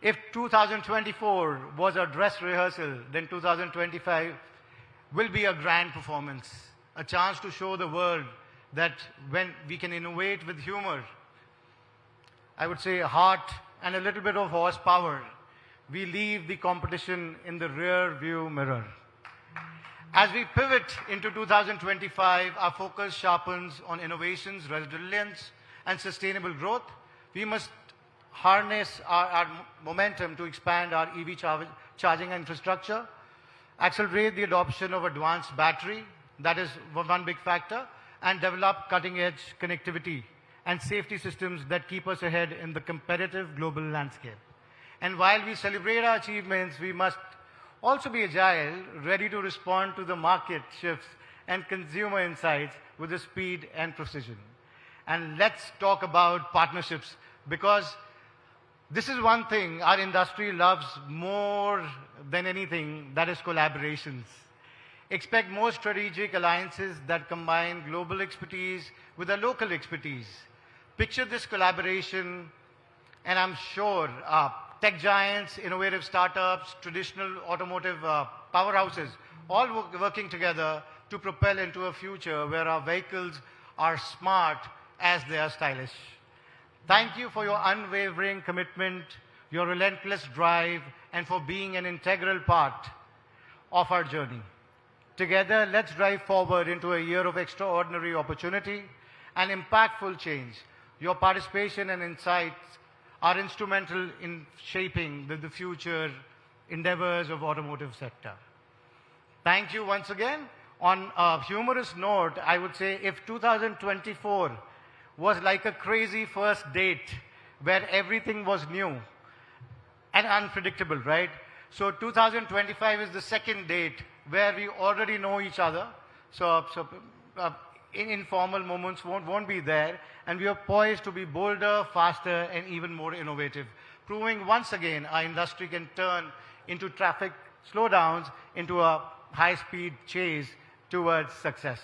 If 2024 was a dress rehearsal, then 2025 will be a grand performance, a chance to show the world that when we can innovate with humor, I would say heart and a little bit of horsepower, we leave the competition in the rear view mirror. As we pivot into 2025, our focus sharpens on innovations, resilience, and sustainable growth. We must harness our momentum to expand our EV charging infrastructure, accelerate the adoption of advanced battery, that is one big factor, and develop cutting-edge connectivity and safety systems that keep us ahead in the competitive global landscape. And while we celebrate our achievements, we must also be agile, ready to respond to the market shifts and consumer insights with the speed and precision. And let's talk about partnerships, because This is one thing our industry loves more than anything, that is collaborations. Expect more strategic alliances that combine global expertise with a local expertise. Picture this collaboration, and I'm sure tech giants, innovative startups, traditional automotive powerhouses, all working together to propel into a future where our vehicles are smart as they are stylish. Thank you for your unwavering commitment, your relentless drive, and for being an integral part of our journey. Together, let's drive forward into a year of extraordinary opportunity and impactful change. Your participation and insights are instrumental in shaping the future endeavors of automotive sector. Thank you once again. On a humorous note, I would say if 2024 was like a crazy first date where everything was new and unpredictable, right? So 2025 is the second date where we already know each other. So informal moments won't be there, and we are poised to be bolder, faster, and even more innovative, proving once again our industry can turn into traffic slowdowns into a high-speed chase towards success.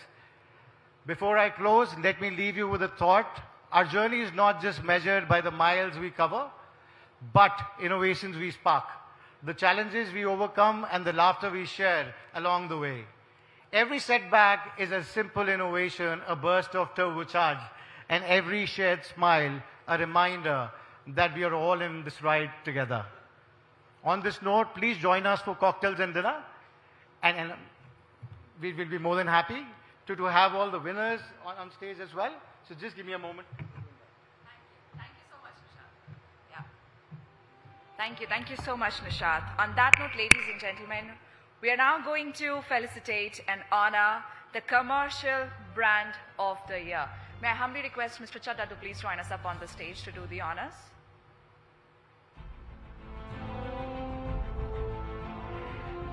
Before I close, let me leave you with a thought. Our journey is not just measured by the miles we cover, but innovations we spark, the challenges we overcome, and the laughter we share along the way. Every setback is a simple innovation, a burst of turbocharge, and every shared smile, a reminder that we are all in this ride together. On this note, please join us for cocktails and dinner, and we will be more than happy to have all the winners on stage as well. So just give me a moment. Thank you so much, Nishad. Yeah. Thank you so much, Nishad. On that note, ladies and gentlemen, we are now going to felicitate and honor the Commercial Brand of the Year. May I humbly request Mr. Chadda to please join us up on the stage to do the honors.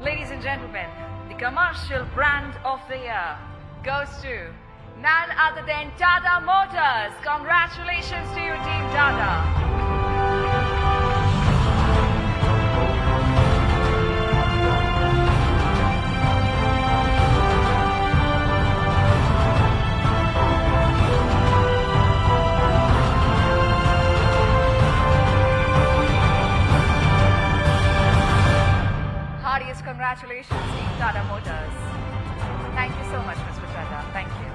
Ladies and gentlemen, the Commercial Brand of the Year goes to none other than Tata Motors. Congratulations to you, Team Tata. Heartiest congratulations, Team Tata Motors. Thank you so much, Mr. Chadha. Thank you.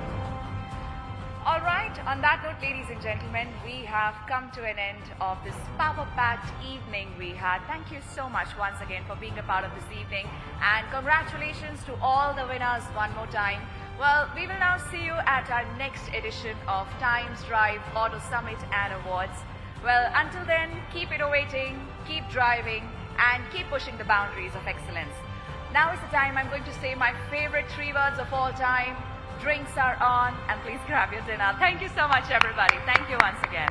All right, on that note, ladies and gentlemen, we have come to an end of this power-packed evening we had. Thank you so much once again for being a part of this evening. And congratulations to all the winners one more time. Well, we will now see you at our next edition of Times Drive Auto Summit and Awards. Well, until then, keep innovating, keep driving, and keep pushing the boundaries of excellence. Now is the time I'm going to say my favorite 3 words of all time. Drinks are on, and please grab your dinner. Thank you so much, everybody. Thank you once again.